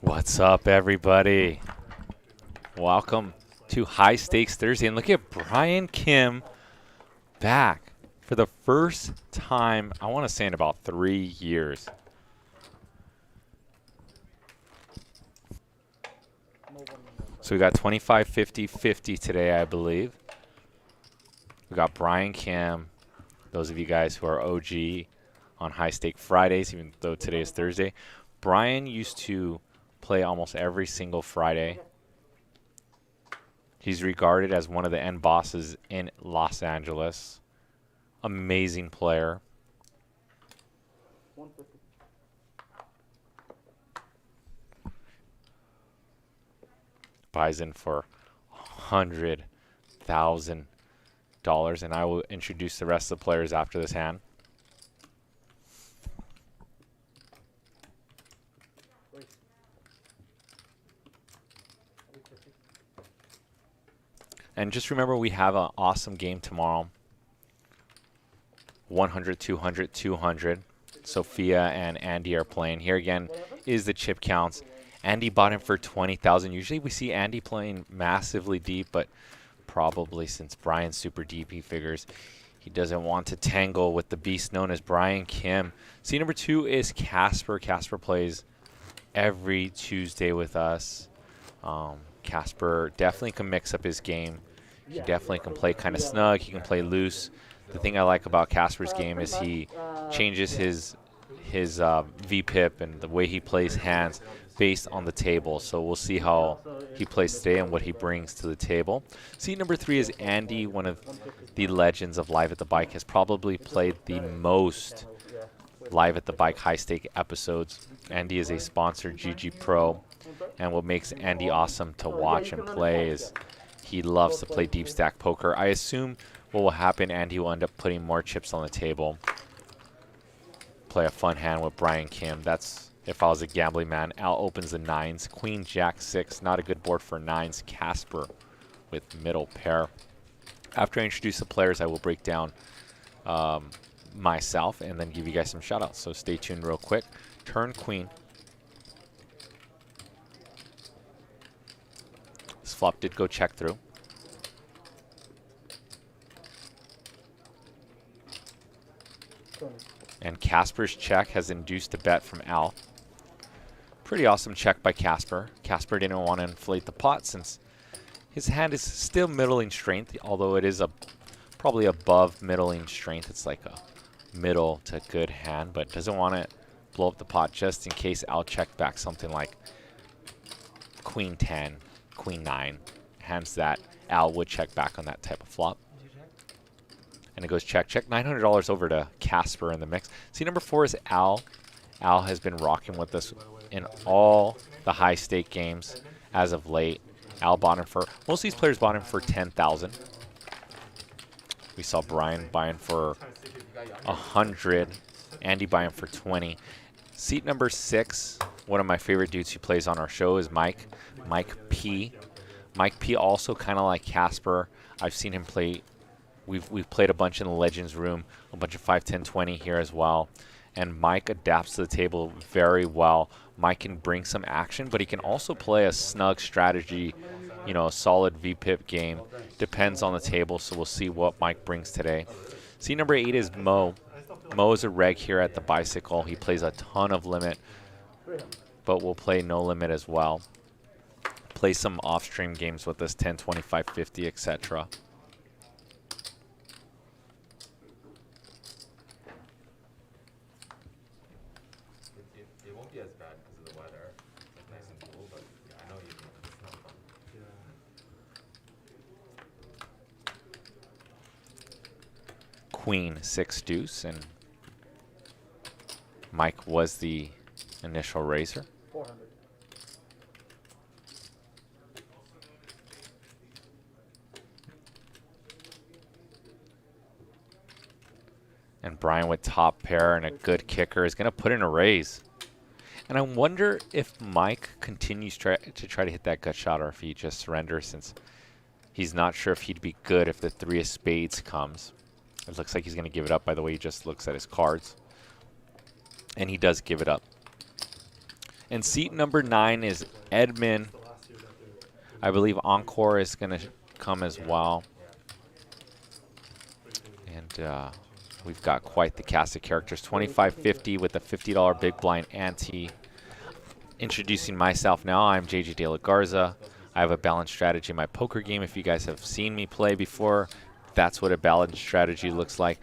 What's up, everybody? Welcome to High Stakes Thursday. And look at Brian Kim back for the first time, I want to say in about 3 years. So we got 25, 50, 50 today, I believe. We got Brian Kim. Those of you guys who are OG on High Stake Fridays, even though today is Thursday. Brian used to play almost every single Friday. He's regarded as one of the end bosses in Los Angeles. Amazing player. Buys in for $100,000, and I will introduce the rest of the players after this hand. And just remember, we have an awesome game tomorrow. 100, 200, 200. Sophia and Andy are playing. Here again is the chip counts. Andy bought him for 20,000. Usually we see Andy playing massively deep, but probably since Brian's super deep, he figures he doesn't want to tangle with the beast known as Brian Kim. See, number 2 is Casper. Casper plays every Tuesday with us. Casper definitely can mix up his game. He definitely can play kind of snug. He can play loose. The thing I like about Casper's game is he changes his VPIP and the way he plays hands based on the table. So we'll see how he plays today and what he brings to the table. Seat number 3 is Andy, one of the legends of Live at the Bike. Has probably played the most Live at the Bike high stake episodes. Andy is a sponsored GG Pro, and what makes Andy awesome to watch and play is he loves to play deep stack poker. I assume what will happen, Andy will end up putting more chips on the table. Play a fun hand with Brian Kim. That's if I was a gambling man. Al opens the 9s. Queen, Jack, 6. Not a good board for 9s. Casper with middle pair. After I introduce the players, I will break down myself and then give you guys some shoutouts. So stay tuned real quick. Turn Queen. This flop did go check through. And Casper's check has induced a bet from Al. Pretty awesome check by Casper. Casper didn't want to inflate the pot since his hand is still middling strength, although it is probably above middling strength. It's like a middle to good hand, but doesn't want to blow up the pot just in case Al checked back something like Queen 10, Queen 9. Hands that Al would check back on that type of flop. And it goes check, check. $900 over to Casper in the mix. See, number 4 is Al. Al has been rocking with us in all the high stake games as of late. Al bought him for, most of these players bought him for 10,000. We saw Brian buying for 100. Andy buying for 20. Seat number 6, one of my favorite dudes who plays on our show is Mike P. Mike P also kind of like Casper. I've seen him play. We've played a bunch in the Legends room, a bunch of 5, 10, 20 here as well. And Mike adapts to the table very well. Mike can bring some action, but he can also play a snug strategy, you know, a solid VPIP game. Depends on the table, so we'll see what Mike brings today. See, number 8 is Mo. Mo is a reg here at the Bicycle. He plays a ton of limit, but will play no limit as well. Play some off-stream games with us, 10, 25, 50, etc. Queen, 6 deuce, and Mike was the initial raiser. 400. And Brian with top pair and a good kicker is going to put in a raise. And I wonder if Mike continues to try to hit that gut shot or if he just surrenders, since he's not sure if he'd be good if the 3 of spades comes. It looks like he's going to give it up by the way he just looks at his cards. And he does give it up. And seat number 9 is Edmund. I believe Encore is going to come as well. And we've got quite the cast of characters. $25.50 with a $50 big blind ante. Introducing myself now, I'm JJ De La Garza. I have a balanced strategy in my poker game. If you guys have seen me play before, that's what a balanced strategy looks like.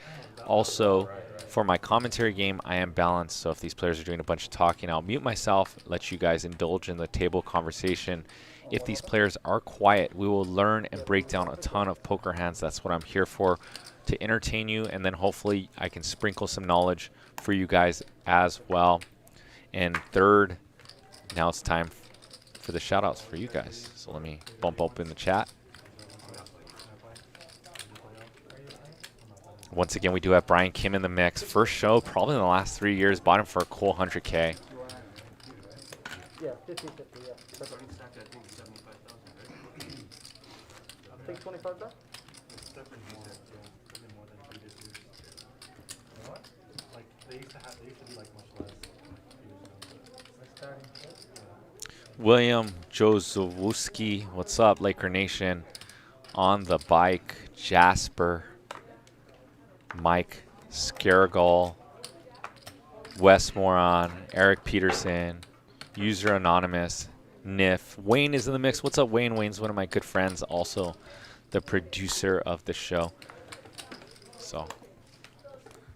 Also, for my commentary game, I am balanced. So if these players are doing a bunch of talking, I'll mute myself, let you guys indulge in the table conversation. If these players are quiet, we will learn and break down a ton of poker hands. That's what I'm here for, to entertain you, and then hopefully I can sprinkle some knowledge for you guys as well. And third, now it's time for the shoutouts for you guys. So let me bump open the chat. Once again, we do have Brian Kim in the mix. First show, probably in the last 3 years. Bought him for a cool 100K. Yeah, 50, yeah. I think 25 bucks? William Jozowski, what's up, Laker Nation? On the bike, Jasper, Mike Scaragol, Wes Moron, Eric Peterson, User Anonymous, Niff. Wayne is in the mix. What's up, Wayne? Wayne's one of my good friends, also the producer of the show. So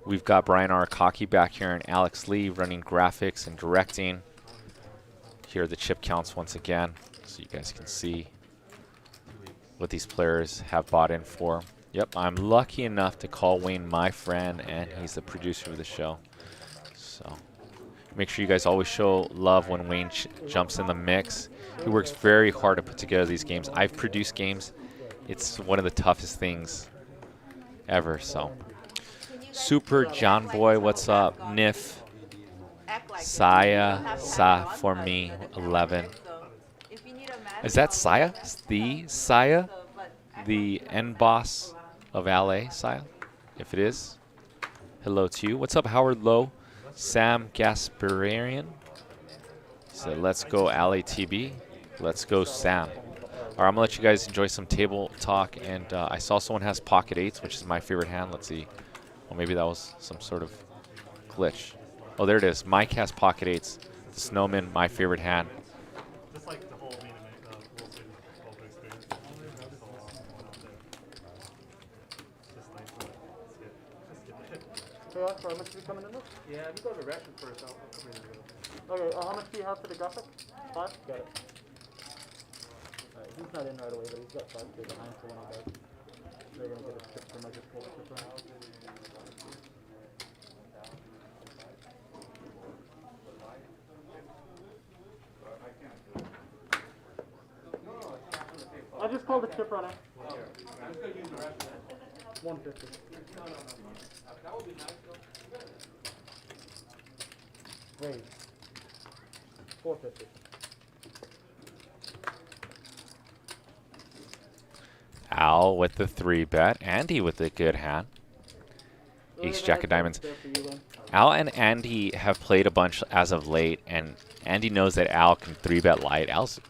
we've got Brian Arakaki back here and Alex Lee running graphics and directing. Here are the chip counts once again, so you guys can see what these players have bought in for. Yep, I'm lucky enough to call Wayne my friend, and he's the producer of the show. So make sure you guys always show love when Wayne jumps in the mix. He works very hard to put together these games. I've produced games. It's one of the toughest things ever. So Super John Boy, what's up? Niff. Saya, Sa for me, 11. Is that Saya? The Saya? The end boss of LA, Saya? If it is, hello to you. What's up, Howard Lowe? Sam Gasparian. So let's go LATB. Let's go Sam. All right, I'm going to let you guys enjoy some table talk. And I saw someone has pocket eights, which is my favorite hand. Let's see. Well, maybe that was some sort of glitch. Oh, there it is. Mike has pocket eights. The Snowman, my favorite hand. Just like the whole main event, World Series poker experience. Just nice to Hey, Oscar, how much are you coming in with? Yeah, you go to the ration first. I'll come in and Okay, how much do you have for the graphic? 5? Got it. Alright, he's not in right away, but he's got 5K behind for one of those. They're going to get a chip from my just pulled chip around. I just called the chip runner. 150. Raise. 450. Al with the 3-bet. Andy with a good hand. Ace Jack of Diamonds. Al and Andy have played a bunch as of late, and Andy knows that Al can 3-bet light. Al's a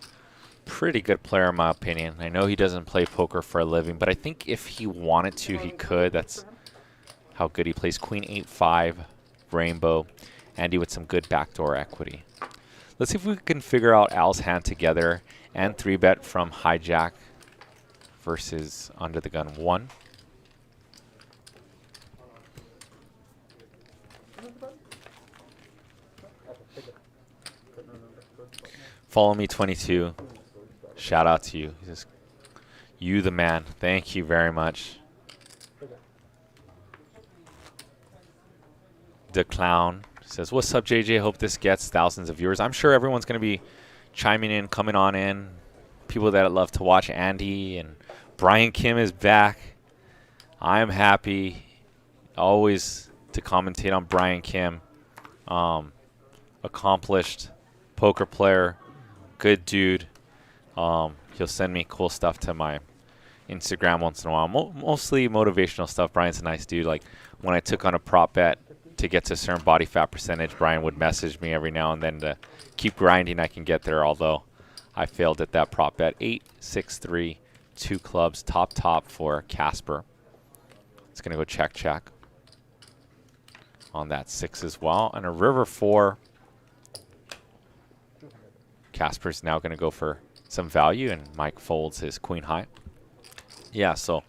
pretty good player in my opinion. I know he doesn't play poker for a living, but I think if he wanted to, he could. That's how good he plays. Queen 8-5, Rainbow. Andy with some good backdoor equity. Let's see if we can figure out Al's hand together and 3-bet from hijack versus under the gun 1. Follow me 22. Shout out to you. You the man. Thank you very much. The Clown says, what's up, JJ? Hope this gets thousands of viewers. I'm sure everyone's going to be chiming in, coming on in. People that love to watch Andy, and Brian Kim is back. I'm happy always to commentate on Brian Kim. Accomplished poker player, good dude. He'll send me cool stuff to my Instagram once in a while. Mostly motivational stuff. Brian's a nice dude. Like when I took on a prop bet to get to a certain body fat percentage, Brian would message me every now and then to keep grinding. I can get there, although I failed at that prop bet. 8, 6, 3, 2 clubs, top for Casper. It's going to go check on that 6 as well. And a river 4. Casper's now going to go for some value, and Mike folds his queen high. Yeah, so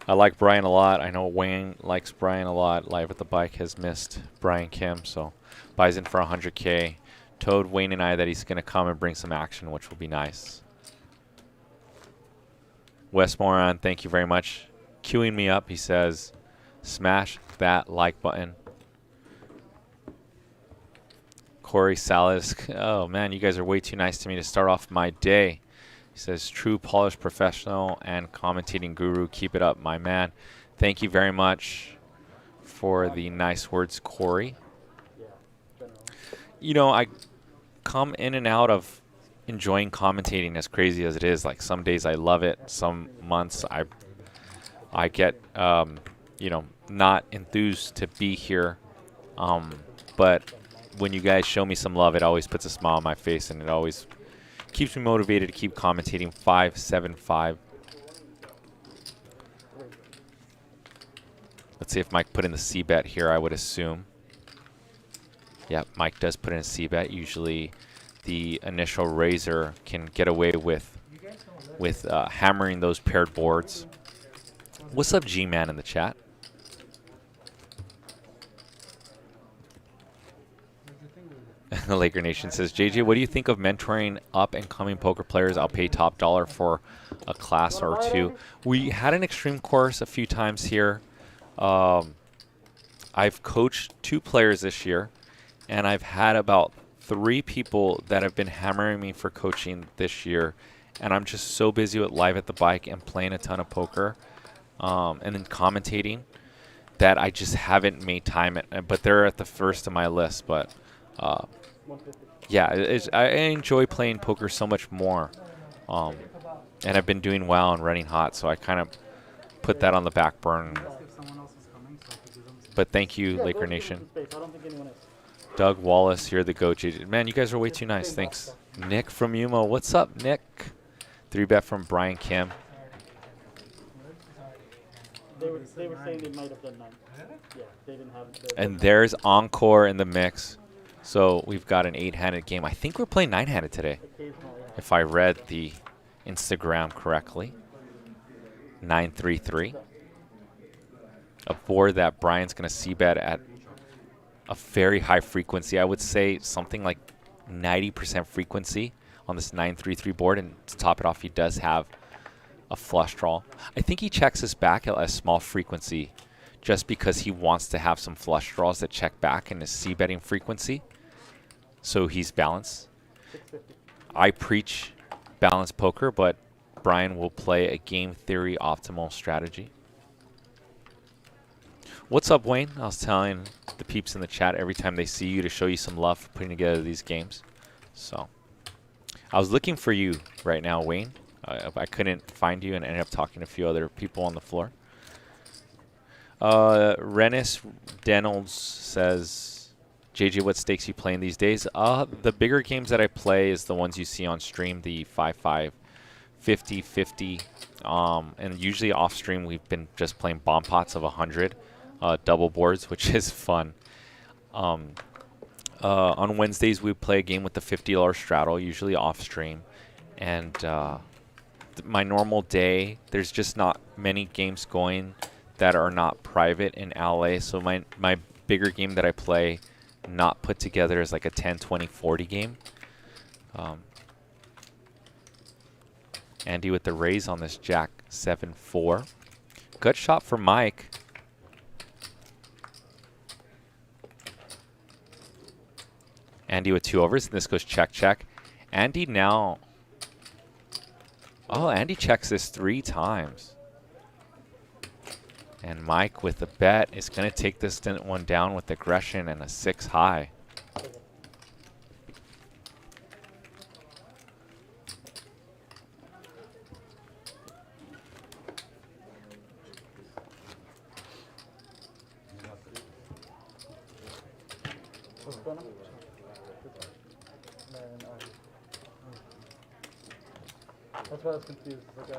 I like Brian a lot. I know Wayne likes Brian a lot. Live at the Bike has missed Brian Kim, so buys in for 100K. Told Wayne and I that he's going to come and bring some action, which will be nice. Wes Moran, thank you very much. Queuing me up, he says, smash that like button. Corey Salas, oh man, you guys are way too nice to me to start off my day. He says, true polished professional and commentating guru. Keep it up, my man. Thank you very much for the nice words, Corey. You know, I come in and out of enjoying commentating, as crazy as it is. Like some days I love it. Some months I get, you know, not enthused to be here. But when you guys show me some love, it always puts a smile on my face, and it always keeps me motivated to keep commentating. 5-7-5. Let's see if Mike put in the C bet here, I would assume. Yeah, Mike does put in a C bet. Usually the initial raiser can get away with hammering those paired boards. What's up, G-Man, in the chat? The Laker Nation says, JJ, what do you think of mentoring up-and-coming poker players? I'll pay top dollar for a class or two. We had an extreme course a few times here. I've coached 2 players this year, and I've had about 3 people that have been hammering me for coaching this year, and I'm just so busy with Live at the Bike and playing a ton of poker and then commentating that I just haven't made time. But they're at the first of my list. But yeah, I enjoy playing poker so much more, and I've been doing well and running hot, so I kind of put that on the back burner. But thank you, Laker Nation. Doug Wallace, you're the GOAT. JJ. Man, you guys are way too nice. Thanks. Nick from Yuma. What's up, Nick? 3-bet from Brian Kim. They were saying they might have done 9. Yeah, they didn't have it. And there's Encore in the mix. So we've got an 8-handed game. I think we're playing 9-handed today, if I read the Instagram correctly. 9-3-3. A board that Brian's going to c-bet at a very high frequency. I would say something like 90% frequency on this 9-3-3 board. And to top it off, he does have a flush draw. I think he checks his back at a small frequency just because he wants to have some flush draws that check back in his c-betting frequency. So he's balanced. I preach balanced poker, but Brian will play a game theory optimal strategy. What's up, Wayne? I was telling the peeps in the chat every time they see you to show you some love for putting together these games. So I was looking for you right now, Wayne. I couldn't find you and ended up talking to a few other people on the floor. Rennis Denolds says, JJ, what stakes you playing these days? The bigger games that I play is the ones you see on stream, the 5-5, 50-50. And usually off stream, we've been just playing bomb pots of 100 double boards, which is fun. On Wednesdays, we play a game with the $50 straddle, usually off stream. And my normal day, there's just not many games going that are not private in LA. So my bigger game that I play, not put together, is like a 10, 20, 40 game. Andy with the raise on this Jack 7-4. Gut shot for Mike. Andy with 2 overs, and this goes check, check. Andy now... Oh, Andy checks this 3 times. And Mike with the bet is going to take this one down with aggression and a 6 high. Go on. Then, that's why I was confused. Like,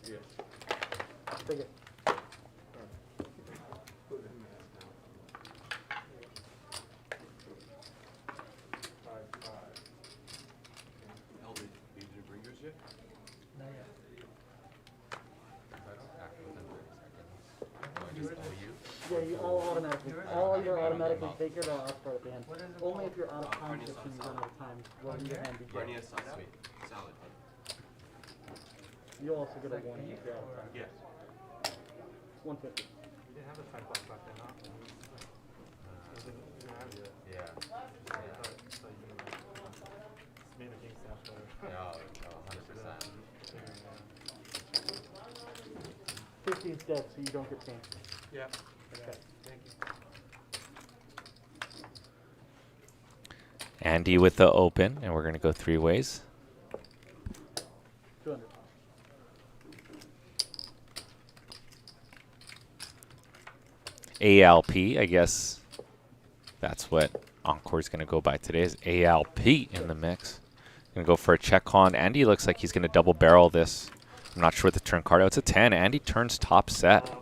Yes. take it. LB, you didn't bring yours yet? Not yet. If I don't act within 30 seconds, do I just owe you? Yeah, you all automatically, all you're automatically figured out for at the end. Only if you're out of time, if you run out of time, will your hand be Barney good. has sauce, sweet. Salad. You also get a warning if you're out of time. Yes. 150. You didn't have the time clock back then, huh? You didn't have it yet. Yeah. I thought you made a king stash better. No, 100%. 50 is dead, so you don't get changed. Yeah. Okay. Thank you. Andy with the open, and we're going to go 3 ways. 200. ALP, I guess that's what Encore's going to go by today, is ALP in the mix. Going to go for a check con. Andy looks like he's going to double barrel this. I'm not sure what the turn card. Oh, it's a 10. Andy turns top set.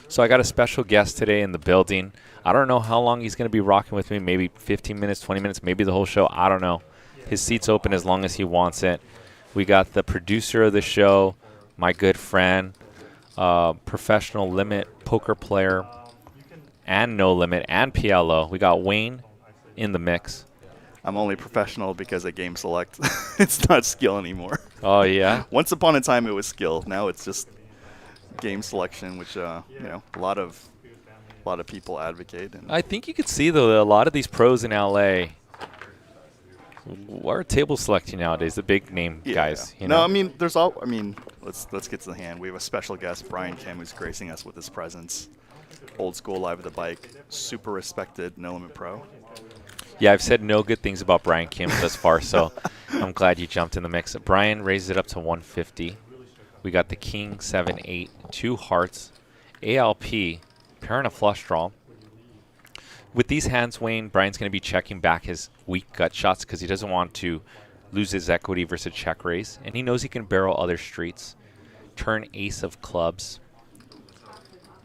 So I got a special guest today in the building. I don't know how long he's going to be rocking with me, maybe 15 minutes, 20 minutes, maybe the whole show. I don't know. His seat's open as long as he wants it. We got the producer of the show, my good friend, professional limit poker player, and no limit, and PLO. We got Wayne in the mix. I'm only professional because of game select. It's not skill anymore. Oh, yeah? Once upon a time it was skill. Now it's just game selection, which you know, a lot of people advocate. And I think you could see, though, that a lot of these pros in LA are table selecting nowadays, the big name guys. You no, know? I mean, there's all. I mean, let's get to the hand. We have a special guest, Brian Kim, who's gracing us with his presence. Old school, live at the bike, super respected, no limit pro. Yeah, I've said no good things about Brian Kim thus far, so I'm glad you jumped in the mix. Brian raised it up to 150. We got the king, 7, 8, 2 hearts, ALP, pair and a flush draw. With these hands, Wayne, Brian's going to be checking back his weak gut shots because he doesn't want to lose his equity versus check raise, and he knows he can barrel other streets. Turn ace of clubs.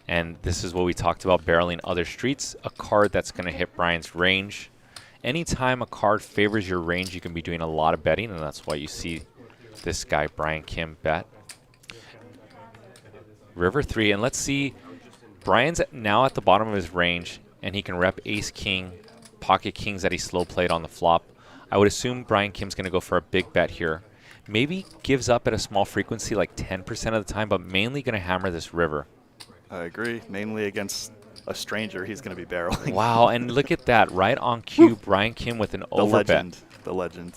And this is what we talked about, barreling other streets, a card that's going to hit Brian's range. Anytime a card favors your range, you can be doing a lot of betting, and that's why you see this guy, Brian Kim, bet. River 3, and let's see, Brian's now at the bottom of his range, and he can rep ace-king, pocket kings that he slow played on the flop. I would assume Brian Kim's going to go for a big bet here. Maybe gives up at a small frequency, like 10% of the time, but mainly going to hammer this river. I agree. Mainly against a stranger, he's going to be barreling. Wow, and look at that. Right on cue, Brian Kim with an overbet. The legend.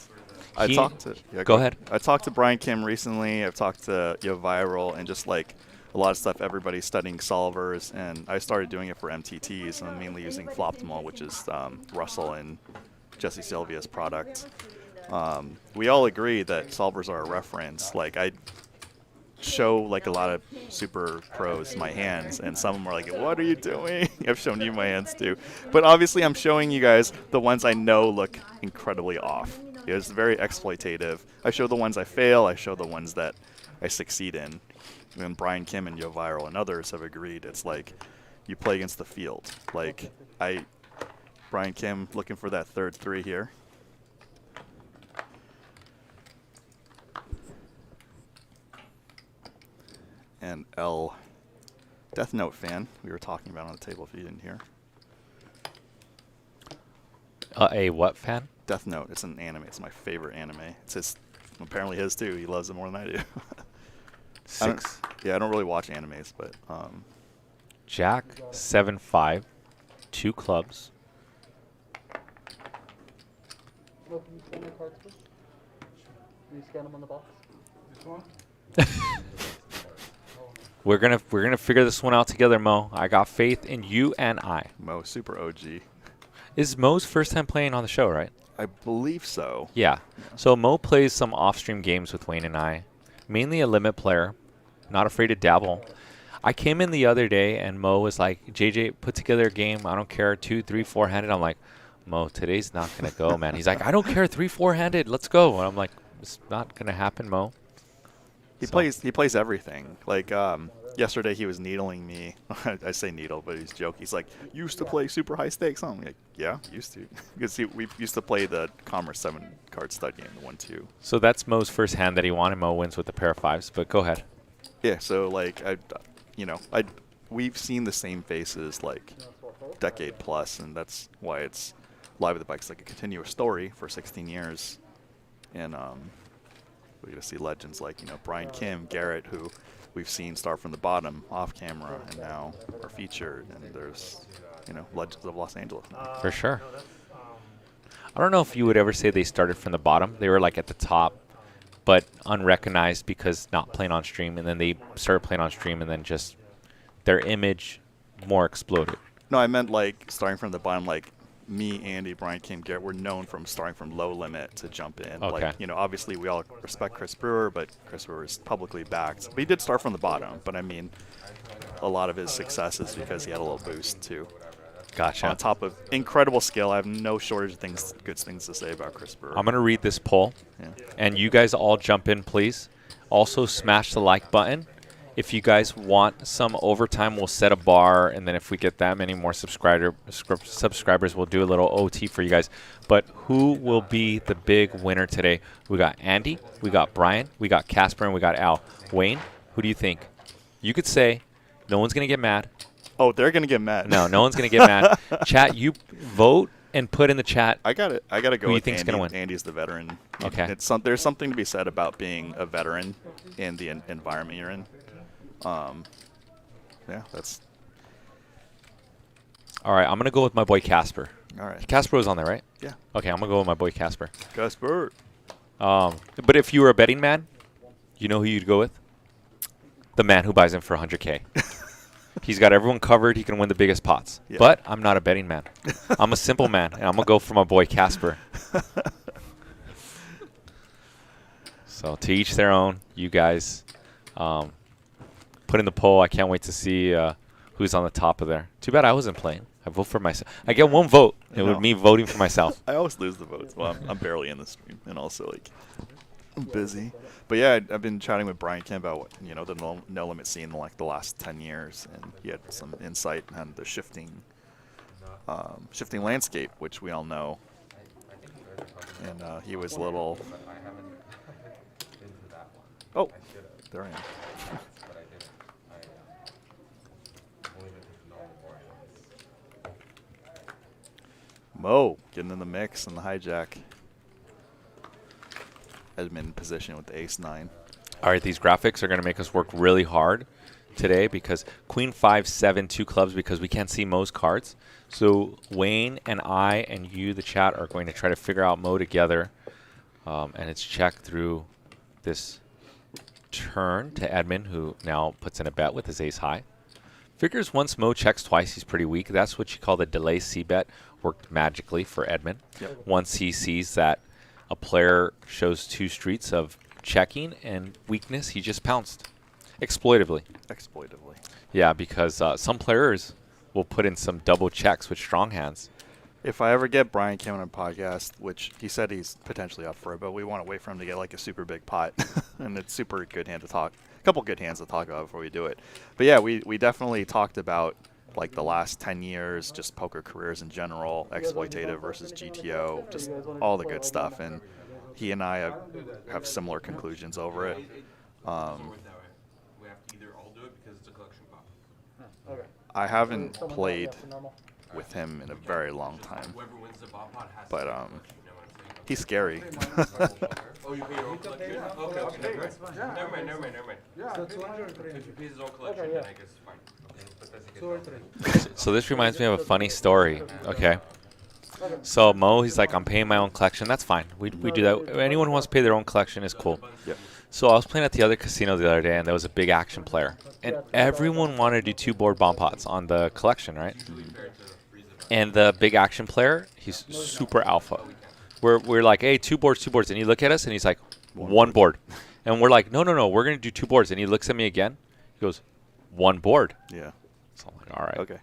Go ahead. I talked to Brian Kim recently. I've talked to Viral, and just like a lot of stuff, everybody's studying solvers, and I started doing it for MTTs. I'm mainly using Floptimal, which is Russell and Jesse Sylvia's product. We all agree that solvers are a reference. Like, I show like a lot of super pros my hands, and some of them are like, what are you doing? I've shown you my hands too, but obviously I'm showing you guys the ones I know look incredibly off. It's very exploitative. I show the ones I fail, I show the ones that I succeed in. And Brian Kim and Viral and others have agreed, it's like you play against the field. Like, Brian Kim looking for that third 3 here. And L, Death Note fan, we were talking about on the table if you didn't hear. A what fan? Death Note, it's an anime. It's my favorite anime. It's apparently his too. He loves it more than I do. 6. I don't really watch animes, but Jack, 7, 5, 2 clubs. Well, can you scan your cards, please? Can you scan them on the box? This one? We're gonna figure this one out together, Mo. I got faith in you and I. Mo, super OG. Is Mo's first time playing on the show, right? I believe so. Yeah. So Mo plays some off-stream games with Wayne and I. Mainly a limit player. Not afraid to dabble. I came in the other day and Mo was like, JJ, put together a game. I don't care, 2, 3, 4-handed. I'm like, Mo, today's not going to go, man. He's like, I don't care, 3, 4-handed. Let's go. And I'm like, it's not going to happen, Mo. He plays everything. Like yesterday, he was needling me. I say needle, but he's joking. He's like, used to play super high stakes. I'm like, yeah, used to. Because we used to play the Commerce 7 card stud game, the 1-2. So that's Mo's first hand that he wanted. Mo wins with a pair of 5s, but go ahead. Yeah, so like we've seen the same faces like decade plus, and that's why it's Live at the Bike's like a continuous story for 16 years. And we're gonna see legends like Brian Kim, Garrett, who we've seen start from the bottom off camera and now are featured, and there's legends of Los Angeles now. For sure. I don't know if you would ever say they started from the bottom. They were like at the top, but unrecognized because not playing on stream, and then they started playing on stream, and then just their image more exploded. No, I meant like starting from the bottom, like me, Andy, Brian Kim, Garrett, we're known from starting from low limit to jump in. Okay. Like, obviously we all respect Chris Brewer, but Chris Brewer is publicly backed. But he did start from the bottom. But I mean, a lot of his success is because he had a little boost too. Gotcha. On top of incredible skill, I have no shortage of good things to say about Chris Brewer. I'm going to read this poll, Yeah. and you guys all jump in, please. Also, smash the like button. If you guys want some overtime, we'll set a bar, and then if we get that many more subscribers, we'll do a little OT for you guys. But who will be the big winner today? We got Andy, we got Brian, we got Casper, and we got Al. Wayne, who do you think? You could say, no one's going to get mad. Oh, they're gonna get mad. No one's going to get mad. Chat, you vote and put in the chat. I got to go Who you with think's Andy. gonna win? Andy's the veteran. Okay. There's something to be said about being a veteran in the environment you're in. Yeah, that's All right, I'm going to go with my boy Casper. all right. Casper was on there, right? Yeah. Okay, I'm going to go with my boy Casper. Casper. But if you were a betting man, you know who you'd go with? The man who buys in for 100K. He's got everyone covered. He can win the biggest pots. Yeah. But I'm not a betting man. I'm a simple man, and I'm going to go for my boy Casper. So to each their own. You guys put in the poll. I can't wait to see who's on the top of there. Too bad I wasn't playing. I vote for myself. I get one vote. It would mean voting for myself. I always lose the votes. Well, I'm barely in the stream, and also like I'm busy. But yeah, I've been chatting with Brian Kim about what, the no limit scene in like the last 10 years, and he had some insight on the shifting landscape, which we all know. And he was a little. But I haven't been to that one. Oh, I should have, there I am. but I didn't. I've only been to the normal boring ones. Mo getting in the mix and the hijack. Edmund in position with the ace-9. All right, these graphics are going to make us work really hard today because Queen 5-7 2 clubs because we can't see Mo's cards. So Wayne and I and you, the chat, are going to try to figure out Mo together, and it's checked through this turn to Edmund, who now puts in a bet with his ace high. Figures once Mo checks twice, he's pretty weak. That's what you call the delay C bet. Worked magically for Edmund. Yep. Once he sees that a player shows 2 streets of checking and weakness, he just pounced exploitively. Exploitively. Yeah, because some players will put in some double checks with strong hands. If I ever get Brian Kim on a podcast, which he said he's potentially up for it, but we want to wait for him to get like a super big pot, and it's super good hand to talk. A couple good hands to talk about before we do it. But yeah, we definitely talked about like the last 10 years, just poker careers in general, exploitative versus GTO, just all the good stuff. And he and I have similar conclusions over it. We have to either all do it because it's a collection pop. Okay. I haven't Someone played else, normal. with him in a very long time, Whoever wins the bop pot has but to collection, you know what I'm saying? he's scary. Oh, you pay your own collection? Okay, okay, never mind. Never mind. So 203. If he pays his own collection, Okay, then yeah. I guess it's fine. 203. So this reminds me of a funny story. Okay. So Mo, he's like, I'm paying my own collection. That's fine. We do that. Anyone who wants to pay their own collection is cool. Yep. So I was playing at the other casino the other day, and there was a big action player. And everyone wanted to do 2 board bomb pots on the collection, right? And the big action player, he's super alpha. We're like, hey, 2 boards. And he look at us, and he's like, 1 board. And we're like, no, we're going to do 2 boards. And he looks at me again. He goes, one board. Yeah. So I'm like, all right. Okay.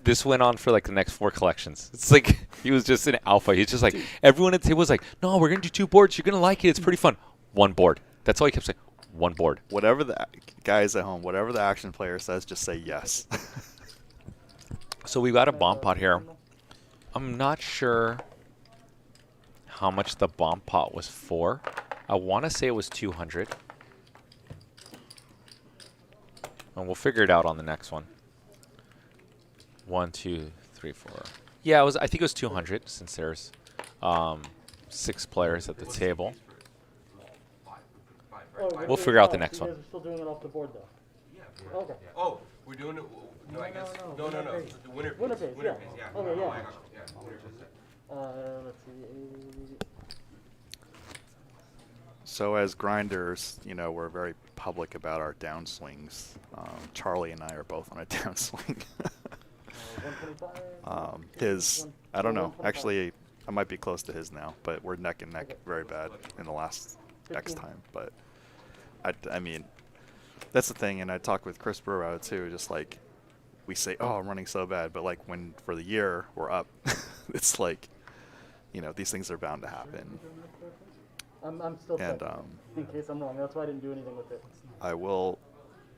This went on for like the next 4 collections. It's like he was just in alpha. He's just like, everyone at the table was like, no, we're going to do 2 boards. You're going to like it. It's pretty fun. One board. That's all he kept saying. One board. Whatever the guys at home, whatever the action player says, just say yes. So we've got a bomb pot here. I'm not sure how much the bomb pot was for. I want to say it was 200. And we'll figure it out on the next one. 1, 2, 3, 4. Yeah, it was. I think it was 200 since there's 6 players at the table. We'll figure out the next one. You guys are still doing it off the board, though. Yeah. Okay. Oh, we're doing it. No, I guess. No. The winner pays. Winner pays, Winner yeah. pays, yeah. Okay, Oh, yeah. I got you. Yeah, winner pays. Let's see. So as grinders, you know, we're very public about our downswings. Charlie and I are both on a downswing. 125. His, I don't know. Actually, I might be close to his now, but we're neck and neck very bad in the last X 15. time. But I mean, that's the thing, and I talked with Chris Brewer about it too. Just like we say, oh, I'm running so bad, but like when for the year we're up, it's like, you know, these things are bound to happen. I'm still And checking, in case I'm wrong. That's why I didn't do anything with it. I will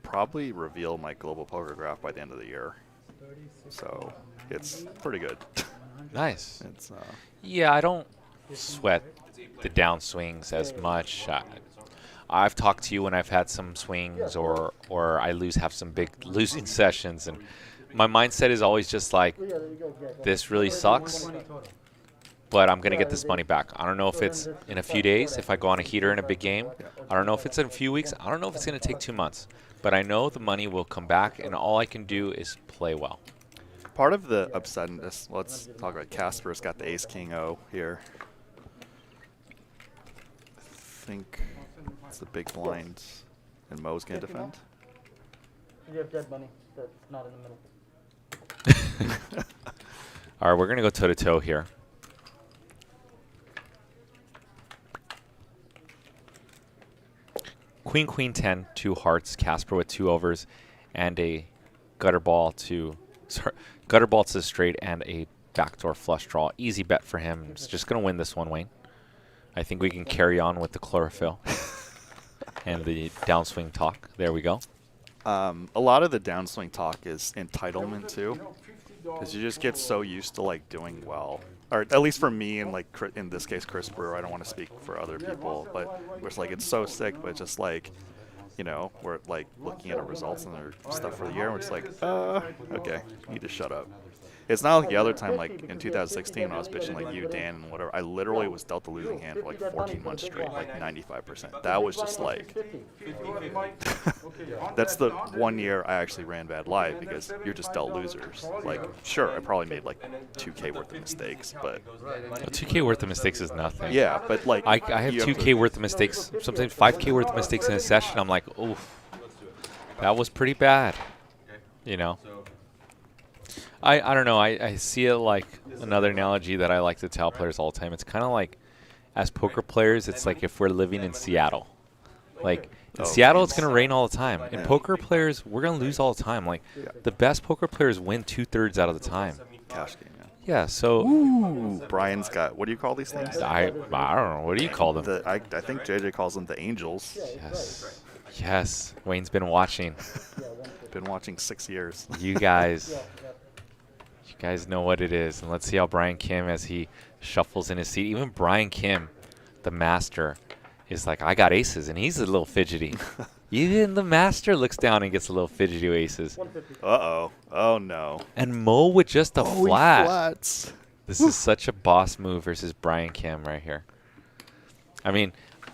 probably reveal my global poker graph by the end of the year. So it's pretty good. Nice. It's Yeah, I don't sweat the downswings as much. I've talked to you when I've had some swings or I have some big losing sessions, and my mindset is always just like, Yeah, there you go. Yeah, this really sucks, but I'm going to get this money back. I don't know if it's in a few days, if I go on a heater in a big game. I don't know if it's in a few weeks. I don't know if it's going to take 2 months. But I know the money will come back, and all I can do is play well. part of the upsetness. Let's talk about Casper's got the Ace King O here. I think it's the big blind, and Mo's gonna defend. You have dead money that's not in the middle. All right, we're going to go toe-to-toe here. Queen, queen, 10, 2 hearts, Casper with 2 overs, and a gutter ball to the straight and a backdoor flush draw. Easy bet for him. He's just going to win this one, Wayne. I think we can carry on with the chlorophyll and the downswing talk. There we go. A lot of the downswing talk is entitlement too, because you just get so used to like doing well, or at least for me and like in this case Chris Brewer. I don't want to speak for other people, but it's like it's so sick, but just like, you know, we're like looking at our results and our stuff for the year, and we're just like, okay, you need to shut up. It's not like the other time, like in 2016 when I was bitching like you, Dan, and whatever. I literally was dealt the losing hand for like 14 months straight, like 95%. That was just like, that's the one year I actually ran bad live because you're just dealt losers. Like, sure, I probably made like 2K worth of mistakes, but 2K worth of mistakes is nothing. yeah, but like I have you 2K worth of mistakes, sometimes 5K worth of mistakes in a session. I'm like, oof, that was pretty bad, you know. I don't know. I see it like another analogy that I like to tell players all the time. It's kind of like, as poker players, it's like if we're living in Seattle. Like, in Seattle, it's going to rain all the time. In poker players, we're going to lose all the time. Like, the best poker players win 2/3 out of the time. cash game. Yeah. Yeah, so Ooh, Brian's got, what do you call these things? I don't know. What do you call them? I think JJ calls them the Angels. Yes. Yes. Wayne's been watching. Been watching 6 years. You guys know what it is. And let's see how Brian Kim, as he shuffles in his seat. Even Brian Kim, the master, is like, I got aces, and he's a little fidgety. Even the master looks down and gets a little fidgety with aces. Uh-oh. Oh, no. And Mo with just a flat. Flats. This is such a boss move versus Brian Kim right here. I mean,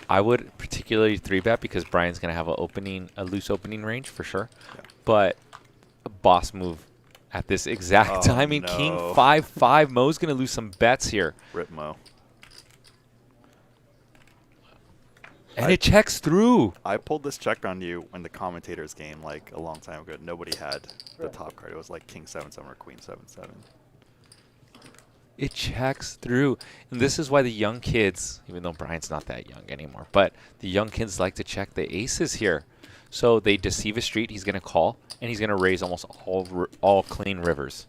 I would particularly 3-bet because Brian's going to have a loose opening range for sure. Yeah. But a boss move at this exact time in no. King 5-5. Mo's going to lose some bets here. Rip Mo. And it checks through. I pulled this check on you in the Commentator's game like a long time ago. Nobody had the top card. It was like King 7-7 or Queen 7-7. It checks through. And this is why the young kids, even though Brian's not that young anymore, but the young kids like to check the aces here. So they deceive a street. He's going to call, and he's going to raise almost all clean rivers.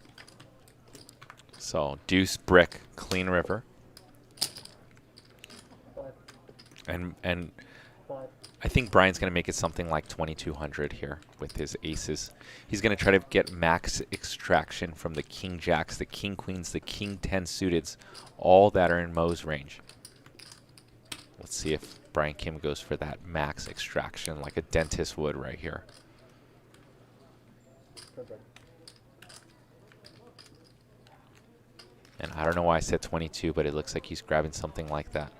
So deuce, brick, clean river. And I think Brian's going to make it something like 2,200 here with his aces. He's going to try to get max extraction from the king jacks, the king queens, the king 10 suiteds, all that are in Mo's range. Let's see if Brian Kim goes for that max extraction like a dentist would right here. And I don't know why I said 22, but it looks like he's grabbing something like that.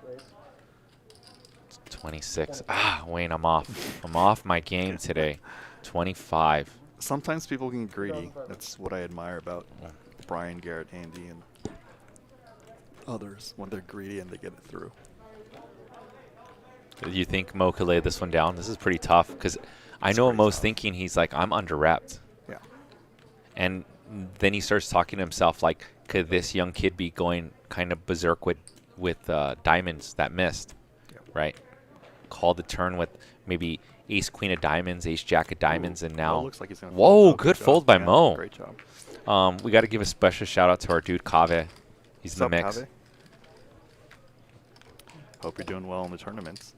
26. Ah, Wayne, I'm off. I'm off my game today. 25. Sometimes people can get greedy. That's what I admire about Brian, Garrett, Andy, and others. When they're greedy and they get it through. Do you think Mo could lay this one down? This is pretty tough because I know what Mo's thinking. He's like, I'm under-repped. Yeah. And then he starts talking to himself like, could this young kid be going kind of berserk with diamonds that missed, right? Call the turn with maybe ace queen of diamonds, ace jack of diamonds, and now Looks like he's gonna whoa, fold. good fold by Yeah, Mo. Great job. We got to give a special shout out to our dude Kave. He's in the mix. Kave? Hope you're doing well in the tournaments.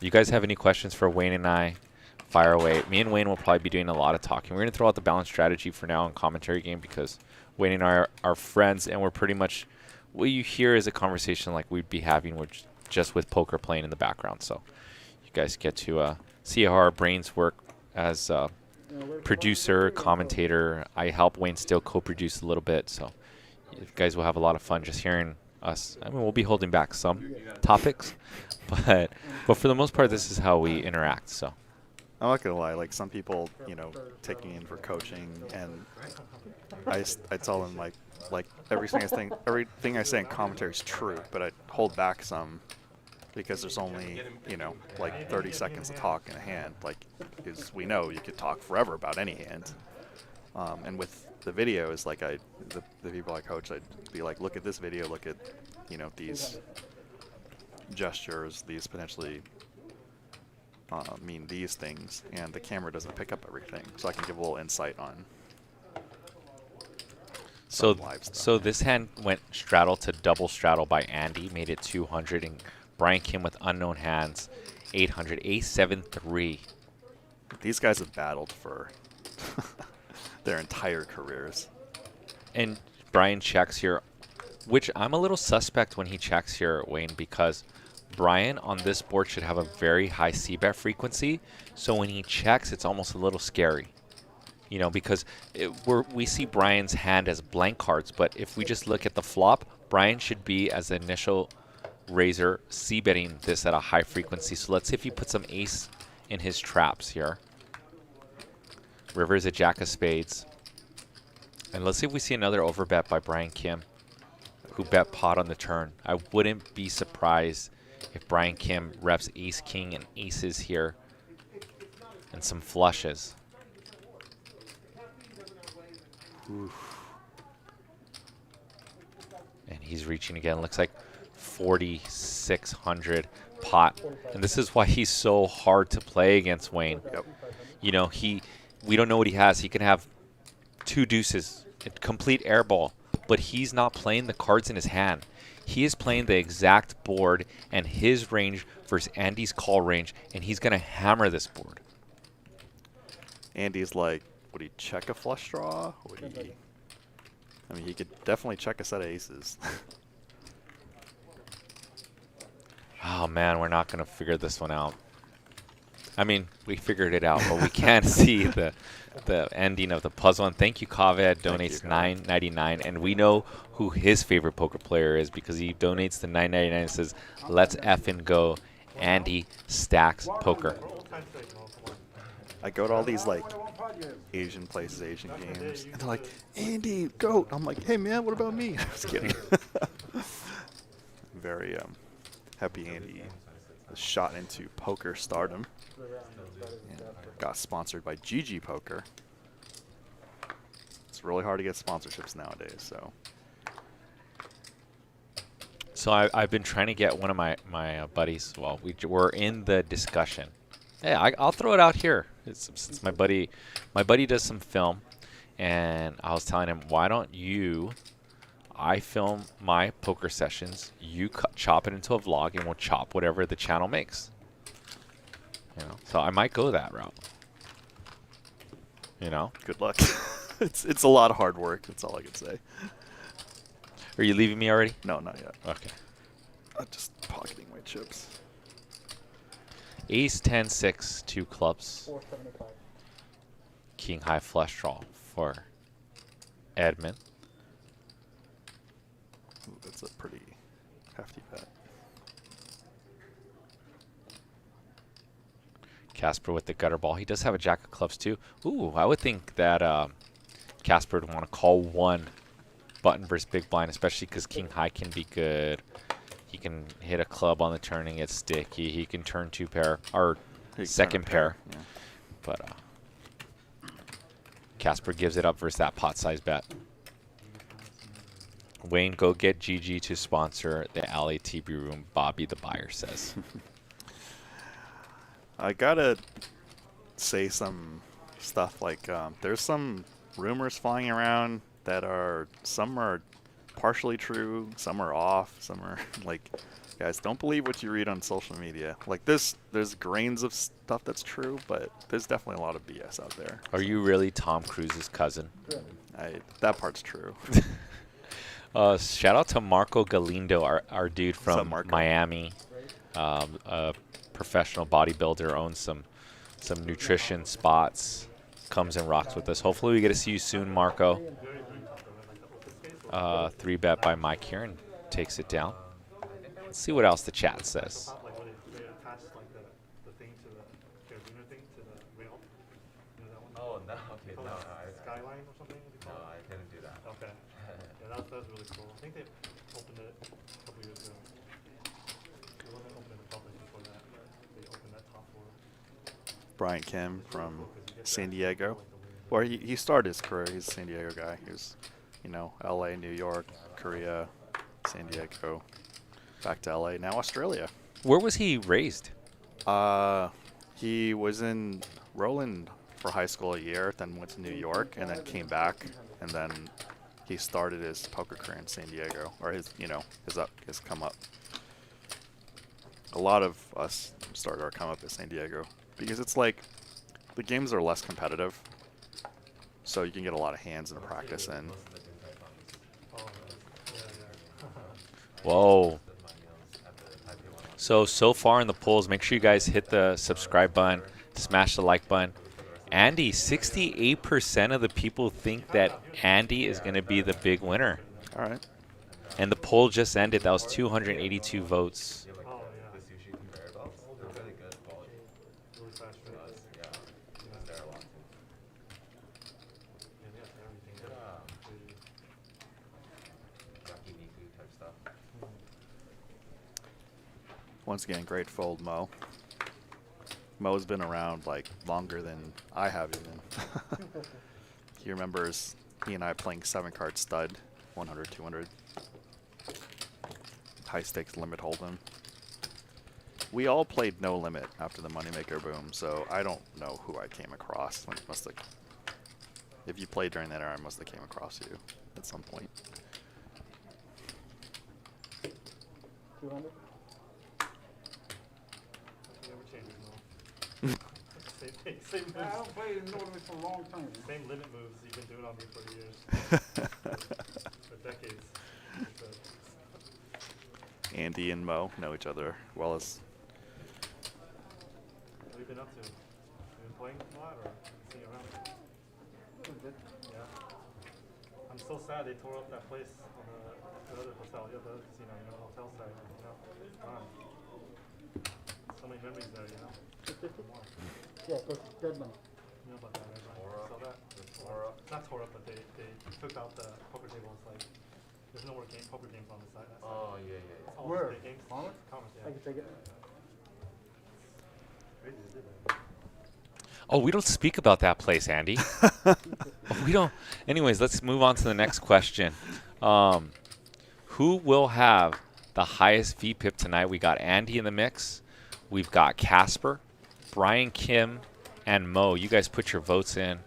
You guys have any questions for Wayne and I? Fire away. Me and Wayne will probably be doing a lot of talking. We're going to throw out the balance strategy for now in commentary game because Wayne and I are friends, and we're pretty much what you hear is a conversation like we'd be having just with poker playing in the background. So you guys get to see how our brains work as producer, commentator. I help Wayne still co-produce a little bit, so you guys will have a lot of fun just hearing us. I mean, we'll be holding back some topics, but for the most part, this is how we interact. So I'm not gonna lie, like some people, you know, take me in for coaching, and I tell them like everything I say in commentary is true, but I hold back some because there's only, you know, like 30 seconds to talk in a hand. Like, because we know you could talk forever about any hand. And with the videos, like the people I coach, I'd be like, look at this video, look at, you know, these gestures, these potentially mean these things, and the camera doesn't pick up everything, so I can give a little insight on. So this hand went straddle to double straddle by Andy, made it 200, and Brian Kim with unknown hands, 800, A7-3. These guys have battled for their entire careers. And Brian checks here, which I'm a little suspect when he checks here, Wayne, because Brian on this board should have a very high c-bet frequency, so when he checks, it's almost a little scary. You know, because we see Brian's hand as blank cards, but if we just look at the flop, Brian should be, as the initial raiser, c-betting this at a high frequency. So let's see if he puts some ace in his traps here. River is a jack of spades. And let's see if we see another overbet by Brian Kim, who bet pot on the turn. I wouldn't be surprised if Brian Kim reps ace, king, and aces here, and some flushes. Oof. And he's reaching again. Looks like 4,600 pot. And this is why he's so hard to play against Wayne. Yep. You know, we don't know what he has. He can have two deuces, a complete air ball, but he's not playing the cards in his hand. He is playing the exact board and his range versus Andy's call range, and he's going to hammer this board. Andy's like, would he check a flush draw? I mean, he could definitely check a set of aces. Oh, man, we're not going to figure this one out. I mean, we figured it out, but we can't see the ending of the puzzle. And thank you, Kaveh, donates $9.99. And we know who his favorite poker player is because he donates the $9.99 and says, let's effing go. Andy stacks poker. I go to all these, like, Asian places, Asian games, and they're like, Andy, GOAT. I'm like, hey, man, what about me? I was kidding. Very happy Andy was shot into poker stardom. And got sponsored by GG Poker. It's really hard to get sponsorships nowadays, so. So I've been trying to get one of my buddies. Well, we're in the discussion. Hey, I'll throw it out here. It's my buddy. My buddy does some film, and I was telling him, why don't I film my poker sessions. You chop it into a vlog, and we'll chop whatever the channel makes. You know, so I might go that route. You know. Good luck. It's a lot of hard work. That's all I can say. Are you leaving me already? No, not yet. Okay. I'm just pocketing my chips. Ace 10 6 2 clubs. 475. King high flush draw for Edmund. Ooh, that's a pretty hefty bet. Casper with the gutter ball. He does have a jack of clubs too. Ooh, I would think that Casper would want to call one button versus big blind, especially because king high can be good. He can hit a club on the turn and get sticky. He can turn two pair or second pair. Yeah. But Casper gives it up versus that pot size bet. Wayne, go get GG to sponsor the LATB room. Bobby the buyer says. I gotta say some stuff like there's some rumors flying around that some are partially true, some are off, some are like, guys, don't believe what you read on social media. Like there's grains of stuff that's true, but there's definitely a lot of BS out there. Are you really Tom Cruise's cousin? That part's true. Shout out to Marco Galindo, our dude from Miami, a professional bodybuilder, owns some nutrition spots, comes and rocks with us. Hopefully we get to see you soon, Marco. 3-bet by Mike Kieran takes it down. Let's see what else the chat says. Like when they attach like the thing to the carabiner thing to the rail. You know that one? Oh, no, okay, no, Skyline or something? What do you no, call it? I didn't do that. Okay. Yeah, that was really cool. I think they opened it a couple years ago. It wasn't open in the public before that, but they opened that top floor. Brian Kim from San Diego. Well, he started his career. He's a San Diego guy. He was, LA, New York, Korea, San Diego, back to LA, now Australia. Where was he raised? He was in Roland for high school a year, then went to New York, and then came back, and then he started his poker career in San Diego, or his come up. A lot of us started our come up at San Diego because it's like the games are less competitive, so you can get a lot of hands and practice in. Whoa. So far in the polls, make sure you guys hit the subscribe button, smash the like button. Andy, 68% of the people think that Andy is going to be the big winner. All right. And the poll just ended. That was 282 votes. Oh, yeah. The sushi conveyor belts, they're really good quality. Really fast, right? Yeah, they're a lot. Yeah, they have everything. Yakiniku type stuff. Once again, great fold, Mo. Mo's been around like longer than I have even. He remembers he and I playing 7-card stud, 100, 200. High stakes limit hold'em. We all played no limit after the moneymaker boom, so I don't know who I came across. Like, if you played during that era, I must have came across you at some point. 200. Never changes, no. Same thing, same moves. I don't play in Northern for a long time. Same limit moves you've been doing on me for years. For decades. So, Andy and Mo know each other well as. what have you been up to? You been playing a lot or seeing around? Yeah. I'm so sad they tore up that place on the other hotel, the other casino, hotel side, Gone. So many memories there, 250? More. Yeah, that's dead money. You know about that, right? Tore Saw up. that? Not tore up, but they took out the poker tables. Like, there's no more poker games on the side. Oh, yeah. It's all Where? just big games. Commerce? Commerce, I yeah. can take it. Crazy they did that. Oh, we don't speak about that place, Andy. We don't. Anyways, let's move on to the next question. Who will have the highest VPIP tonight. We got Andy in the mix. We've got Casper, Brian Kim, and Mo. You guys put your votes in.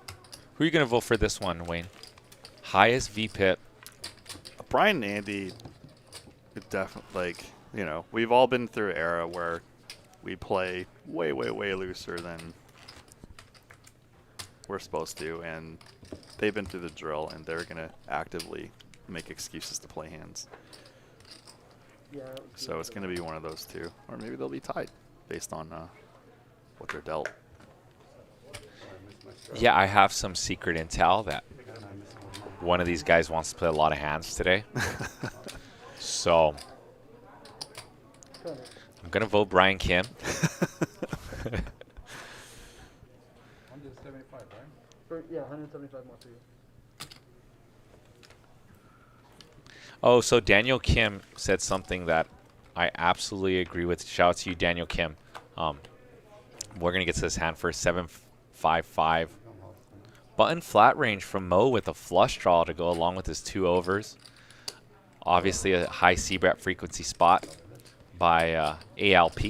Who are you going to vote for this one, Wayne? Highest VPIP. Brian and Andy, definitely, like, you know, we've all been through an era where we play way, way, way looser than we're supposed to, and they've been through the drill, and they're going to actively make excuses to play hands. Yeah. So it's going to be one of those two. Or maybe they'll be tied based on what they're dealt. Yeah, I have some secret intel that one of these guys wants to play a lot of hands today. So I'm going to vote Brian Kim. 175, right? Yeah, 175 more for you. Oh, so Daniel Kim said something that I absolutely agree with. Shout out to you, Daniel Kim. We're going to get to this hand first. 7-5-5. Button flat range from Mo with a flush draw to go along with his 2 overs. Obviously a high C-bet frequency spot by ALP.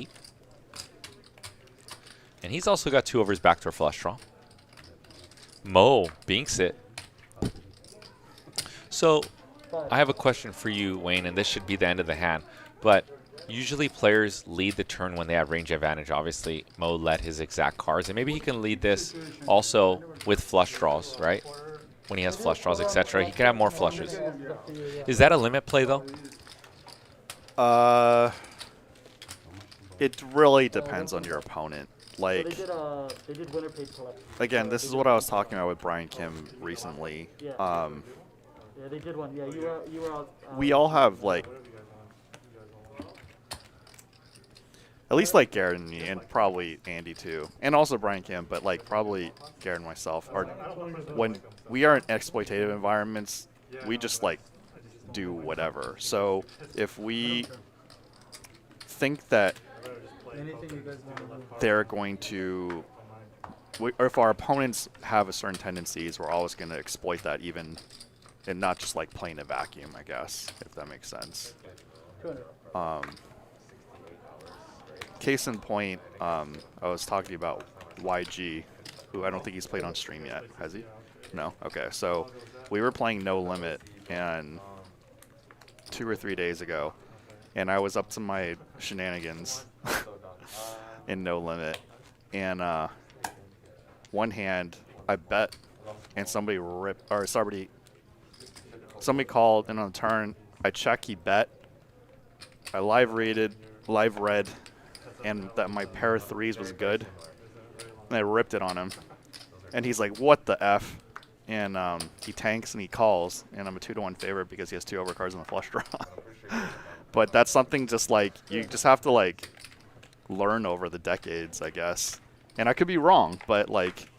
And he's also got 2 overs backdoor flush draw. Mo binks it. So I have a question for you, Wayne, and this should be the end of the hand. But usually players lead the turn when they have range advantage. Obviously, Mo led his exact cards. And maybe he can lead this also with flush draws, right? When he has flush draws, etc. He can have more flushes. Is that a limit play, though? It really depends on your opponent. Like, they did winner paid collect. again, this is what I was talking about with Brian Kim recently. Yeah, they did one. Yeah, you were out. We all have, like, at least like Garrett and me, and probably Andy too, and also Brian Kim, but like probably Garrett and myself are, when we are in exploitative environments, we just like do whatever. So if we think that they're going to, or if our opponents have a certain tendencies, we're always going to exploit that, even, and not just like play in a vacuum, I guess, if that makes sense. Case in point, I was talking about YG, who I don't think he's played on stream yet. Has he? No? Okay. So we were playing No Limit and 2 or 3 days ago, and I was up to my shenanigans in No Limit. And one hand, I bet, and somebody ripped, or somebody called, and on the turn, I check, he bet. I live read, and that my pair of 3s was good, and I ripped it on him, and he's like, "What the f?" And he tanks and he calls, and I'm a 2-to-1 favorite because he has 2 overcards in the flush draw. But that's something just like you just have to like learn over the decades, I guess. And I could be wrong, but like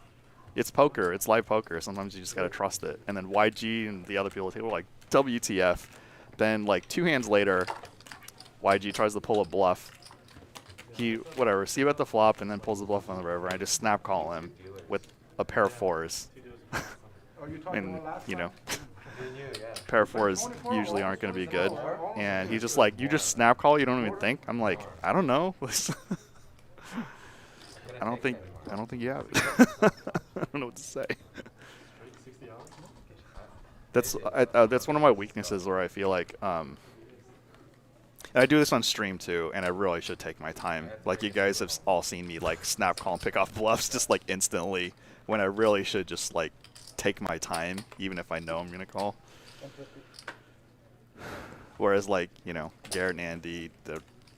it's poker, it's live poker. Sometimes you just gotta trust it. And then YG and the other people at the table were like, "WTF?" Then like 2 hands later, YG tries to pull a bluff. He, whatever, see bet the flop and then pulls the bluff on the river. I just snap call him with a pair of 4s. And, you know, pair of 4s usually aren't going to be good. And he's just like, "You just snap call, you don't even think?" I'm like, "I don't know." I don't think you have it. I don't know what to say. That's one of my weaknesses where I feel like, and I do this on stream too, and I really should take my time. Like, you guys have all seen me like snap call and pick off bluffs just like instantly, when I really should just like take my time, even if I know I'm gonna call. Whereas, like, you know, Garrett and Andy, they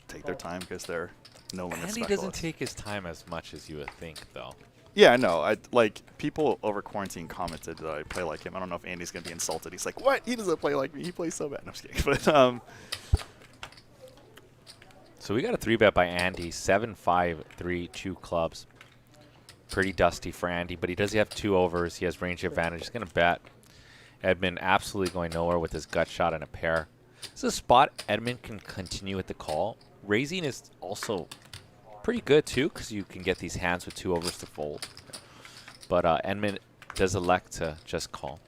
take their time because they're No Limit Andy specialists. doesn't take his time as much as you would think, though. Yeah, I know. Like, people over quarantine commented that I play like him. I don't know if Andy's gonna be insulted. He's like, "What? He doesn't play like me. He plays so bad." No, I'm just kidding. But So we got a 3-bet by Andy, 7-5-3, 2 clubs. Pretty dusty for Andy, but he does have 2 overs. He has range advantage. He's going to bet. Edmund absolutely going nowhere with his gut shot and a pair. This is a spot Edmund can continue with the call. Raising is also pretty good too, because you can get these hands with 2 overs to fold. But Edmund does elect to just call.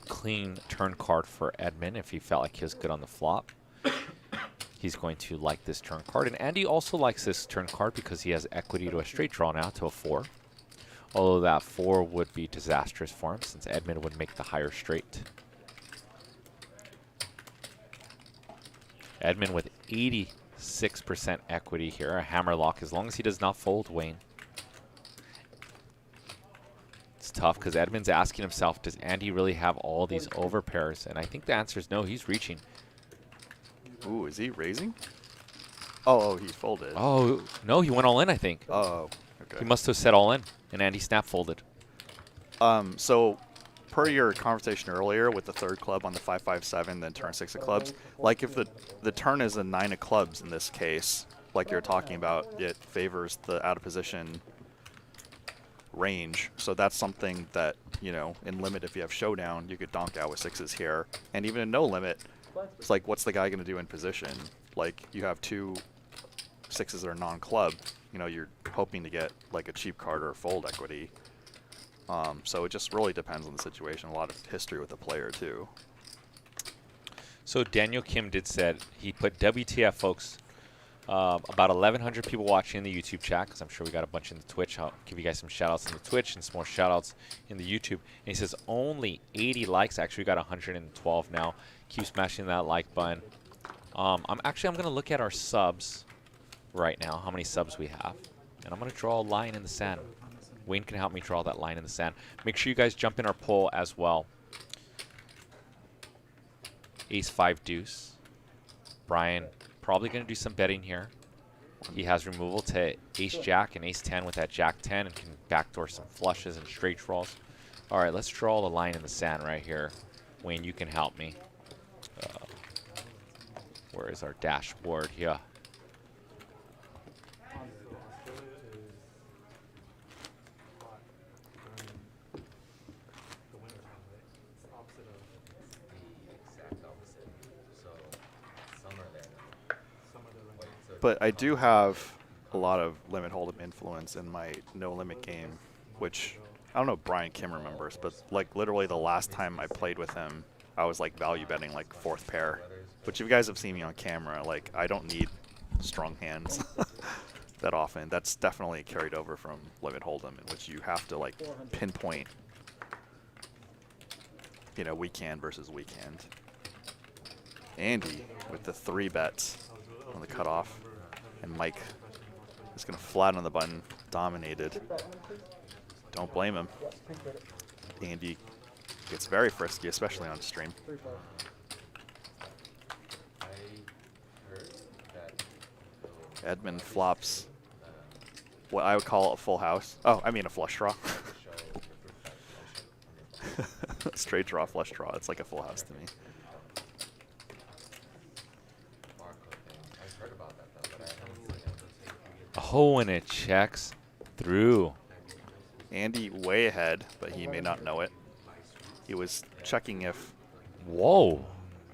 Clean turn card for Edmund if he felt like he was good on the flop. he's going to like this turn card. And Andy also likes this turn card because he has equity to a straight draw now to a 4. Although that 4 would be disastrous for him since Edmund would make the higher straight. Edmund with 86% equity here, a hammer lock as long as he does not fold, Wayne. It's tough because Edmund's asking himself, does Andy really have all these over pairs? And I think the answer is no, he's reaching. Ooh, is he raising? Oh, he folded. Oh, no, he went all in, I think. Oh, okay. He must have said all in, and Andy snap folded. So per your conversation earlier with the third club on the 5-5-7, then turn 6 of clubs, like if the turn is a 9 of clubs in this case, like you're talking about, it favors the out of position range. So that's something that, you know, in limit, if you have showdown, you could donk out with 6s here. And even in no limit, it's like, what's the guy going to do in position? Like, you have 2 6s that are non-club, you know, you're hoping to get like a cheap card or a fold equity. So it just really depends on the situation. A lot of history with the player too. So Daniel Kim did said, he put WTF, folks. About 1,100 people watching in the YouTube chat, because I'm sure we got a bunch in the Twitch. I'll give you guys some shout-outs in the Twitch and some more shout-outs in the YouTube. And he says only 80 likes. Actually, we got 112 now. Keep smashing that like button. I'm going to look at our subs right now, how many subs we have. And I'm going to draw a line in the sand. Wayne can help me draw that line in the sand. Make sure you guys jump in our poll as well. Ace 5 deuce. Brian probably going to do some betting here. He has removal to ace jack and ace 10 with that jack 10 and can backdoor some flushes and straight draws. All right, let's draw the line in the sand right here. Wayne, you can help me. Where is our dashboard here? But I do have a lot of limit hold'em influence in my no limit game, which I don't know if Brian Kim remembers, but like literally the last time I played with him, I was like value betting like 4th pair. Which if you guys have seen me on camera, like I don't need strong hands that often. That's definitely carried over from limit hold'em, in which you have to like pinpoint, you know, weekend versus weekend. Andy with the 3 bets on the cutoff. And Mike is going to flatten on the button, dominated. Don't blame him. Andy gets very frisky, especially on stream. Edmund flops what I would call a full house. Oh, I mean a flush draw. Straight draw, flush draw. It's like a full house to me. Oh, and it checks through. Andy way ahead, but he may not know it. He was checking if... Whoa.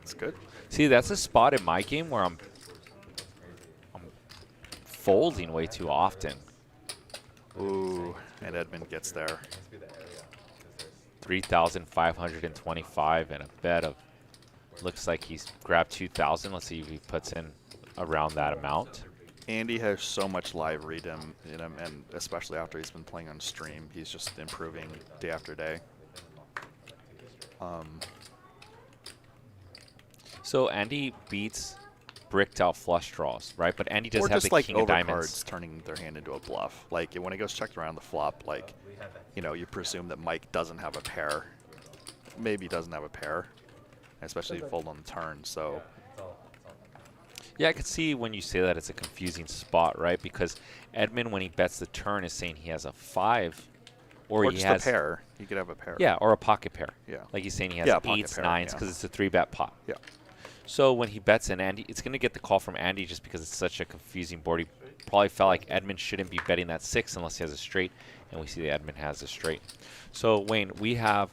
It's good. See, that's a spot in my game where I'm folding way too often. Ooh, and Edmund gets there. 3,525 and a bet of... Looks like he's grabbed 2,000. Let's see if he puts in around that amount. Andy has so much live read in him, and especially after he's been playing on stream, he's just improving day after day. So Andy beats bricked out flush draws, right? But Andy does have the like king of diamonds. overcards turning their hand into a bluff. Like when it goes checked around the flop, like, you know, you presume that Mike doesn't have a pair. Maybe doesn't have a pair, especially if you fold on the turn. So. Yeah, I could see when you say that it's a confusing spot, right? Because Edmund, when he bets the turn, is saying he has a 5, or he just has a pair. He could have a pair. Yeah, or a pocket pair. Yeah. Like he's saying he has Yeah, pocket 8s, pair, 9s, because it's a 3-bet pot. Yeah. So when he bets in Andy, it's going to get the call from Andy just because it's such a confusing board. He probably felt like Edmund shouldn't be betting that 6 unless he has a straight, and we see that Edmund has a straight. So Wayne, we have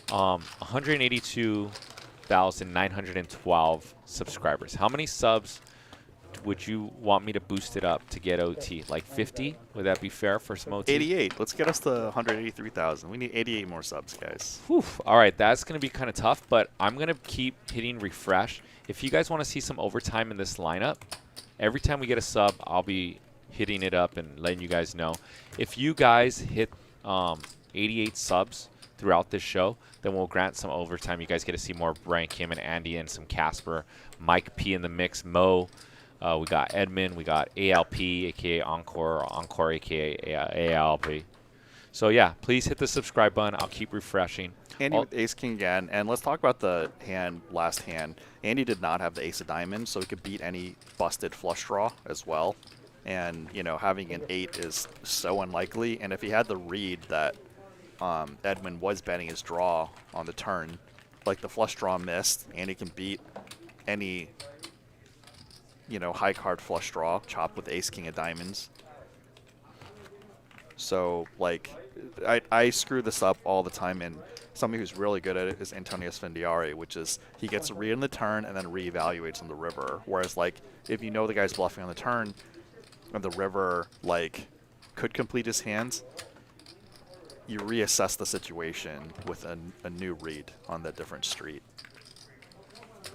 182,912 subscribers. How many subs would you want me to boost it up to get OT? Like 50? Would that be fair for some OT? 88. Let's get us to 183,000. We need 88 more subs, guys. Whew. All right, that's going to be kind of tough, but I'm going to keep hitting refresh. If you guys want to see some overtime in this lineup, every time we get a sub, I'll be hitting it up and letting you guys know. If you guys hit 88 subs throughout this show, then we'll grant some overtime. You guys get to see more Brian Kim and Andy and some Casper, Mike P in the mix, Mo. We got Edmund, we got ALP, aka Encore, aka ALP. So yeah, please hit the subscribe button. I'll keep refreshing. Andy with Ace King again, and let's talk about the last hand. Andy did not have the Ace of Diamonds, so he could beat any busted flush draw as well. And you know, having an 8 is so unlikely. And if he had the read that Edmund was betting his draw on the turn, like the flush draw missed, Andy can beat any, you know, high card flush draw, chopped with Ace King of Diamonds. So, like, I screw this up all the time, and somebody who's really good at it is Antonio Svendiari, which is he gets a read on the turn and then reevaluates on the river. Whereas, like, if you know the guy's bluffing on the turn and the river, like, could complete his hands, you reassess the situation with a new read on the different street.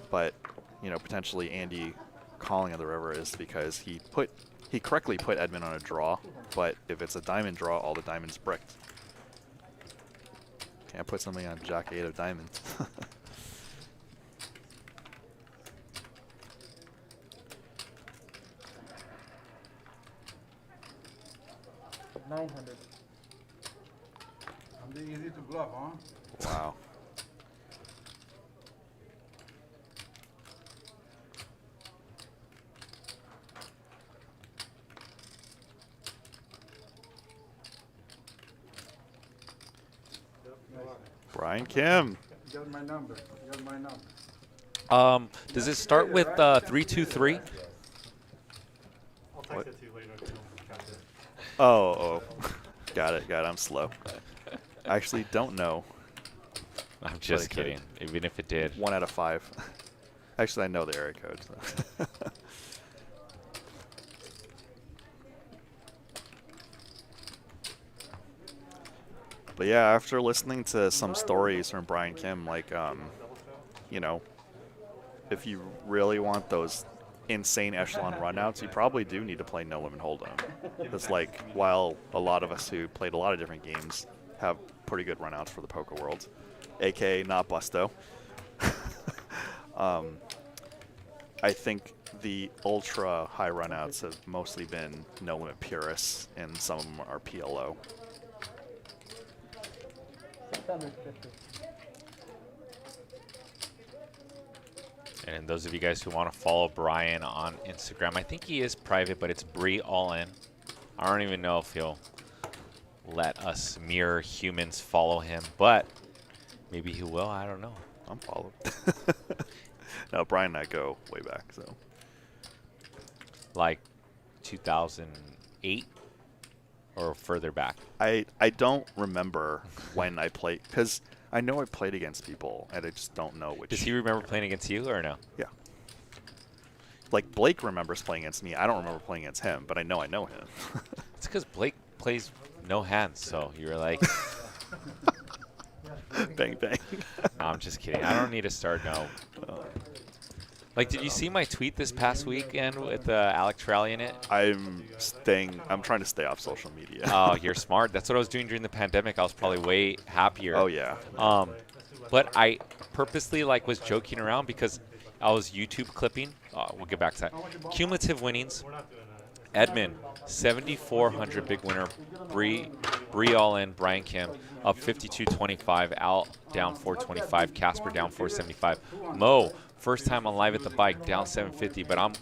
But, you know, potentially Andy calling on the river is because he correctly put Edmund on a draw, but if it's a diamond draw, all the diamonds bricked. Can't put somebody on Jack 8 of diamonds. 900. I'm easy to bluff, huh? Wow. Brian Kim. You got my number. You got my number. Does it start with 323? I'll text it to you later. If you don't catch it. Oh. Got it. I'm slow. I actually don't know. I'm just kidding. Even if it did. 1 out of 5. Actually, I know the area code. So. But yeah, after listening to some stories from Brian Kim, like, you know, if you really want those insane echelon runouts, you probably do need to play No Limit Hold'em. It's like, while a lot of us who played a lot of different games have pretty good runouts for the poker world, aka not Busto, I think the ultra high runouts have mostly been No Limit Purists, and some of them are PLO. 650. And those of you guys who want to follow Brian on Instagram, I think he is private, but it's Bree All In. I don't even know if he'll let us mere humans follow him, but maybe he will. I don't know. I'm followed. No, Brian and I go way back, so. Like 2008 or further back. I don't remember when I played, because I know I played against people, and I just don't know which. Does he remember playing against you or no? Yeah. Like, Blake remembers playing against me. I don't remember playing against him, but I know him. It's because Blake plays no hands, so you were like... Bang, bang. No, I'm just kidding. I don't need to start, no. Like, did you see my tweet this past weekend with Alex Rally in it? I'm trying to stay off social media. Oh, you're smart. That's what I was doing during the pandemic. I was probably way happier. Oh, yeah. But I purposely, like, was joking around because I was YouTube clipping. We'll get back to that. Cumulative winnings. Edmund, 7,400 big winner. Bree All In, Brian Kim up 52.25. Al down 4.25. Casper down 4.75. Mo, first time on Live at the Bike, down 7.50. But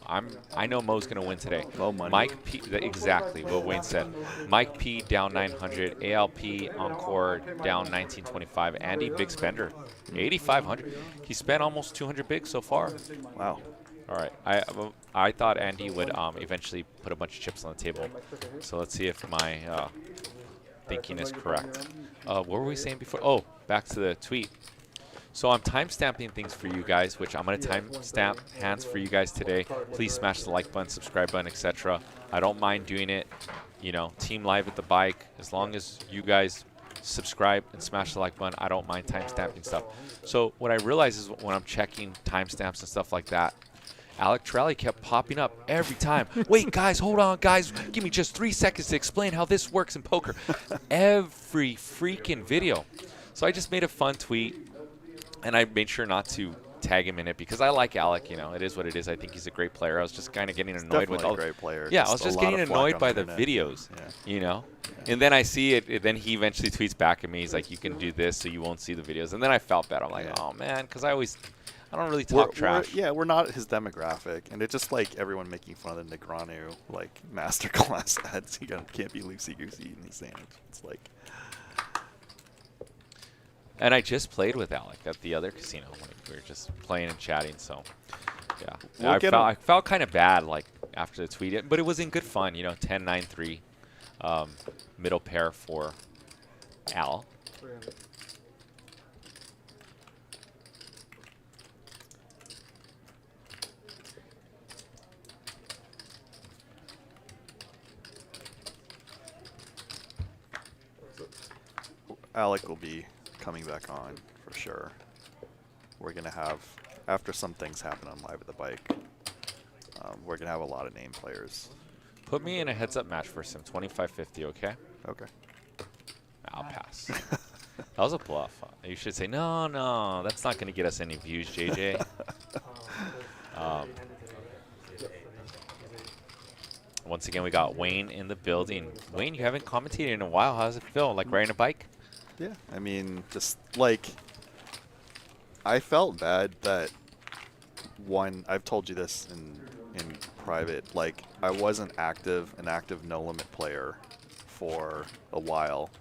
I know Mo's gonna win today. Mo money. Mike P, exactly what Wayne said. Mike P down 900. ALP Encore down 19.25. Andy big spender, 8,500. He spent almost 200 big so far. Wow. All right, I thought Andy would eventually put a bunch of chips on the table. So let's see if my thinking is correct. What were we saying before? Oh, back to the tweet. So I'm timestamping things for you guys, which I'm going to timestamp hands for you guys today. Please smash the like button, subscribe button, etc. I don't mind doing it. You know, team live at the bike. As long as you guys subscribe and smash the like button, I don't mind timestamping stuff. So what I realize is when I'm checking timestamps and stuff like that, Alec Trelli kept popping up every time. Wait, guys, hold on, guys. Give me just 3 seconds to explain how this works in poker. Every freaking video. So I just made a fun tweet, and I made sure not to tag him in it because I like Alec. You know, it is what it is. I think he's a great player. I was just kind of getting annoyed with all. A great player. Yeah, I was just getting annoyed by the videos. Yeah. You know, and then I see it. Then he eventually tweets back at me. He's like, "You can do this, so you won't see the videos." And then I felt bad. I'm like, "Oh man," because I don't really talk trash. We're not his demographic, and it's just like everyone making fun of the Negreanu like masterclass ads. You can't be loosey goosey in the sandwich. It's like. And I just played with Alec at the other casino when we were just playing and chatting. So, yeah, I felt kind of bad like after the tweet, but it was in good fun. You know, 10-9-3, middle pair for Al. Alec will be coming back on for sure. We're gonna have, after some things happen on Live at the Bike, we're gonna have a lot of name players. Put me in a heads-up match for some 25-50, okay? Okay. I'll pass. That was a bluff. You should say, no, that's not gonna get us any views, JJ. Once again, we got Wayne in the building. Wayne, you haven't commentated in a while. How does it feel? Like riding a bike? Yeah, I mean, just like, I felt bad that I've told you this in private, like, I wasn't an active no limit player for a while.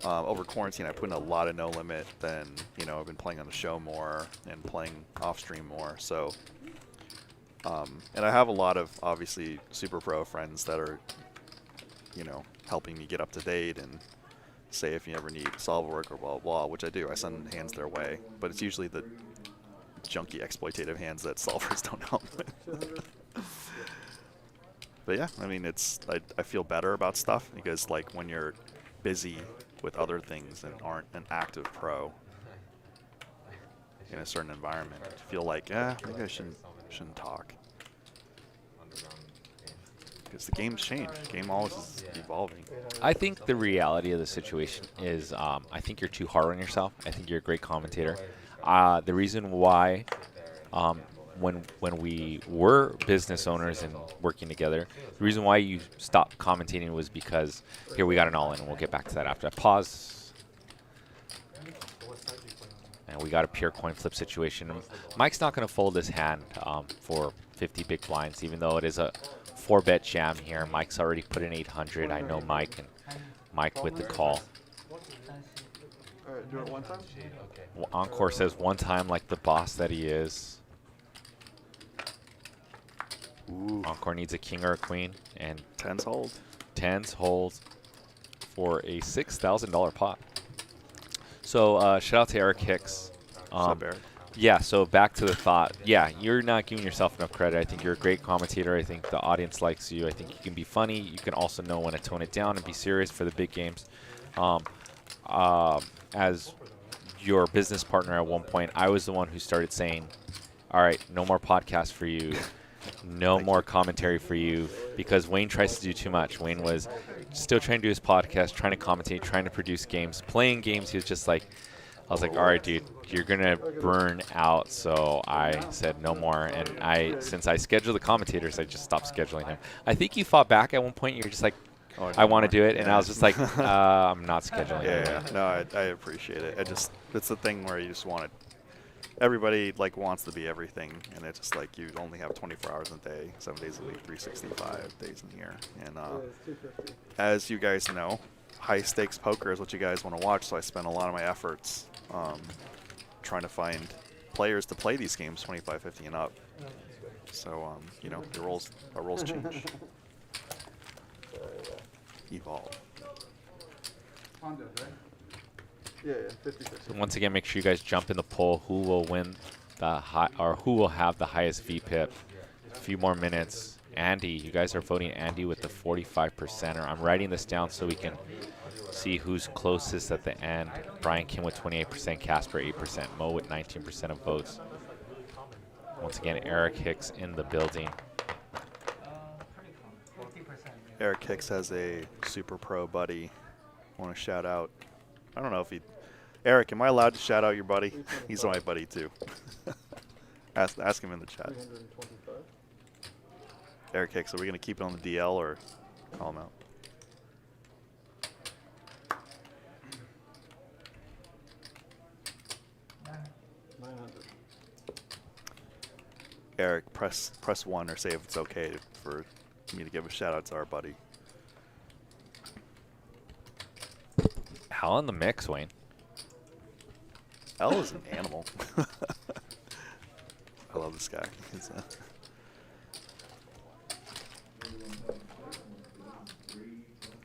Over quarantine, I put in a lot of no limit. Then, you know, I've been playing on the show more and playing off stream more. So, and I have a lot of obviously super pro friends that are, you know, helping me get up to date and say if you ever need solver work or blah, blah, which I do. I send hands their way, but it's usually the junky exploitative hands that solvers don't help with. But yeah, I mean, I feel better about stuff because like when you're busy with other things and aren't an active pro in a certain environment, you feel like, maybe I shouldn't talk. Because the game's changed. The game always is evolving. I think the reality of the situation is I think you're too hard on yourself. I think you're a great commentator. The reason why when we were business owners and working together, the reason why you stopped commentating was because, here, we got an all-in, and we'll get back to that after. Pause. And we got a pure coin flip situation. Mike's not going to fold his hand for 50 big blinds, even though it is a 4-bet jam here. Mike's already put in 800. I know Mike, and Mike with the call. Alright, do it one time? Well, Encore says one time like the boss that he is. Ooh. Encore needs a king or a queen, and Tens hold. Tens holds for a $6,000 pot. So shout out to Eric Hicks. What's up, Eric? Yeah, so back to the thought. Yeah, you're not giving yourself enough credit. I think you're a great commentator. I think the audience likes you. I think you can be funny. You can also know when to tone it down and be serious for the big games. As your business partner at one point, I was the one who started saying, all right, no more podcasts for you. No more commentary for you, because Wayne tries to do too much. Wayne was still trying to do his podcast, trying to commentate, trying to produce games, playing games. He was just like, I was like, all right, dude, you're going to burn out. So I said no more. And since I scheduled the commentators, I just stopped scheduling him. I think you fought back at one point. You were just like, I want to do it. And I was just like, I'm not scheduling it. Yeah. No, I appreciate it. It's the thing where you just want it. Everybody like wants to be everything, and it's just like you only have 24 hours in a day, 7 days a week, 365 days in here. And as you guys know, high stakes poker is what you guys want to watch. So I spend a lot of my efforts trying to find players to play these games 25, 50 and up. So you know, our roles change, evolve. Honda, right? Yeah, 50-50. So once again, make sure you guys jump in the poll. Who will win the high, or who will have the highest VPIP? A few more minutes. Andy, you guys are voting Andy with the 45%er. I'm writing this down so we can see who's closest at the end. Brian Kim with 28%, Casper 8%, Mo with 19% of votes. Once again, Eric Hicks in the building. Eric Hicks has a super pro buddy. Want to shout out. I don't know if he. Eric, am I allowed to shout out your buddy? He's my buddy too. ask him in the chat. 325. Eric Hicks, are we going to keep it on the DL or call him out? Eric, press 1 or say if it's okay for me to give a shout out to our buddy. Hell in the mix, Wayne. L is an animal. I love this guy. He's,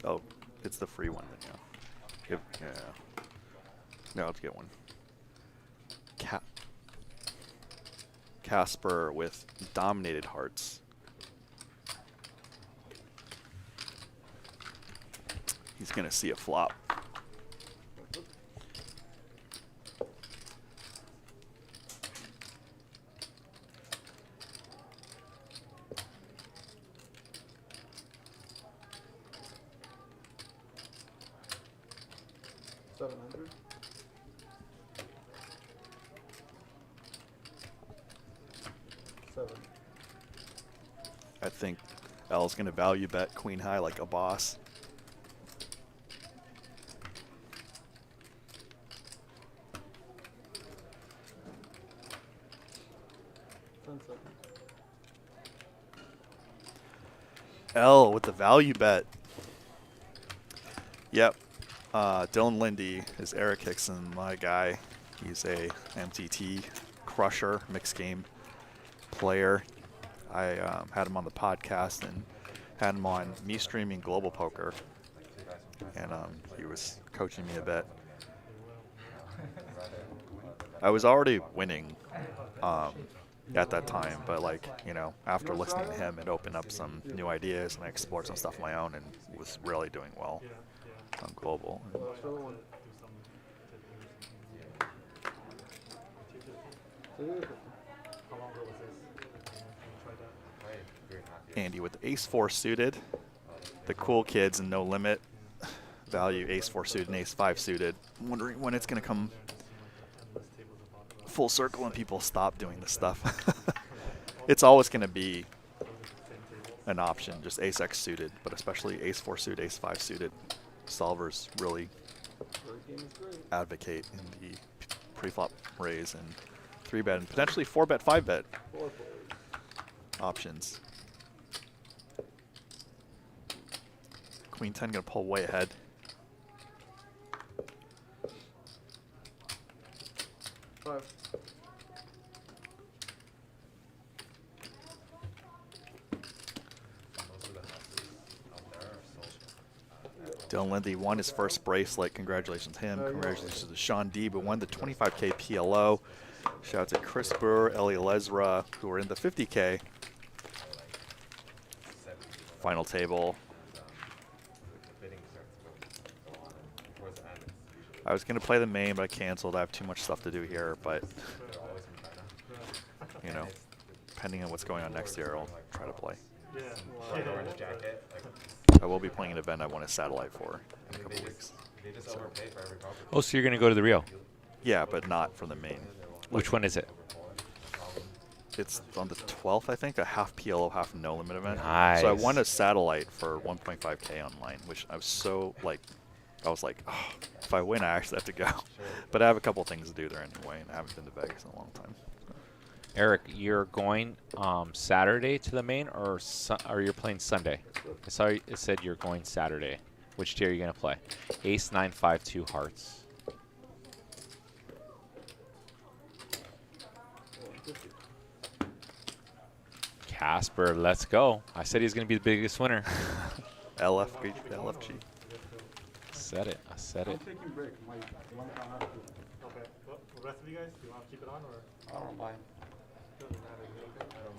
oh, it's the free one then, yeah. Yeah. No, let's get one. Casper with dominated hearts. He's gonna see a flop. I think L's going to value bet queen high like a boss. L with the value bet. Yep. Dylan Lindy is Eric Hickson, my guy. He's a MTT crusher, mixed game player. I had him on the podcast and had him on me streaming Global Poker, and he was coaching me a bit. I was already winning at that time, but like, you know, after listening to him, it opened up some new ideas and I explored some stuff of my own and was really doing well on Global. Andy with ace-4 suited. The cool kids and No Limit value ace-4 suited and ace-5 suited. I'm wondering when it's going to come full circle and people stop doing this stuff. It's always going to be an option, just ace-X suited, but especially ace-4 suited, ace-5 suited. Solvers really advocate in the pre-flop raise and 3-bet and potentially 4-bet, 5-bet options. Queen 10 gonna pull way ahead. Dylan Lindy won his first bracelet. Congratulations to him. Congratulations to Sean D, who won the 25K PLO. Shout out to Chris Burr, Ellie Lesra, who are in the 50K. Final table. I was going to play the main, but I canceled. I have too much stuff to do here, but, you know, depending on what's going on next year, I'll try to play. I will be playing an event I won a satellite for in a couple weeks. So. Oh, so you're going to go to the Rio? Yeah, but not from the main. Which one is it? It's on the 12th, I think, a half PLO, half no limit event. Nice. So I won a satellite for 1.5K online, which I was so, like, I was like, oh, if I win, I actually have to go. But I have a couple things to do there anyway, and I haven't been to Vegas in a long time. Eric, you're going Saturday to the main, or you're playing Sunday? I saw it said you're going Saturday. Which tier are you going to play? Ace 9, 5, 2 hearts. Casper, let's go. I said he's going to be the biggest winner. LFG. said it. I said I'm it. taking break. My one count out. Okay. Well, the rest of you guys, do you want to keep it on or? I don't mind. Doesn't matter. I don't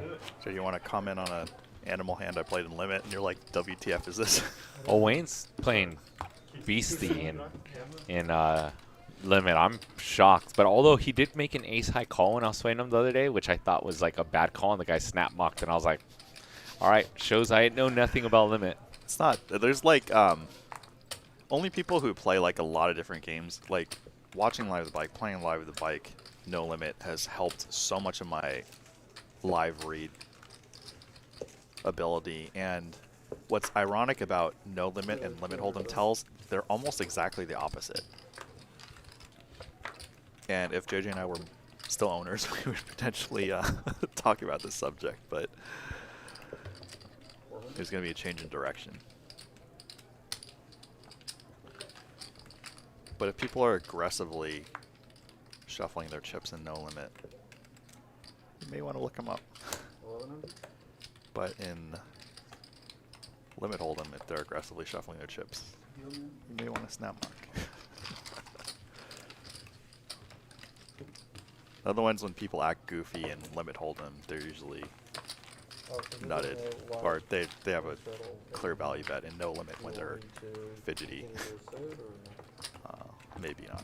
mind. So you want to comment on a animal hand I played in Limit, and you're like, WTF is this? Oh, Wayne's playing beastly in Limit. I'm shocked. But although he did make an ace high call when I was playing him the other day, which I thought was like a bad call, and the guy snap mucked, and I was like, all right, shows I know nothing about Limit. It's not. There's like only people who play like a lot of different games, like watching live with the bike, playing live with the bike, No Limit has helped so much of my live read ability. And what's ironic about No Limit and Limit Hold'em tells, they're almost exactly the opposite. And if JJ and I were still owners, we would potentially talk about this subject, but there's going to be a change in direction. But if people are aggressively shuffling their chips in No Limit, you may want to look them up. But in Limit Hold'em, if they're aggressively shuffling their chips, you may want to snap mark. The other ones, when people act goofy in Limit Hold'em, they're usually nutted, or they have a clear value bet in No Limit when they're fidgety. Maybe not.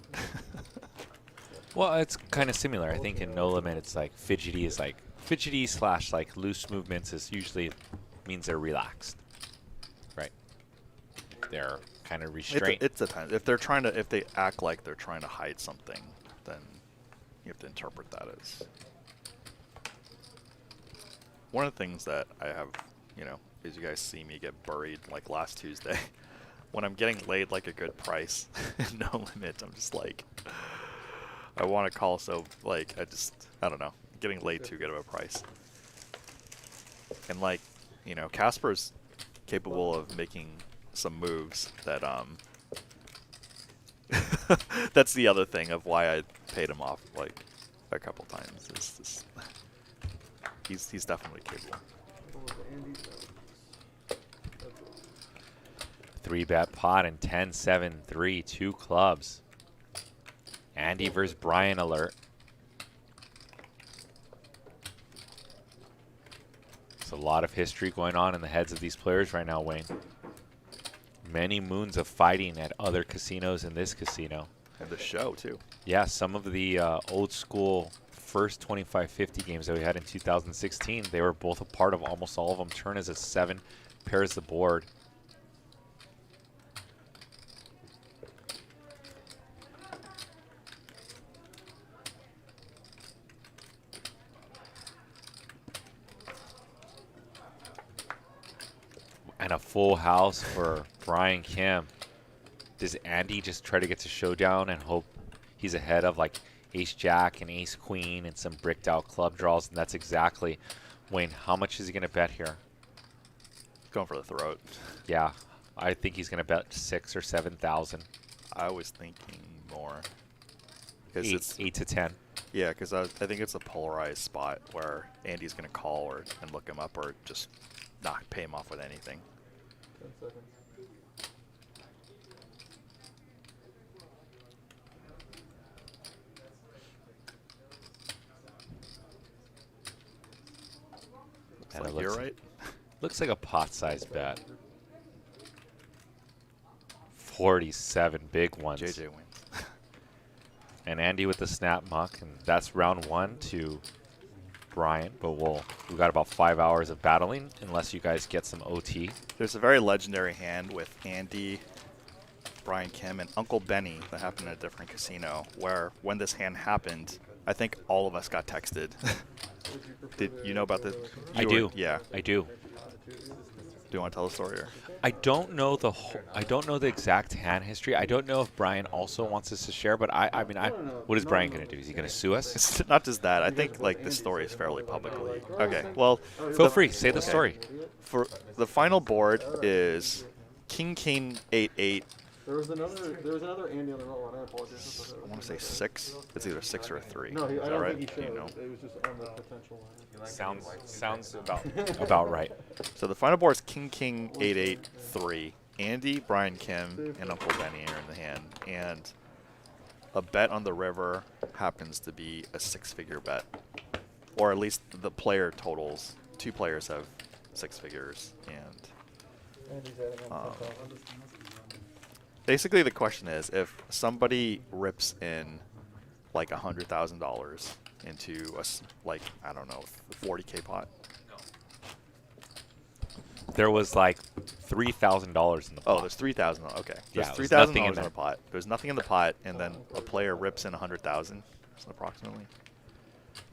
Well, it's kind of similar. I think in No Limit, it's like fidgety / like loose movements is usually means they're relaxed, right? They're kind of restrained. It depends. If they act like they're trying to hide something, then you have to interpret that as. One of the things that I have, is you guys see me get buried like last Tuesday. When I'm getting laid like a good price, No Limit, I'm just like, I want to call, so like, I don't know, getting laid too good of a price. And like, Casper's capable of making some moves that, that's the other thing of why I paid him off like a couple times. Is just, he's definitely capable. 3-bet pot and 10-7-3, 2 clubs. Andy versus Brian alert. There's a lot of history going on in the heads of these players right now, Wayne. Many moons of fighting at other casinos in this casino. And the show, too. Yeah, some of the old school first 25-50 games that we had in 2016, they were both a part of almost all of them. Turn as a 7, pairs the board. And a full house for Brian Kim. Does Andy just try to get to showdown and hope he's ahead of like Ace Jack and Ace Queen and some bricked out club draws? And that's exactly, Wayne, how much is he going to bet here? Going for the throat. Yeah, I think he's going to bet 6,000 or 7,000. I was thinking more. 8 to 10. Yeah, because I think it's a polarized spot where Andy's going to call and look him up or just not pay him off with anything. 10 seconds. It's like, you're right. Looks like a pot-sized bet. 47 big ones. JJ wins. And Andy with the snap muck, and that's round 1 to Brian. But we've got about 5 hours of battling, unless you guys get some OT. There's a very legendary hand with Andy, Brian Kim, and Uncle Benny that happened at a different casino, where when this hand happened, I think all of us got texted. Did you know about this? I do. Yeah. I do. Do you want to tell the story? Or? I don't know the exact hand history. I don't know if Brian also wants us to share, but I mean, what is Brian going to do? Is he going to sue us? It's not just that. I think like the story is fairly publicly. Okay. Well, Feel free. Say the story. For the final board is King 8-8. There was another Andy on the roll, and I apologize. I want to say 6. It's either 6 or a 3. No, is I that don't right? think he Do showed. you know? It was just on the potential line. Sounds about right. So the final board is King 8-8-3. Andy, Brian Kim, and Uncle Benny are in the hand, and a bet on the river happens to be a 6-figure bet, or at least the player totals. 2 players have 6 figures, and basically the question is, if somebody rips in like $100,000 into like, I don't know, 40K pot. There was like $3,000 in the pot. Oh, there's $3,000. Okay, Yeah, there's there's $3,000 nothing in in the there. pot. There's nothing in the pot, and then a player rips in 100,000, approximately.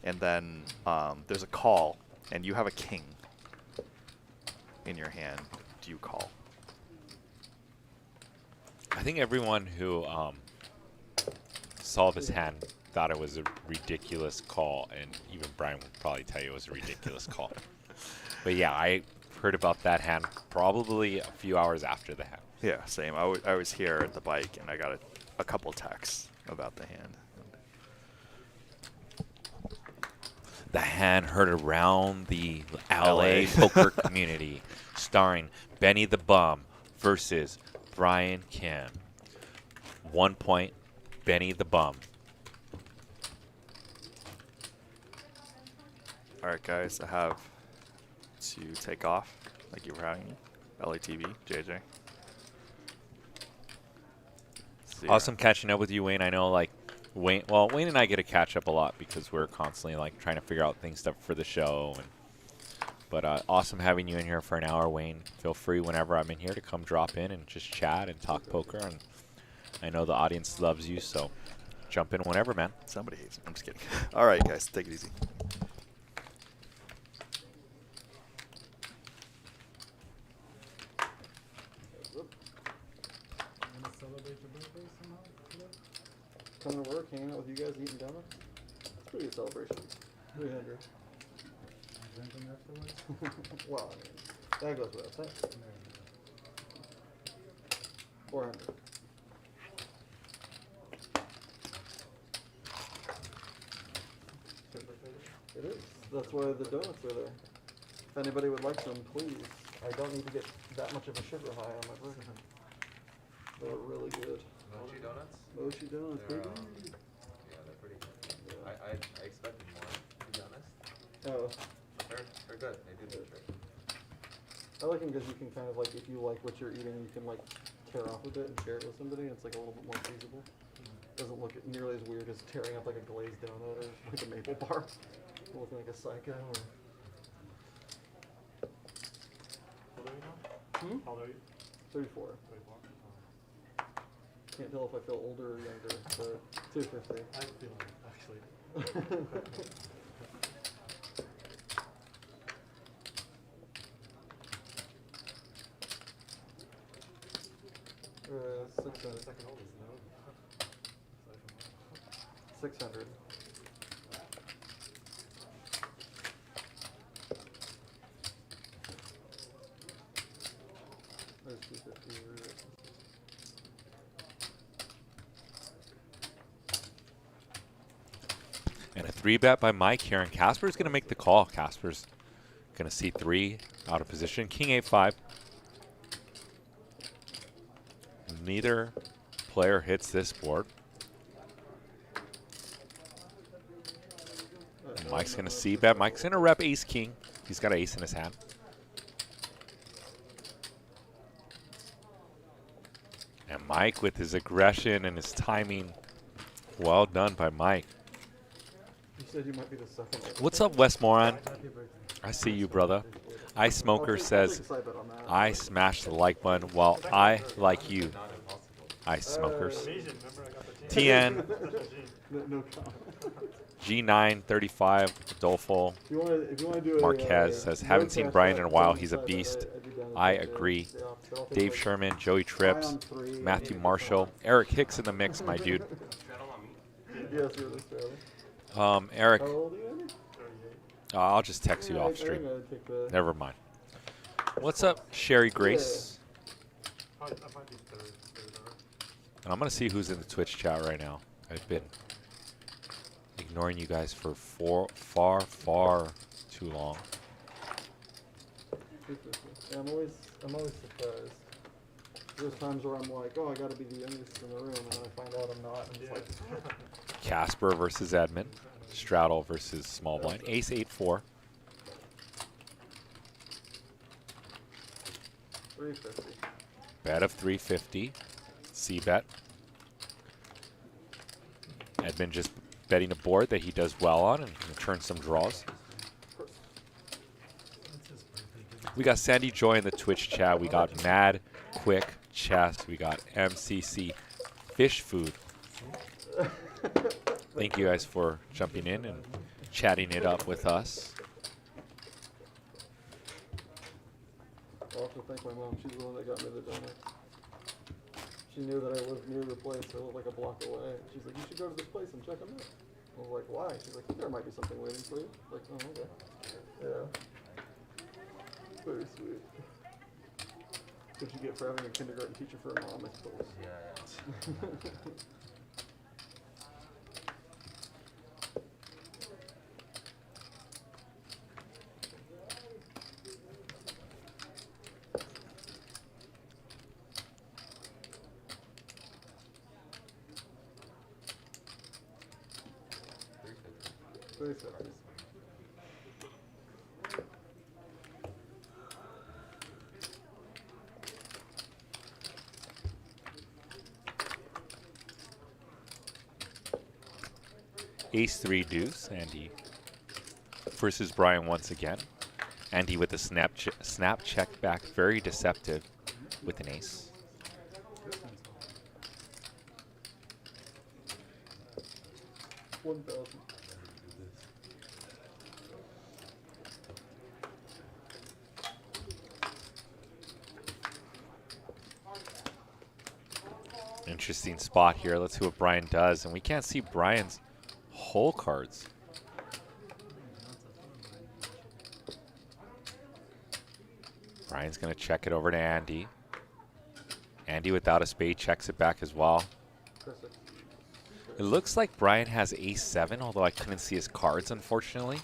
And then there's a call, and you have a king in your hand. Do you call? I think everyone who saw this hand thought it was a ridiculous call, and even Brian would probably tell you it was a ridiculous call. But yeah, I heard about that hand probably a few hours after the hand. Yeah, same. I was here at the bike, and I got a couple texts about the hand. The hand heard around the LA poker community, starring Benny the Bum versus Brian Kim. 1 point, Benny the Bum. All right, guys, I have to take off. Thank you for having me. LATV, JJ. See ya. Awesome catching up with you, Wayne. I know, like, Wayne and I get to catch up a lot because we're constantly, like, trying to figure out things for the show. But awesome having you in here for an hour, Wayne. Feel free whenever I'm in here to come drop in and just chat and talk poker. And I know the audience loves you, so jump in whenever, man. Somebody hates me. I'm just kidding. All right, guys, take it easy. Coming to work, hanging out with you guys, eating donuts. It's a pretty good celebration. 300. Drinking afterwards? Well, I mean, that goes without saying. 400. It is. That's why the donuts are there. If anybody would like some, please. I don't need to get that much of a sugar high on my burger. They're really good. Mochi donuts? Mochi donuts, They're, baby. Yeah, they're pretty good. Yeah. I expected more, to be honest. Oh, They're good. They do the trick. I like them because you can kind of like, if you like what you're eating, you can like tear off a bit and share it with somebody. It's like a little bit more feasible. Doesn't look nearly as weird as tearing up like a glazed donut or like a maple bar. Looking like a psycho. Or... How old are you now? Hmm? How old are you? 34. 34. Can't tell if I feel older or younger, but 250. I feel it, actually. Uh, 600. Second oldest, no? 600. There's 250. And a 3-bet by Mike here, and Casper's going to make the call. Casper's going to see 3 out of position. King 8-5. Neither player hits this board. And Mike's going to c-bet. Mike's going to rep ace-king. He's got an ace in his hand. And Mike with his aggression and his timing. Well done by Mike. You said you might be the second. What's up, Westmoreland? I see you, brother. Ice Smoker says, I smash the like button while I like you. Ice Smokers. Asian, remember I got the TN, No comment. G935, Doleful. If you want to do Marquez says, haven't seen Brian in a while. He's a beast. I agree. Dave Sherman, Joey Trips, Matthew Marshall, Eric Hicks in the mix, my dude. Yes, you're the straddle. Eric, How old are you, Andy? I'll just text you off stream. Never mind. What's up, Sherry Grace? I might be third. And I'm going to see who's in the Twitch chat right now. I've been ignoring you guys for far too long. Yeah, I'm always surprised. There's times where I'm like, oh, I gotta be the youngest in the room, and then I find out I'm not, and it's like, Casper versus Edmund. Straddle versus small blind. Ace 8-4. 350. Bet of 350. C bet. Edmund just betting a board that he does well on and returns some draws. We got Sandy Joy in the Twitch chat. We got Mad Quick Chess. We got MCC Fish Food. Thank you guys for jumping in and chatting it up with us. I'll have to thank my mom. She's the one that got me the donuts. She knew that I lived near the place. I lived like a block away. She's like, you should go to this place and check them out. I was like, why? She's like, there might be something waiting for you. Like, oh, okay. Yeah. Very sweet. What you get for having a kindergarten teacher for a mom, I suppose. Yeah. Very sexy. Ace 3 deuce. Andy versus Brian once again. Andy with the snap check back. Very deceptive with an ace. $1,000. Interesting spot here. Let's see what Brian does. And we can't see Brian's whole cards. Brian's going to check it over to Andy. Andy without a spade checks it back as well. It looks like Brian has ace 7, although I couldn't see his cards, unfortunately.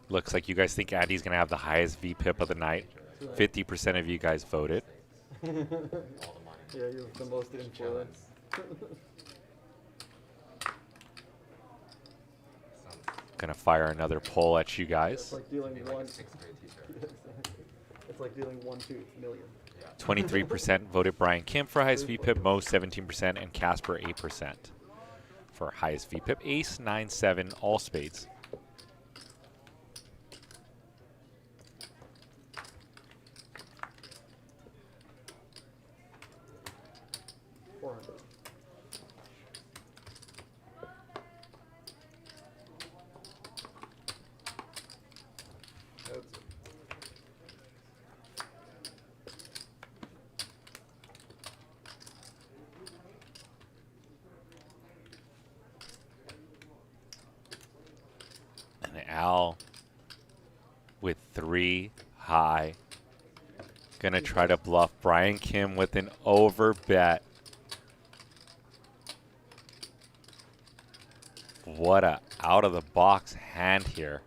Looks like you guys think Andy's going to have the highest VPIP of the night. 50% of you guys voted. Yeah, you have the most influence. Going to fire another poll at you It's guys. like dealing Like one. a 6th grade teacher. It's like dealing 1-2 million. 23% voted Brian Kim for highest VPIP, Mo 17%, and Casper 8% for highest VPIP. Ace, 9, 7, all spades. Al with 3 high. Gonna try to bluff Brian Kim with an over bet. What a out of the box hand here.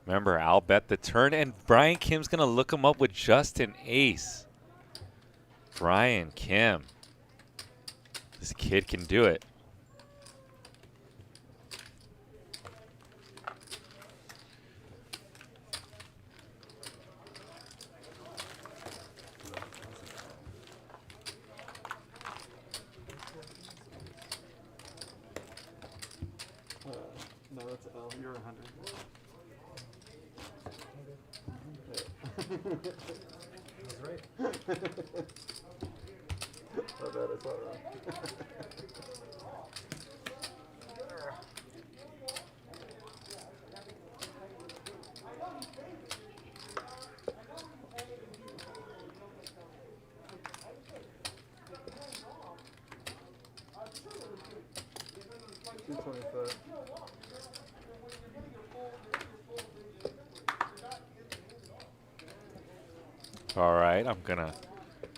Remember, Al bet the turn, and Brian Kim's gonna look him up with just an ace. Brian Kim. This kid can do it. No, that's L. You're 100. That's right. My bad, I saw it wrong. 225. All right,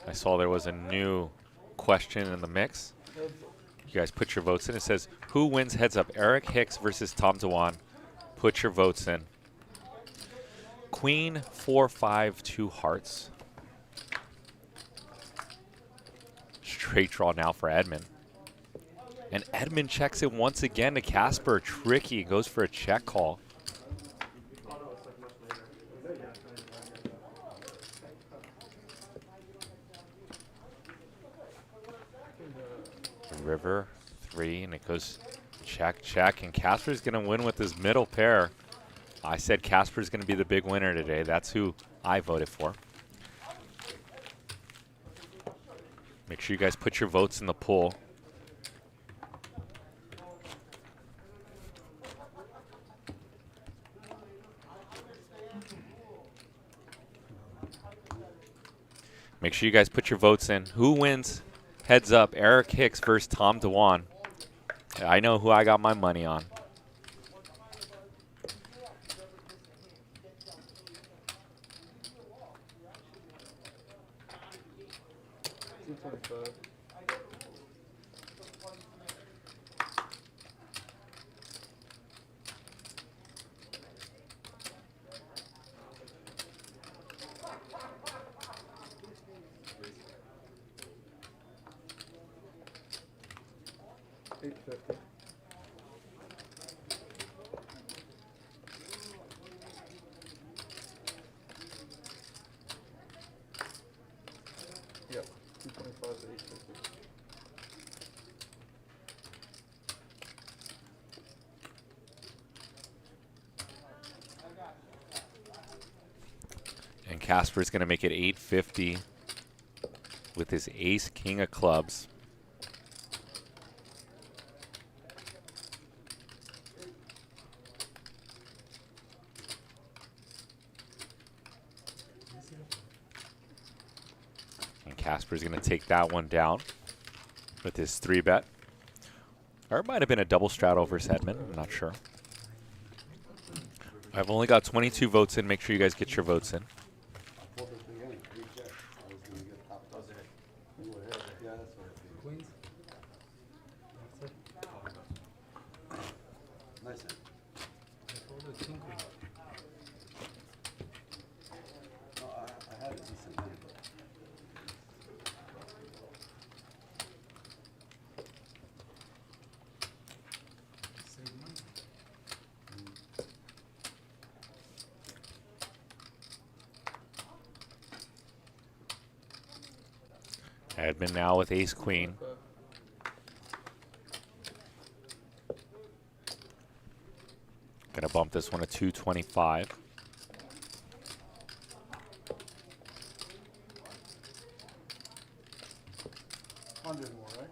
I saw there was a new question in the mix. Heads. You guys put your votes in. It says, who wins heads up? Eric Hicks versus Tom Dewan. Put your votes in. Queen, 4, 5, 2 hearts. Straight draw now for Edmund. And Edmund checks it once again to Casper. Tricky, goes for a check call. River, 3, and it goes check, check. And Casper's going to win with his middle pair. I said Casper's going to be the big winner today. That's who I voted for. Make sure you guys put your votes in the poll. Make sure you guys put your votes in. Who wins heads up? Eric Hicks versus Tom Dewan. I know who I got my money on. Yep, 225 to 850. And Casper's going to make it 850 with his ace, king of clubs. And Casper's going to take that one down with his 3-bet. Or it might have been a double straddle versus Edmund. I'm not sure. I've only got 22 votes in. Make sure you guys get your votes in. Queens? Nice. I folded king queen. No, I had a decent hand. Save money. Edmund now with ace queen. Gonna bump this one to 225. More, right?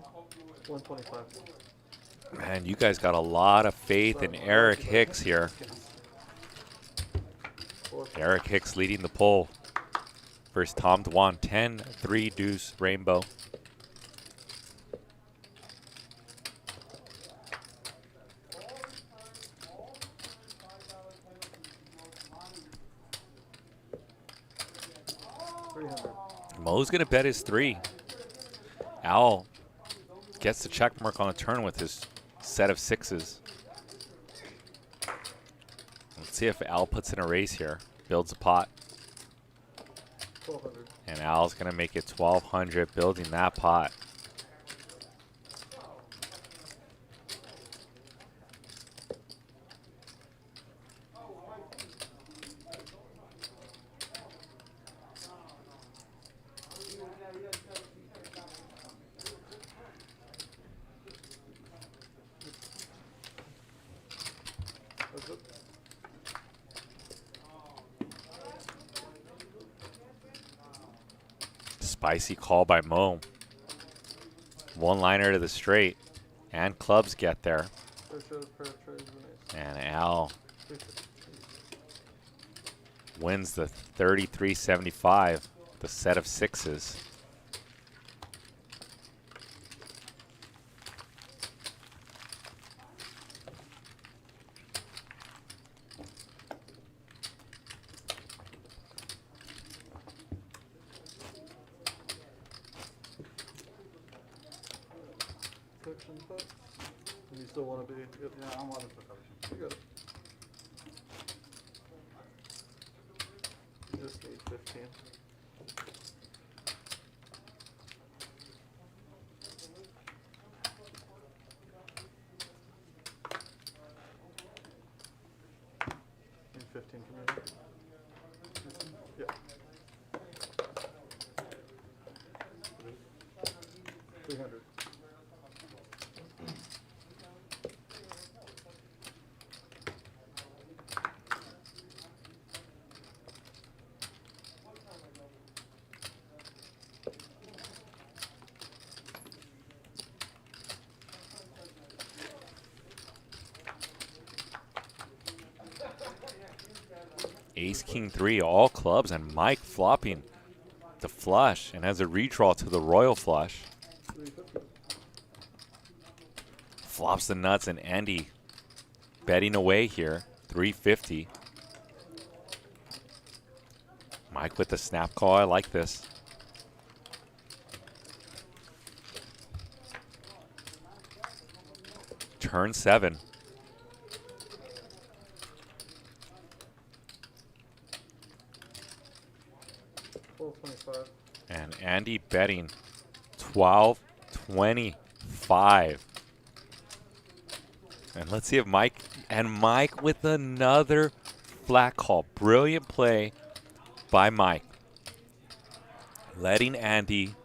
125. Man, you guys got a lot of faith in Eric Hicks here. Eric Hicks leading the poll versus Tom Dewan. 10, 3, deuce, rainbow. Mo's gonna bet his 3. Al gets the check mark on the turn with his set of 6s. Let's see if Al puts in a raise here. Builds a pot. 1200. And Al's gonna make it 1200, building that pot. That's it. Spicy call by Mo. One-liner to the straight. And clubs get there. There shows pair of trades and ace. And Al wins the 33.75, the set of 6s. protection, but you still want to be. Yep. Yeah, I'm out of protection. You got it. You just need 15. Need 15 community. Yeah. 300. Ace, king, 3, all clubs, and Mike flopping the flush and has a redraw to the royal flush. 350. Flops the nuts, and Andy betting away here, 350. Mike with the snap call, I like this. Turn 7. And Andy betting 12.25. And let's see if Mike with another flat call. Brilliant play by Mike. Letting Andy,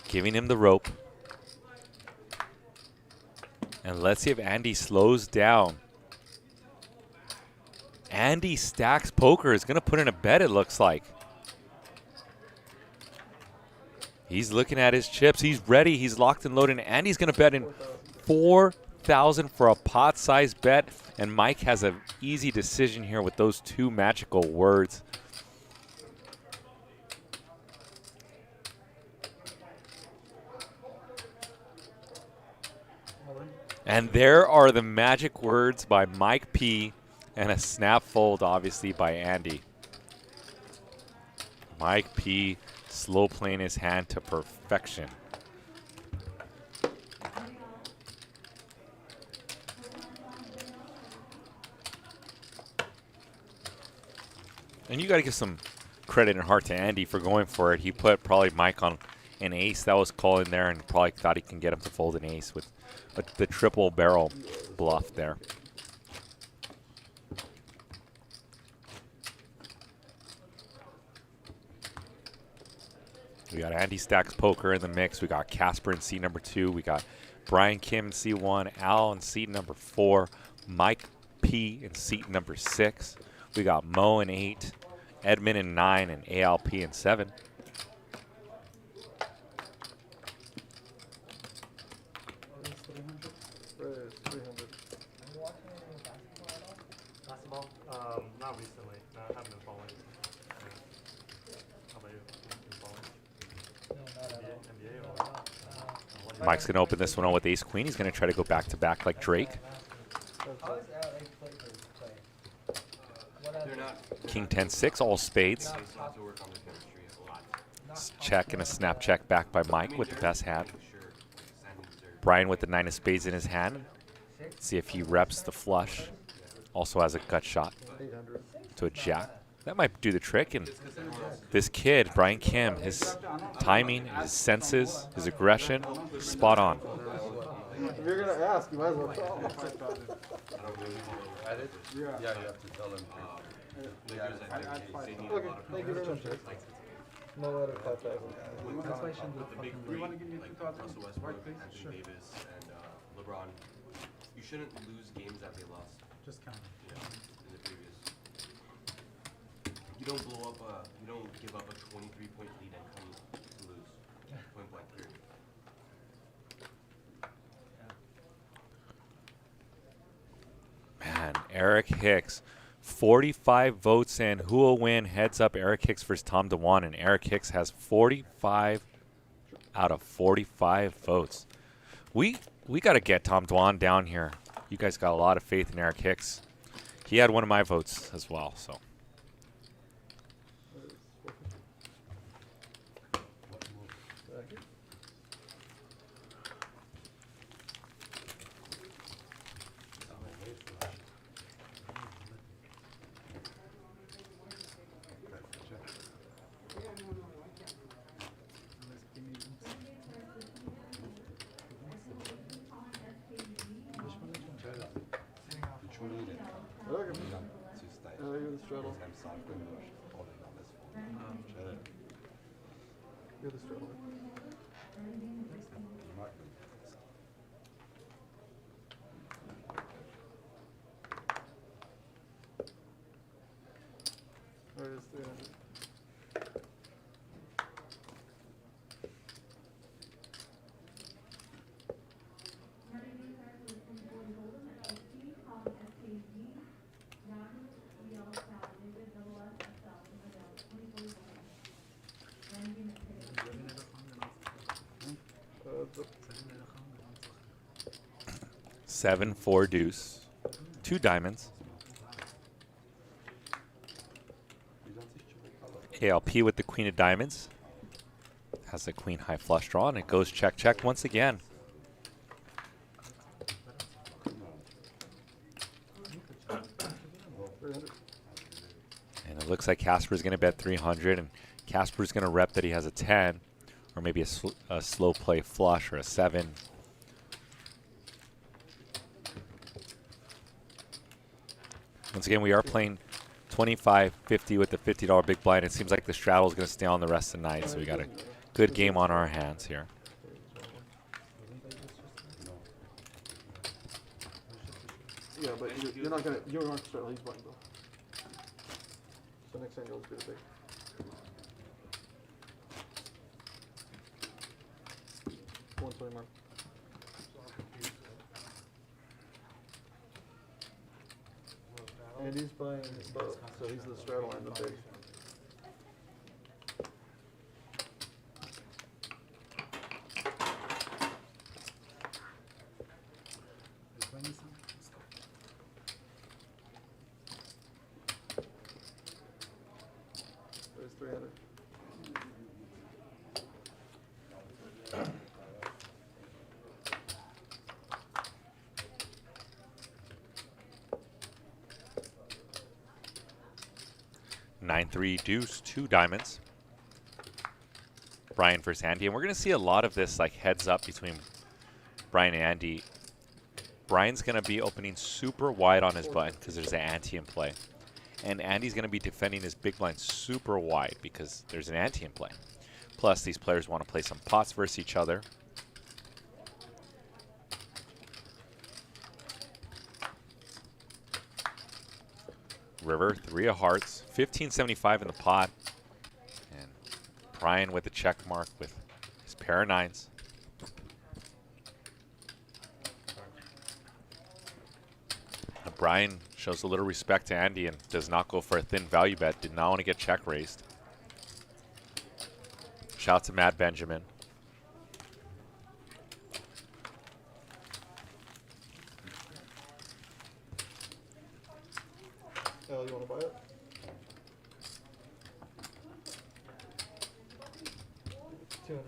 giving him the rope. And let's see if Andy slows down. Andy stacks poker is going to put in a bet, it looks like. He's looking at his chips. He's ready. He's locked and loaded. Andy's going to bet in 4,000 for a pot-sized bet. And Mike has an easy decision here with those two magical words. And there are the magic words by Mike P. And a snap fold, obviously, by Andy. Mike P. slow playing his hand to perfection. And you got to give some credit and heart to Andy for going for it. He put probably Mike on an ace that was calling there and probably thought he can get him to fold an ace with the triple barrel bluff there. We got Andy Stacks Poker in the mix. We got Casper in seat number 2. We got Brian Kim in seat 1. Al in seat number 4. Mike P in seat number 6. We got Mo in 8. Edmund in 9. And ALP in 7. Basketball? Not recently. No, I haven't been following. How about you? Been following? NBA or what do you Mike's going to open this one on with ace queen. He's going to try to go back to back like Drake. They're not. King 10-6, all spades. They still have to work on their chemistry a lot. Check and a snap check back by Mike with the best hand. Sure. Standing dessert. Brian with the 9 of spades in his hand. See if he reps the flush. Also has a gut shot 800. to a jack. That might do the trick. And this kid, Brian Kim, his timing, his senses, his aggression, spot on. If you're going to ask, you might as well tell. I don't really follow Added? Yeah. Yeah, you have to tell them. Lakers. I think they need a Okay, lot of thank you very much. sir. No other 5,000. with the big three, wanna give me like 2,000? Russell Westbrook, Right, please? Anthony Sure. Davis, and LeBron. You shouldn't lose games that they lost. Just count. In the previous. You don't blow up you don't give up a 23-point lead and come to lose. Point blank period. Man, Eric Hicks, 45 votes in. Who will win? Heads up, Eric Hicks versus Tom DeWan. And Eric Hicks has 45 out of 45 votes. We got to get Tom DeWan down here. You guys got a lot of faith in Eric Hicks. He had one of my votes as well, so. straddle. I'm softly holding on this phone. You're the straddle. Alright, it's 300. The 7-4 deuce. 2 diamonds. ALP with the queen of diamonds. Has the queen high flush draw, and it goes check, check once again. And it looks like Casper's going to bet 300, and Casper's going to rep that he has a 10, or maybe a slow play flush or a 7. Once again, we are playing 25-50 with the $50 big blind. It seems like the straddle is going to stay on the rest of the night, so we got a good game on our hands here. Yeah, but you're not gonna. You're not straddle. He's blind though. So next time you'll just be the big. One 20 mark. And he's buying both, so he's the straddle and the big. There's 300. Nine three deuce, 2 diamonds. Brian versus Andy, and we're going to see a lot of this like heads up between Brian and Andy. Brian's going to be opening super wide on his button because there's an ante in play. And Andy's going to be defending his big blind super wide because there's an ante in play. Plus, these players want to play some pots versus each other. River, 3 of hearts, 1575 in the pot. And Brian with the check mark with his pair of 9s. And Brian shows a little respect to Andy and does not go for a thin value bet. Did not want to get check raised. Shout out to Matt Benjamin. Al, you want to buy it? $200.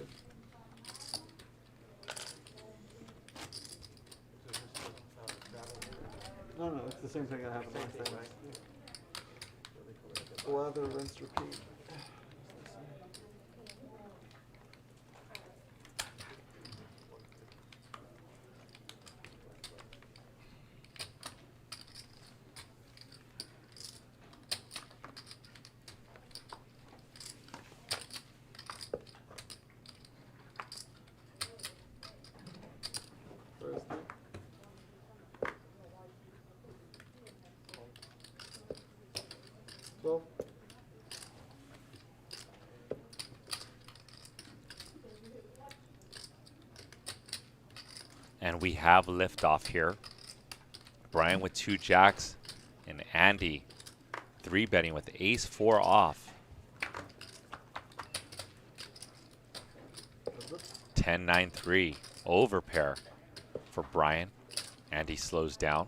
No, it's the same thing that happened last time. Lather, rinse, repeat. Where's the 12? And we have liftoff here. Brian with 2 jacks and Andy 3 betting with ace 4 off. 10-9-3 over pair for Brian. Andy slows down.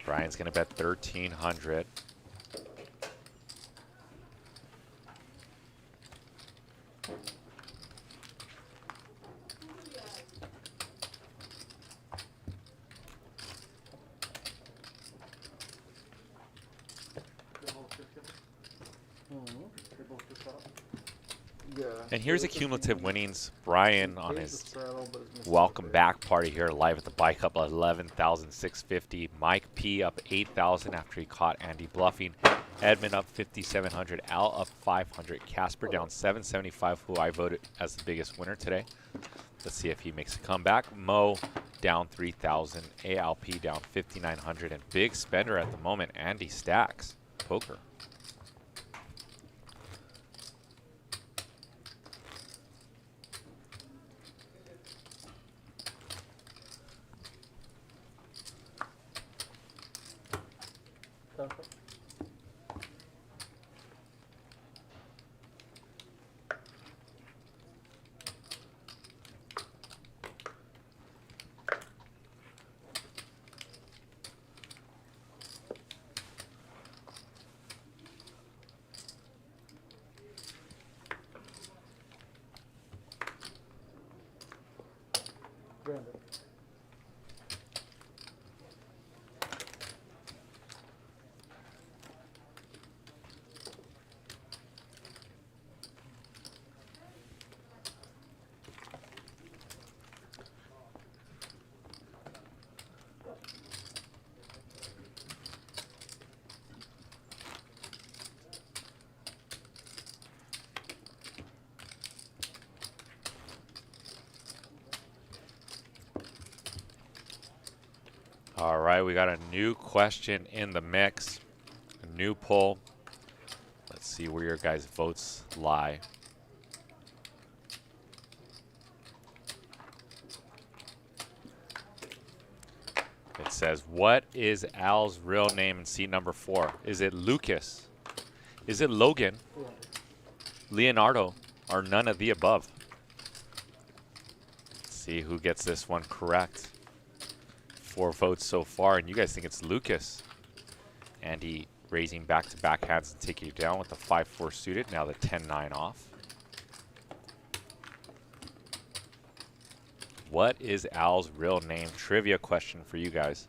Brian's going to bet 1,300. Yeah. And here's a cumulative winnings. Brian on Pays the his straddle, but is missing the welcome bait. back party here live at the bike up 11,650. Mike P up 8,000 after he caught Andy bluffing. Edmund up 5,700. Al up 500. Casper down 775, who I voted as the biggest winner today. Let's see if he makes a comeback. Mo down 3,000. ALP down 5,900. And big spender at the moment, Andy Stacks. Poker. Perfect. Brandon. All right, we got a new question in the mix, a new poll. Let's see where your guys' votes lie. It says, what is Al's real name in seat number 4? Is it Lucas? Is it Logan? Leonardo? Or none of the above? Let's see who gets this one correct. 4 votes so far, and you guys think it's Lucas. Andy raising back-to-back hands and taking you down with the 5-4 suited. Now the 10-9 off. What is Al's real name? Trivia question for you guys.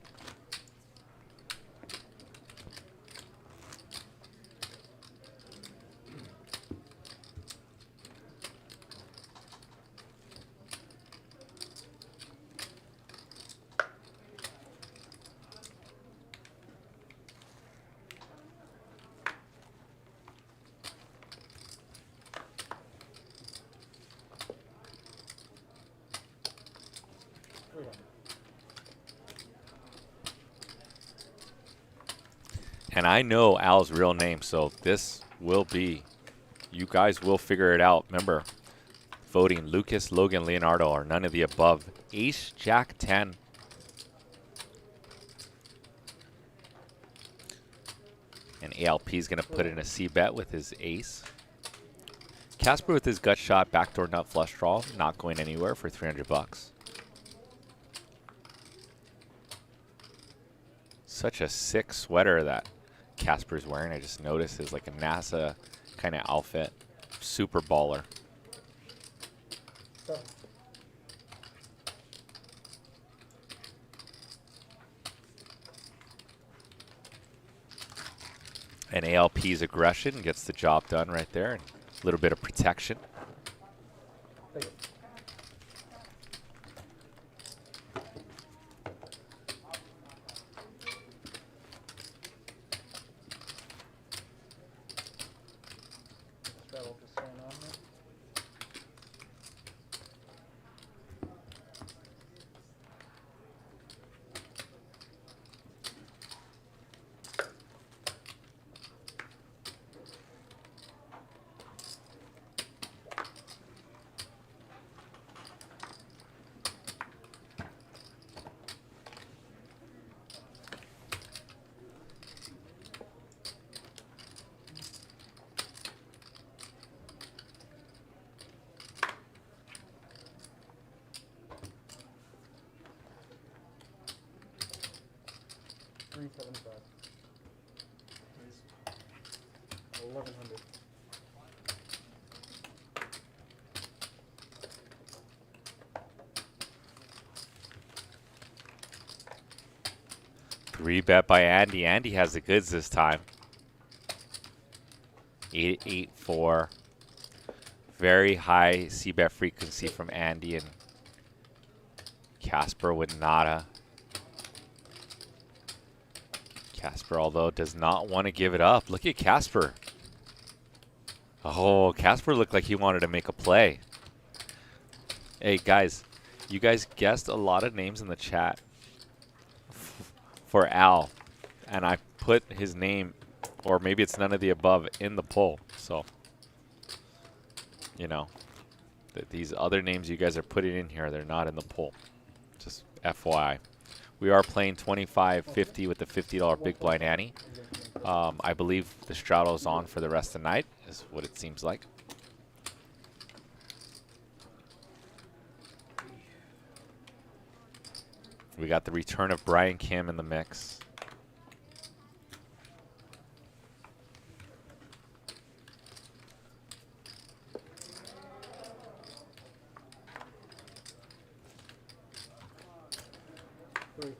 And I know Al's real name, so this will be, you guys will figure it out. Remember, voting Lucas, Logan, Leonardo, or none of the above. Ace, Jack, 10. And ALP is going to put in a C bet with his ace. Casper with his gut shot, backdoor nut flush draw, not going anywhere for 300 bucks. Such a sick sweater that Casper's wearing. I just noticed is like a NASA kind of outfit. Super baller. And ALP's aggression gets the job done right there. And a little bit of protection. $375. 1100. Three bet by Andy. Andy has the goods this time. 8, 8, 4, Very high C-bet frequency from Andy and Casper with nada. Casper, although, does not want to give it up. Look at Casper. Oh, Casper looked like he wanted to make a play. Hey, guys, you guys guessed a lot of names in the chat for Al, and I put his name, or maybe it's none of the above, in the poll. So, you know, these other names you guys are putting in here, they're not in the poll. Just FYI. We are playing 25-50 with the $50 Big Blind Annie. I believe the straddle is on for the rest of the night, is what it seems like. We got the return of Brian Kim in the mix. Three.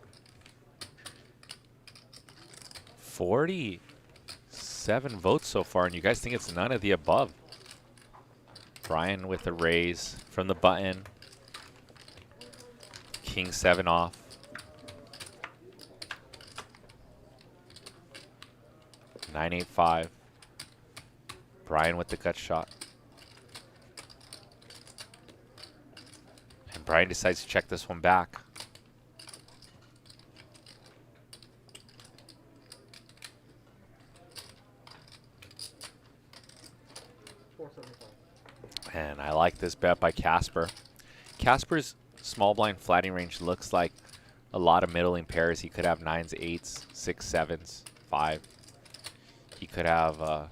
47 votes so far, and you guys think it's none of the above. Brian with the raise from the button. King 7 off. $9.85. Brian with the gut shot. And Brian decides to check this one back. And I like this bet by Casper. Casper's small blind flatting range looks like a lot of middling pairs. He could have 9s, 8s, 6, 7s, 5. He could have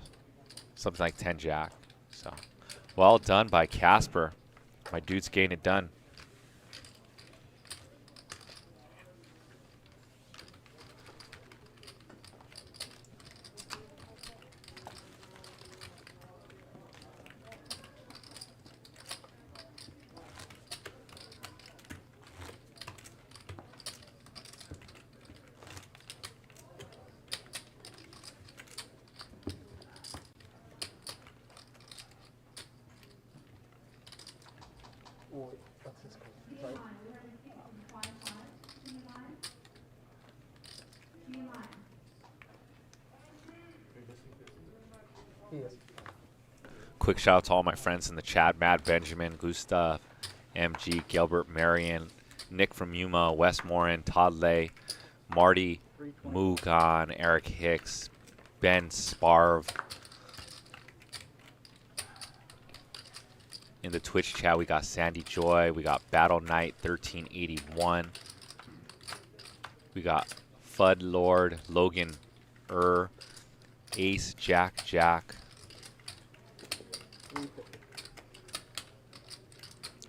something like 10 jack. So, well done by Casper. My dude's getting it done. That's his call. Right? He is. Quick shout out to all my friends in the chat. Matt, Benjamin, Gustav, MG, Gilbert, Marion, Nick from Yuma, Wes Morin, Todd Lay, Marty, Mugan, Eric Hicks, Ben Sparv. In the Twitch chat, we got Sandy Joy. We got Battle Knight 1381. We got Fud Lord, Logan Ace, Jack Jack.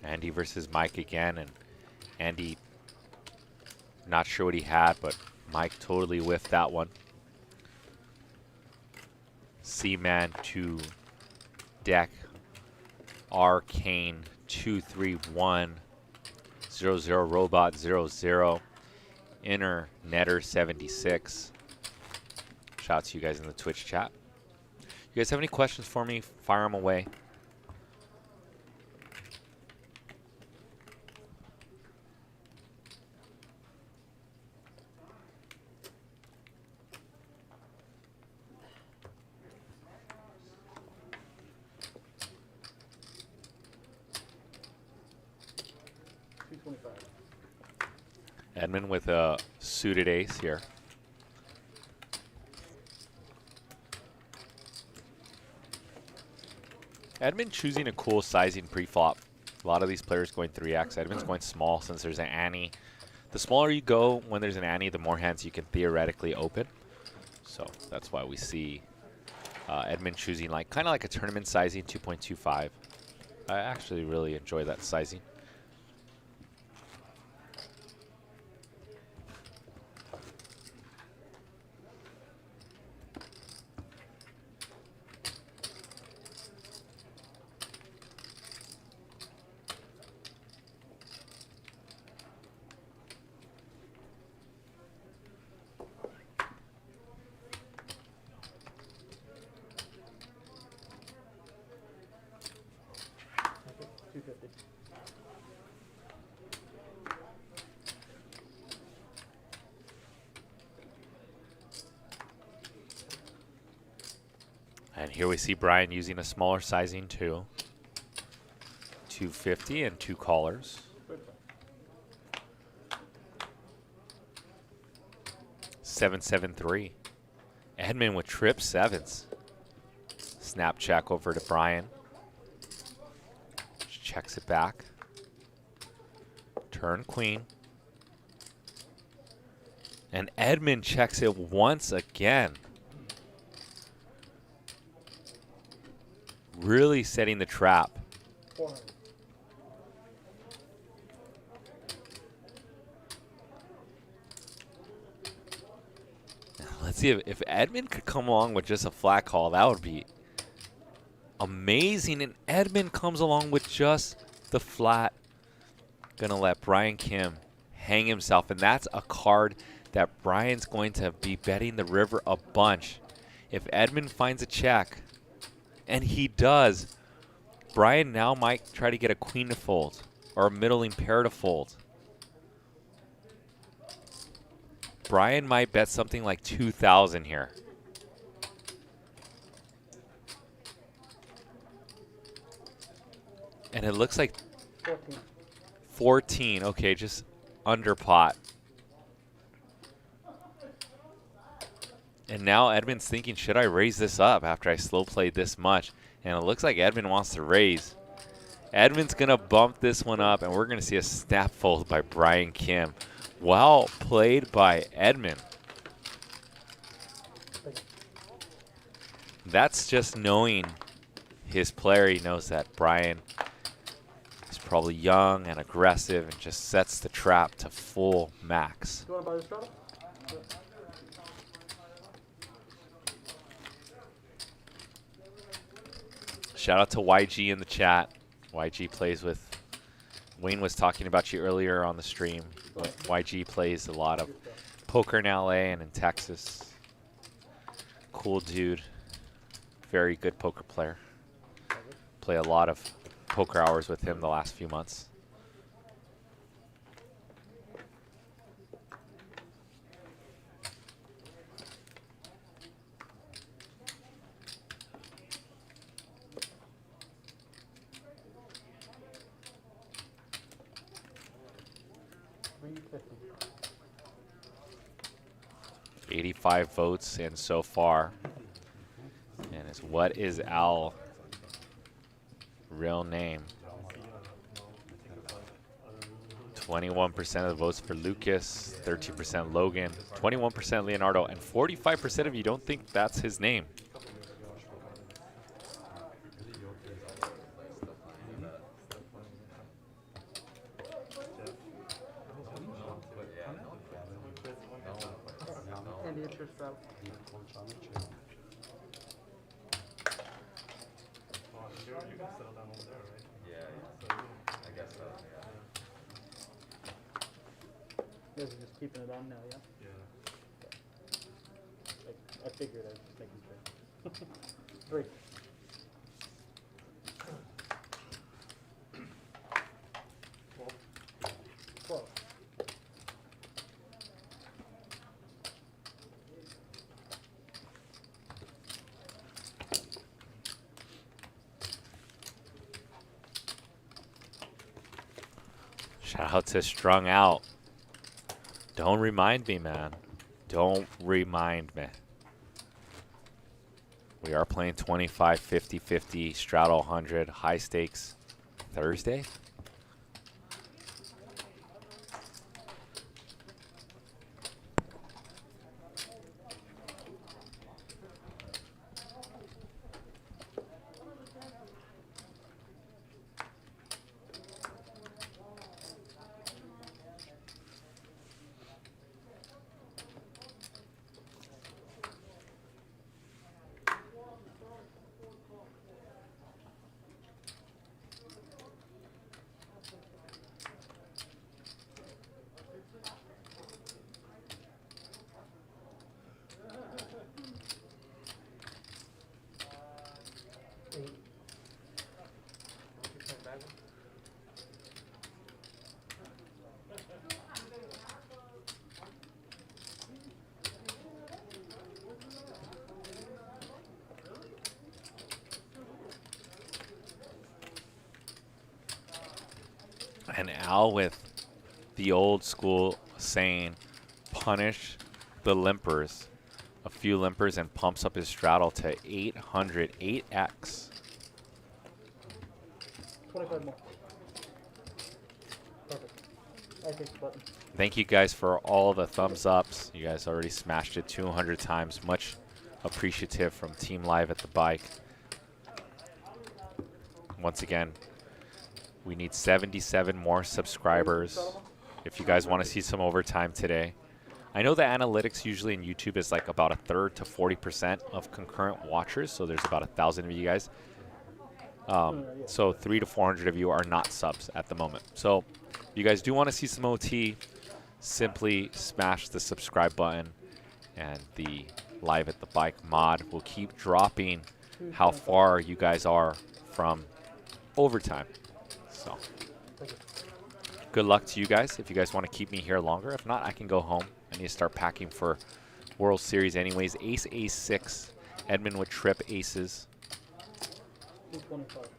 Andy versus Mike again, and Andy not sure what he had, but Mike totally whiffed that one. Seaman 2, Deck, Arcane 231, 00 Robot 00, Inner Netter 76. Shout out to you guys in the Twitch chat. You guys have any questions for me? Fire them away. Edmund with a suited ace here. Edmund choosing a cool sizing pre-flop. A lot of these players going 3x. Edmund's going small since there's an ante. The smaller you go when there's an ante, the more hands you can theoretically open. So that's why we see Edmund choosing like kind of like a tournament sizing 2.25. I actually really enjoy that sizing. And here we see Brian using a smaller sizing too. 250 and 2 callers. 773. Edmund with trip sevens. Snap check over to Brian. Checks it back. Turn queen. And Edmund checks it once again. Really setting the trap. 400. Let's see if Edmund could come along with just a flat call. That would be amazing. And Edmund comes along with just the flat. Gonna let Brian Kim hang himself. And that's a card that Brian's going to be betting the river a bunch. If Edmund finds a check, and he does, Brian now might try to get a queen to fold or a middling pair to fold. Brian might bet something like 2,000 here. And it looks like 14. 14. Okay, just under pot. And now Edmund's thinking, should I raise this up after I slow played this much? And it looks like Edmund wants to raise. Edmund's going to bump this one up, and we're going to see a snap fold by Brian Kim. Well played by Edmund. That's just knowing his player. He knows that Brian is probably young and aggressive and just sets the trap to full max. Do you want to buy this straddle? Shout out to YG in the chat. YG plays with, Wayne was talking about you earlier on the stream. YG plays a lot of poker in LA and in Texas. Cool dude. Very good poker player. Play a lot of poker hours with him the last few months. $350. 85 votes in so far. And it's what is Al real name? 21% of the votes for Lucas, 13% Logan, 21% Leonardo, and 45% of you don't think that's his name. And the interest out. Well, you can settle down over there, right? Yeah, I guess so. You guys are just keeping it on now, yeah? Yeah. I figured I was just making sure. 3. Well, 12. Shout out to Strung Out. Don't remind me, man. Don't remind me. We are playing 25, 50, 50, straddle 100, high stakes Thursday. And Al with the old school saying, punish the limpers. A few limpers and pumps up his straddle to 800, 8x. 25 more. Perfect. I take the button. Thank you guys for all the thumbs ups. You guys already smashed it 200 times. Much appreciative from Team Live at the Bike. Once again, we need 77 more subscribers if you guys want to see some overtime today. I know the analytics usually in YouTube is like about a third to 40% of concurrent watchers, so there's about 1,000 of you guys. So 300 to 400 of you are not subs at the moment. So if you guys do want to see some OT, simply smash the subscribe button, and the Live at the Bike mod will keep dropping how far you guys are from overtime. So good luck to you guys if you guys want to keep me here longer. If not, I can go home. I need to start packing for World Series anyways. Ace, ace 6. Edmund with trip aces. 225.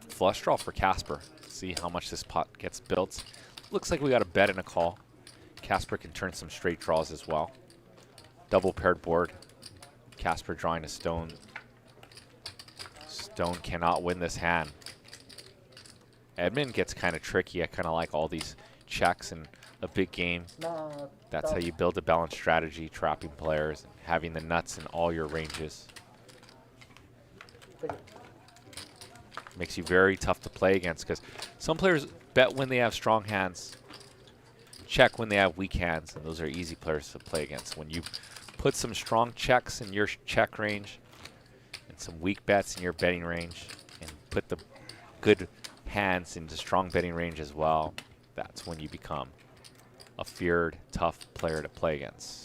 Flush draw for Casper. See how much this pot gets built. Looks like we got a bet and a call. Casper can turn some straight draws as well. Double paired board. Casper drawing a stone. Stone cannot win this hand. Edmund gets kind of tricky. I kind of like all these checks in a big game. That's how you build a balanced strategy, trapping players, and having the nuts in all your ranges. Makes you very tough to play against because some players bet when they have strong hands, check when they have weak hands, and those are easy players to play against. When you put some strong checks in your check range and some weak bets in your betting range and put the good hands into strong betting range as well, that's when you become a feared, tough player to play against.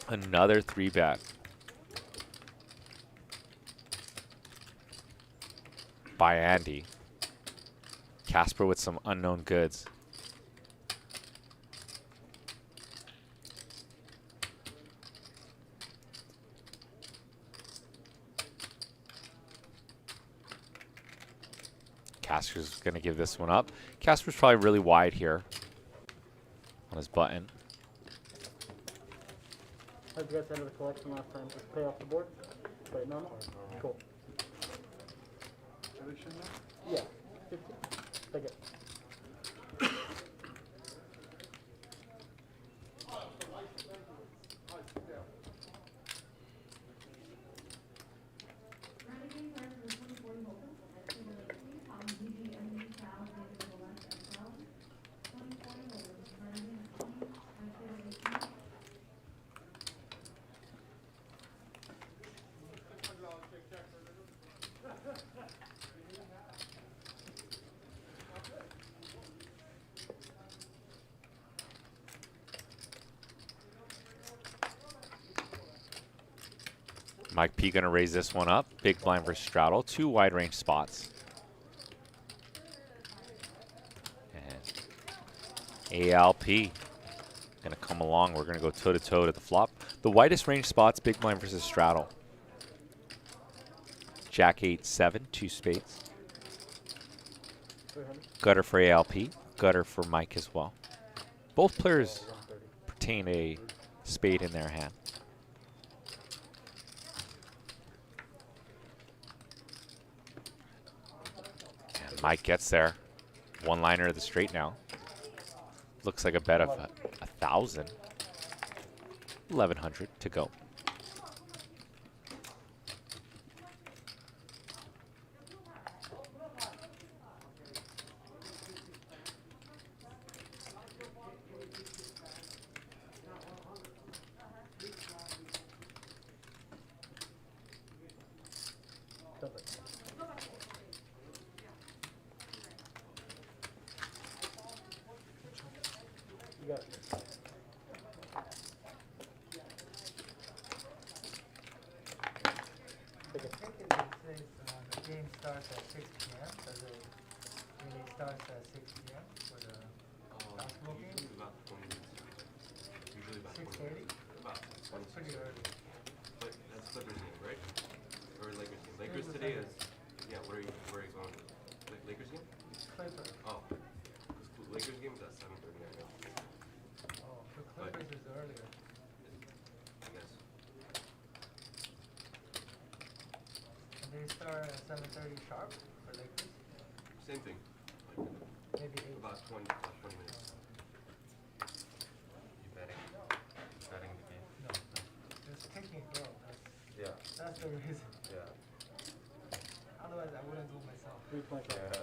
Another 3-bet. By Andy. Casper with some unknown goods. Casper's going to give this one up. Casper's probably really wide here on his button. How'd you guys handle the collection last time? Just pay off the board? Play it normal? Cool. Yeah. 50. Take it. Mike P going to raise this one up. Big blind versus straddle. 2 wide range spots. And ALP going to come along. We're going to go toe to toe to the flop. The widest range spots, big blind versus straddle. Jack 8-7, 2 spades. Gutter for ALP. Gutter for Mike as well. Both players retain a spade in their hand. Mike gets there. One liner of the straight now. Looks like a bet of 1,000. 1,100 to go. say the game starts at 6 p.m. Does it really starts at 6 p.m. for the basketball game? Usually about 20 minutes. Usually about 6:30? About That's 26. pretty early. But that's Clippers game, right? Or Lakers game. Lakers today is. Yeah. Where are you going? Lakers game? Clippers. Oh. Because Lakers game is at 7:30 right now. Oh, for Clippers is earlier. I guess. And they start at 7:30 sharp for Lakers? Same thing. Like Maybe 8. about 20 minutes. You betting? Betting the game? No. Just taking it, bro. Yeah. That's the reason. Yeah. Otherwise, I wouldn't do it myself. 3.5.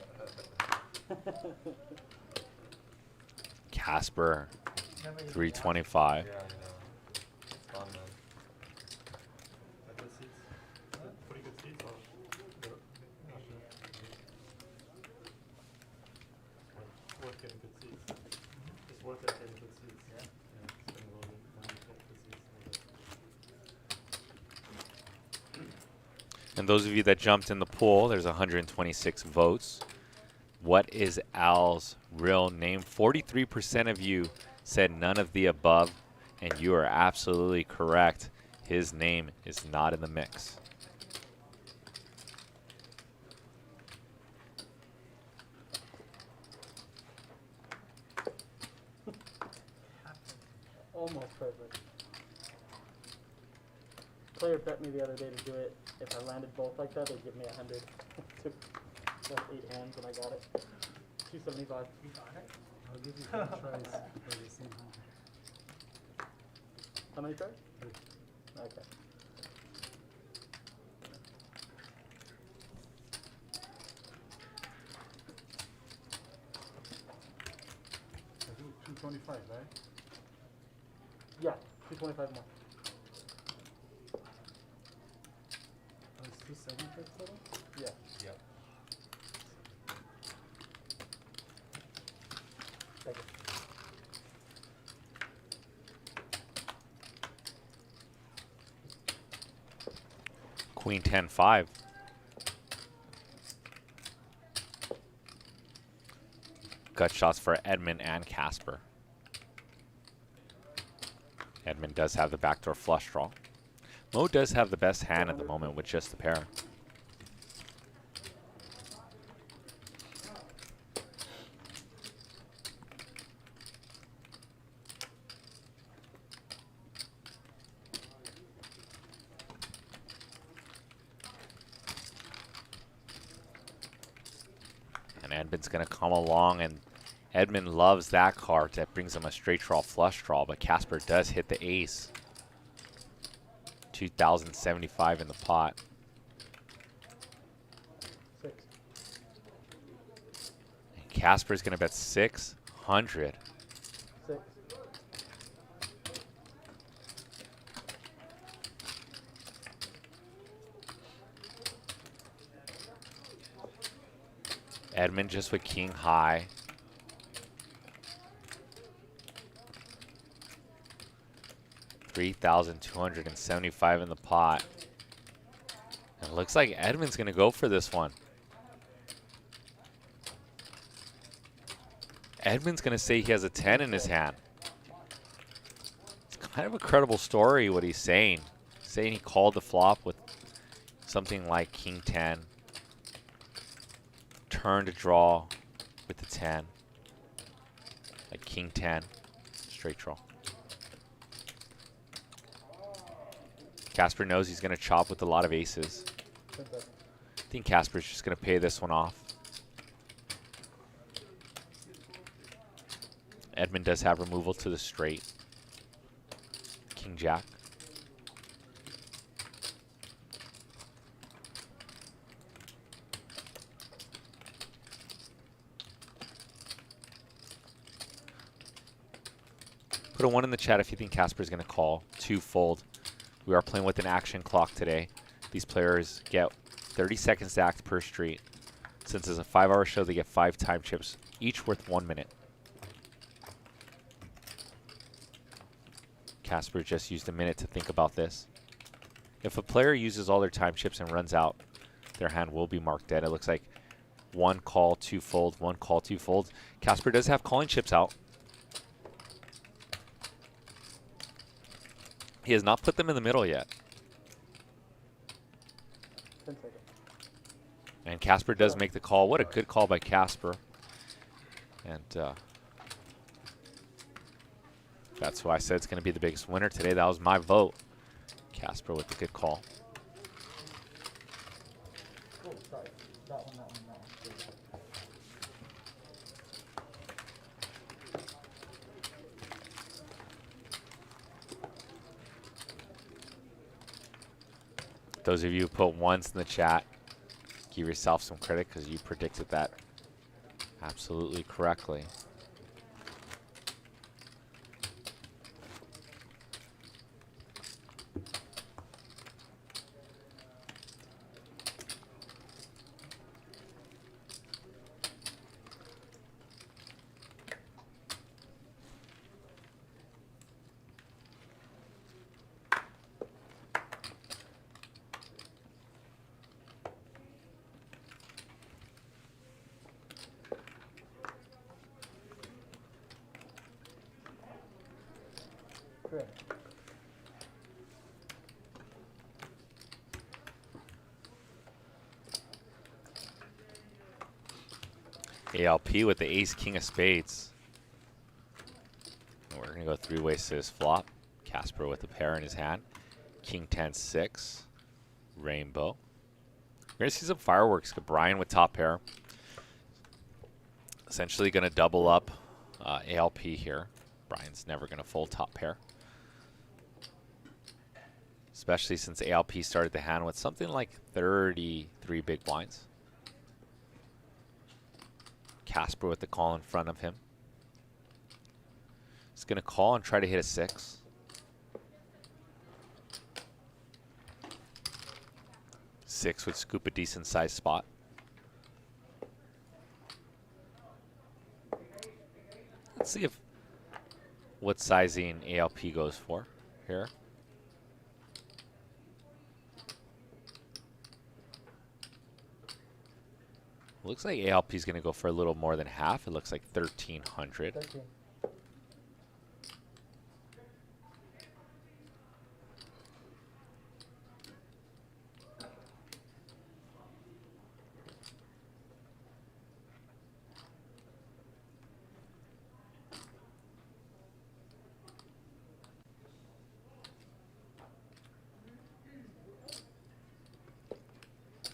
Casper, Never even 325. Yeah, I know. It's fun, man. Got good seats. Huh? Pretty good seats. Maybe, Worth getting good seats. It's worth it getting good seats. Yeah. Spending a little bit money to get good seats. And those of you that jumped in the poll, there's 126 votes. What is Al's real name? 43% of you said none of the above, and you are absolutely correct. His name is not in the mix. Almost perfect. Player bet me the other day to do it. If I landed both like that, they'd give me 100. Took like 8 hands and I got it. 275. You got it? I'll give you 3 tries for the same hand. How many tries? 3. Okay. I do 225, right? Yeah, 225 more. Oh, it's 275 total? Yeah. Yep. Thank you. Queen 10-5. Gut shots for Edmund and Casper. Edmund does have the backdoor flush draw. Mo does have the best hand at the moment with just the pair. And Edmund's going to come along, and Edmund loves that card. That brings him a straight draw flush draw, but Casper does hit the ace. 2,075 in the pot. 6. And Casper's going to bet 600. 6. Edmund just with king high. $3,275 in the pot. And it looks like Edmund's going to go for this one. Edmund's going to say he has a 10 in his hand. It's kind of a credible story what he's saying. Saying he called the flop with something like king 10. Turn to draw with the 10. Like king 10. Straight draw. Casper knows he's going to chop with a lot of aces. I think Casper's just going to pay this one off. Edmund does have removal to the straight. King Jack. Put a 1 in the chat if you think Casper's going to call. 2 fold. We are playing with an action clock today. These players get 30 seconds to act per street. Since it's a 5-hour show, they get 5 time chips, each worth 1 minute. Casper just used a minute to think about this. If a player uses all their time chips and runs out, their hand will be marked dead. It looks like one call, two fold, one call, two fold. Casper does have calling chips out. He has not put them in the middle yet. 10 seconds. And Casper does make the call. What a good call by Casper. And that's why I said it's going to be the biggest winner today. That was my vote. Casper with the good call. Oh, sorry. That one, that one, that one. Those of you who put ones in the chat, give yourself some credit because you predicted that absolutely correctly. Correct. ALP with the ace, king of spades. And we're going to go three ways to this flop. Casper with a pair in his hand. King 10, 6. Rainbow. We're going to see some fireworks. Brian with top pair. Essentially going to double up ALP here. Brian's never going to fold top pair. Especially since ALP started the hand with something like 33 big blinds. Casper with the call in front of him. He's going to call and try to hit a 6. Six would scoop a decent sized spot. Let's see if what sizing ALP goes for here. Looks like ALP is going to go for a little more than half. It looks like 1,300. 13.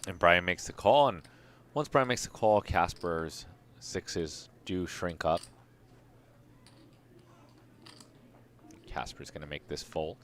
And Brian makes the call, and once Brian makes the call, Casper's sixes do shrink up. Casper's going to make this fold.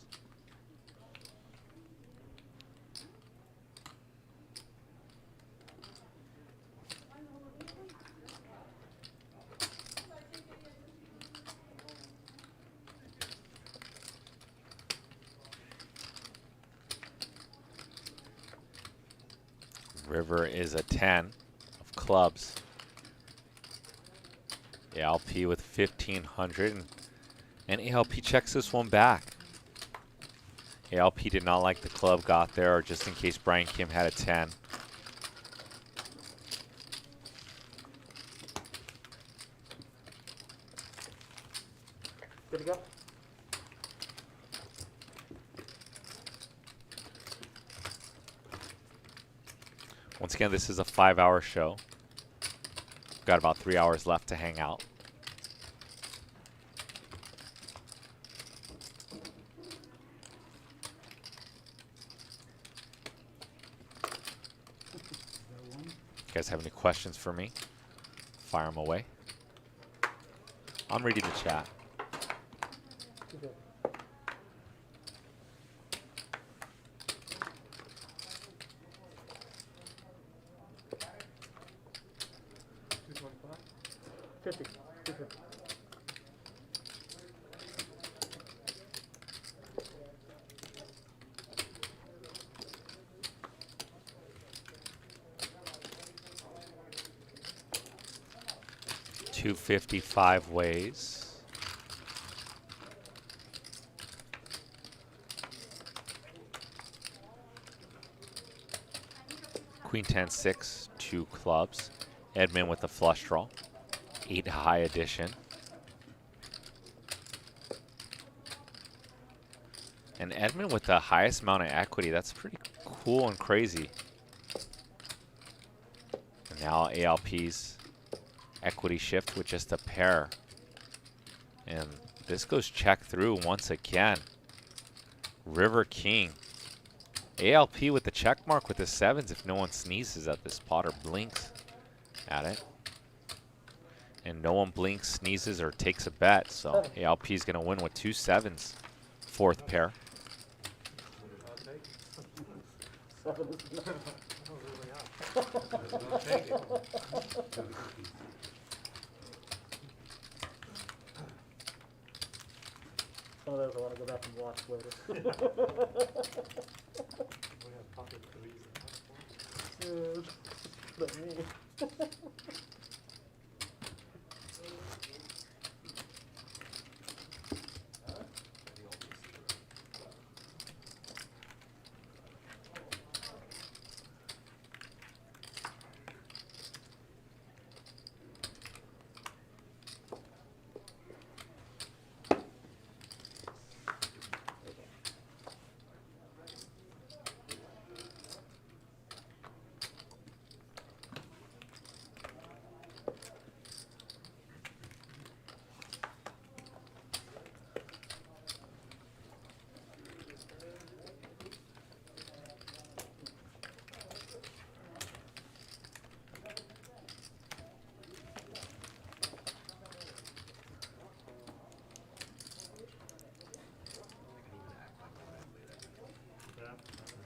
River is a 10 of clubs. ALP with 1,500, and ALP checks this one back. ALP did not like the club got there, or just in case Brian Kim had a 10. Good to go. Once again, this is a 5-hour show. We've got about 3 hours left to hang out. You guys have any questions for me? Fire them away. I'm reading the chat. Good. 50. 250. $255 ways. Queen 10 6, 2 clubs. Edmund with the flush draw. 8 high addition. And Edmund with the highest amount of equity. That's pretty cool and crazy. And now ALP's equity shift with just a pair. And this goes check through once again. River King. ALP with the check mark with the 7s if no one sneezes at this pot or blinks at it. And no one blinks, sneezes, or takes a bet. So ALP is going to win with 2 7s. 4th pair. 7 is not. Some of those I want to go back and watch later. We have pocket threes and But me.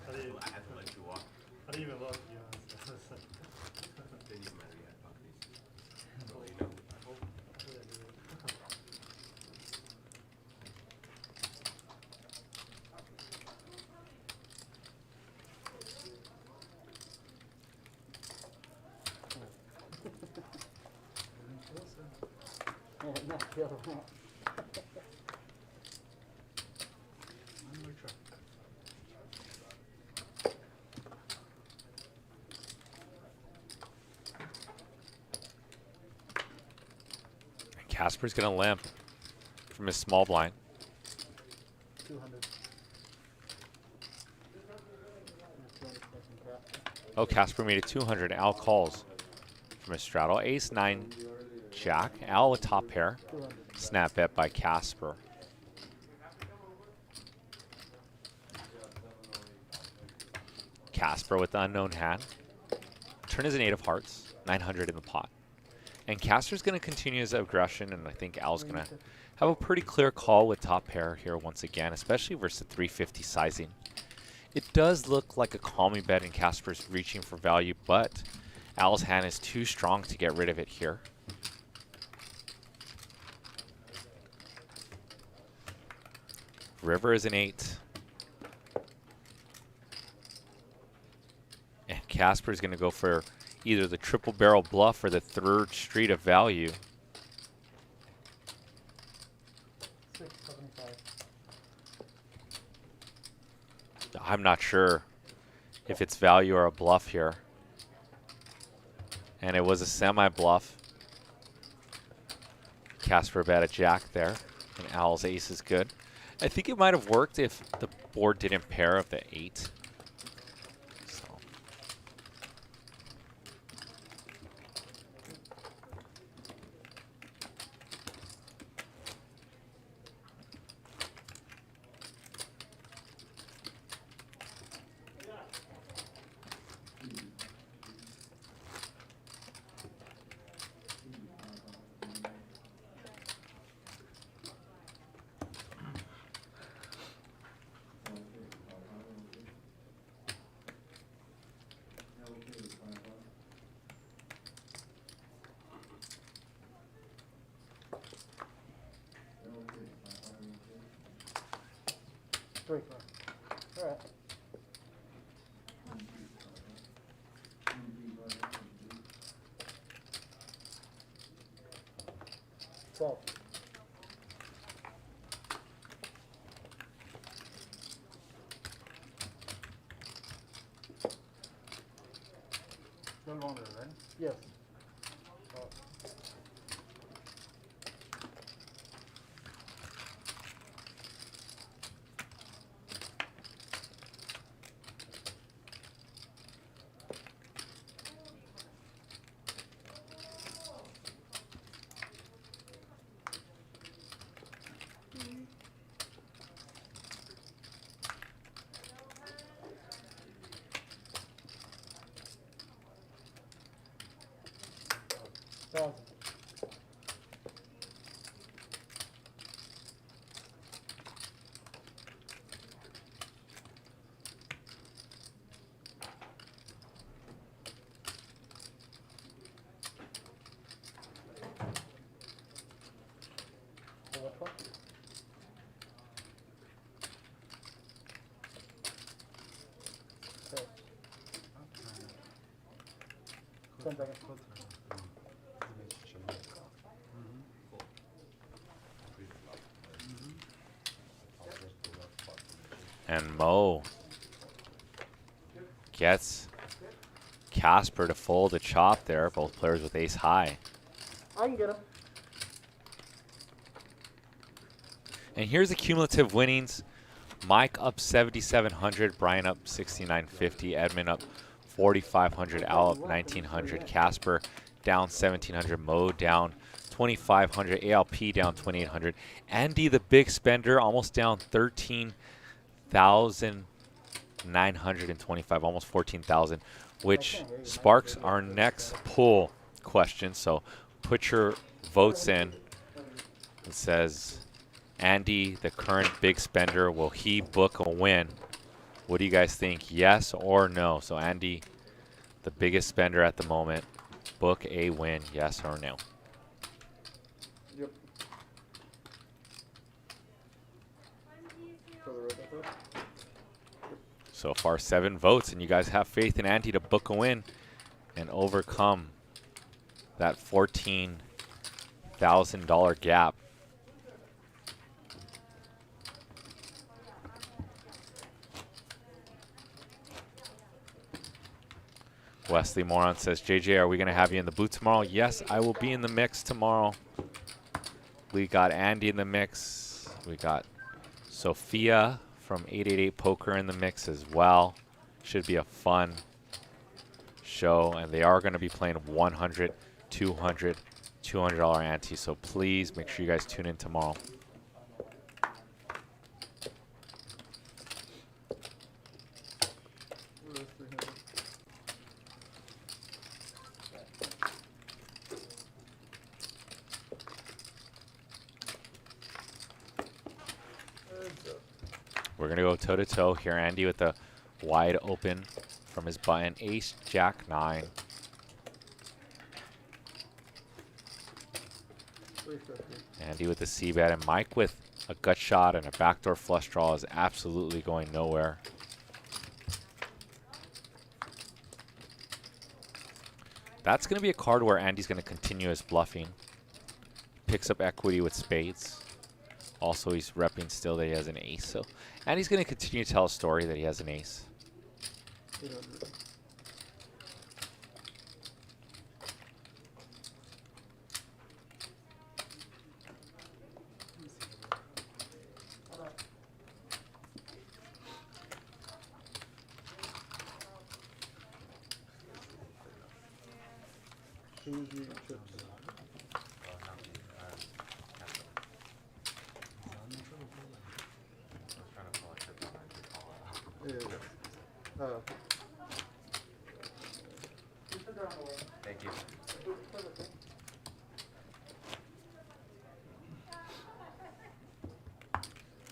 I didn't, I had to let you walk. I didn't even look, to be honest. Didn't even matter you had pocket aces. So you know. And not the other one. Casper's going to limp from his small blind. 200. Oh, Casper made it 200. Al calls from his straddle. Ace 9 Jack. Al with top pair. 200. Snap bet by Casper. Casper with the unknown hand. Turn is an 8 of hearts. 900 in the pot. And Casper's going to continue his aggression, and I think Al's going to have a pretty clear call with top pair here once again, especially versus the 350 sizing. It does look like a calming bet, and Casper's reaching for value, but Al's hand is too strong to get rid of it here. River is an 8. And Casper's going to go for either the triple barrel bluff or the 3rd street of value. 675. I'm not sure if it's value or a bluff here. And it was a semi-bluff. Casper bet a jack there, and Al's ace is good. I think it might have worked if the board didn't pair of the 8. All right. 12. 1200, right? Yes. Thousand. So which one? Okay. 10 seconds. And Mo gets Casper to fold a chop there. Both players with ace high. I can get him. And here's the cumulative winnings. Mike up 7,700, Brian up 6,950, Edmund up 4,500, Al up 1,900, Casper down 1,700, Mo down 2,500, ALP down 2,800, Andy the big spender almost down 13,925, almost 14,000, which sparks our next poll question. So put your votes in. It says, Andy, the current big spender, will he book a win? What do you guys think? Yes or no? So Andy, the biggest spender at the moment, book a win, yes or no? Yep. Further right up there. So far 7 votes, and you guys have faith in Andy to book a win and overcome that $14,000 gap. Wesley Moron says, JJ, are we going to have you in the booth tomorrow? Yes, I will be in the mix tomorrow. We got Andy in the mix. We got Sophia from 888 Poker in the mix as well. Should be a fun show. And they are going to be playing 100, 200, $200 ante. So please make sure you guys tune in tomorrow. Where is 300? We're going to go toe-to-toe here. Andy with the wide open from his button. Ace, Jack, 9. 350. Andy with the C-bet, and Mike with a gut shot and a backdoor flush draw is absolutely going nowhere. That's going to be a card where Andy's going to continue his bluffing. Picks up equity with spades. Also, he's repping still that he has an ace. So Andy's going to continue to tell a story that he has an ace. 800. Easy chips. Is, Thank you.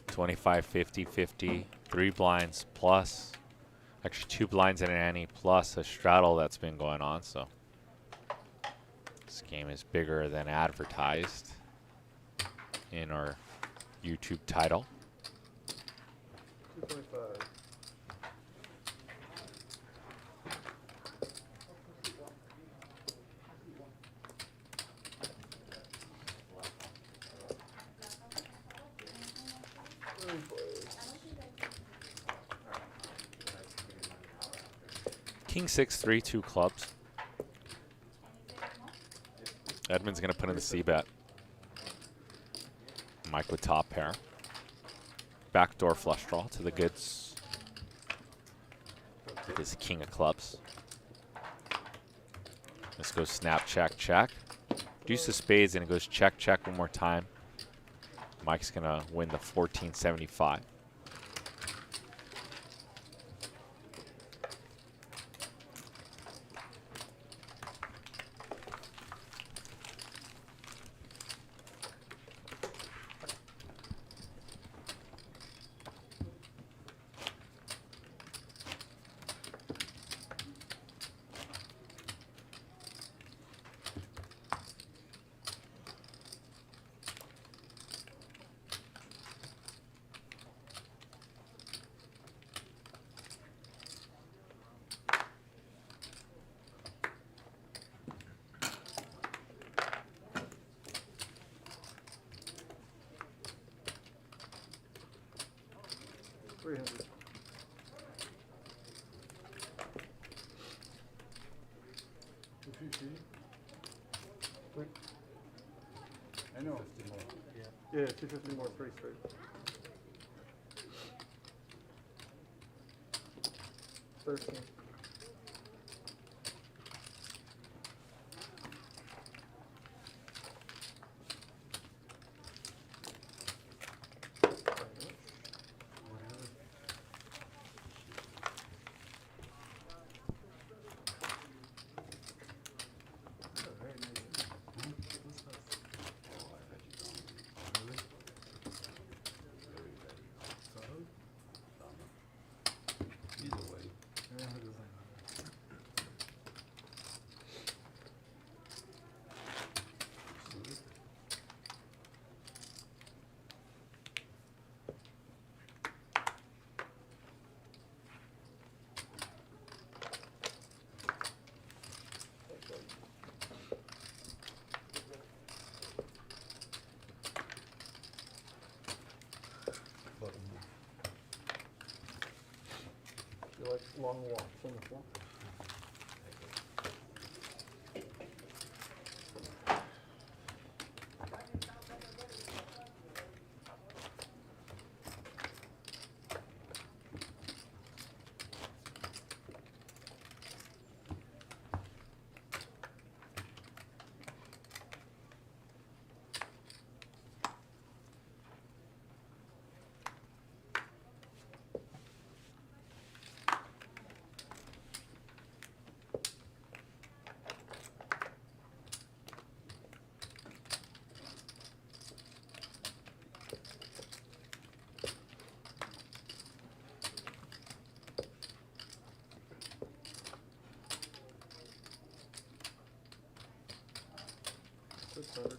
$25, $50, $50, 3 blinds plus, actually 2 blinds and an ante plus a straddle that's been going on. So this game is bigger than advertised in our YouTube title. 225. King 6, 3, 2 clubs. Edmund's going to put in the C-bet. Mike with top pair. Backdoor flush draw to the goods. With his king of clubs. This goes snap, check, check. Deuce of spades, and it goes check, check one more time. Mike's going to win the 1475. I know. Yeah, 250 more, pretty straight. $13. You like long walks on the floor? $600.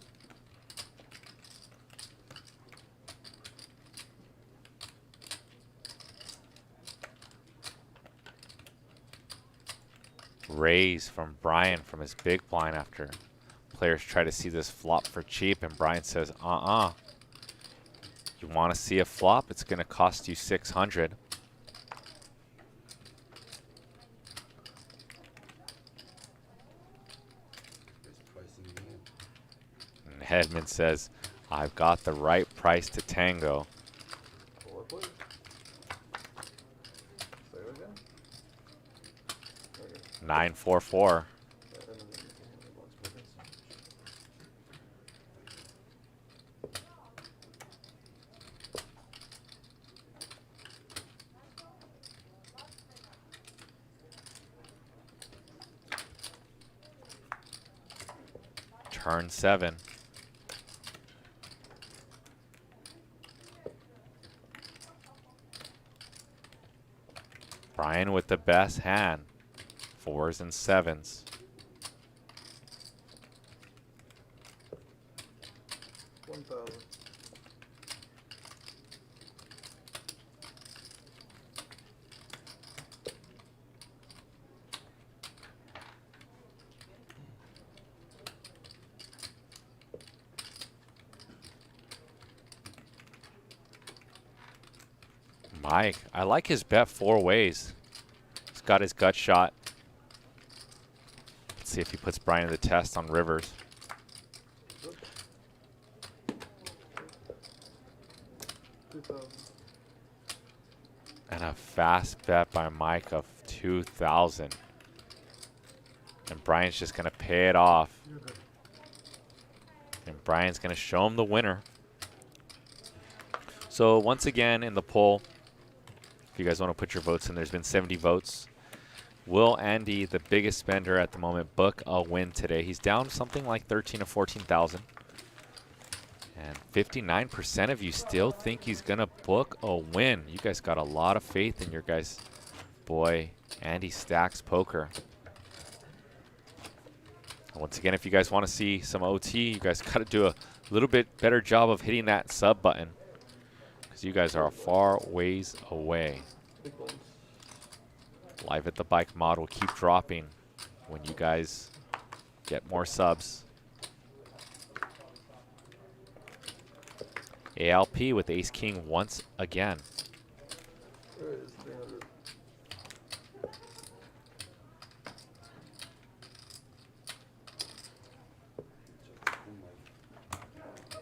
Raise from Brian from his big blind after players try to see this flop for cheap, and Brian says, You want to see a flop? It's going to cost you 600. And Hedman says, I've got the right price to tango. Four, please. Say it again. Okay. 944. Turn 7. Brian with the best hand. 4s and 7s. $1,000. Mike, I like his bet 4 ways. He's got his gut shot. Let's see if he puts Brian to the test on rivers. 2,000. And a fast bet by Mike of 2,000. And Brian's just going to pay it off. You're good. And Brian's going to show him the winner. So once again in the poll, if you guys want to put your votes in, there's been 70 votes. Will Andy, the biggest spender at the moment, book a win today? He's down something like 13 or 14,000. And 59% of you still think he's going to book a win. You guys got a lot of faith in your guys' boy, Andy Stacks Poker. And once again, if you guys want to see some OT, you guys got to do a little bit better job of hitting that sub button, because you guys are a far ways away. Big ones. Live at the Bike mod will keep dropping when you guys get more subs. ALP with Ace King once again. There is 300. Sorry.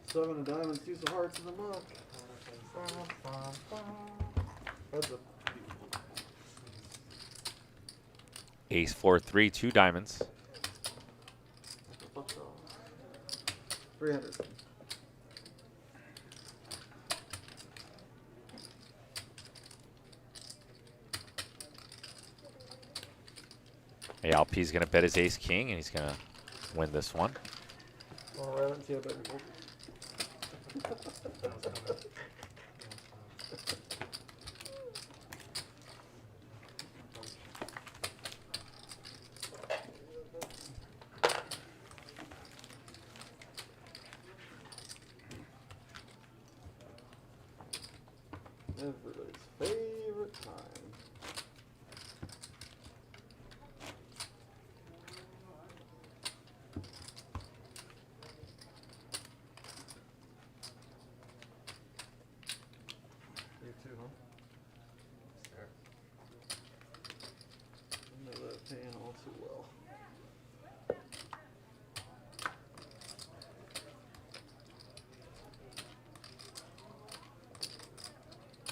7 of diamonds, 2 of hearts in the muck. Heads up. Ace 4-3, 2 diamonds. What the fuck, 300. ALP is going to bet his Ace King, and he's going to win this one. Wanna ride it and see how bad you hold? Everybody's favorite time. You too, huh? Sir. I know that pan all too well.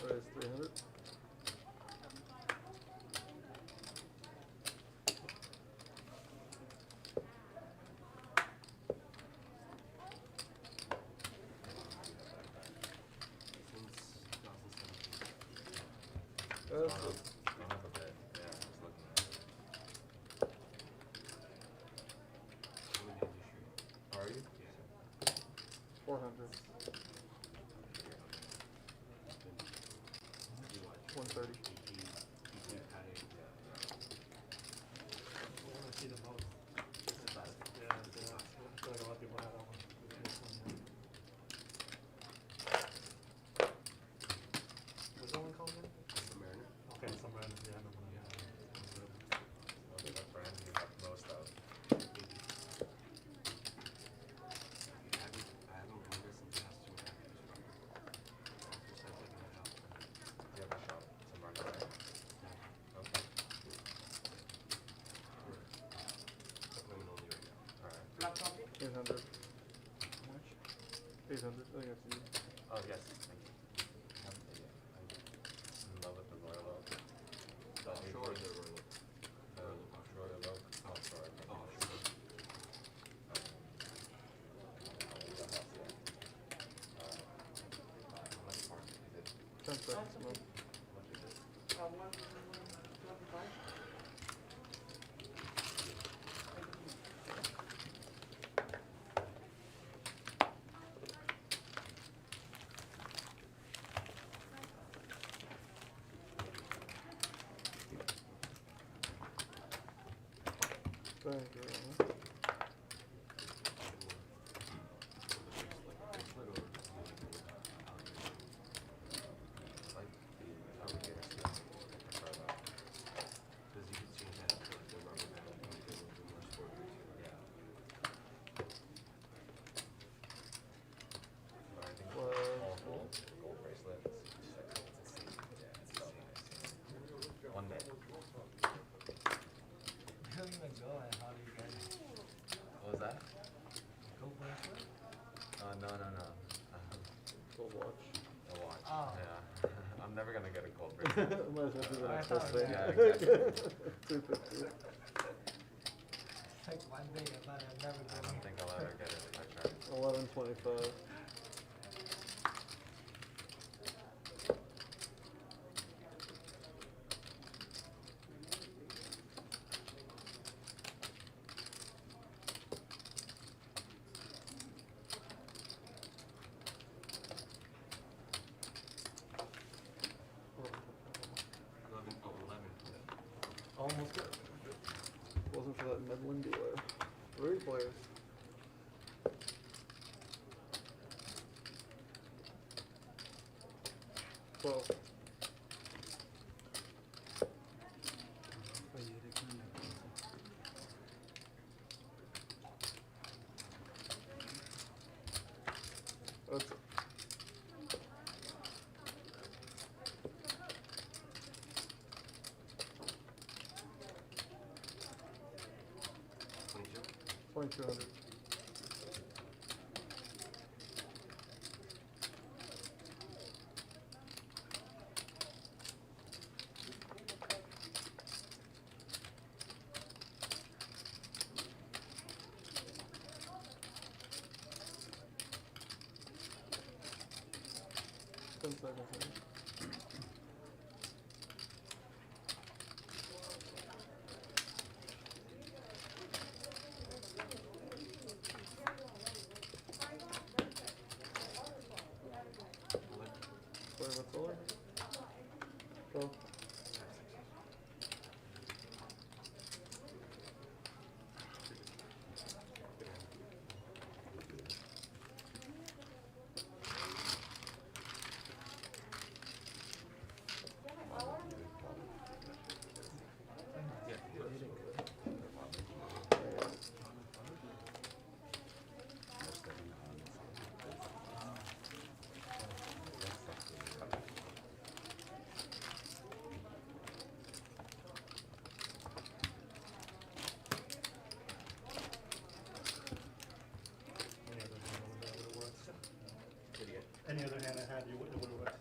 What is 300? That's good. Don't have a bit. Yeah, I was looking at it. What did you shoot? Are you? Yeah. 400. 130. I want to see the most. Yeah, yeah. I feel like a lot of people have that one. What's that one called again? Submariner. Okay, somewhere. Yeah, I know one. One of the brands you have most of. I haven't won this since last 2 packages from her. First time taking it out. Do you have a shop? Submariner, right? Okay. Women only right now. Alright. 800. How much? 800. I think that's you. Oh, yes. Thank you. Haven't paid yet. I'm in love with the Royal Oak. Offshore or the Royal Oak? Offshore Royal Oak. Offshore. Oh, sure. How much more is it? 10 seconds. Mo. What is it? Thank you. Ryan. Like the alligator skin. I prefer that. Because you can change that to like the rubber band and make it a little bit more sporty too. Yeah. But I think What? all gold bracelet is sexy. It's a scene. Yeah, it's so nice. One day. You don't even go, and how do you get it? What was that? Go bracelet? No. never gonna get a call for Might it. as well do the I next thought best thing. Yeah, exactly. 250. Like one day I might have never I been don't here. think I'll ever get it if I try. 1125. Almost got it. Wasn't for that meddling dealer. 3 players. Well, that's 2200. Ten seconds. Sorry, what's the line? Go. Any other hand I had, it would have worked.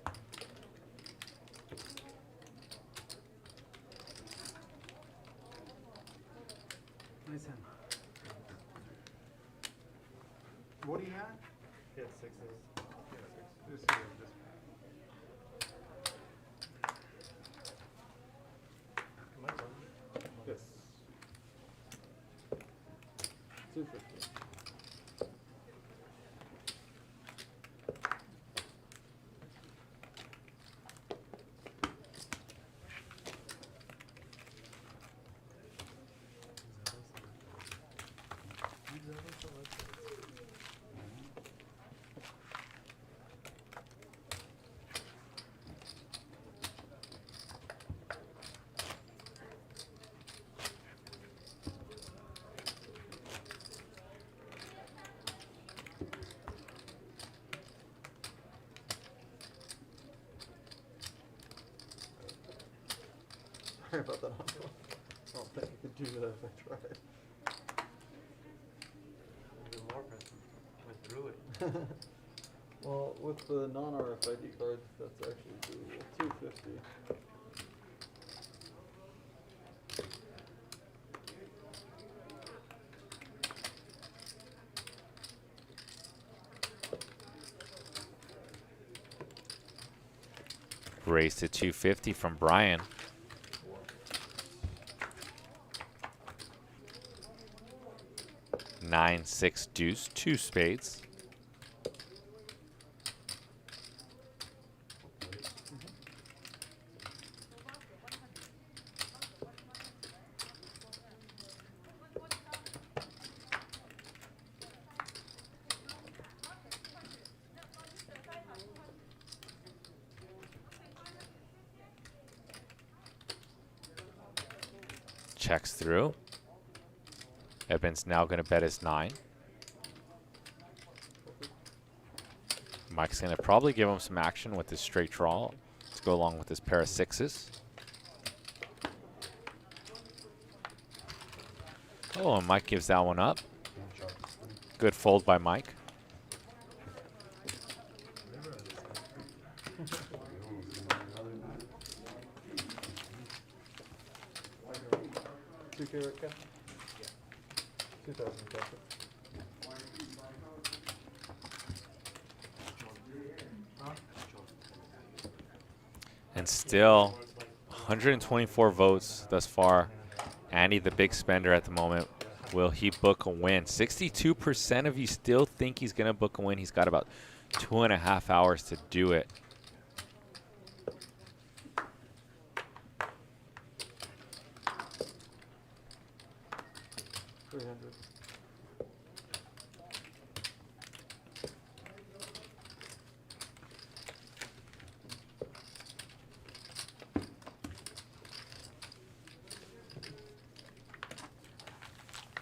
Nice hand. What do you have? He had sixes. This here, this. My turn. Yes. 250. Sorry about that. I don't think I could do that if I tried. Do more person. Went through it. Well, with the non-RFID cards, that's actually doable. 250. Raise to 250 from Brian. Nine, six, deuce, 2 spades. Checks through. Edmund's now going to bet his 9. Mike's going to probably give him some action with his straight draw to go along with his pair of 6s. Oh, and Mike gives that one up. Good fold by Mike. 2 carat cap? Yeah. 2,000 cap. And still 124 votes thus far. Andy, the big spender at the moment. Will he book a win? 62% of you still think he's going to book a win. He's got about 2.5 hours to do it.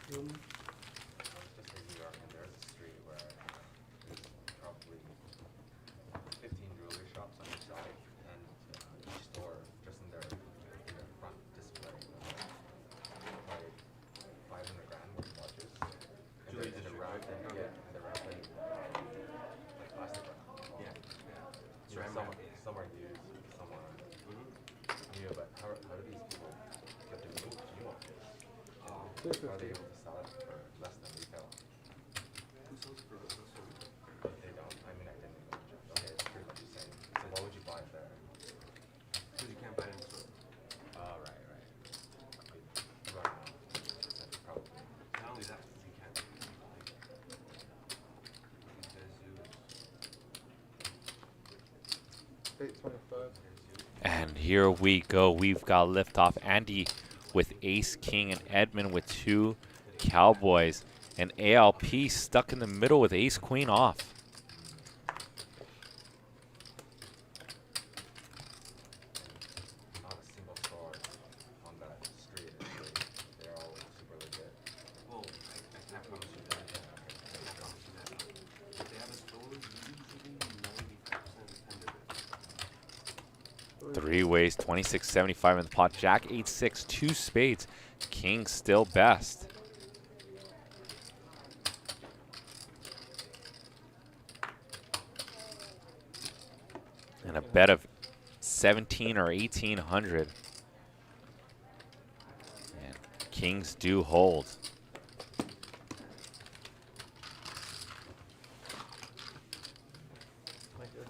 Just in New York, and there's a street where there's probably 15 jewelry shops on each side, and each store, just in their front display, like 500 grand worth of watches. And they're wrapped in, yeah, and they're wrapped in like plastic wrap. Yeah, yeah. Some are used, some are new, but how do these people get the new watches? Are they able to sell it for less than retail? They don't. I mean, I didn't even check. Okay, it's true what you're saying. So what would you buy it there? Because you can't buy it in store. Oh, right. Right now. Probably. Not only that, you can't. These guys use. 825. And here we go. We've got liftoff. Andy with ace, king, and Edmund with 2 cowboys. And ALP stuck in the middle with ace, queen off. Not a single store on that street. They're all super legit. Well, I can't promise you that. I can't promise you that. If they have a store, usually 95% attended it. 3 ways, 26.75 in the pot. Jack 8-6, 2 spades. King still best. And a bet of 17 or 1800. And kings do hold. Thank you.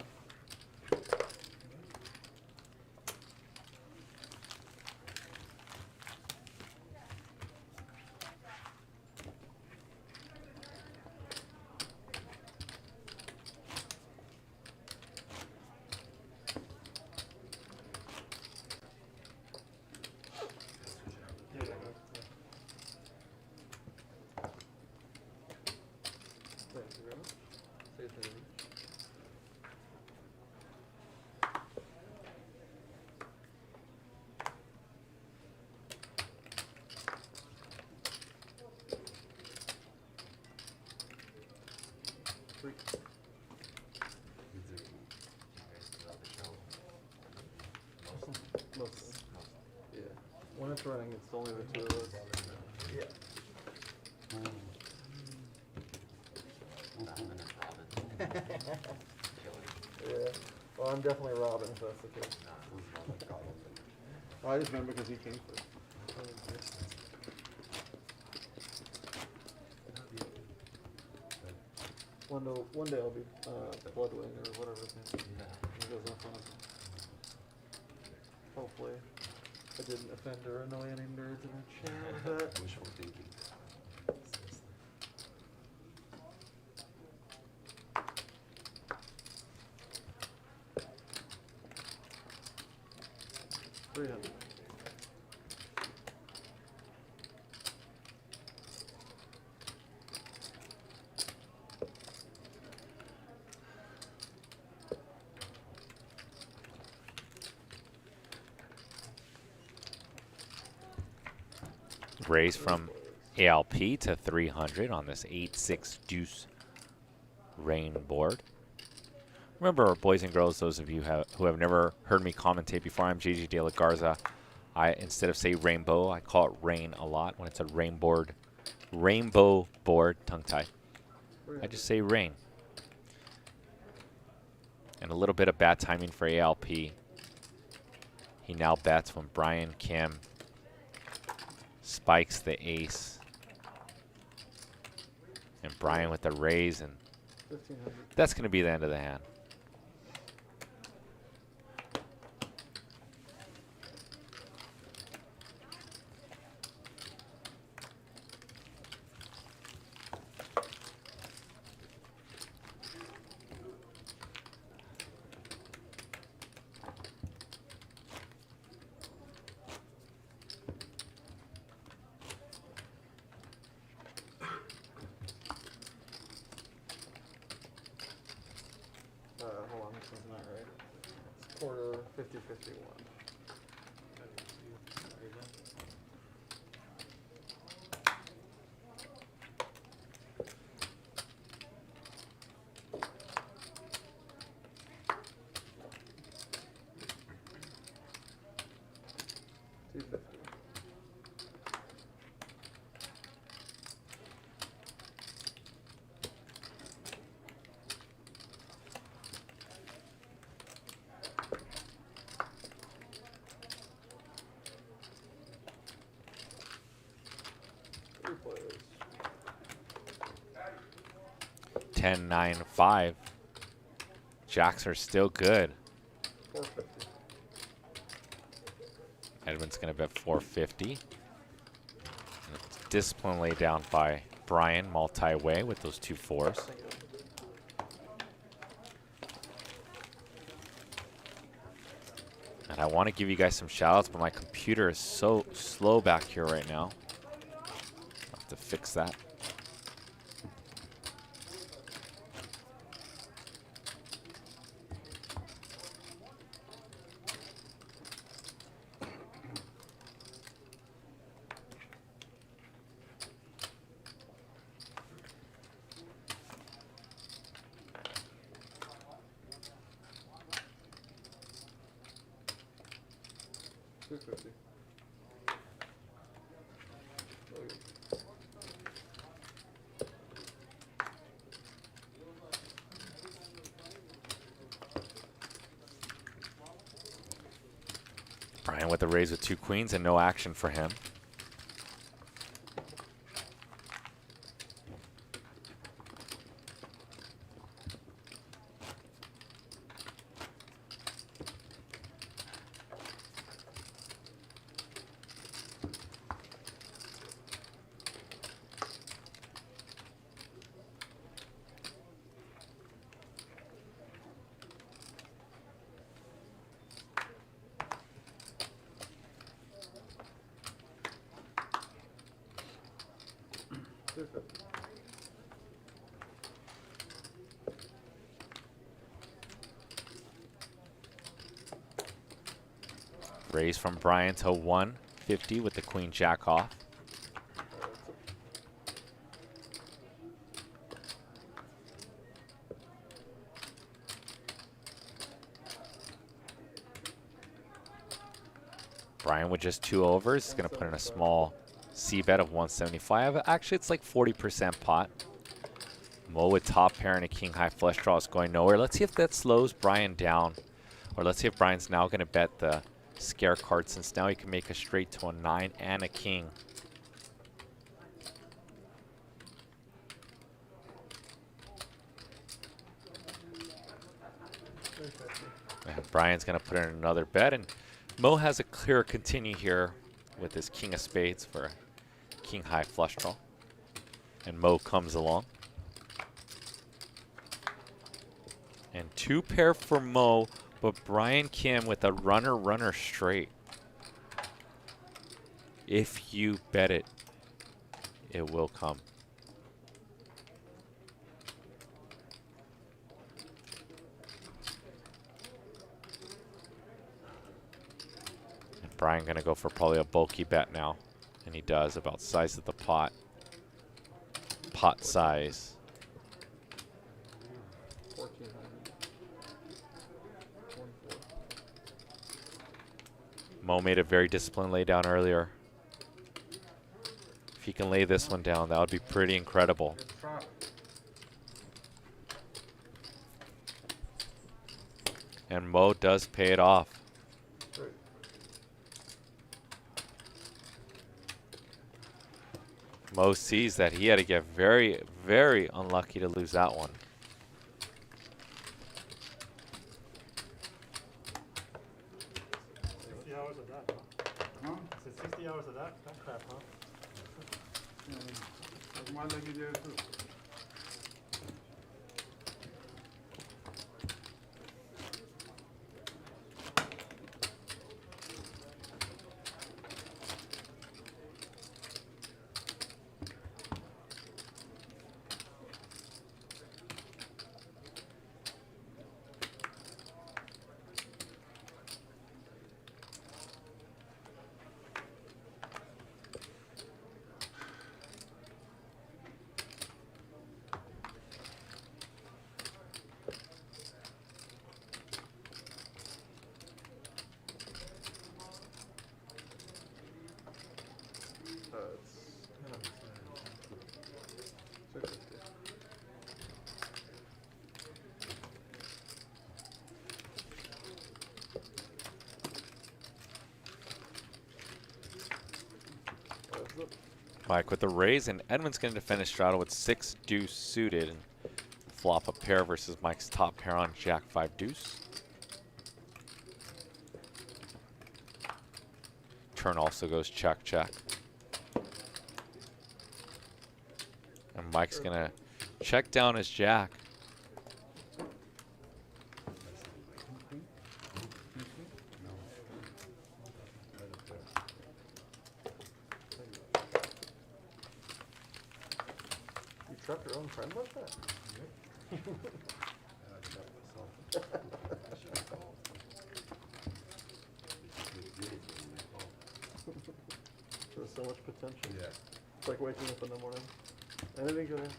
Thank you very much. Say thank you. Three. You guys love the show. Mostly. Yeah. When it's running, it's only the 2 of us. Yeah. Yeah. Well, I'm definitely Robin, if that's the case. Oh, I just remember because he came first. One day I'll be Bloodwing or whatever his name is. He goes off on us. Hopefully I didn't offend or annoy any nerds in our chat with that. Wishful thinking. $300. Raise from ALP to 300 on this 8-6 deuce rain board. Remember, boys and girls, those of you who have never heard me commentate before, I'm JJ De La Garza. Instead of say rainbow, I call it rain a lot when it's a rainbow board, tongue tie. I just say rain. And a little bit of bad timing for ALP. He now bets when Brian Kim spikes the ace. And Brian with the raise, and 1500. that's going to be the end of the hand. Hold on, this one's not right. It's quarter 50-51. $250. Three players. 10, 9, 5. Jacks are still good. 450. Edwin's going to bet 450. And it's discipline laid down by Brian multi-way with those 2 4s. Thank you. And I want to give you guys some shout-outs, but my computer is so slow back here right now. I'll have to fix that. $250. Brian with the raise with 2 queens and no action for him. Raise from Brian to 150 with the queen jack off. Brian with just 2 overs is going to put in a small C bet of 175. Actually, it's like 40% pot. Mo with top pair and a king high flush draw is going nowhere. Let's see if that slows Brian down. Or let's see if Brian's now going to bet the scare card, since now he can make a straight to a 9 and a king. And Brian's going to put in another bet, and Mo has a clear continue here with his king of spades for a king high flush draw. And Mo comes along. And 2 pair for Mo, but Brian Kim with a runner straight. If you bet it, it will come. And Brian gonna go for probably a bulky bet now. And he does, about size of the pot. Pot size. 1400. 24. Mo made a very disciplined lay down earlier. If he can lay this one down, that would be pretty incredible. And Mo does pay it off. Great. Mo sees that he had to get very, very unlucky to lose that one. 60 hours of that, huh? Huh? So 60 hours of that crap, huh? Yeah, that's my lucky there too. It's 650. That's it. Mike with the raise, and Edmund's going to defend his straddle with 6 deuce suited and flop a pair versus Mike's top pair on Jack 5 deuce. Turn also goes check, check. And Mike's going to check down his Jack. You trap your own friend like that? There's so much potential. Yeah. It's like waking up in the morning. Anything gonna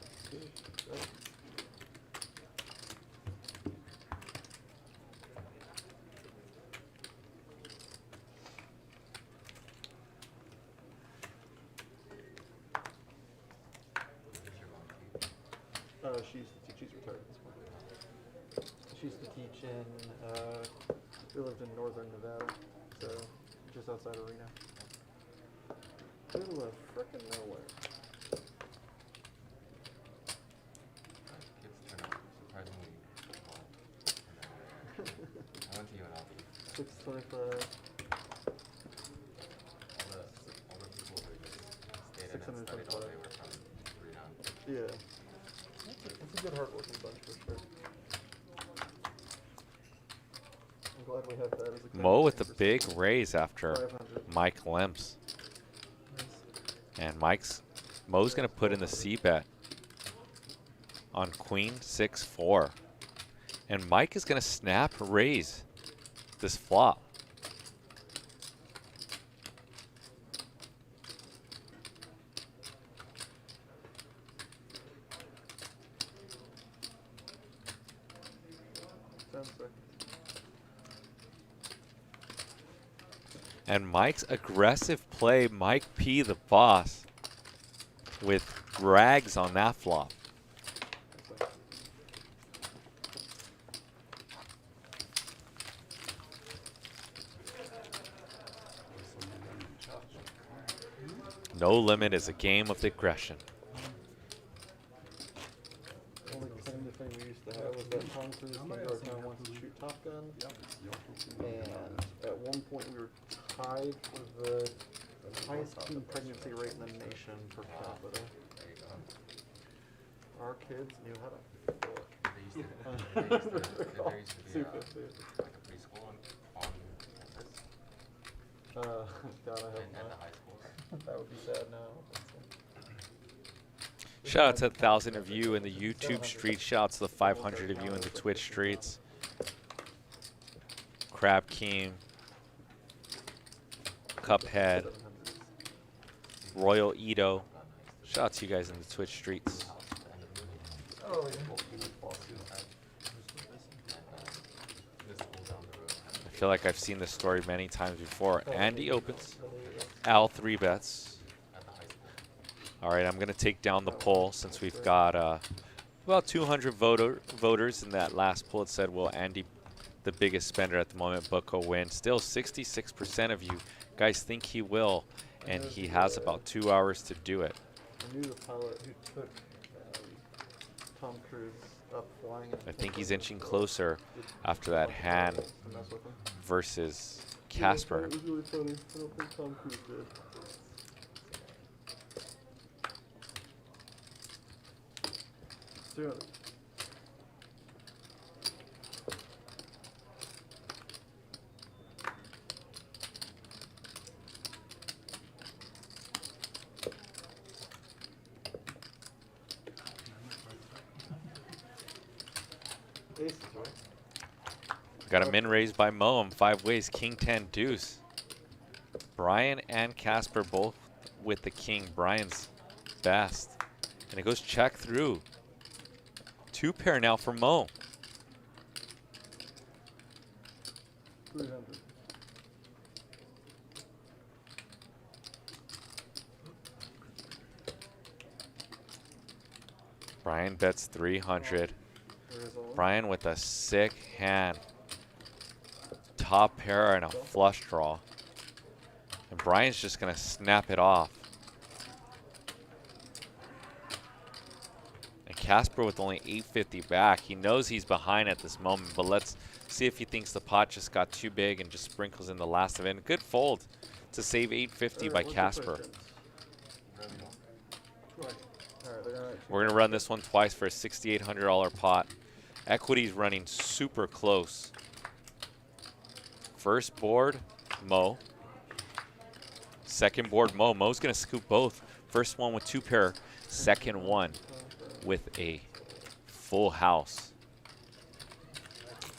she's retired at this point. She used to teach in we lived in northern Nevada, so just outside of Reno. Middle of frickin' nowhere. Kids turn out surprisingly well. I went to UNLV. 625. All the people who just stayed in and studied all day were from Reno. Yeah. It's a good hardworking bunch for sure. I'm glad we have that as a Mo with the conversation big for raise after 500. Mike limps. And Mo's going to put in the C bet on Queen 6-4. And Mike is going to snap raise this flop. And Mike's aggressive play, Mike P, the boss, with rags on that flop. No limit is a game of aggression. Only claim the thing we used to have was that Tom Cruise came to our town once to shoot Top Gun. And at one point we were tied for the highest teen pregnancy rate in the nation per capita. Our kids knew how to fuck. There used to be Super, like a preschool on campus God, I hope and the not. high schools. That would be sad now. Shout out to 1,000 of you in the YouTube streets. Shout out to the 500 of you in the Twitch streets. Crab King, Cuphead, Royal Ito. Shout out to you guys in the Twitch streets. Oh, yeah. I feel like I've seen this story many times before. Andy opens. Al 3 bets. All right, I'm going to take down the poll since we've got about 200 voters in that last poll. It said, will Andy, the biggest spender at the moment, Bucko win? Still 66% of you guys think he will, and he has about 2 hours to do it. knew the pilot who took Tom Cruise up flying. I think he's inching closer after that hand To mess with him. versus Yeah, Casper. it was really funny. I don't think Tom Cruise did. Let's do it. Aces, right? Got a min raised by Mo on 5 ways. King 10 deuce. Brian and Casper both with the king. Brian's best. And it goes check through. 2 pair now for Mo. 300. Brian bets 300. There is all. Brian with a sick hand. Top pair and a flush draw. And Brian's just going to snap it off. And Casper with only 850 back. He knows he's behind at this moment, but let's see if he thinks the pot just got too big and just sprinkles in the last of it. And good fold to save 850 by What's the Casper. question? Alright, they're gonna We're going to run this one twice for a $6,800 pot. Equity's running super close. First board, Mo. Second board, Mo. Mo's going to scoop both. First one with 2 pair. Second one with a full house.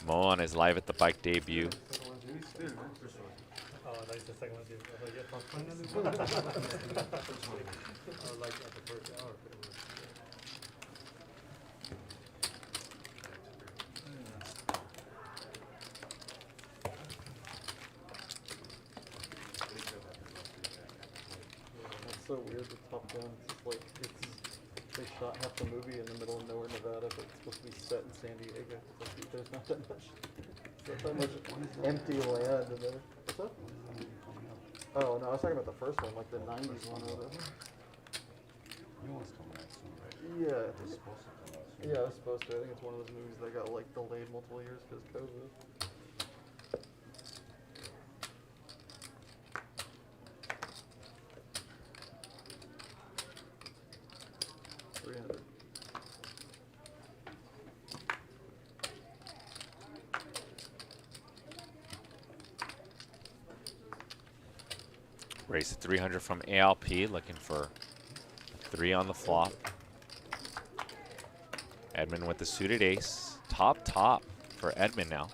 Mo on his live at the bike debut. Oh, that's the second one too. I was like, yeah, top one. I was like at the first hour. but it was- That's so weird. The Top Gun. It's like they shot half the movie in the middle of nowhere, Nevada, but it's supposed to be set in San Diego. It's like, there's not that much. There's not that much empty land in there. What's that? Oh no, I was talking about the first one, like the '90s one or whatever. New one's coming out soon, right? Yeah. It's supposed to come out soon. Yeah, I was supposed to. I think it's one of those movies that got like delayed multiple years because COVID. $300. Raise to 300 from ALP, looking for 3 on the flop. Edmund with the suited ace. Top for Edmund now.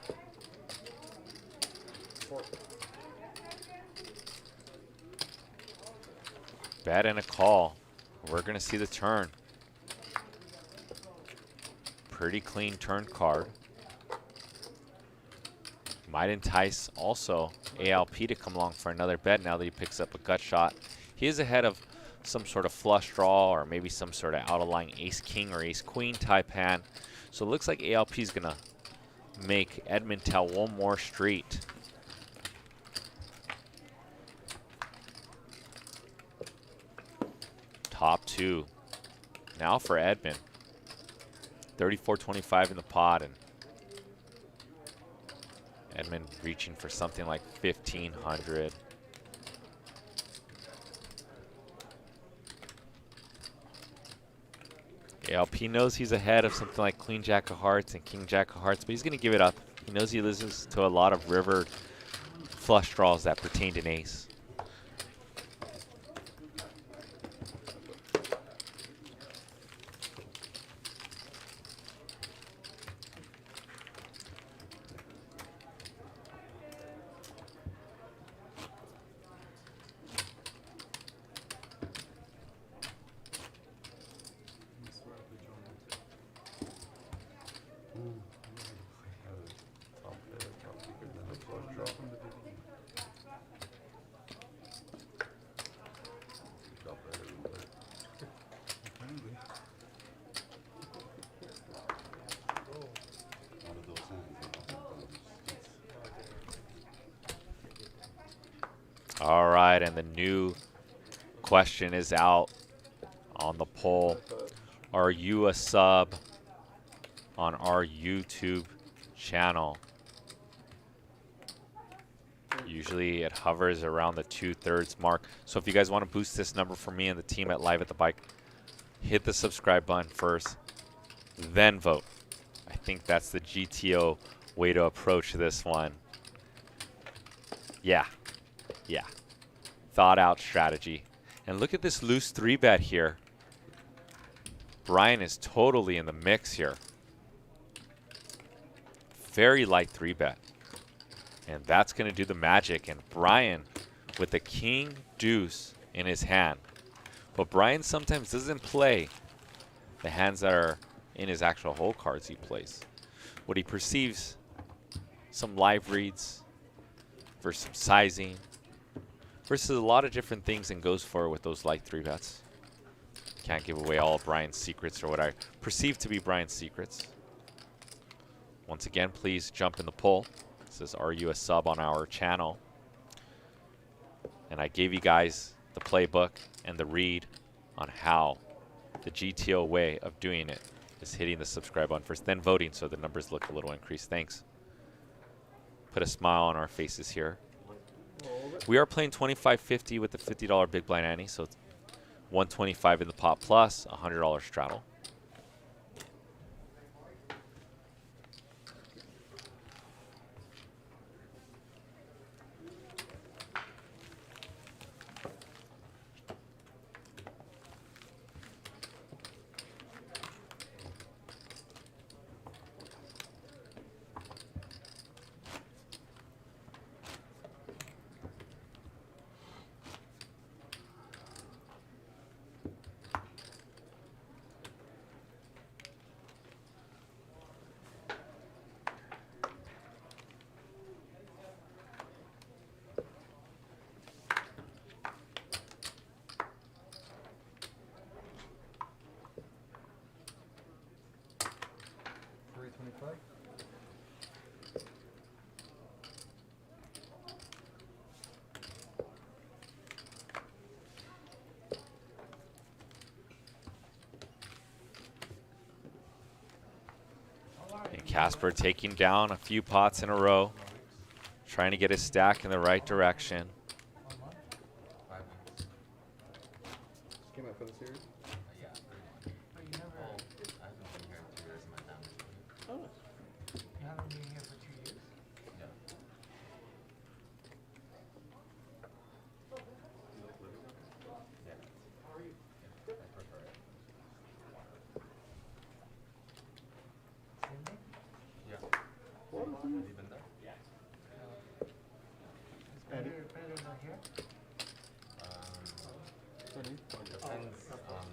Bet and a call. We're going to see the turn. Pretty clean turn card. Might entice also ALP to come along for another bet now that he picks up a gut shot. He is ahead of some sort of flush draw or maybe some sort of out of line ace-king or ace-queen type hand. So it looks like ALP is going to make Edmund tell one more street. Top 2. Now for Edmund. 34.25 in the pot, and Edmund reaching for something like 1,500. ALP knows he's ahead of something like Queen Jack of Hearts and King Jack of Hearts, but he's going to give it up. He knows he loses to a lot of river flush draws that pertain to an ace. All right, and the new question is out on the poll. But Are you a sub on our YouTube channel? Usually it hovers around the 2/3 mark. So if you guys want to boost this number for me and the team at Live at the Bike, hit the subscribe button first, then vote. I think that's the GTO way to approach this one. Yeah. Yeah. Thought out strategy. And look at this loose 3-bet here. Brian is totally in the mix here. Very light 3-bet. And that's going to do the magic. And Brian with the king deuce in his hand. But Brian sometimes doesn't play the hands that are in his actual hole cards he plays. What he perceives, some live reads versus some sizing versus a lot of different things, and goes for it with those light 3-bets. Can't give away all of Brian's secrets or what I perceive to be Brian's secrets. Once again, please jump in the poll. It says, are you a sub on our channel? And I gave you guys the playbook and the read on how the GTO way of doing it is hitting the subscribe button first, then voting so the numbers look a little increased. Thanks. Put a smile on our faces here. We are playing 25.50 with the $50 big blind ante, so it's 125 in the pot plus $100 straddle. And Casper taking down a few pots in a row, trying to get his stack in the right direction. came out for the series. Yeah, pretty much. But you never, Well, I haven't been here in 2 years in my family. Oh, you haven't been here for 2 years? Yeah. Yeah. How are you? Yeah, I prefer it. Sydney? Yeah. what is Have you been there? It's better than here? Sunny? Depends on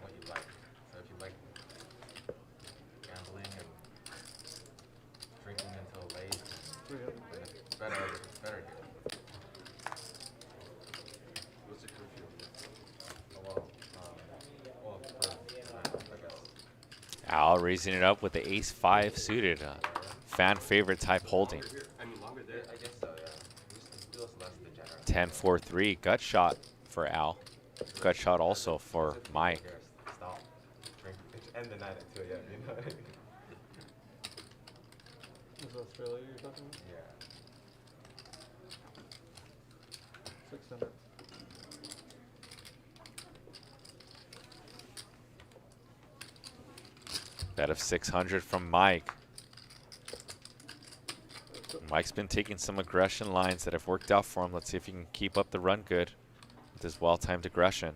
what you like. So if you like gambling and drinking until late, then it's better here. What's the curfew? Oh, well, I guess. Al raising it up with the ace-5 suited. Fan favorite type holding. Here, I mean longer there. I guess so, yeah. It feels less degenerate. 10-4-3 gut shot for Al. Gut shot also for Mike. Stop. Drink and the night until yeah, you know. Is Australia you're talking about? Yeah. 600. Bet of 600 from Mike. Mike's been taking some aggression lines that have worked out for him. Let's see if he can keep up the run good with his well-timed aggression.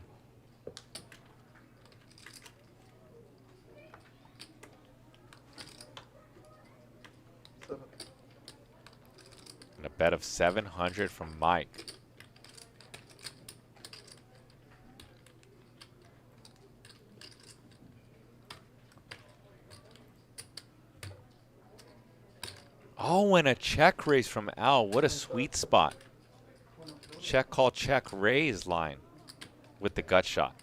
Seven. And a bet of 700 from Mike. Oh, and a check raise from Al. What a sweet spot. Check call, check raise line with the gut shot.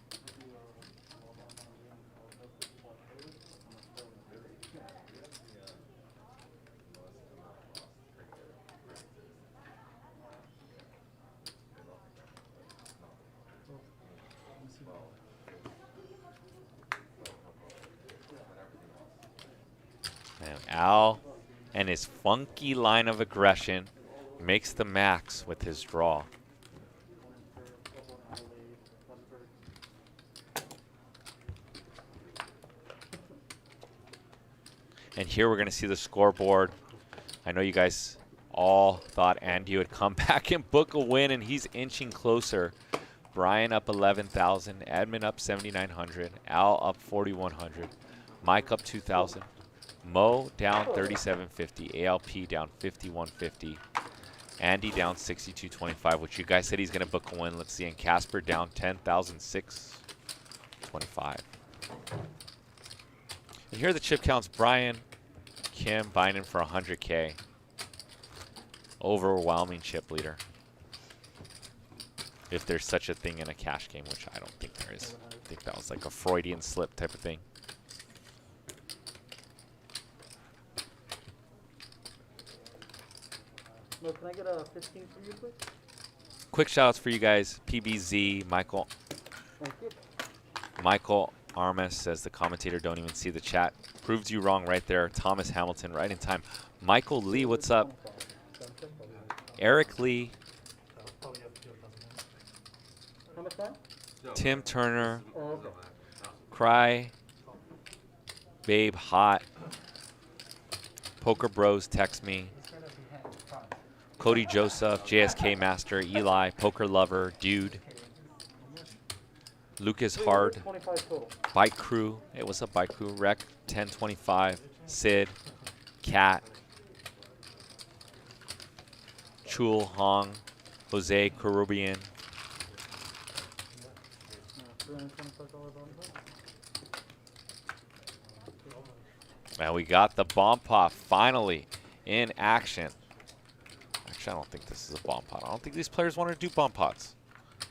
Al and his funky line of aggression makes the max with his draw. And here we're going to see the scoreboard. I know you guys all thought Andy would come back and book a win, and he's inching closer. Brian up 11,000, Edmund up 7,900, Al up 4,100, Mike up 2,000, Mo down 3,750, ALP down 5,150, Andy down 6,225, which you guys said he's going to book a win. Let's see, and Casper down 10,625. And here are the chip counts. Brian, Kim, Biden for 100K. Overwhelming chip leader. If there's such a thing in a cash game, which I don't think there is. I think that was like a Freudian slip type of thing. No, can I get a 15 for you, please? Quick shout outs for you guys. PBZ, Michael. Thank you. Michael Armas says the commentator don't even see the chat. Proves you wrong right there. Thomas Hamilton right in time. Michael Lee, what's up? Eric Lee. How much time? Tim Turner. Oh, okay. Cry. Babe Hot. Poker Bros text me. Cody Joseph, JSK Master, Eli, Poker Lover, Dude. Lucas Hard. 25 total. Bike Crew. Hey, what's up, Bike Crew? Rec 1025. Sid. Cat. Chul Hong. Jose Caribbean. And we got the bomb pot finally in action. Actually, I don't think this is a bomb pot. I don't think these players want to do bomb pots.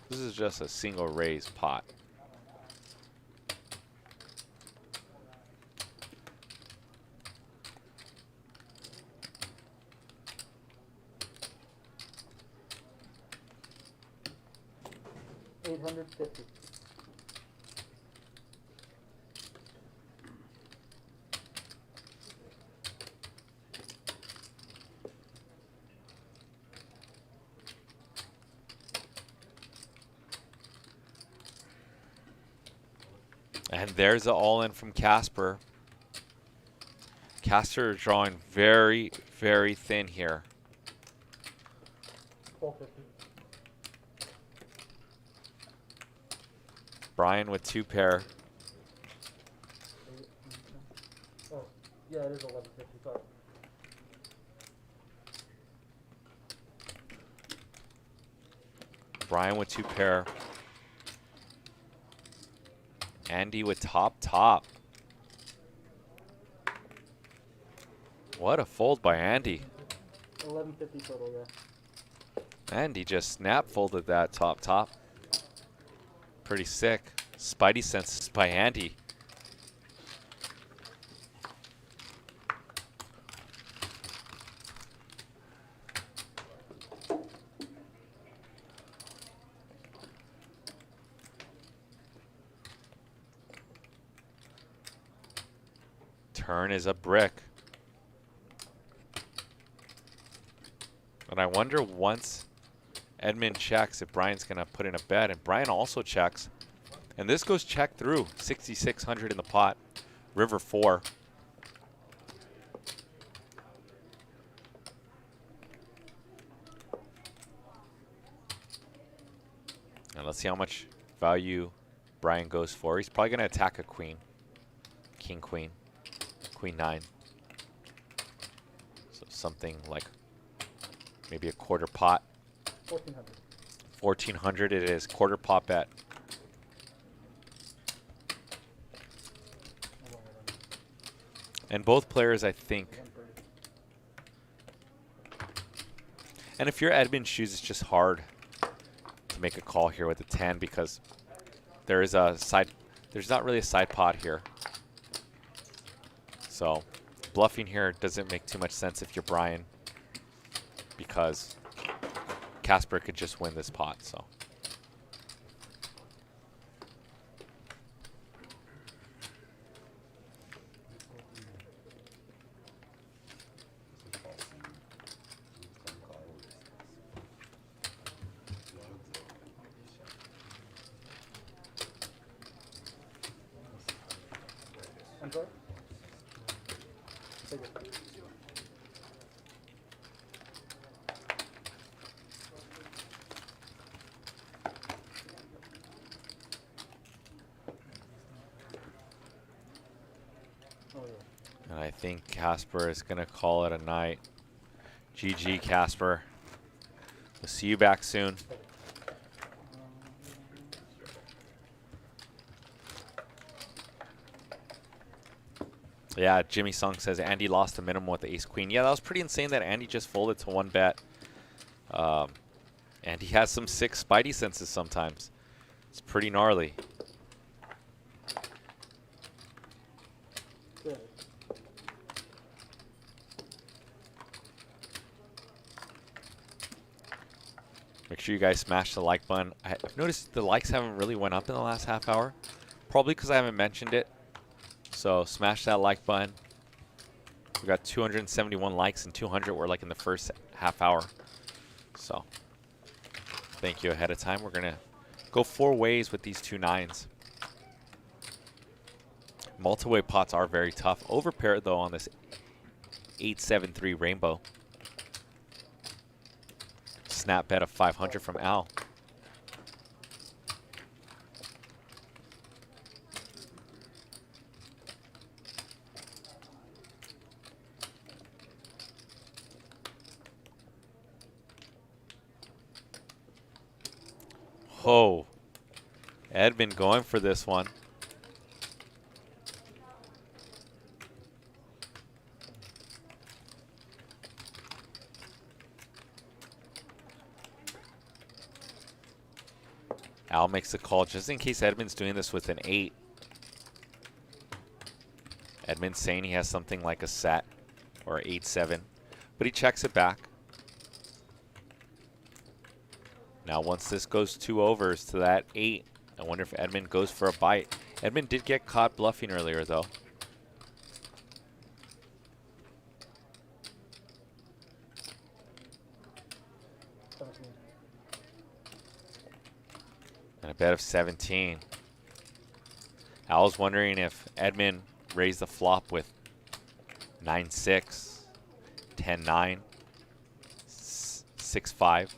This is just a single raise pot. $850. And there's the all-in from Casper. Casper drawing very, very thin here. 1250. Brian with 2 pair. Oh, yeah, it is 1150. Sorry. Brian with 2 pair. Andy with top. What a fold by Andy. 1150 total, yeah. Andy just snap folded that top. Pretty sick. Spidey senses by Andy. Turn is a brick. And I wonder once Edmund checks if Brian's going to put in a bet. And Brian also checks. And this goes check through. 6,600 in the pot. River 4. And let's see how much value Brian goes for. He's probably going to attack a queen. King, queen. Queen 9. So something like maybe a quarter pot. 1400. 1,400 it is. Quarter pot bet. And both players, I think. And if you're Edmund shoes, it's just hard to make a call here with a 10 because there is a side. There's not really a side pot here. So bluffing here doesn't make too much sense if you're Brian because Casper could just win this pot. So. hands are? Take it. Oh, yeah. And I think Casper is going to call it a night. GG, Casper. We'll see you back soon. Yeah, Jimmy Sung says Andy lost the minimum with the ace-queen. Yeah, that was pretty insane that Andy just folded to one bet. And he has some sick spidey senses sometimes. It's pretty gnarly. Good. Make sure you guys smash the like button. I've noticed the likes haven't really went up in the last half hour. Probably because I haven't mentioned it. So smash that like button. We got 271 likes and 200 were like in the first half hour. So thank you ahead of time. We're going to go 4 ways with these 2 9s. Multi-way pots are very tough. Overpaired though on this 8-7-3 rainbow. Snap bet of 500 from Al. Oh, Edmund going for this one. Al makes the call just in case Edmund's doing this with an 8. Edmund's saying he has something like a set or 8-7, but he checks it back. Now once this goes 2 overs to that 8, I wonder if Edmund goes for a bite. Edmund did get caught bluffing earlier though. And a bet of 17. Al's wondering if Edmund raised the flop with 9-6, 10-9, 6-5.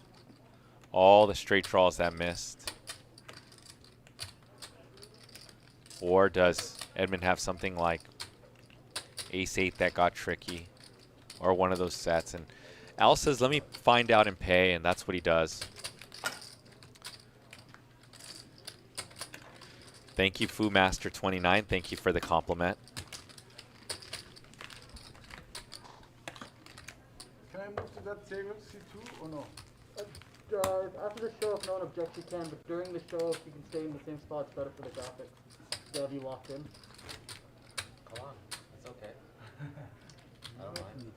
All the straight draws that missed. Or does Edmund have something like ace-8 that got tricky? Or one of those sets. And Al says, let me find out and pay, and that's what he does. Thank you, FooMaster29. Thank you for the compliment. Can I move to that table C2 or no? After the show, if no one objects, you can, but during the show, if you can stay in the same spot, it's better for the graphics. They'll have you locked in. Come on, it's okay. I don't mind.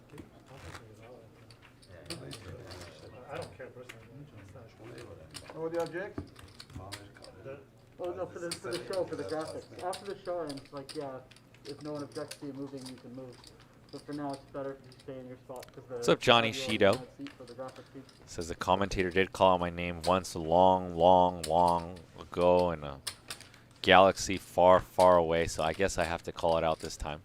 I don't care personally. Nobody objects? Oh no, for the show, for the graphics. After the show ends, like yeah, if no one objects to you moving, you can move. But for now, it's better if you stay in your spot because the. What's up, Johnny audio Shido? on that seat for the graphics seat. Says the commentator did call out my name once a long, long, long ago in a galaxy far, far away. So I guess I have to call it out this time.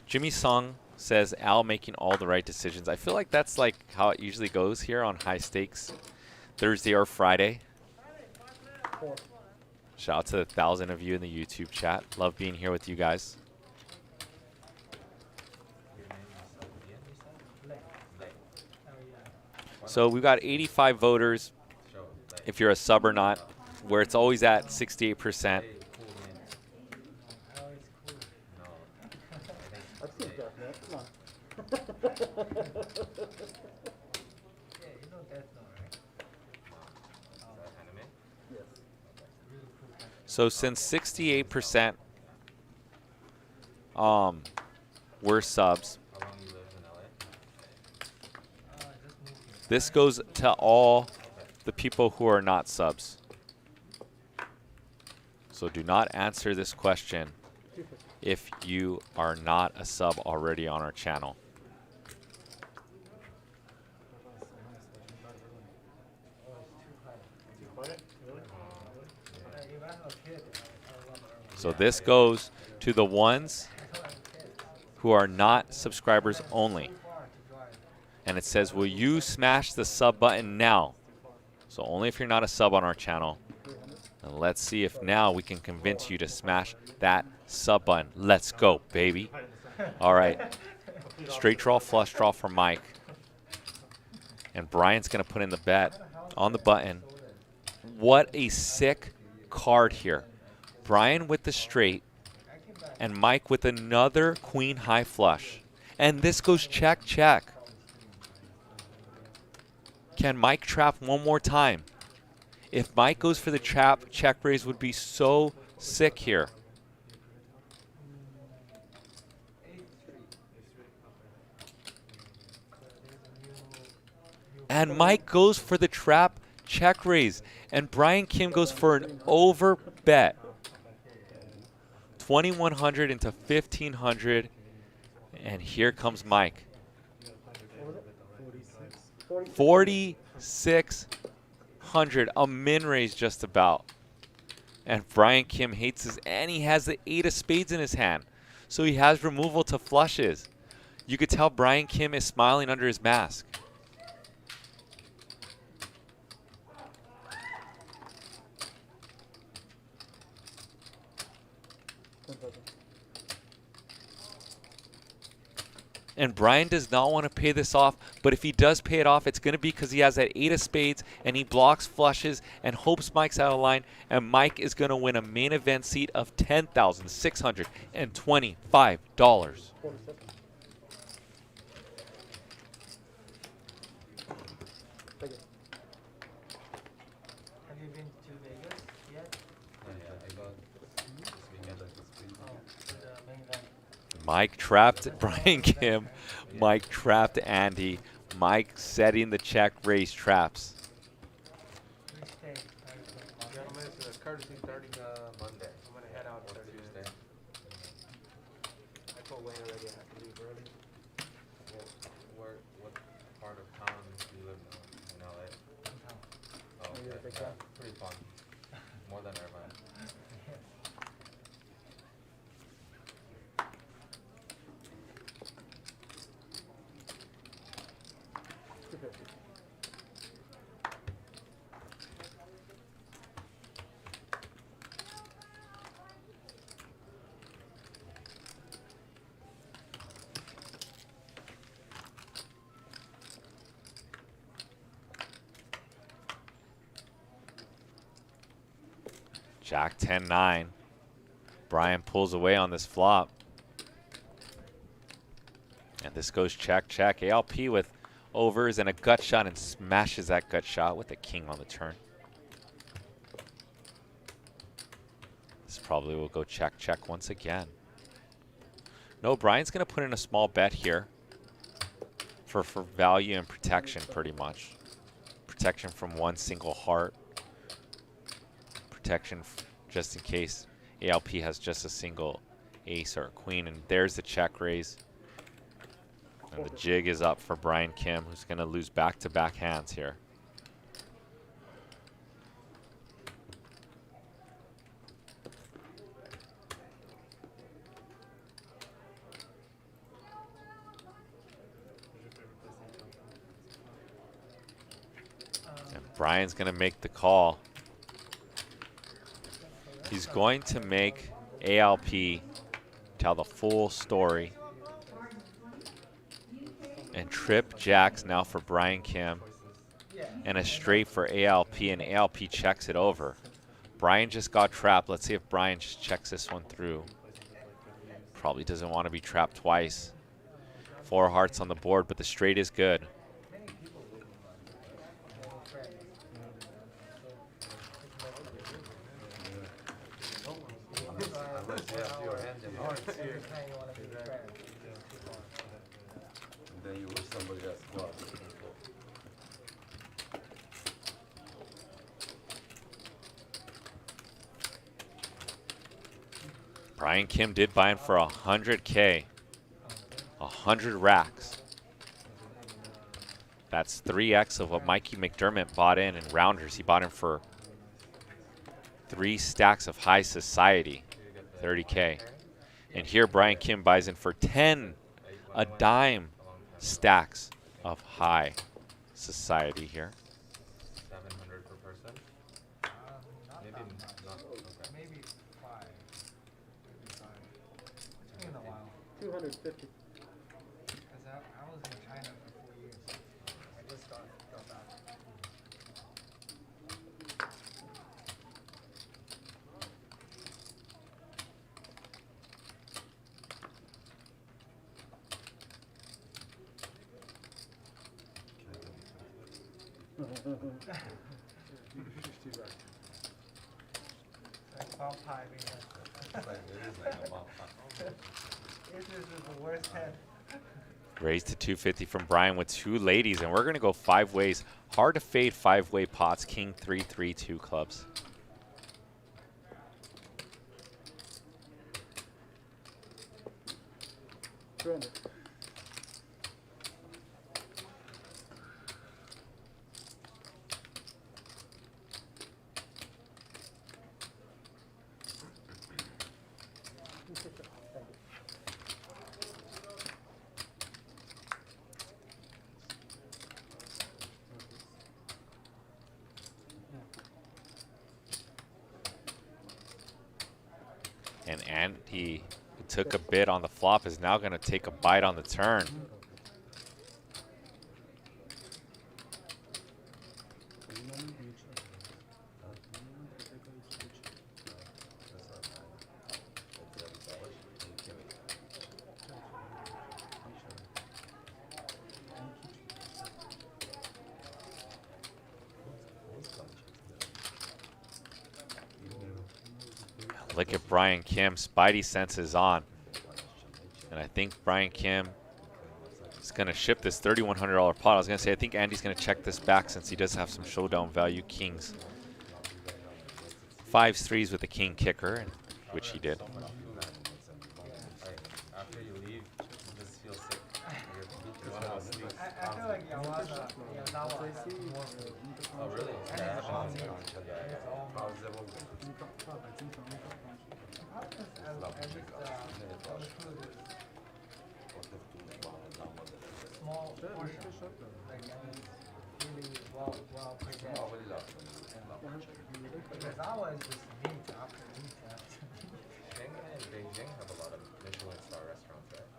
Jimmy Song says Al making all the right decisions. I feel like that's like how it usually goes here on High Stakes Thursday or Friday. Shout out to the 1,000 of you in the YouTube chat. Love being here with you guys. So we've got 85 voters, if you're a sub or not, where it's always at 68%. I've seen Death Note. Come on. Yeah, you know Death Note, right? Yes. So since 68% were subs, this goes to all the people who are not subs. So do not answer this question if you are not a sub already on our channel. Quiet? Really? If I'm a kid, I love it. So this goes to the ones who are not subscribers only. And it says, will you smash the sub button now? So only if you're not a sub on our channel. And let's see if now we can convince you to smash that sub button. Let's go, baby. All right. Straight draw, flush draw for Mike. And Brian's going to put in the bet on the button. What a sick card here. Brian with the straight and Mike with another queen high flush. And this goes check, check. Can Mike trap one more time? If Mike goes for the trap, check raise would be so sick here. And Mike goes for the trap, check raise. And Brian Kim goes for an over bet. 2,100 into 1,500. And here comes Mike. 4,600. A min raise just about. And Brian Kim hates this. And he has the 8 of spades in his hand. So he has removal to flushes. You could tell Brian Kim is smiling under his mask. And Brian does not want to pay this off, but if he does pay it off, it's going to be because he has that 8 of spades and he blocks flushes and hopes Mike's out of line, and Mike is going to win a main event seat of $10,625. Have you been to Vegas yet? I got this weekend at this place. Oh, for the main event. Mike trapped Brian Kim. Mike trapped Andy. Mike setting the check raise traps. Which day? Gentlemen, it's a courtesy starting Monday. I'm gonna head out for Tuesday. I told Wayne already I have to leave early. What part of town do you live in LA? Oh, Maybe okay. the big Yeah, town. pretty fun. More than Irvine. Jack 10-9. Brian pulls away on this flop. And this goes check, check. ALP with overs and a gut shot and smashes that gut shot with a king on the turn. This probably will go check, check once again. No, Brian's going to put in a small bet here for value and protection pretty much. Protection from one single heart. Protection just in case ALP has just a single ace or a queen. And there's the check raise. And the jig is up for Brian Kim, who's going to lose back-to-back hands here. And Brian's going to make the call. He's going to make ALP tell the full story. And trip jacks now for Brian Kim. And a straight for ALP, and ALP checks it over. Brian just got trapped. Let's see if Brian just checks this one through. Probably doesn't want to be trapped twice. 4 hearts on the board, but the straight is good. Unless you have your hand in hearts here. Then you wish somebody else got. Brian Kim did buy in for 100K. 100 racks. That's 3x of what Mikey McDermott bought in rounders. He bought in for 3 stacks of high society. 30K. And here Brian Kim buys in for 10, a dime stacks of high society here. 700 per person. Not Maybe that much. not. Okay. Maybe 5. Maybe 5. It's been a while. 250. Because I was in China for 4 years. I just got back. Like bomb pie being It's like, it is like a bomb pie. This is the worst hand. Raised to 250 from Brian with 2 ladies, and we're going to go 5 ways. Hard to fade 5-way pots. King 3, 3, 2 clubs. $200. And Ante, who took a bid on the flop, is now going to take a bite on the turn. Look at Brian Kim. Spidey senses on. And I think Brian Kim is going to ship this $3,100 pot. I was going to say, I think Andy's going to check this back since he does have some showdown value kings. 5s, 3s with the king kicker, and which he did. After you leave, you just feel sick. You want to sleep. I feel like Yawaza has more food. Oh, really? And Yeah, it's all happens. meat. Yeah, yeah. It's all meat. How's it work? At least all the food is small portion. Like, and it's really well prepared. Because Awa is just meat after meat after meat. Shanghai and Beijing have a lot of Michelin star restaurants, right?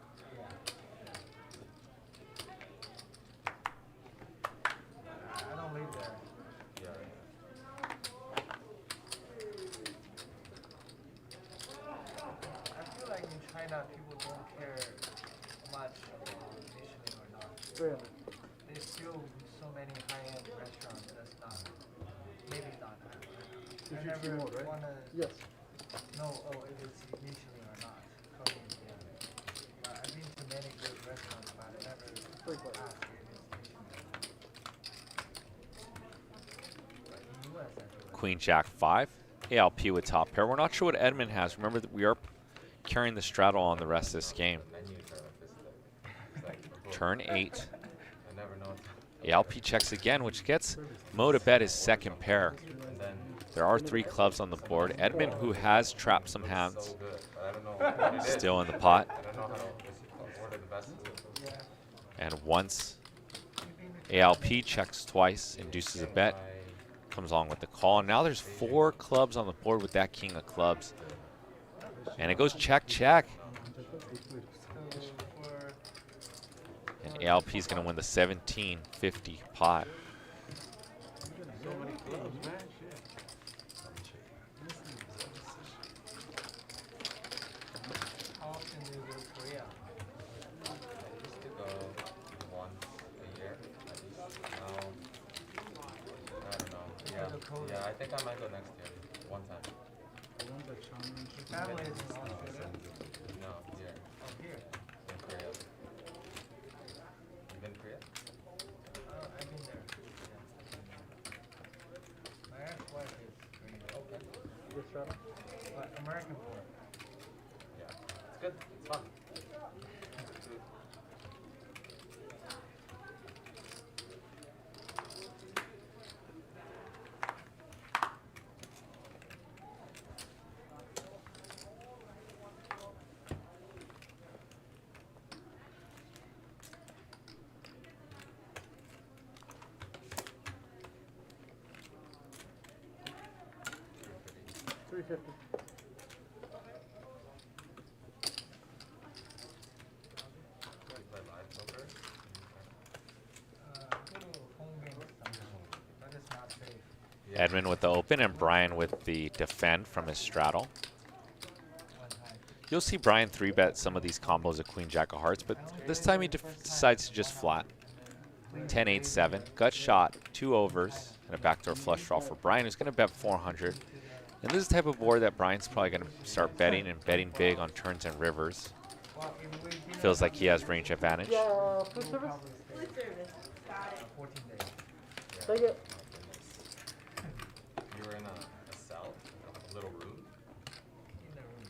I don't live there. Yeah. I feel like in China people don't care much about Michelin or not. $300. There's still so many high-end restaurants that's not, maybe not. I Did you see never more, right? wanna Yes. know, if it's Michelin or not. Cooking, yeah. But I've been to many good restaurants, but I never Pretty close. asked if it's Michelin. But in US, I feel like Queen Jack 5. ALP with top pair. We're not sure what Edmund has. Remember that we are carrying the straddle on the rest of this game. Menus are like this. It's like, Turn 8. I never know. ALP checks again, which gets Mo to bet his second pair. And then There are 3 clubs on the board. Edmund, who has trapped some hands, so good. But I don't know what it is. still in the pot. I don't know how to order the best. And once ALP checks twice, induces a bet, comes along with the call. And now there's 4 clubs on the board with that king of clubs. And it goes check, check. So for And ALP is going to win the 1750 pot. So many clubs, man. Shit. how often do you go to Korea? I used to go once a year at least. Now, I don't know. Yeah, I think I might go next year. One time. Family is in Australia. No, here Oh, here. in Korea. You been to Korea? I've been there. Yeah. My ex-wife is Korean. Okay. Yes, straddle. But American born. Yeah. It's good. It's fun. 350. You play live poker? Little home game sometimes, but it's not safe. Yeah. Edmund with the open and Brian with the defend from his straddle. One high. You'll see Brian 3-bet some of these combos of Queen Jack of Hearts, but this time he decides to just flat. 10-8-7, gut shot, 2 overs, and a backdoor flush draw for Brian, who's going to bet 400. And this is the type of board that Brian's probably going to start betting and betting big on turns and rivers. Well, if we did Feels like he has range advantage. Yeah, food we'll service. probably stay 14 days. Take it. You were in a cell, a little room. In the room.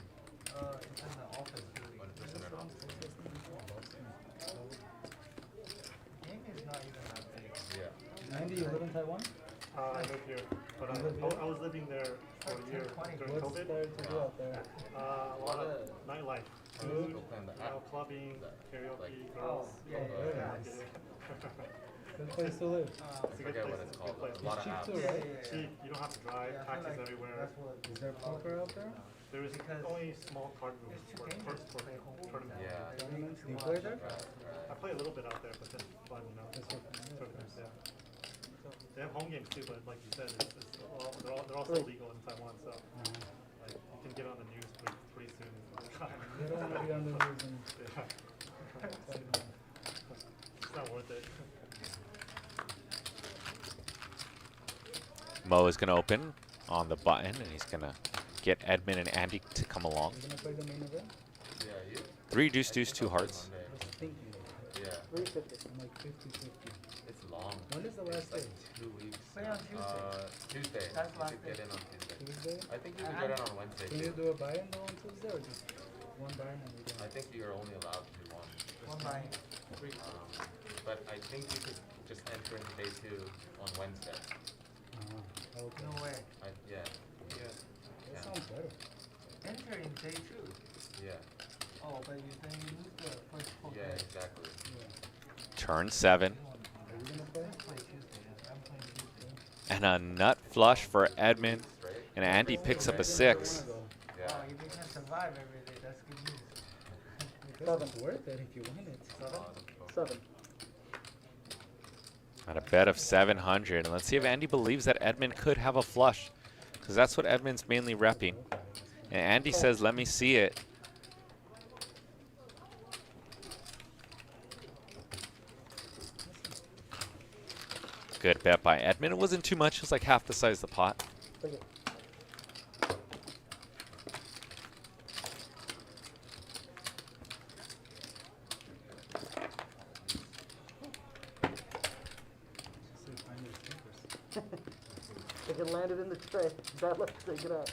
It's in the office building. One person in office. The game is not even that big. Yeah. Andy, you live in Taiwan? I live here, but You live here? I was living there for a year 20. during What's COVID. there to do out there? A lot of nightlife, food, Go play on the you know, app. clubbing, karaoke, Like- girls. Yeah, yeah, Yeah. Good place to live. It's I a good forget what place. it's It's a called. good A place. lot of Cheap apps. too, right? Cheap. You don't have to drive. Yeah, I feel Taxis like everywhere. that's what Is there poker out there? There is because only small card rooms it's too for dangerous to for play home tournaments. Yeah. Tournaments? Do you play there? I play a little bit out there, but just fun, you know. Just for fun, yeah. Tournaments, yeah. They have home games too, but like you said, they're also legal in Taiwan, so like you can get on the news pretty soon. You don't want to be on the news and Yeah. It's not worth it. Mo is going to open on the button, and he's going to get Edmund and Andy to come along. you're gonna play the main event? Yeah, you? 3 deuce deuce, 2 hearts. Monday. I was thinking of it. Yeah. 350. I'm like 50-50. It's long. When is the last It's day? like 2 weeks. Play on Tuesday. Tuesday. That's You last should day. get in on Tuesday. Tuesday? I think you can get in on Wednesday Can you too. do a buy-in though on Tuesday or just one buy-in and you're I done? think you're only allowed to do one. One line. But I think you could just enter into day 2 on Wednesday. Okay. No way. Yeah. That Yeah. sounds better. Enter in day 2. Yeah. Oh, but then you lose the first poker. Yeah, exactly. Yeah. Turn 7. Are you gonna play? Let's play Tuesday. Yes. I'm playing Tuesday. And a nut flush for Edmund. Straight? And Andy picks up a 6. Yeah. Wow, if you can survive every day, that's good news. It's worth it if you win it. Awesome. 7. At a bet of 700. And let's see if Andy believes that Edmund could have a flush, because that's what Edmund's mainly repping. And Andy says, let me see it. Good bet by Edmund. It wasn't too much. It was like half the size of the pot. Take it. See if I need stickers. They can land it in the tray. That let's take it out.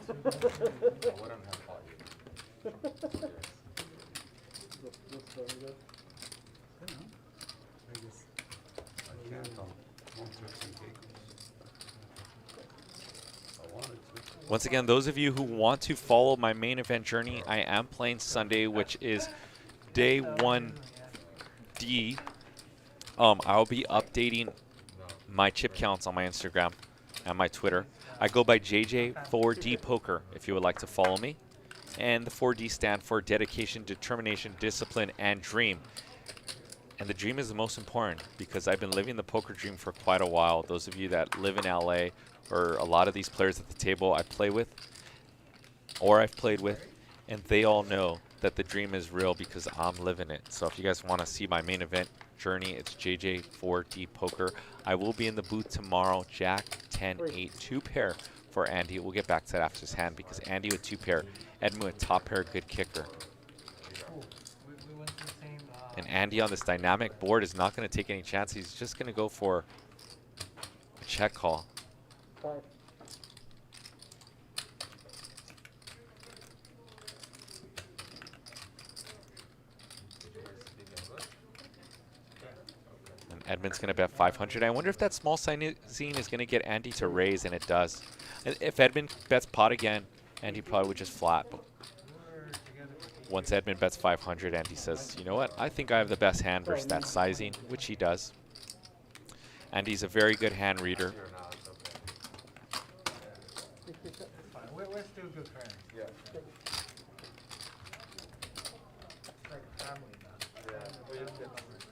I wouldn't have fought you. This very good. You know, I just I can't, won't touch some cake. I wanted to. Once again, those of you who want to follow my main event journey, I am playing Sunday, which is day 1D. I'll be updating my chip counts on my Instagram and my Twitter. I go by JJ4D Poker if you would like to follow me. And the 4D stand for dedication, determination, discipline, and dream. And the dream is the most important because I've been living the poker dream for quite a while. Those of you that live in LA, or a lot of these players at the table I play with or I've played with, and they all know that the dream is real because I'm living it. So if you guys want to see my main event journey, it's JJ4D Poker. I will be in the booth tomorrow. Jack 10-8 2 pair for Andy. We'll get back to that after his hand because Andy with 2 pair, Edmund with top pair, good kicker. Cool. We went to the same. And Andy on this dynamic board is not going to take any chances. He's just going to go for a check call. 5. And Edmund's going to bet 500. I wonder if that small sizing is going to get Andy to raise, and it does. And if Edmund bets pot again, Andy probably would just flat. But once Edmund bets 500, Andy says, you know what? I think I have the best hand versus that sizing, which he does. Andy's a very good hand reader. We're we're still good friends. Yeah. It's like family now. Yeah. Family It's, members.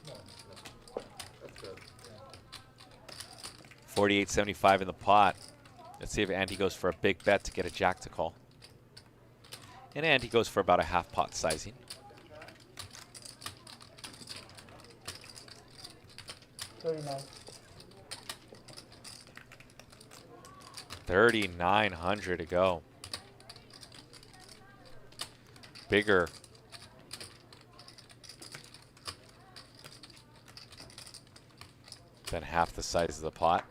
No. that's good. 48.75 in the pot. Let's see if Ante goes for a big bet to get a jack to call. And Ante goes for about a half pot sizing. 39. 3,900 to go. Bigger. Than half the size of the pot.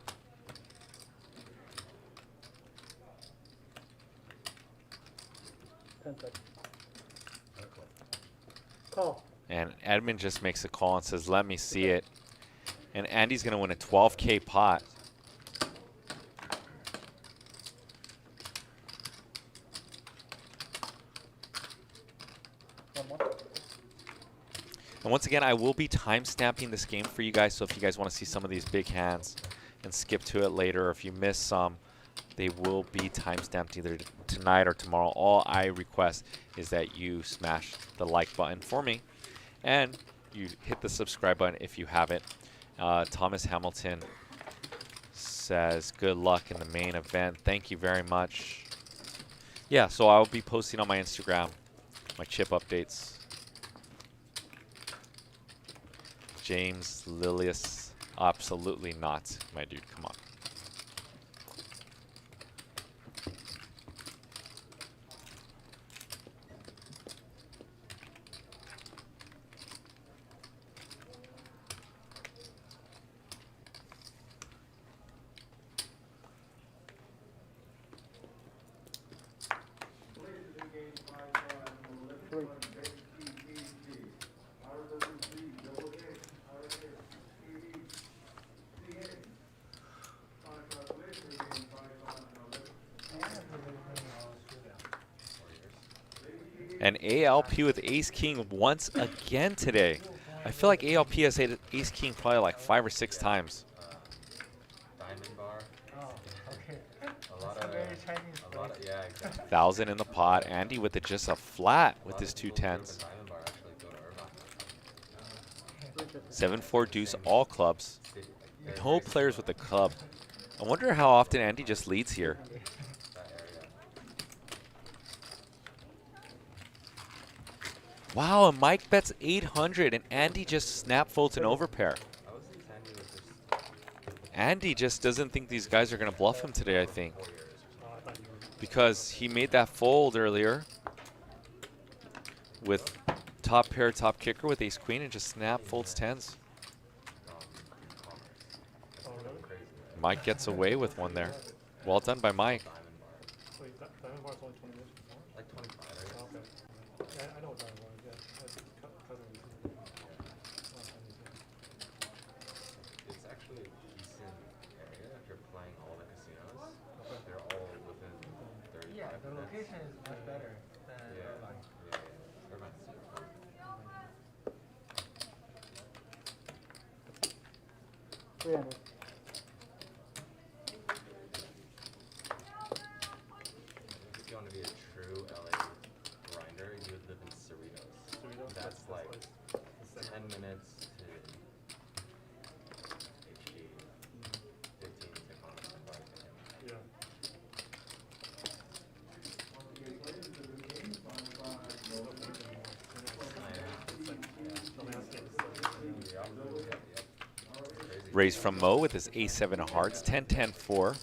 Call. And Edmund just makes a call and says, let me see it. And Andy's going to win a 12K pot. One more. And once again, I will be time stamping this game for you guys. So if you guys want to see some of these big hands and skip to it later, or if you miss some, they will be time stamped either tonight or tomorrow. All I request is that you smash the like button for me and you hit the subscribe button if you haven't. Thomas Hamilton says, good luck in the main event. Thank you very much. Yeah, so I'll be posting on my Instagram my chip updates. James Lilius, absolutely not, my dude, come on. And ALP with Ace King once again today. I feel like ALP has hit Ace King probably like 5 or 6 times. Diamond bar. Oh, okay. A lot That's of, a very Chinese a lot of, phrase. yeah, exactly. 1,000 in the pot. Andy with it just a flat with his two tens. Diamond bar actually go to Irvine. 7-4 deuce all clubs. No players with a club. I wonder how often Andy just leads here. That area. Wow, and Mike bets 800 and Andy just snap folds an overpair. I was thinking Sandy was just Andy just doesn't think these guys are going to bluff him today, I think. 4 years or something. Because he made that fold earlier with top pair, top kicker with ace queen and just snap folds tens. Commerce. That's Oh, really? crazy. Mike gets away with one there. Well done by Mike. Diamond bar. Wait, Diamond Bar's only 20 years before? Like 25, right? Oh, okay. Yeah, I know what Diamond Bar is, yeah. Cousin used to do it. Last time he was here. It's actually a decent area if you're playing all the casinos. Okay. They're all within 35 Yeah, the minutes. location is much better than Yeah, Irvine. yeah. Irvine's super fun. 300. If you want to be a true LA grinder, you would live in Cerritos. Cerritos, That's like the 10 minutes to HD, 15 to Commentator, and 5 to him. Yeah. Raise from Mo with his ace-7 of hearts, 10-10-4.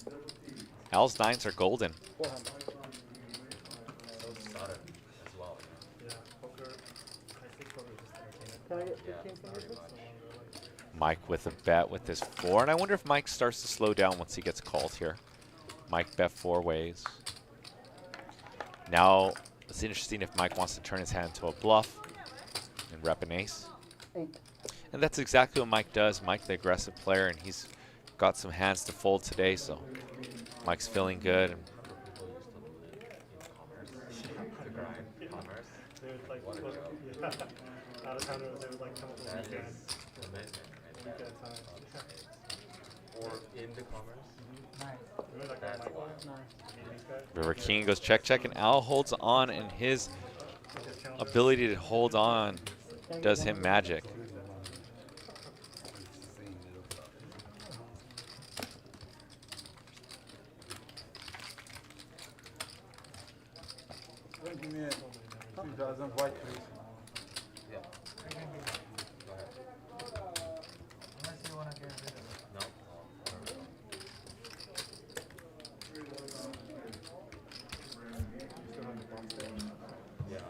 Al's nines are golden. 400. So sudden as well, Yeah, poker, I think poker is just entertainment. Can I get Yeah, 15 from very this? much. Mike with a bet with this 4. And I wonder if Mike starts to slow down once he gets called here. Mike bet 4 ways. Now, it's interesting if Mike wants to turn his hand into a bluff and rep an ace. 8. And that's exactly what Mike does. Mike, the aggressive player, and he's got some hands to fold today, so Mike's feeling good. And People used to live in commerce, to grind commerce. They would like, What a put, joke. yeah. Out of towners, they would like come up with That weekend. is commitment right there. Weekend time. Or into commerce. Nice. Remember that guy That's a Michael? lot. Nice. The Vietnamese guy? River King goes check, check, and Al holds on, and his With his counter. ability to hold on Can't does get him one magic. Give me a 2000 white, please. Yeah. You can give it. Go ahead. Unless you wanna get rid of it. No? Oh, whatever. You still have the box there? Yeah.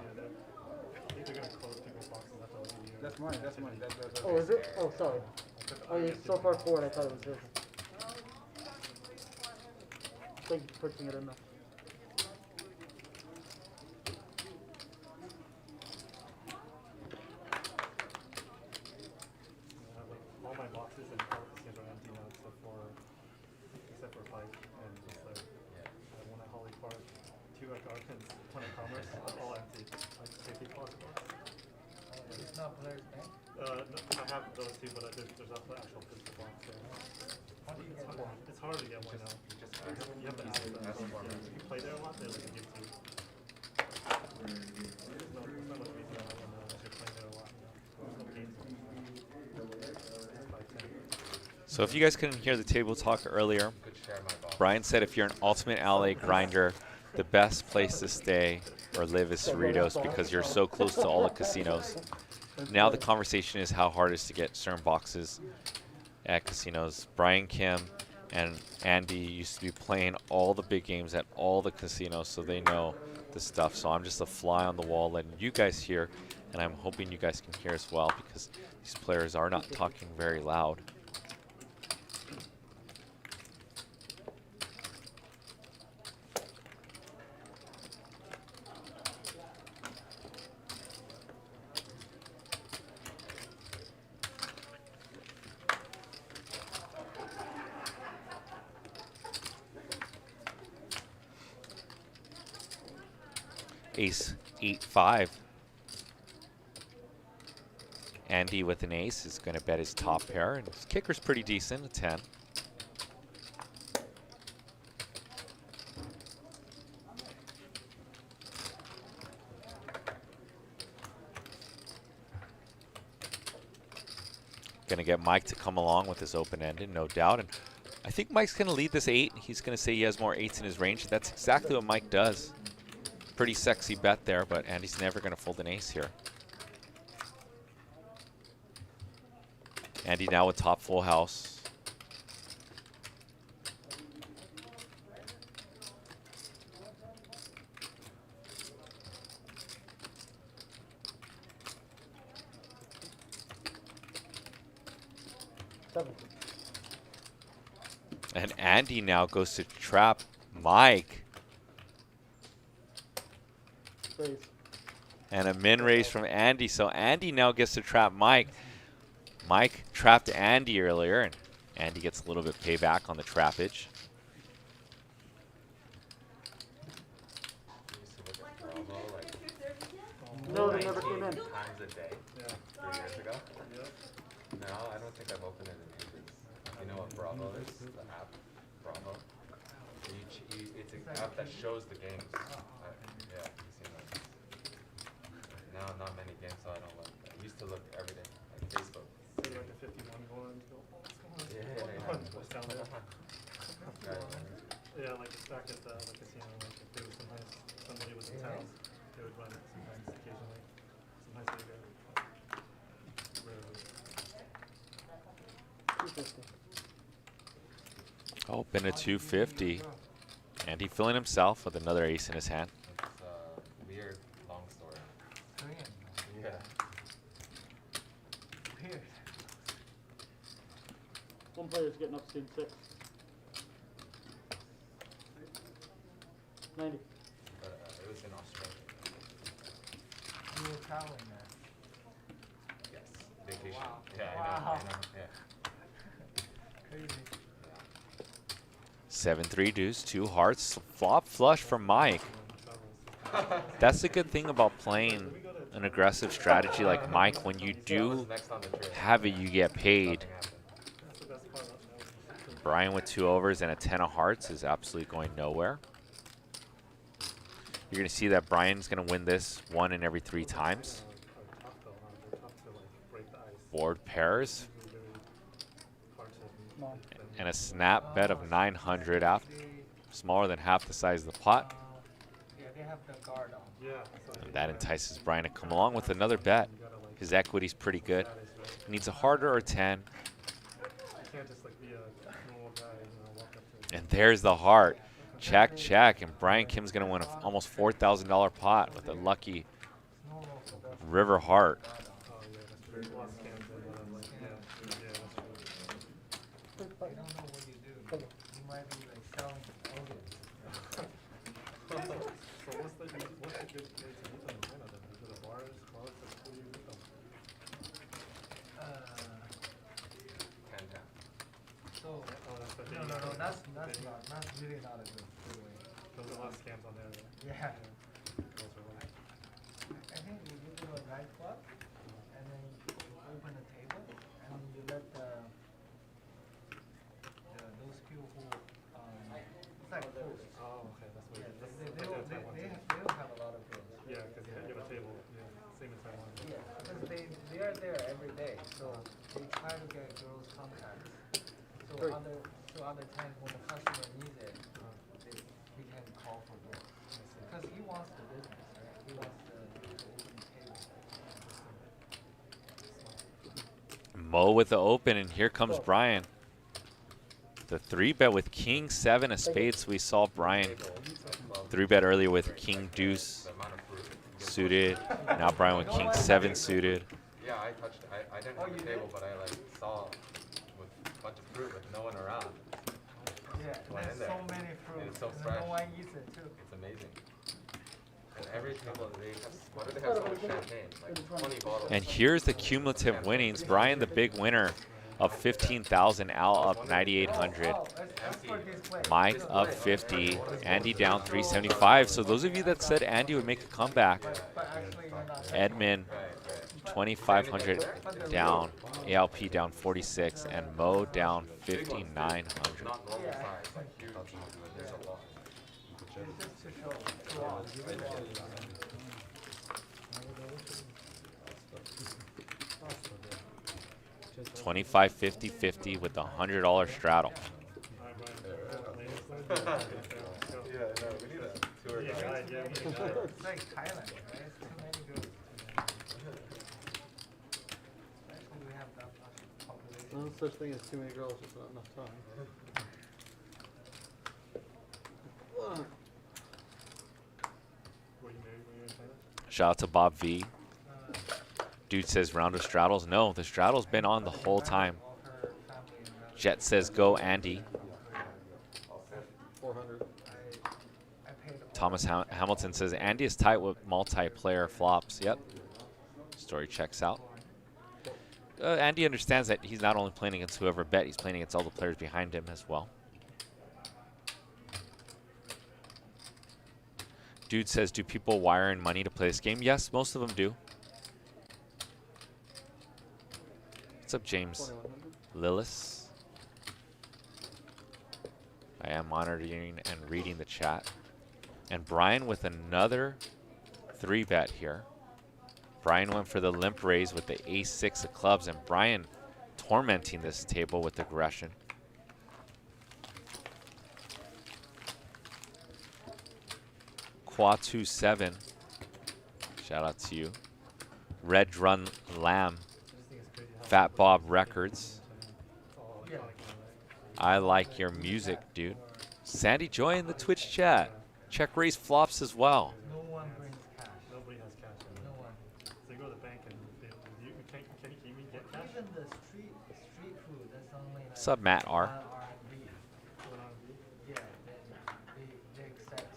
I think they're gonna close people's boxes after like a year. That's mine, that's mine. That's Oh, is it? Oh, sorry. Oh, you're so far forward, I thought it was his. Thank you for putting it in there. All my boxes and all the skins are empty now except for Pike and Whistler. Yeah. I have one at Holly Park, 2 at Garkins, 1 at Commerce, all empty. Like safety box. It's not players bank. No, I have those 2, but there's also actual physical box. So How do you get one? it's hard to get one now. You have to ask them. Yeah, if you play there a lot, they like give to you. It's not much reason to have one if you're playing there a lot. No games. So if you guys couldn't hear the table talk earlier, Could share my box. Brian said if you're an ultimate LA grinder, the best place to stay or live is Cerritos because you're so close to all the casinos. Now the conversation is how hard it is to get certain boxes at casinos. Brian Kim and Andy used to be playing all the big games at all the casinos, so they know the stuff. So I'm just a fly on the wall letting you guys hear, and I'm hoping you guys can hear as well because these players are not talking very loud. Ace 8-5. Andy with an ace is going to bet his top pair, and his kicker's pretty decent, a 10. Going to get Mike to come along with his open-ended, no doubt. And I think Mike's going to lead this 8. He's going to say he has more 8s in his range. That's exactly what Mike does. Pretty sexy bet there, but Andy's never going to fold an ace here. Andy now with top full house. Seven. And Andy now goes to trap Mike. Raise. And a min raise from Andy. So Andy now gets to trap Mike. Mike trapped Andy earlier, and Andy gets a little bit payback on the trappage. Used to look at Bravo like No, they never came in. times a day. Yeah. 3 years ago. Yeah. No, I don't think I've opened it in ages. You know what Bravo is? The app, Bravo. It's an app that shows the games. Yeah, you've seen that. Now, not many games, so I don't look. I used to look every day, like Facebook. See like the 51 going and go, oh, what's going on? Yeah. What's down there? Guy, Yeah, like back at the casino, like if there was sometimes somebody was in town, they would run it sometimes, occasionally. Sometimes they go. Rarely. 250. Oh, been a 250. Andy filling himself with another ace in his hand. It's a weird, long story. Korean. Yeah. Weird. One player's getting up to 6. 90. But it was in Australia. You were traveling there. Yes. Vacation. Wow. Yeah, I Wow. know. Yeah. Crazy. 7-3 deuce, 2 hearts, flop flush from Mike. That's the good thing about playing an aggressive strategy like Mike. When you That was do next on the trip. have it, you get paid. Nothing happened. That's the best part about Brian with 2 overs and a 10 of hearts is absolutely going nowhere. You're going to see that Brian's going to win this 1 in every 3 times. Board pairs. And a snap bet of 900 out, smaller than half the size of the pot. Yeah, they have the guard on. And that entices Brian to come along with another bet. His equity's pretty good. He needs a harder or 10. And there's the heart. Check, check. And Brian Kim's going to win a almost $4,000 pot with a lucky river heart. I don't know what you do. You might be like selling organs. So what's the good way to meet them in Canada? Is it a bars? Who do you meet them? So no, that's really not a good way. Those are a lot of scams on there. Yeah. Those are like, I think you do a nightclub, and then you open a table, and then you let those people who it's like hosts. oh, okay, that's what Yeah, it is. they don't have a lot of girls. Yeah, because you have a table. Yeah, same as Taiwan. Yeah, because they are there every day, so they try to get girls contacts. So other times when the customer needs it, he can call for girls. Because he wants the business, right? He wants the open table. Mo with the open, and here comes Brian. The 3-bet with King 7 of spades. We saw Brian 3-bet earlier with King Deuce suited. Now Brian with King 7 suited. Yeah, I didn't have the table, but I like saw with a bunch of fruit with no one around. Yeah, Went there's in there. so many fruits. And it's so and fresh. no one eats it too. It's amazing. And every table they have, why do they have so much champagne? Like 20 bottles. And here's the cumulative winnings. Brian, the big winner of 15,000. Al up 9,800. Oh, let's put it this way. Mike up 50. Andy down 375. So those of you that said Andy would make a comeback, But actually, you're not. Edmund 2,500 down. ALP down 46. And Mo down 5,900. Not normal size, like huge. There's a lot. It's just to show off. 25, 50, 50 with the $100 straddle. Yeah, no, we need a tour guide. It's like Thailand, right? It's too many girls. Especially we have that much population. No such thing as too many girls, just not enough time. were you in China? Shout out to Bob V. Dude says round of straddles. No, the straddle's been on the whole time. All her family and relatives. Jet says go Andy. 400. I paid all. Thomas Hamilton says Andy is tight with multiplayer flops. Yep. Story checks out. Andy understands that he's not only playing against whoever bet, he's playing against all the players behind him as well. Dude says, do people wire in money to play this game? Yes, most of them do. What's up, James 2100. Lillis? I am monitoring and reading the chat. And Brian with another 3-bet here. Brian went for the limp raise with the ace-6 of clubs, and Brian tormenting this table with aggression. Quatu 7. Shout out to you. Red Run Lamb. Fat Bob Records. I like your music, dude. Sandy, join the Twitch chat. Check raise flops as well. No one brings cash. Nobody has cash. No one. So you go to the bank and can you get cash? Even the street food, that's only like What's up, Matt R? R&B. Yeah, they accept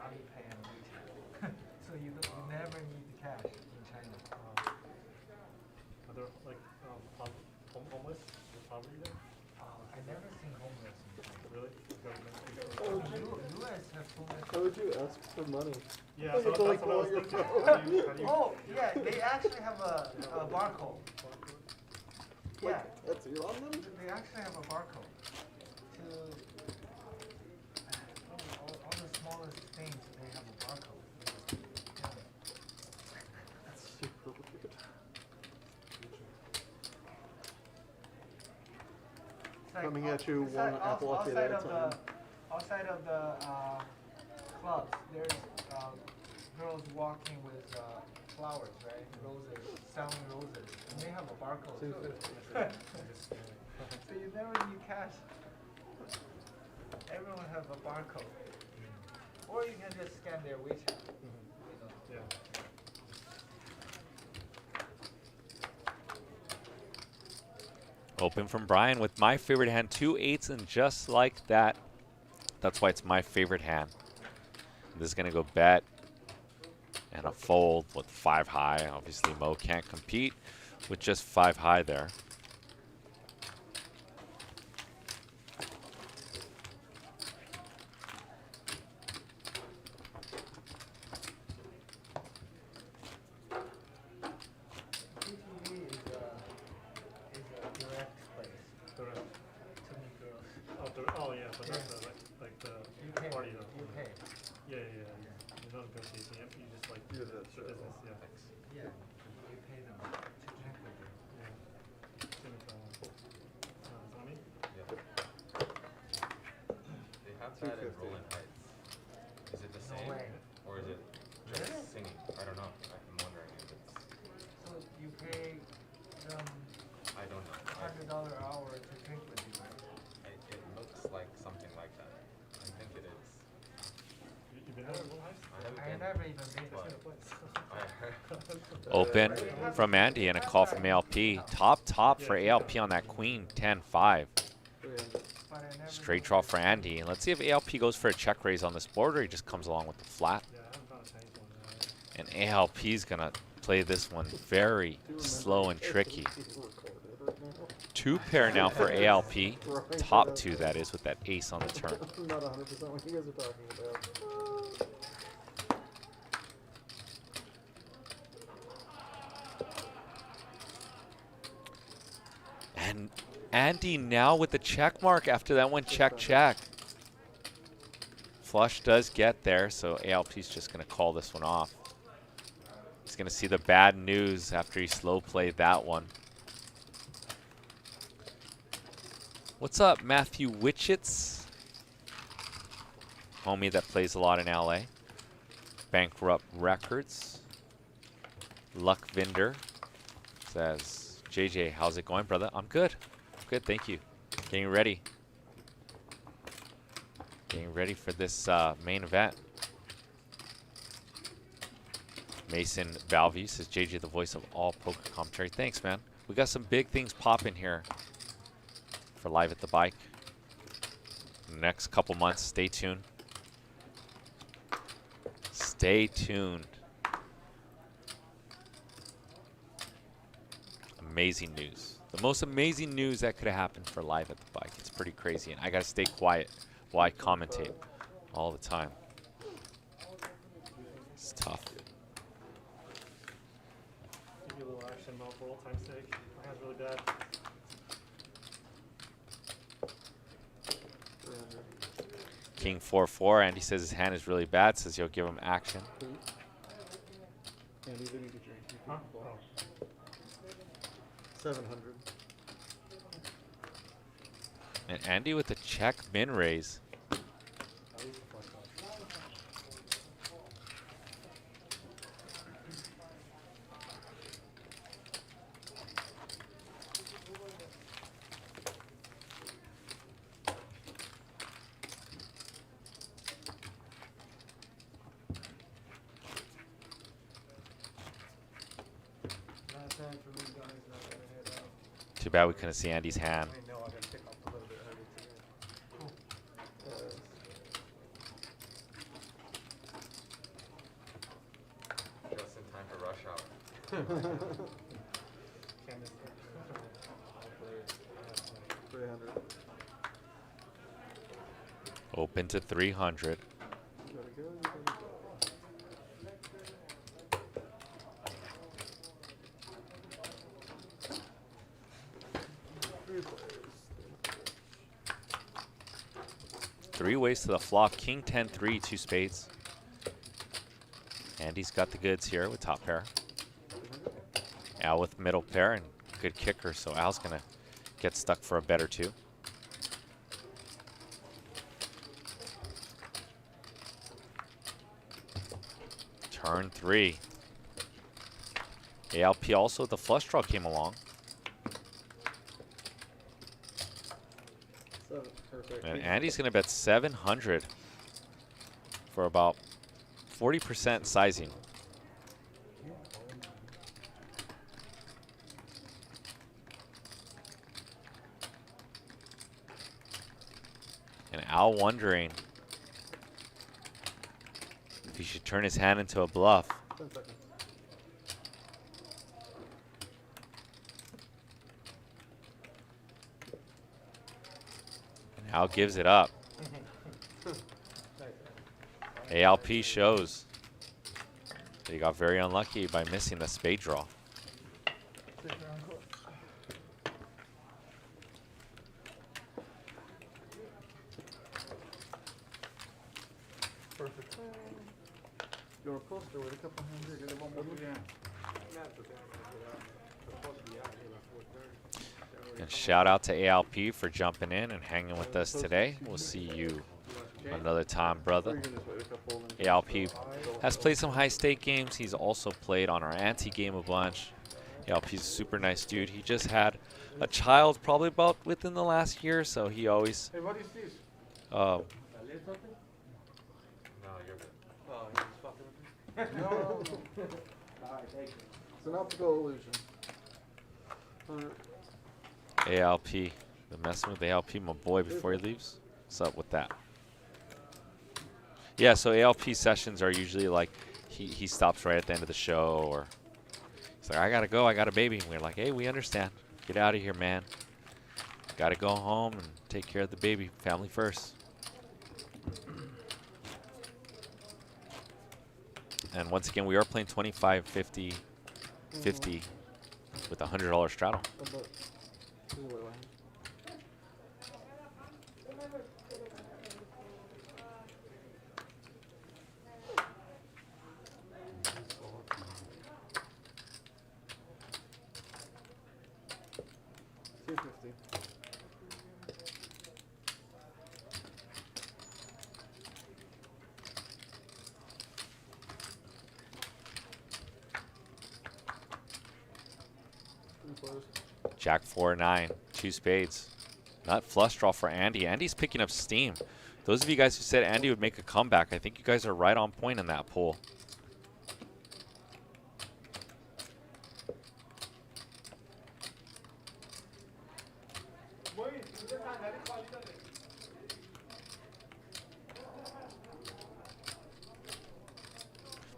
Alipay and WeChat. So you never need the cash in China. Are there like homeless poverty there? I never seen homeless in China. Really? US have homeless. How would you ask for money? Yeah, Like so it's that's like what I was your thinking. phone. How do you Oh, yeah, they actually have a barcode. Yeah. That's you're on them? They actually have a barcode. To all the smallest things, they have a barcode. Yeah. That's super weird. It's like Coming at you outside- one apple update at a time. Outside of the clubs, there's girls walking with flowers, right? Roses, selling roses, and they have a barcode too. So you never need cash. Everyone has a barcode. Or you can just scan their WeChat. You know. Yeah. Open from Brian with my favorite hand, 2 8s, and just like that, that's why it's my favorite hand. This is going to go bet and a fold with 5 high. Obviously, Mo can't compete with just 5 high there. TTV is a direct place Direct. to meet girls. Oh, yeah, but that's like the You pay. party though. You pay. Yeah. You don't go to ATM, you just like Do do the the business, yeah. Yeah. You pay them to check with you. Yeah. Same with, Tommy? Yeah. They have that in 250. Roland Heights. Is it the No same? way. Or is it Really? just singing? I don't know. I'm wondering if it's. So you pay them I don't know. $100 an hour to drink with you, right? It looks like something like that. I think it is. You've been there in Little Heights? I haven't I been. never even been but to. Open from Andy and a call from ALP. Top for ALP on that queen, 10-5. 300. But I never Straight been draw for Andy. And let's see if ALP goes for a check raise on this board or he just comes along with the flat. Yeah, I haven't found a Chinese one. And ALP's going to play this one very slow and tricky. Two pair now for ALP. Top 2, that is, with that ace on the turn. I'm not 100% what you guys are talking about. And Andy now with the check mark after that one check. Flush does get there, so ALP's just going to call this one off. He's going to see the bad news after he slow played that one. What's up, Matthew Witchits? Homie that plays a lot in LA. Bankrupt Records. Luck Vinder says, JJ, how's it going, brother? I'm good. Good, thank you. Getting ready. Getting ready for this main event. Mason Valvey says, JJ, the voice of all poker commentary. Thanks, man. We got some big things popping here for Live at the Bike. Next couple months, stay tuned. Stay tuned. Amazing news. The most amazing news that could have happened for Live at the Bike. It's pretty crazy, and I gotta stay quiet while I commentate all the time. It's tough. Give you a little action, Mo, for old time's sake. My hand's really bad. 300. King 4-4. Andy says his hand is really bad. Says he'll give him action. Andy, they need to drink. You Huh? can ball. Oh. 700. And Andy with the check min raise. At least a flush shot. Not time for me, guys. Not gonna head out. Too bad we couldn't see Andy's hand. I know I gotta pick up a little bit early today. Just in time for rush hour. Can't miss that. 300. Open to 300. You gotta go, you gotta go. 3 ways to the flop. King 10-3, 2 spades. Andy's got the goods here with top pair. Al with middle pair and good kicker, so Al's gonna get stuck for a bet or two. Turn 3. ALP also, the flush draw came along. And Andy's gonna bet 700 for about 40% sizing. And Al wondering if he should turn his hand into a bluff. 10 seconds. And Al gives it up. ALP shows that he got very unlucky by missing the spade draw. Perfect. You want to post or with a couple hands here? Get it one more. And shout out to ALP for jumping in and hanging with us today. We'll see you another time, brother. ALP has played some high stake games. He's also played on our Ante game a bunch. ALP's a super nice dude. He just had a child probably about within the last year, so he always Hey, what is this? No, you're good. Oh, he's fucking with me? No. Alright, thank you. It's an optical illusion. ALP. Been messing with ALP, my boy, before he leaves. What's up with that? Yeah, so ALP sessions are usually like he stops right at the end of the show, or he's like, I gotta go, I got a baby. And we're like, hey, we understand. Get out of here, man. Gotta go home and take care of the baby. Family first. And once again, we are playing 25, 50, 50 with a $100 straddle. Jack 4-9, 2 spades. Nut flush draw for Andy. Andy's picking up steam. Those of you guys who said Andy would make a comeback, I think you guys are right on point in that poll.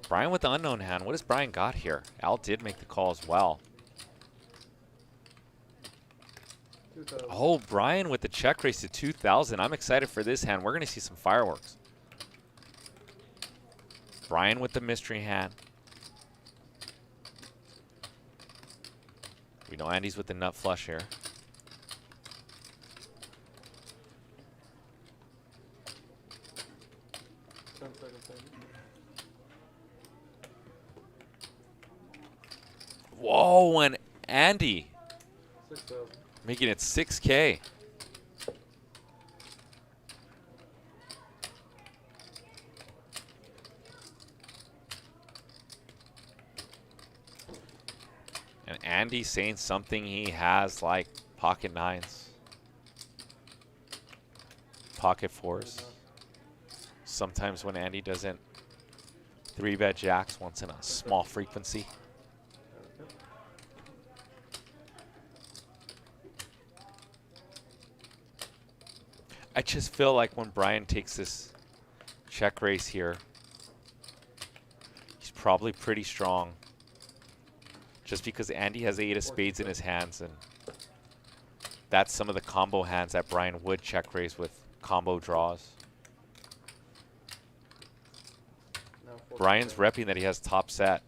Brian with the unknown hand. What has Brian got here? Al did make the call as well. Oh, Brian with the check raise to 2,000. I'm excited for this hand. We're going to see some fireworks. Brian with the mystery hand. We know Andy's with the nut flush here. Whoa, and Andy making it 6K. And Andy saying something he has like pocket nines, pocket fours. Sometimes when Andy doesn't 3-bet jacks once in a small frequency. I just feel like when Brian takes this check raise here, he's probably pretty strong. Just because Andy has 8 of spades in his hands, and that's some of the combo hands that Brian would check raise with combo draws. Brian's repping that he has top set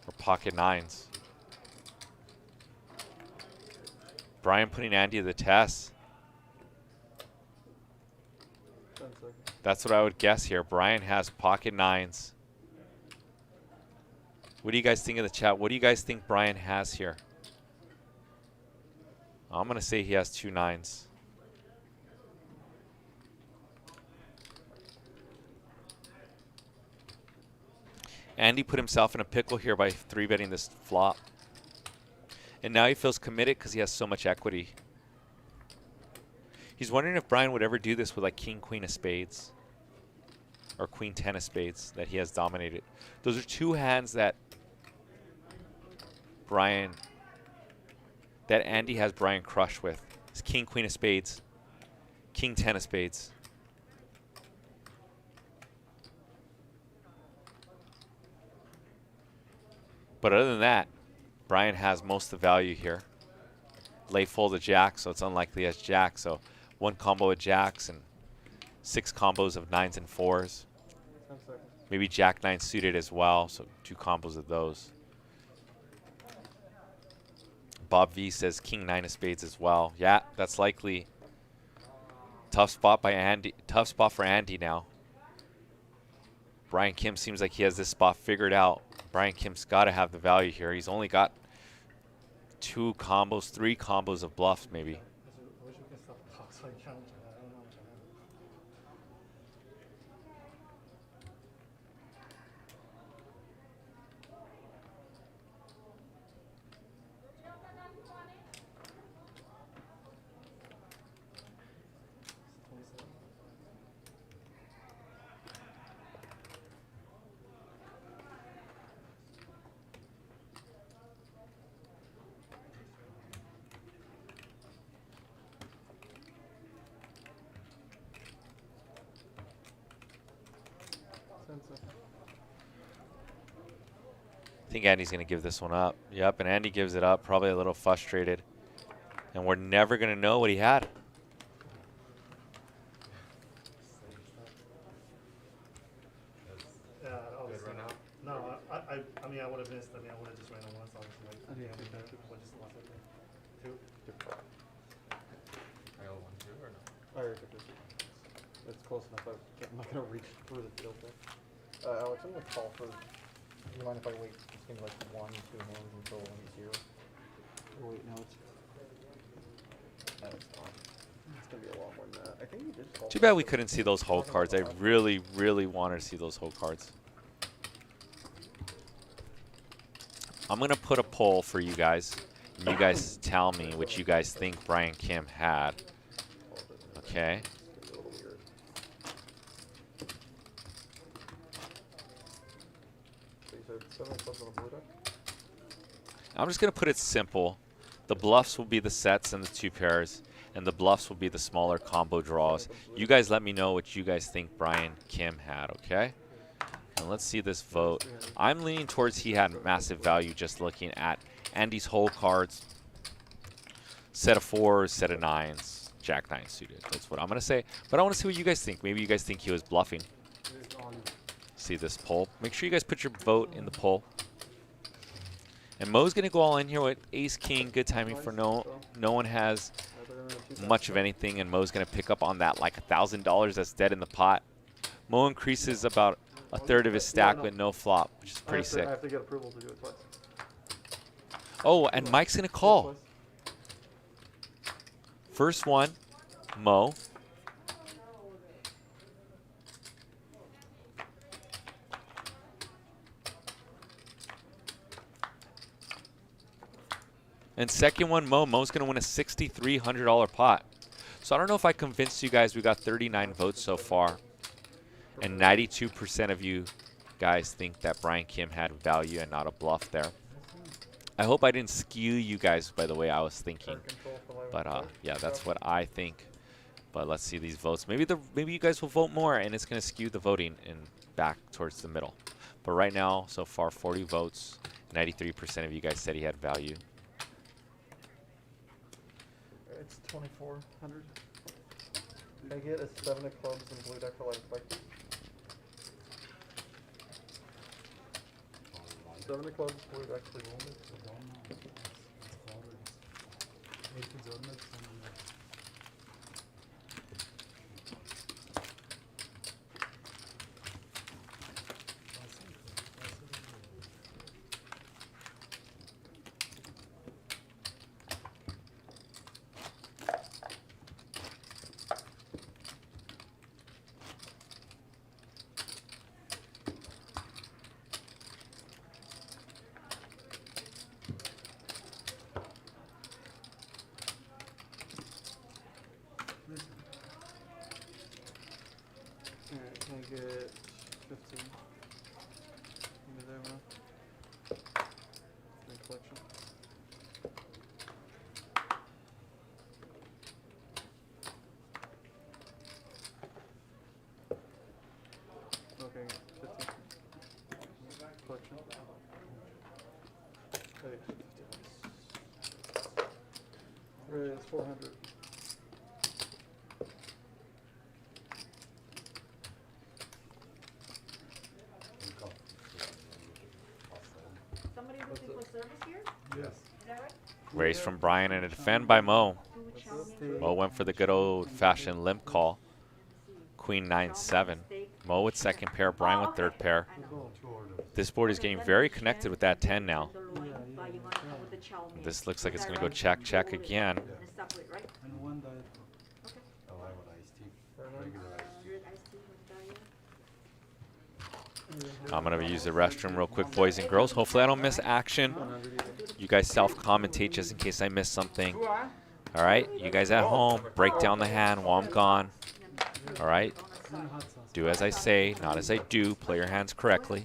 or pocket nines. Brian putting Andy to the test. seconds. That's what I would guess here. Brian has pocket nines. What do you guys think in the chat? What do you guys think Brian has here? I'm going to say he has 2 nines. Andy put himself in a pickle here by 3-betting this flop. And now he feels committed because he has so much equity. He's wondering if Brian would ever do this with like king, queen of spades. Or queen, 10 of spades that he has dominated. Those are 2 hands that Andy has Brian crushed with. It's king, queen of spades. King, 10 of spades. But other than that, Brian has most of the value here. Late fold of jacks, so it's unlikely he has jacks. So 1 combo of jacks and 6 combos of 9s and 4s. Maybe jack 9 suited as well, so 2 combos of those. Bob V says king 9 of spades as well. Yeah, that's likely. Tough spot by Andy. Tough spot for Andy now. Brian Kim seems like he has this spot figured out. Brian Kim's got to have the value here. He's only got 2 combos, 3 combos of bluffs maybe. I wish we could stop the clock so I can challenge that. I don't know what to have. I think Andy's going to give this one up. Yep, and Andy gives it up, probably a little frustrated. And we're never going to know what he had. Yeah, obviously. No, I mean, I would have missed. I mean, I would have just ran on once, obviously. Like, I think yeah, I did that. what just lost it there? 2? I got 1, 2 or no? I already took this. It's close enough. I'm not gonna reach through the field there. Alex, I'm gonna call for. Do you mind if I wait? It's gonna be like 1, 2 hands until he's here. Oh wait, no, it's. No, it's not. It's gonna be a lot more than that. I think he did call. Too bad we couldn't see those whole cards. I really, really wanted to see those whole cards. I'm going to put a poll for you guys. And you guys tell me what you guys think Brian Kim had. Okay. It's a little weird. So you said 7 clubs on a blue deck? I'm just going to put it simple. The bluffs will be the sets and the 2 pairs. And the bluffs will be the smaller combo draws. You guys let me know what you guys think Brian Kim had, okay? And let's see this vote. I'm leaning towards he had massive value just looking at Andy's whole cards. Set of 4s, set of 9s, jack 9 suited. That's what I'm going to say. But I want to see what you guys think. Maybe you guys think he was bluffing. See this poll. Make sure you guys put your vote in the poll. And Mo's going to go all in here with ace king. Good timing for no one has much of anything. And Mo's going to pick up on that like $1,000 that's dead in the pot. Mo increases about a third of his stack with no flop, which is pretty sick. I have to get approval to do it twice. Oh, and Mike's going to call. First one, Mo. And second one, Mo. Mo's going to win a $6,300 pot. So I don't know if I convinced you guys. We got 39 votes so far. And 92% of you guys think that Brian Kim had value and not a bluff there. I hope I didn't skew you guys by the way I was thinking. But yeah, that's what I think. But let's see these votes. Maybe you guys will vote more and it's going to skew the voting in back towards the middle. But right now, so far, 40 votes. 93% of you guys said he had value. It's 2,400. Can I get a 7 of clubs and blue deck for life expected? 7 of clubs, blue deck, please. Alright, can I get 15? Give me there, man. My collection. Okay, 15. Collection. Hey, 50. Right, it's 400. Somebody looking for service here? Yes. Is that right? Raise from Brian and a defend by Mo. Who chow mein? Mo went for the good old-fashioned limp call. Queen 9-7. Mo with second pair, Brian with third pair. I know. This board is getting very connected with that 10 now. Tenderloin, but you want to come with the chow mein. This looks like it's Is going that to go right? check, check Roll it again. and separate, right? And one diet. Okay. Oh, I want iced tea. Regular iced tea. Red iced tea with diet. I'm going to use the restroom real quick, boys and girls. Hopefully I don't miss action. 100 even. You guys self-commentate just in case I miss something. All right, you guys at home, break down the hand while I'm gone. All right, And hot sauce. do as I say, not as I do. Play your hands correctly.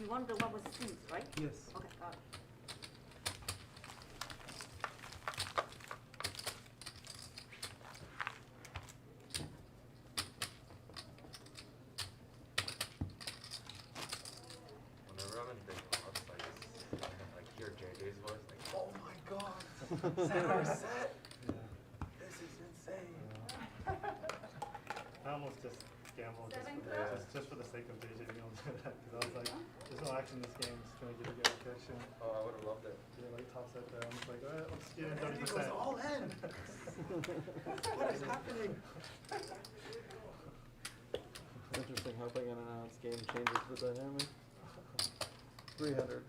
You want the one with seeds, right? Yes. Okay, got it. Whenever I'm in big clubs, I hear JJ's voice, like, oh my god, set. This is insane. I almost just gambled just for the sake of JJ being able to do that, because I was like, there's no action in this game, just gonna get a good catch. And Oh, I would have loved it. yeah, like toss that down. It's like, I'll just get in He 30%. goes all in. What is happening? Interesting how playing an announced game changes the dynamic. 300.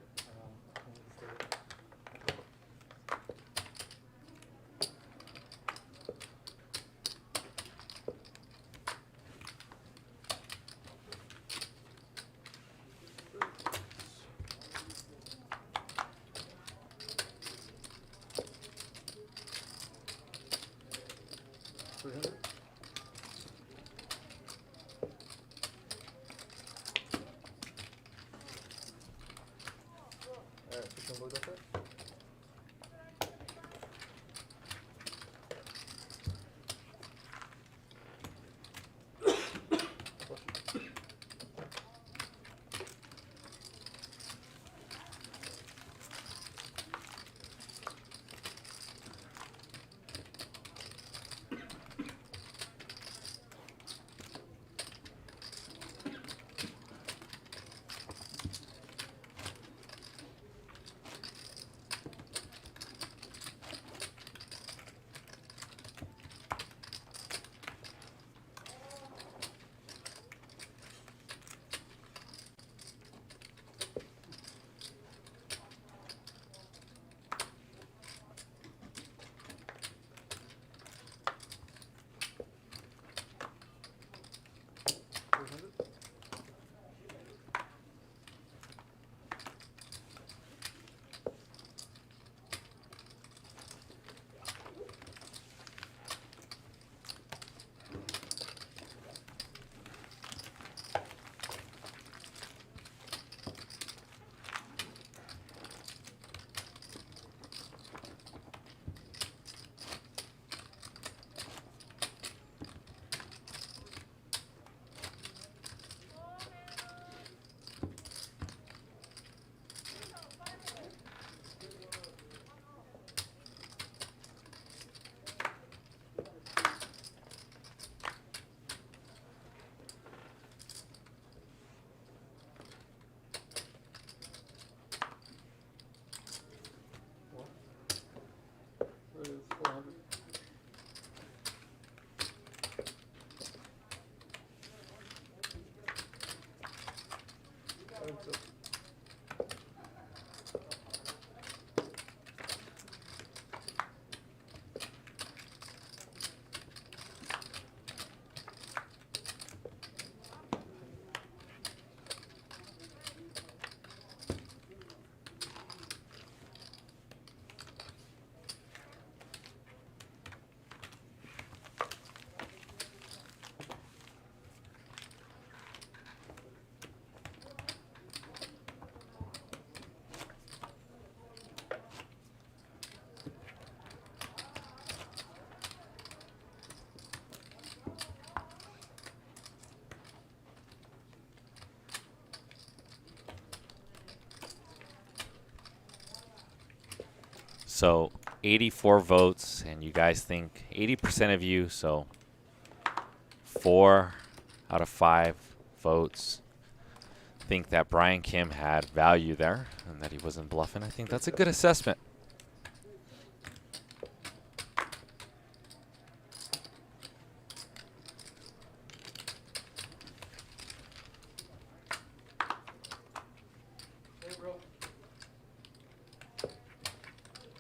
So 84 votes, and you guys think 80% of you, so 4 out of 5 votes think that Brian Kim had value there and that he wasn't bluffing. I think that's a good assessment.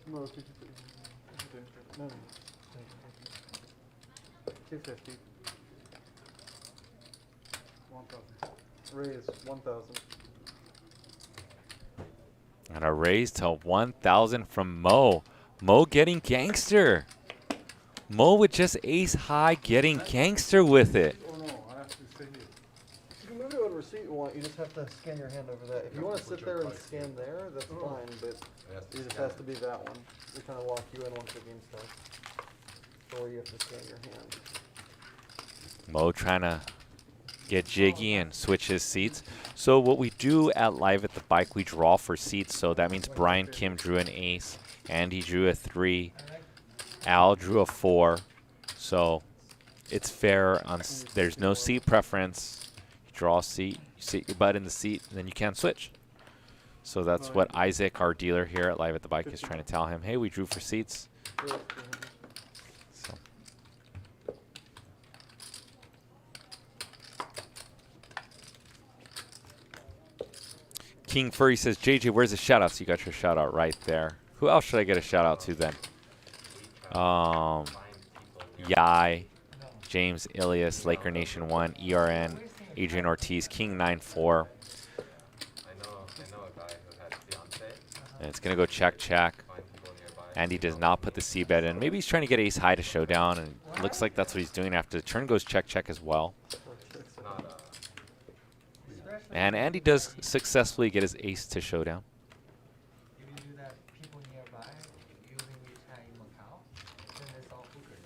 No, 250. No. 250. 1,000. Raise 1,000. And a raise to 1,000 from Mo. Mo getting gangster. Mo with just ace high getting gangster with it. Oh no, I have to stay here. You can move to a receipt you want. You just have to scan your hand over that. If you want to sit there and scan there, that's fine. But it just has to be that one. We kind of lock you in once the game starts. Or you have to scan your hand. Mo trying to get jiggy and switch his seats. So what we do at Live at the Bike, we draw for seats. So that means Brian Kim drew an ace, Andy drew a 3, Al drew a 4. So it's fair. There's no seat preference. You draw a seat, you sit your butt in the seat, and then you can't switch. So that's what Isaac, our dealer here at Live at the Bike, is trying to tell him. Hey, we drew for seats. So. King Furry says, JJ, where's the shout out? So you got your shout out right there. Who else should I get a shout out to then? Yai, James Ilias, Laker Nation 1, ERN, Adrian Ortiz, King 94. I know a guy who had fiance. And it's going to go check, check. Find people nearby. Andy does not put the C-bet in. Maybe he's trying to get ace high to showdown, and it looks like that's what he's doing after the turn goes check, check as well. It's not And Andy does successfully get his ace to showdown. If you do that, people nearby using WeChat in Macau, then it's all hookers.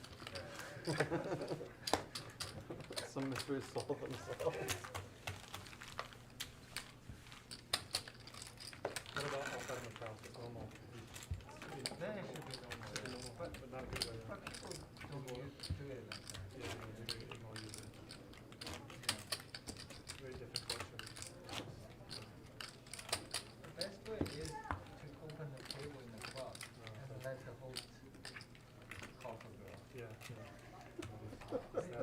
Some mysteries solve themselves. What about outside of Macau? It's normal. Then it should be normal. But not good right now. But people don't do it like that. Yeah, they ignore you. Very different question. The best way is to open the table in the club and let the host call for girl. Yeah.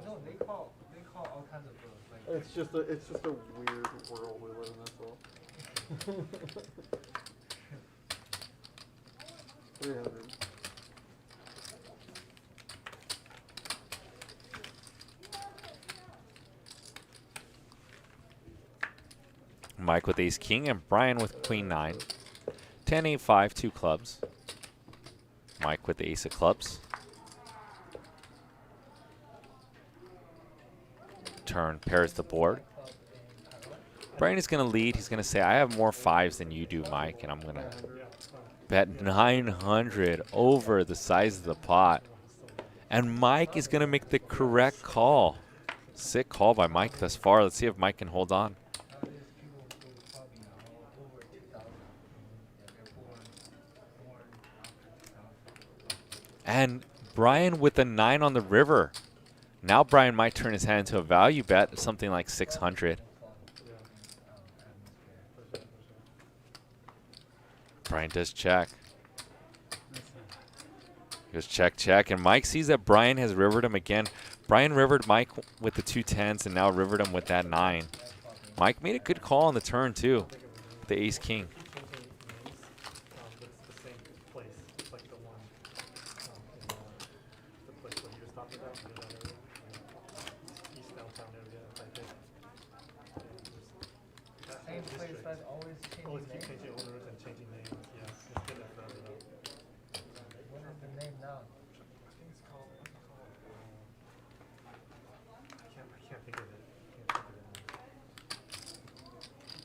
No, they call all kinds of girls. Like It's just a weird world we live in. That's all. 300. Mike with ace king and Brian with queen 9. 10, 8, 5, 2 clubs. Mike with the ace of clubs. Turn pairs the board. Brian is going to lead. He's going to say, I have more 5s than you do, Mike, and I'm going to bet 900 over the size of the pot. And Mike is going to make the correct call. Sick call by Mike thus far. Let's see if Mike can hold on. nowadays people go to club, over 2,000. Yeah, they're born after 2,000. And Brian with a 9 on the river. Now Brian might turn his hand into a value bet, something like 600. Brian does check. He goes check, check, and Mike sees that Brian has rivered him again. Brian rivered Mike with the 2 10s and now rivered him with that 9. Mike made a good call on the turn too, with the ace king. Changing names, but it's the same place. It's like the one in the place where you just talked about, in that area. East downtown area, I think. That Same whole place district. that always Always changing keep names. changing owners and changing names. Yeah, it's good at that. What is the name now? I think it's called, what's it called? I can't think of it. Can't think of it.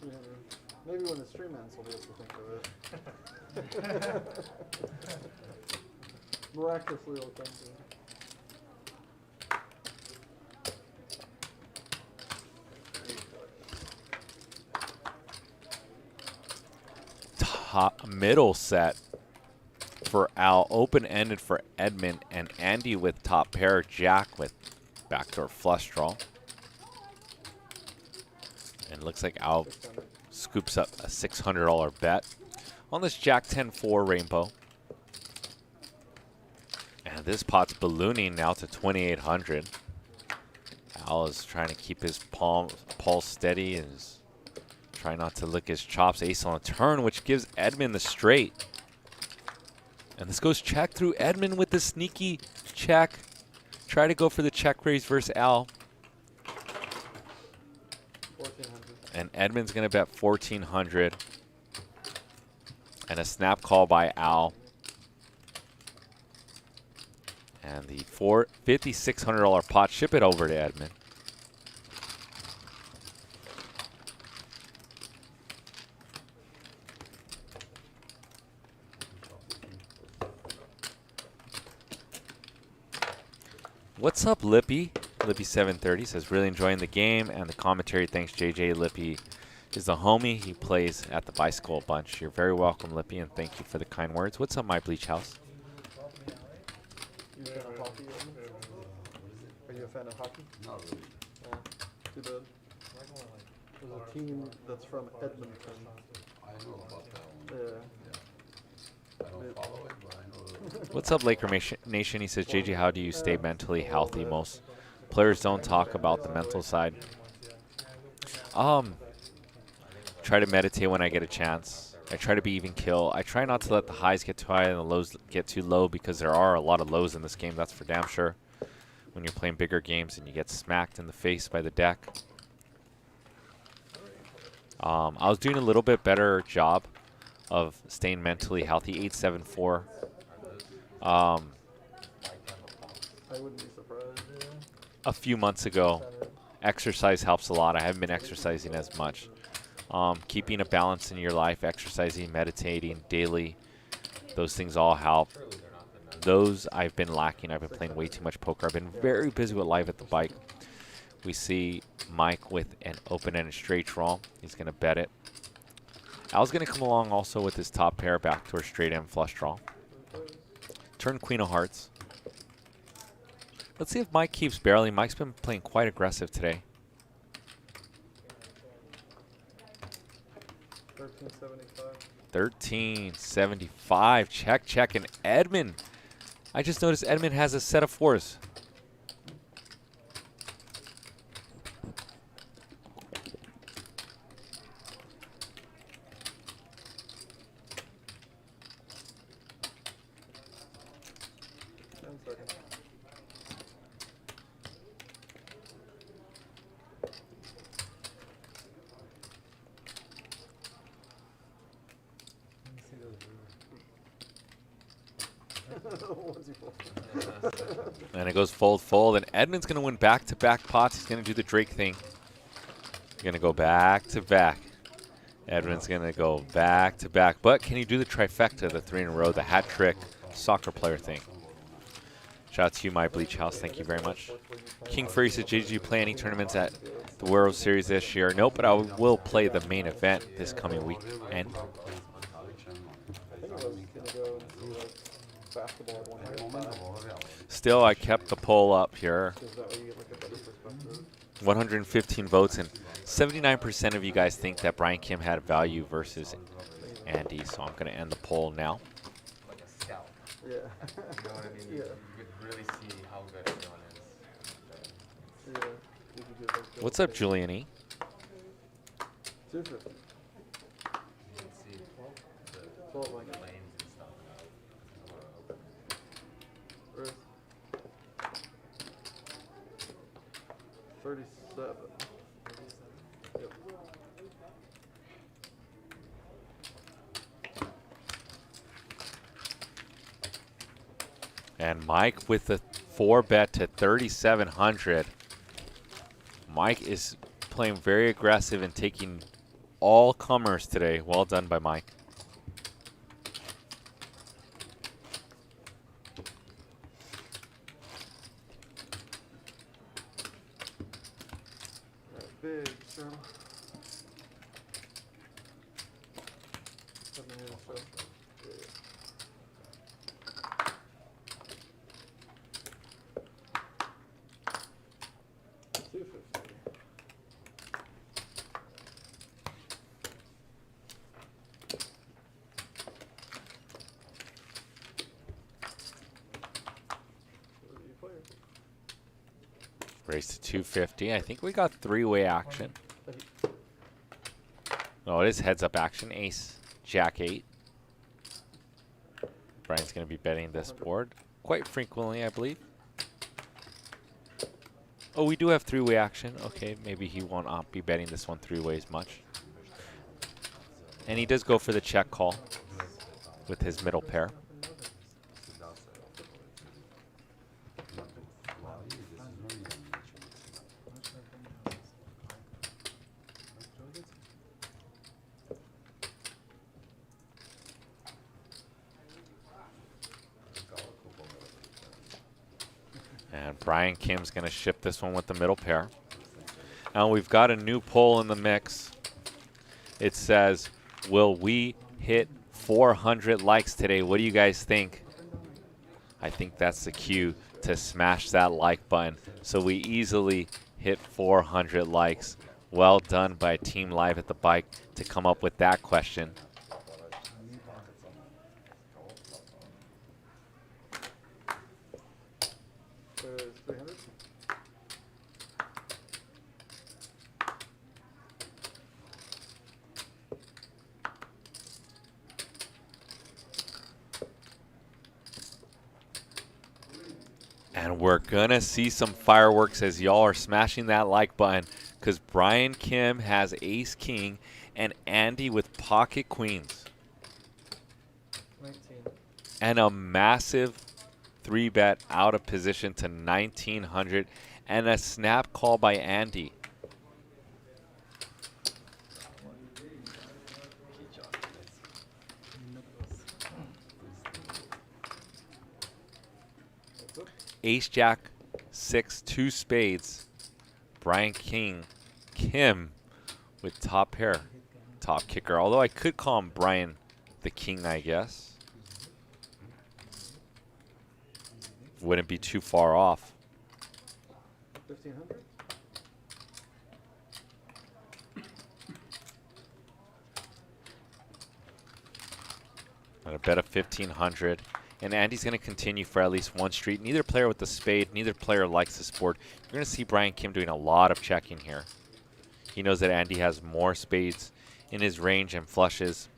300. Maybe when the stream ends, we'll be able to think of it. Miraculously, it'll come to it. Middle set. for Al, open-ended for Edmund, and Andy with top pair, Jack with backdoor flush draw. And looks like Al scoops up a $600 bet on this Jack 10-4 rainbow. And this pot's ballooning now to 2,800. Al is trying to keep his pulse steady and is trying not to lick his chops. Ace on a turn, which gives Edmund the straight. And this goes check through Edmund with the sneaky check. Try to go for the check raise versus Al. 1400. And Edmund's going to bet 1,400. And a snap call by Al. And the $5,600 pot, ship it over to Edmund. What's up, Lippy? Lippy730 says, really enjoying the game and the commentary. Thanks, JJ. Lippy is the homie. He plays at the Bicycle Bunch. You're very welcome, Lippy, and thank you for the kind words. What's up, my Bleach House? You a fan of hockey? Are you a fan of hockey? Not really. Too bad. There's a team that's from Edmonton. I know about that one. Yeah. I don't follow it, but I know. What's up, Laker Nation? He says, JJ, how do you stay mentally healthy? Most players don't talk about the mental side. Try to meditate when I get a chance. I try to be even kill. I try not to let the highs get too high and the lows get too low, because there are a lot of lows in this game, that's for damn sure. When you're playing bigger games and you get smacked in the face by the deck. I was doing a little bit better job of staying mentally healthy. 874. I wouldn't be surprised. Yeah. A few months ago. Exercise helps a lot. I haven't been exercising as much. Keeping a balance in your life, exercising, meditating daily, those things all help. Those I've been lacking. I've been playing way too much poker. I've been very busy with Live at the Bike. We see Mike with an open-ended straight draw. He's going to bet it. Al's going to come along also with his top pair, backdoor straight and flush draw. Turn Queen of Hearts. Let's see if Mike keeps barreling. Mike's been playing quite aggressive today. 1375. 1375. Check, check. And Edmund. I just noticed Edmund has a set of fours. And it goes fold, fold. And Edmund's going to win back-to-back pots. He's going to do the Drake thing. He's going to go back-to-back. Edmund's going to go back-to-back. But can he do the trifecta, the 3 in a row, the hat trick, soccer player thing? Shout out to you, my Bleach House. Thank you very much. King Furry says, JJ, do you play any tournaments at the World Series this year? Nope, but I will play the main event this coming week. And I think I was gonna go and see like basketball at one point. still, I kept the poll up here. Because that way you get like a better perspective. 115 votes, and 79% of you guys think that Brian Kim had value versus Andy, so I'm going to end the poll now. Like a scout. Yeah. You know what I mean? Yeah. You could really see how good everyone is. Yeah. You could get, like, What's up, Julian E? 250. You can see the 12 like it. lanes and stuff. Earth. 37. Yep. And Mike with the 4-bet to 3,700. Mike is playing very aggressive and taking all comers today. Well done by Mike. Big Sherm. 7 minutes, so. Yeah. 250. Raise to 250. I think we got three-way action. Oh, it is heads-up action. Ace, Jack 8. Brian's going to be betting this board quite frequently, I believe. Oh, we do have three-way action. Okay, maybe he won't be betting this one three ways much. And he does go for the check call with his middle pair. And Brian Kim's going to ship this one with the middle pair. Now we've got a new poll in the mix. It says, will we hit 400 likes today? What do you guys think? I think that's the cue to smash that like button so we easily hit 400 likes. Well done by Team Live at the Bike to come up with that question. There's 300. And we're gonna see some fireworks as y'all are smashing that like button because Brian Kim has ace king and Andy with pocket queens. 19. And a massive 3-bet out of position to 1900 and a snap call by Andy. Ace Jack 6, 2 spades. Brian Kim with top pair, top kicker. Although I could call him Brian the King, I guess. Wouldn't be too far off. 1500. At a bet of 1500. And Andy's going to continue for at least one street. Neither player with the spade, neither player likes this board. You're going to see Brian Kim doing a lot of checking here. He knows that Andy has more spades in his range and flushes,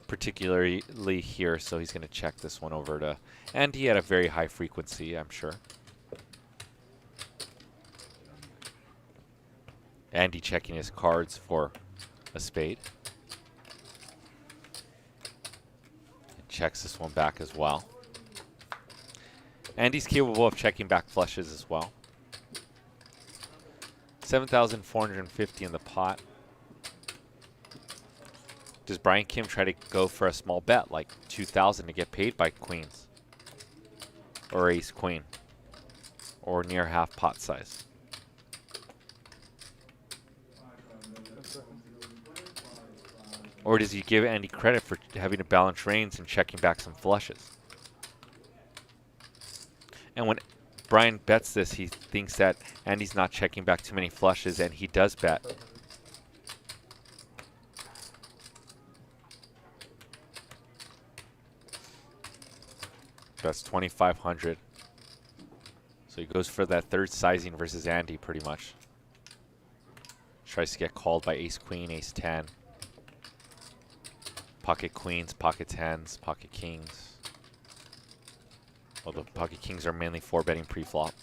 particularly here. So he's going to check this one over to Andy at a very high frequency, I'm sure. Andy checking his cards for a spade. Checks this one back as well. Andy's capable of checking back flushes as well. 7,450 in the pot. Does Brian Kim try to go for a small bet like 2,000 to get paid by queens? Or ace queen? Or near half pot size? Or does he give Andy credit for having to balance range and checking back some flushes? And when Brian bets this, he thinks that Andy's not checking back too many flushes, and he does bet. That's 2,500. So he goes for that third sizing versus Andy pretty much. Tries to get called by ace queen, ace 10. Pocket queens, pocket tens, pocket kings. Well, the pocket kings are mainly 4-betting pre-flop.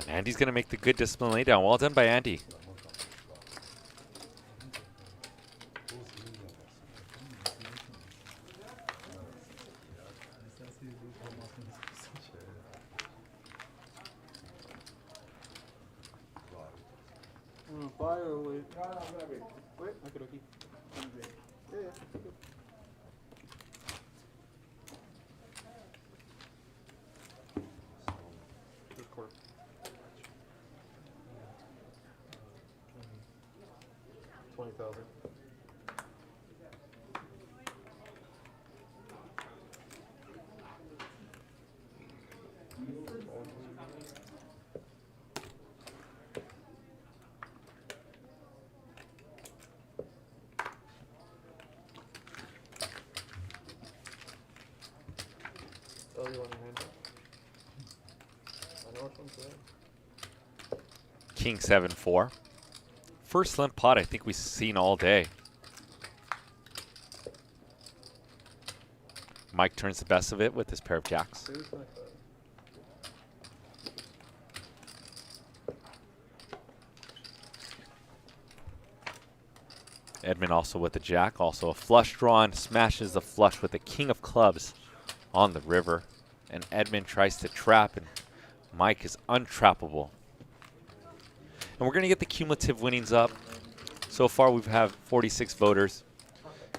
And Andy's going to make the good discipline laydown. Well done by Andy. Fire or wait? No, I'm gonna wait. Wait? Okay, okay. Yeah, yeah. Good. Good court. 20,000. value on your hand. I know which one's there. King 7-4. First limp pot I think we've seen all day. Mike turns the best of it with his pair of jacks. Who's next up? Edmund also with the jack, also a flush draw and smashes the flush with the king of clubs on the river. And Edmund tries to trap, and Mike is untrappable. And we're going to get the cumulative winnings up. So far we've had 46 voters.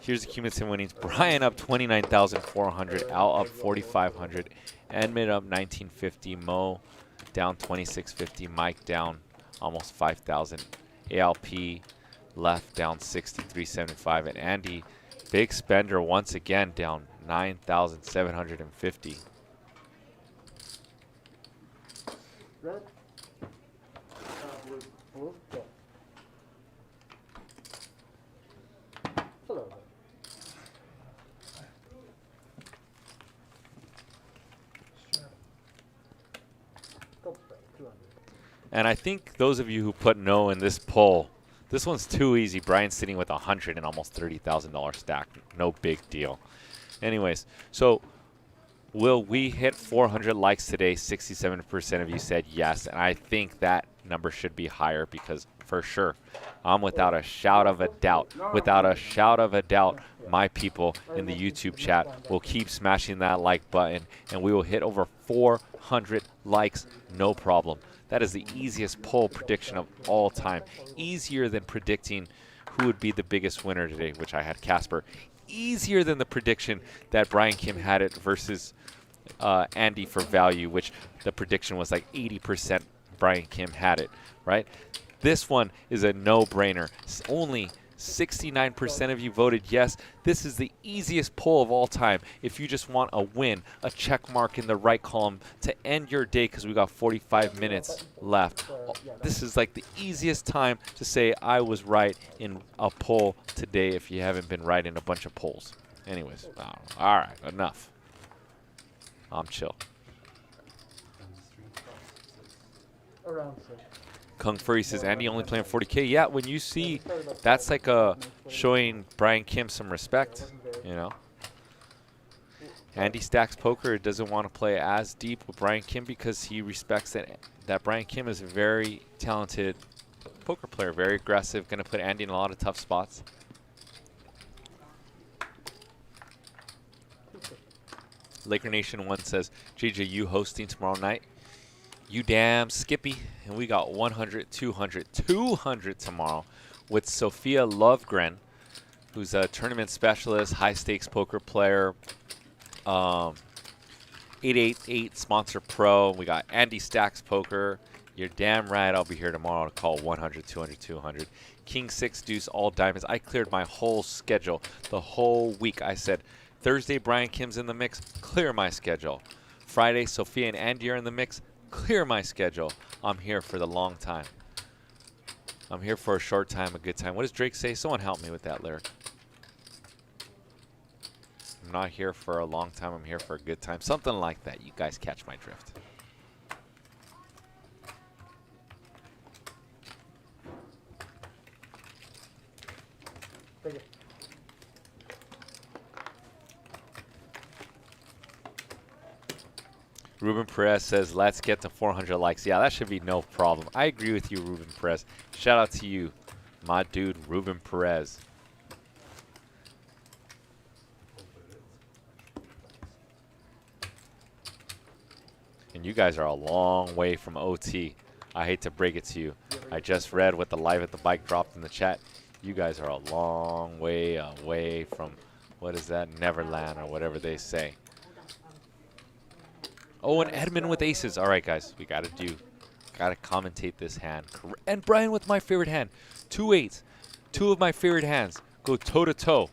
Here's the cumulative winnings. Brian up 29,400, Al up 4,500, Edmund up 1950, Mo down 2650, Mike down almost 5,000, ALP left down 6,375, and Andy, big spender once again, down 9,750. Red? Blue. Blue? Yeah. Hello there. Go for it, 200. And I think those of you who put no in this poll, this one's too easy. Brian's sitting with 100 and almost $30,000 stack. No big deal. Anyways, so will we hit 400 likes today? 67% of you said yes, and I think that number should be higher because for sure, without a shout of a doubt, my people in the YouTube chat will keep smashing that like button, and we will hit over 400 likes, no problem. That is the easiest poll prediction of all time. Easier than predicting who would be the biggest winner today, which I had Casper. Easier than the prediction that Brian Kim had it versus Andy for value, which the prediction was like 80% Brian Kim had it, right? This one is a no-brainer. Only 69% of you voted yes. This is the easiest poll of all time. If you just want a win, a check mark in the right column to end your day because we got 45 minutes left. This is like the easiest time to say I was right in a poll today if you haven't been right in a bunch of polls. Anyways, all right, enough. I'm chill. Around 6. Kung Furry says, Andy only playing 40K. Yeah, when you see, that's like showing Brian Kim some respect, you know. Andy stacks poker, doesn't want to play as deep with Brian Kim because he respects that Brian Kim is a very talented poker player, very aggressive, going to put Andy in a lot of tough spots. Laker Nation 1 says, JJ, you hosting tomorrow night? You damn Skippy. And we got 100, 200, 200 tomorrow with Sophia Lovegren, who's a tournament specialist, high-stakes poker player, 888 sponsor pro. We got Andy Stacks Poker. You're damn right I'll be here tomorrow to call 100, 200, 200. King 6 deuce, all diamonds. I cleared my whole schedule the whole week. I said, Thursday, Brian Kim's in the mix. Clear my schedule. Friday, Sophia and Andy are in the mix. Clear my schedule. I'm here for the long time. I'm here for a short time, a good time. What does Drake say? Someone help me with that lyric. I'm not here for a long time. I'm here for a good time. Something like that. You guys catch my drift. Take it. Ruben Perez says, let's get to 400 likes. Yeah, that should be no problem. I agree with you, Ruben Perez. Shout out to you, my dude, Ruben Perez. And you guys are a long way from OT. I hate to break it to you. I just read what the live at the bike dropped in the chat. You guys are a long way away from, what is that, Neverland or whatever they say. Oh, and Edmund with aces. All right, guys, we got to commentate this hand. And Brian with my favorite hand. 2 8s. Two of my favorite hands go toe-to-toe.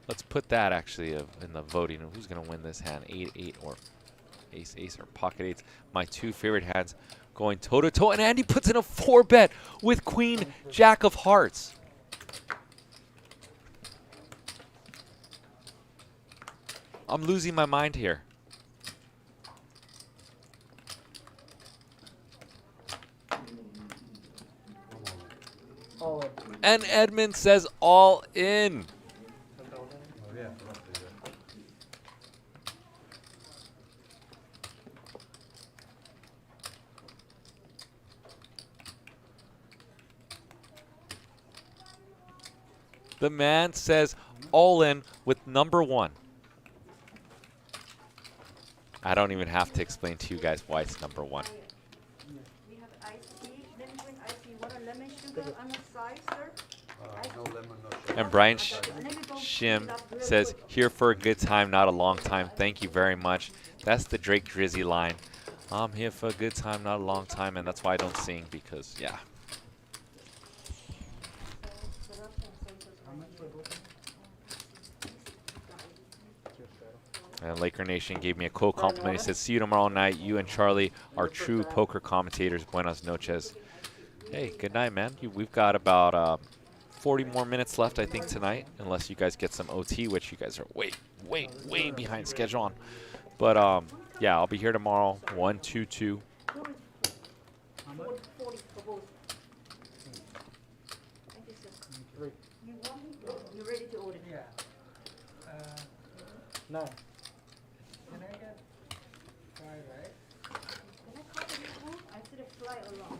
Let's put that actually in the voting. Who's going to win this hand? 8-8 or ace-ace or pocket eights. My two favorite hands going toe-to-toe. And Andy puts in a 4-bet with queen, jack of hearts. I'm losing my mind here. And Edmund says all in. 10,000. Oh, yeah, roughly, yeah. The man says all in with number 1. I don't even have to explain to you guys why it's number 1. We have iced tea, lemon green iced tea, water, lemon, sugar on the side, sir. No lemon, no sugar. And Brian And then we go Shim heat it up real says, quick. here for a good time, not a long time. Thank you very much. That's the Drake Drizzy line. I'm here for a good time, not a long time. And that's why I don't sing because, yeah. And Laker Nation gave me a cool compliment. He said, see you tomorrow night. You and Charlie are true poker commentators. Buenas noches. Hey, good night, man. We've got about 40 more minutes left, I think, tonight. Unless you guys get some OT, which you guys are way behind schedule on. But, yeah, I'll be here tomorrow, 122. 40 for both. Thank you, sir. 3. You ready to order? Yeah. 9. Can I get fried rice? Can I copy this one? I should have fly along.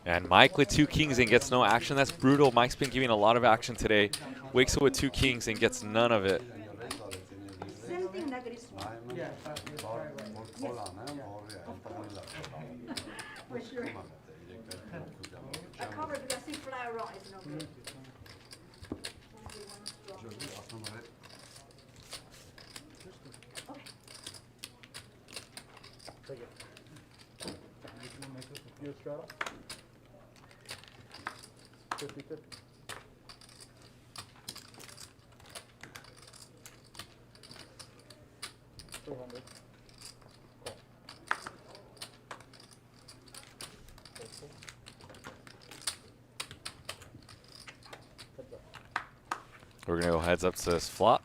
And Mike with 2 kings and gets no action. That's brutal. Mike's been giving a lot of action today. Wakes up with 2 kings and gets none of it. Same thing like this one. Yeah, but with fried rice. For sure. I cover it because I see fly around. It's no good. Okay. Take it. You Strata? 50-50. $300. Cool. Heads up. We're going to go heads up to this flop.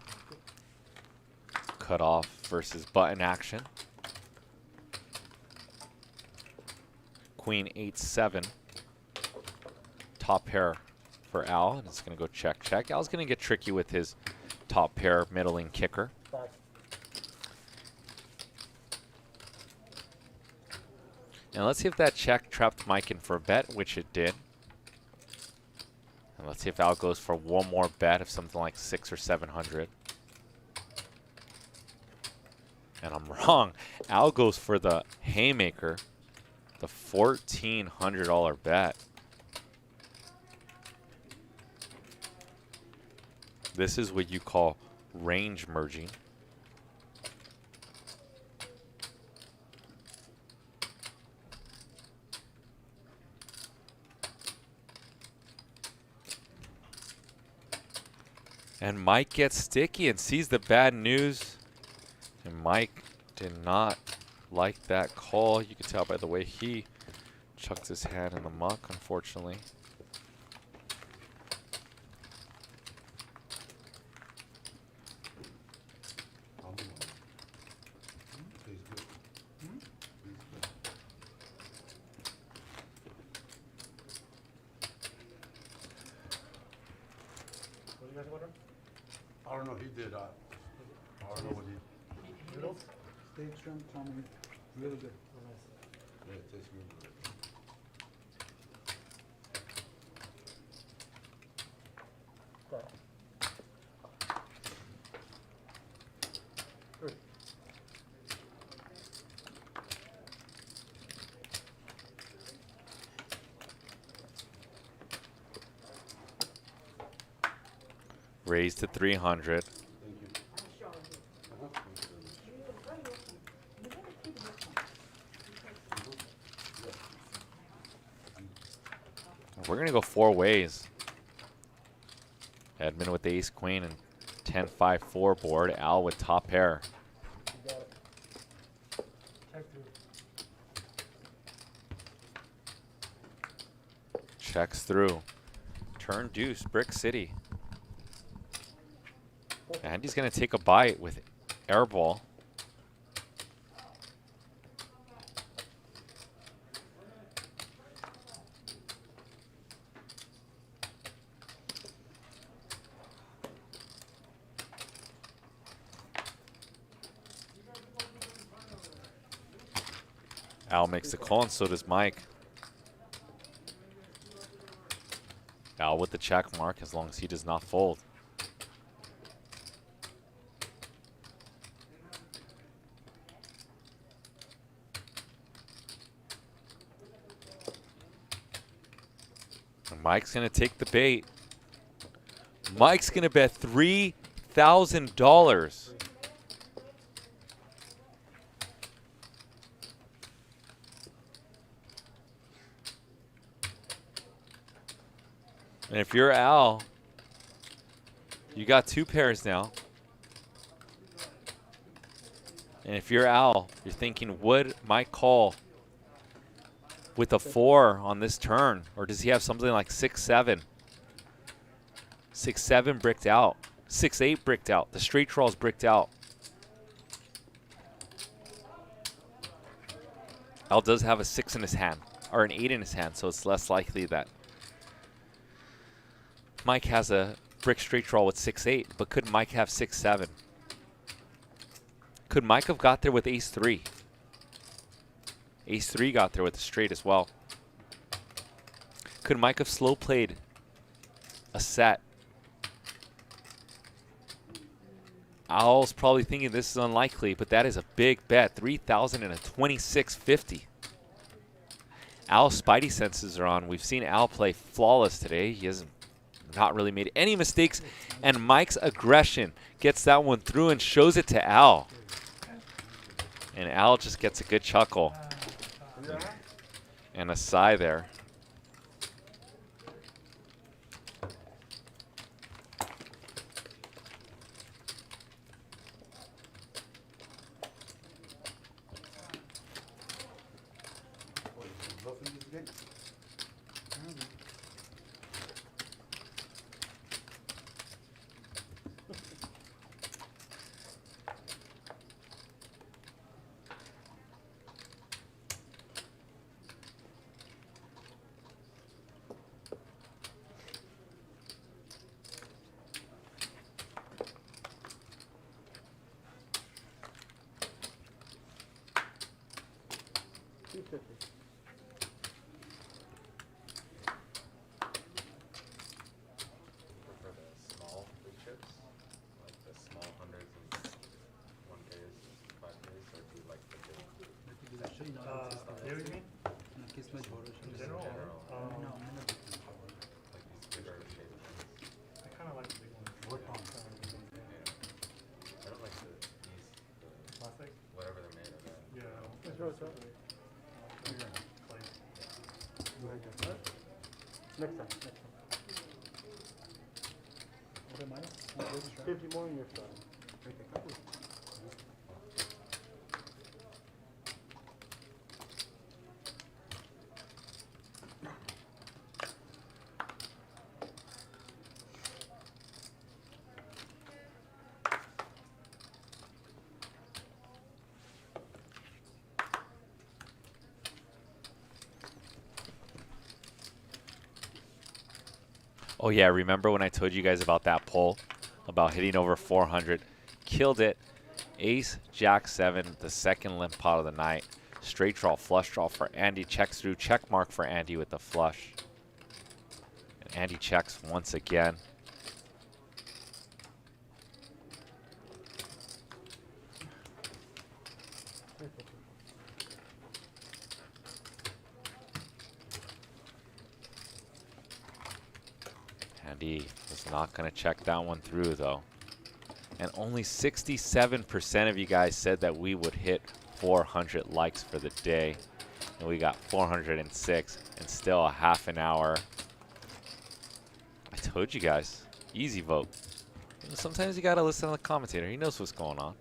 Cut off versus button action. Queen 8-7. Top pair for Al. And it's going to go check, check. Al's going to get tricky with his top pair middling kicker. 5. And let's see if that check trapped Mike in for a bet, which it did. And let's see if Al goes for one more bet of something like 600 or 700. And I'm wrong. Al goes for the haymaker, the $1,400 bet. This is what you call range merging. And Mike gets sticky and sees the bad news. And Mike did not like that call. You can tell by the way he chucked his hand in the muck, unfortunately. What do you guys order? I don't know, he did, I don't know what he, Noodles? steak shrimp, Tommy, really good. Oh, nice. Yeah, it tastes really good. Raised to 300. Thank you. We're going to go 4 ways. Edmund with the ace queen and 10-5-4 board. Al with top pair. You got it. Check through. Checks through. Turn deuce, Brick City. And he's going to take a bite with airball. Al makes the call, and so does Mike. Al with the check mark as long as he does not fold. And Mike's going to take the bait. Mike's going to bet $3,000. And if you're Al, you got 2 pairs now. And if you're Al, you're thinking, would Mike call with a 4 on this turn? Or does he have something like 6-7? 6-7 bricked out. 6-8 bricked out. The straight draw's bricked out. Al does have a 6 in his hand, or an 8 in his hand, so it's less likely that Mike has a brick straight draw with 6-8, but could Mike have 6-7? Could Mike have got there with ace-3? Ace-3 got there with the straight as well. Could Mike have slow played a set? Al's probably thinking this is unlikely, but that is a big bet. 3,000 and a 26.50. Al's spidey senses are on. We've seen Al play flawless today. He hasn't not really made any mistakes, and Mike's aggression gets that one through and shows it to Al. And Al just gets a good chuckle and a sigh there. For the small blue chips, like the small hundreds and 1Ks, 5Ks, or do you like the big? Here you mean? In general? Like these bigger shaped ones. I kind of like the big ones. Yeah. I don't like these, Plastic? whatever they're made of. Yeah. Clay. Next time. 50 more in your side. Oh yeah, remember when I told you guys about that poll about hitting over 400? Killed it. Ace, Jack 7, the second limp pot of the night. Straight draw, flush draw for Andy. Checks through, check mark for Andy with the flush. And Andy checks once again. Andy was not going to check that one through, though. And only 67% of you guys said that we would hit 400 likes for the day. And we got 406 and still a half an hour. I told you guys, easy vote. Sometimes you got to listen to the commentator. He knows what's going on.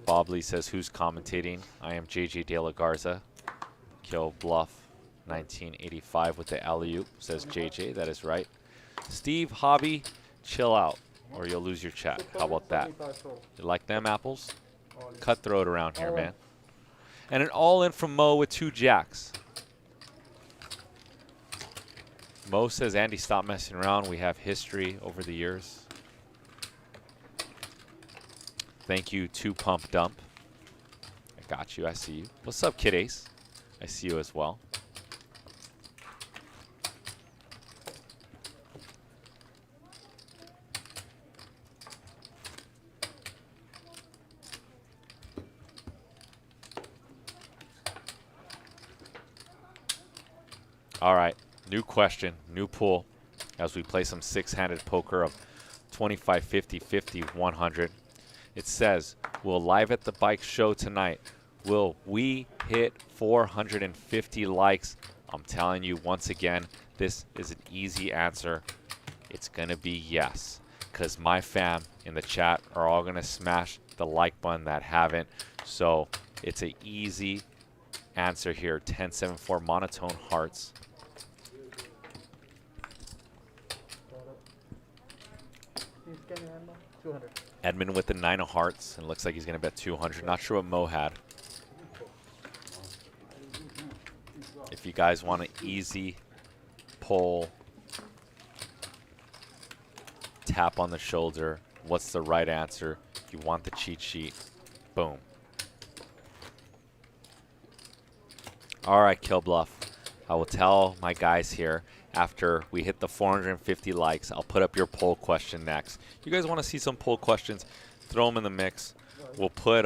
Bob Lee says, who's commentating? I am JJ De La Garza. Kill Bluff 1985 with the alley-oop, says JJ. That is right. Steve Hobby, chill out or you'll lose your chat. How about that? You like them apples? Cutthroat around here, man. And an all-in from Mo with 2 jacks. Mo says, Andy, stop messing around. We have history over the years. Thank you, 2 Pump Dump. I got you. I see you. What's up, Kid Ace? I see you as well. All right, new question, new pool as we play some 6-handed poker of 25, 50, 50, 100. It says, we'll live at the bike show tonight. Will we hit 450 likes? I'm telling you once again, this is an easy answer. It's going to be yes, because my fam in the chat are all going to smash the like button that haven't. So it's an easy answer here. 1074 monotone hearts. Edmund with the 9 of hearts, and looks like he's going to bet 200. Not sure what Mo had. If you guys want an easy pull, tap on the shoulder, what's the right answer? If you want the cheat sheet, boom. All right, Kill Bluff. I will tell my guys here after we hit the 450 likes. I'll put up your poll question next. You guys want to see some poll questions? Throw them in the mix. We'll put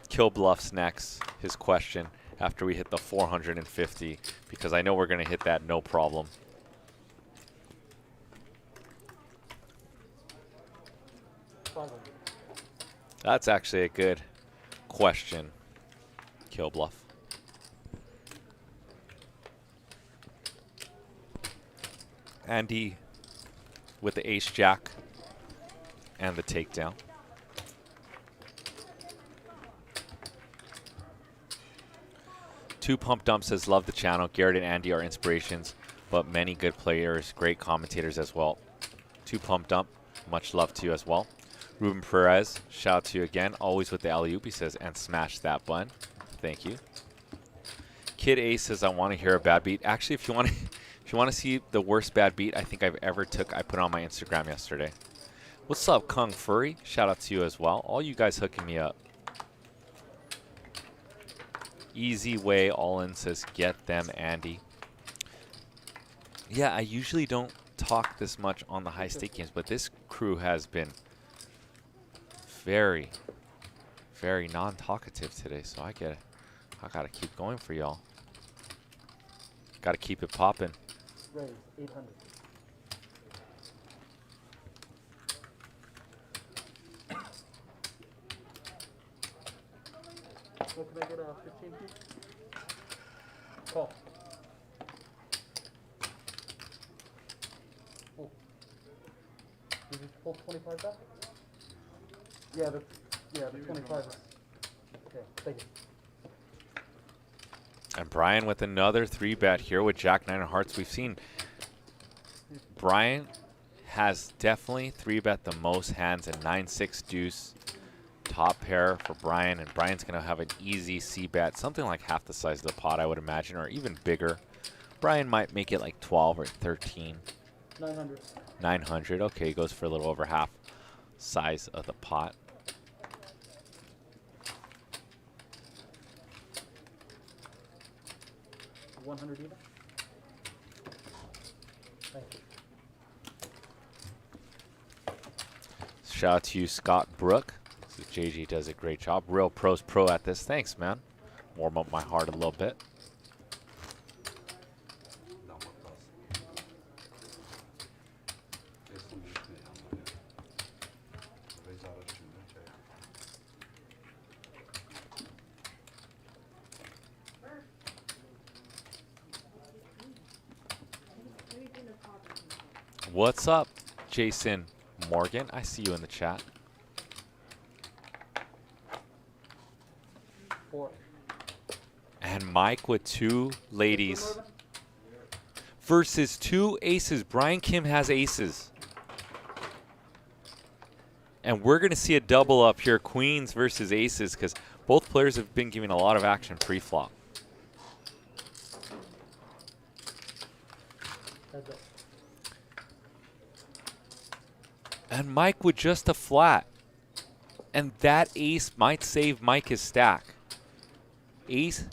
Kill Bluff's next, his question, after we hit the 450, because I know we're going to hit that no problem. That's actually a good question, Kill Bluff. Andy with the ace jack and the takedown. Two Pump Dump says, love the channel. Garrett and Andy are inspirations, but many good players, great commentators as well. Two Pump Dump, much love to you as well. Ruben Perez, shout out to you again. Always with the alley-oop, he says, and smash that button. Thank you. Kid Ace says, I want to hear a bad beat. Actually, if you want to if you want to see the worst bad beat I think I've ever took, I put on my Instagram yesterday. What's up, Kung Furry? Shout out to you as well. All you guys hooking me up. Easy way all in says, get them, Andy. Yeah, I usually don't talk this much on the high stake games, but this crew has been very, very non-talkative today, so I get it. I gotta keep going for y'all. Gotta keep it popping. Raise 800. What can I get 15 feet? Call. Oh. Did you pull 25 back? Yeah, the 25 is. Okay, thank you. And Brian with another 3-bet here with Jack 9 of hearts. We've seen Brian has definitely 3-bet the most hands in 9-6 deuce. Top pair for Brian, and Brian's going to have an easy C-bet, something like half the size of the pot, I would imagine, or even bigger. Brian might make it like 12 or 13. 900. 900. Okay, he goes for a little over half size of the pot. $100 even? Thank you. Shout out to you, Scott Brook. JG does a great job. Real pros pro at this. Thanks, man. Warm up my heart a little bit. What's up, Jason Morgan? I see you in the chat. 4. And Mike with 2 ladies versus 2 aces. Brian Kim has aces. And we're going to see a double up here, queens versus aces, because both players have been giving a lot of action pre-flop. And Mike with just a flat. And that ace might save Mike his stack. Ace,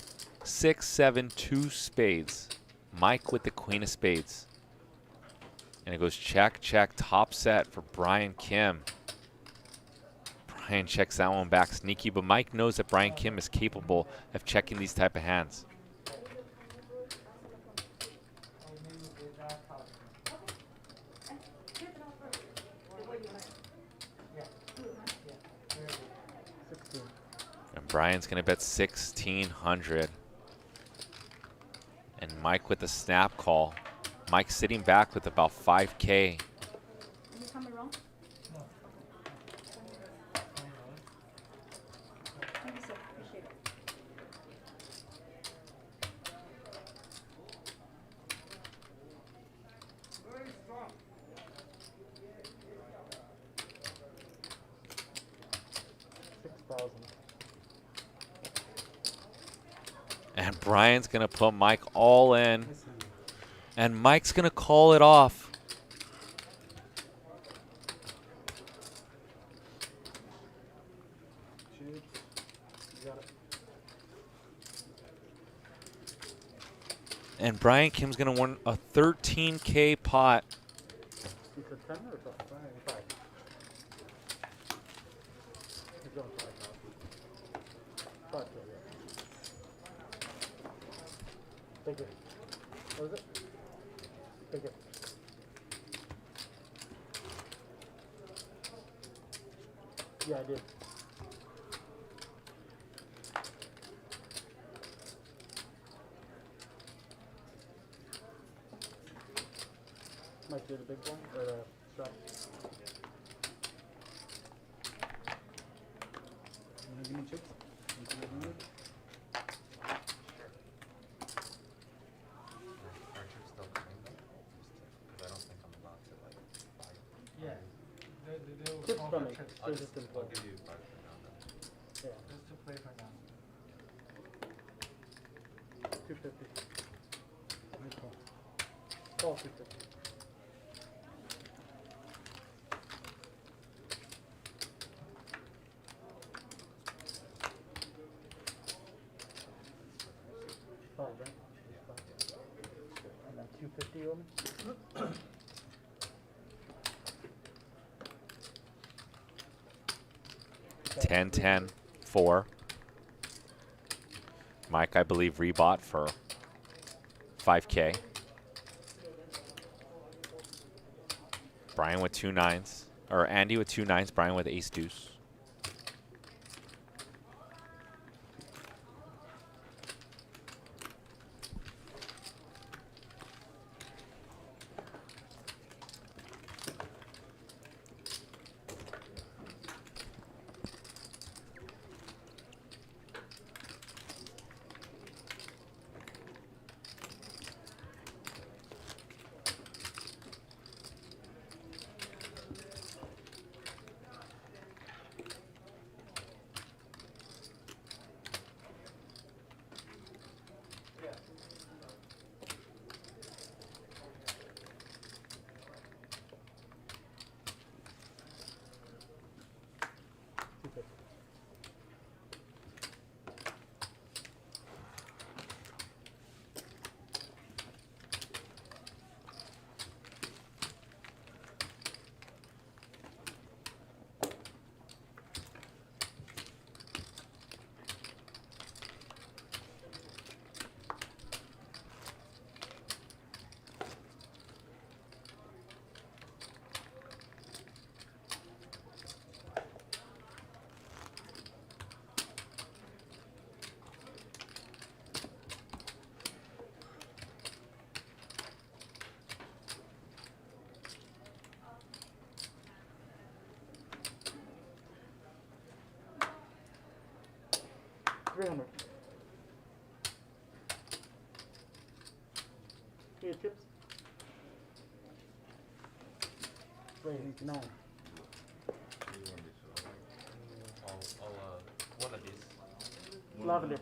6, 7, 2 spades. Mike with the queen of spades. And it goes check, check, top set for Brian Kim. Brian checks that one back sneaky, but Mike knows that Brian Kim is capable of checking these type of hands. And Brian's going to bet 1,600. And Mike with the snap call. Mike sitting back with about 5K. And Brian's going to put Mike all in. And Mike's going to call it off. And Brian Kim's going to win a 13K pot. You said 10 or 5? He's going 5. 5, yeah. Take it. What is it? Take it. Yeah, I did. Might do the big one or the strap. You wanna give me chips? You can give me it? Yeah. They will Chips call from for me. chips. They're just in play. I'll give you 5 for now then. Yeah, Just to play for now. 250. Nice call. Call 250. Five, right? And then 250 on me? 10, 10, 4. Mike, I believe, rebought for 5K. Brian with 2 nines. Or Andy with 2 nines. Brian with ace deuce. $300. Here, chips. Wait, 9. Lovely.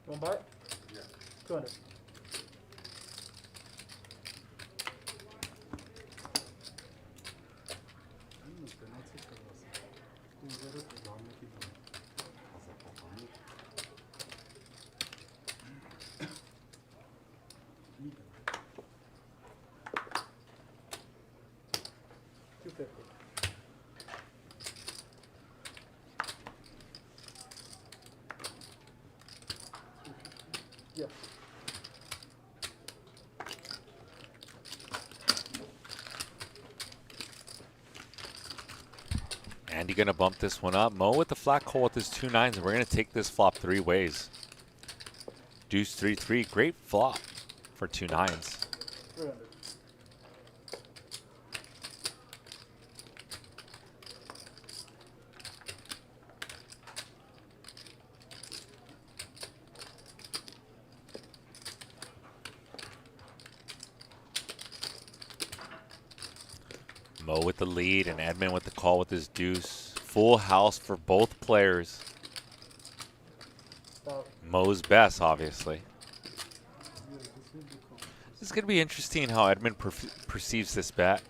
You want to buy it? Yeah. 200. $250. Yes. Andy gonna bump this one up. Mo with the flat call with his 2 9s, and we're gonna take this flop 3 ways. Deuce 3-3, great flop for 2 9s. 300. Mo with the lead and Edmund with the call with his deuce. Full house for both players. Stop. Mo's best, obviously. This is going to be interesting how Edmund perceives this bet.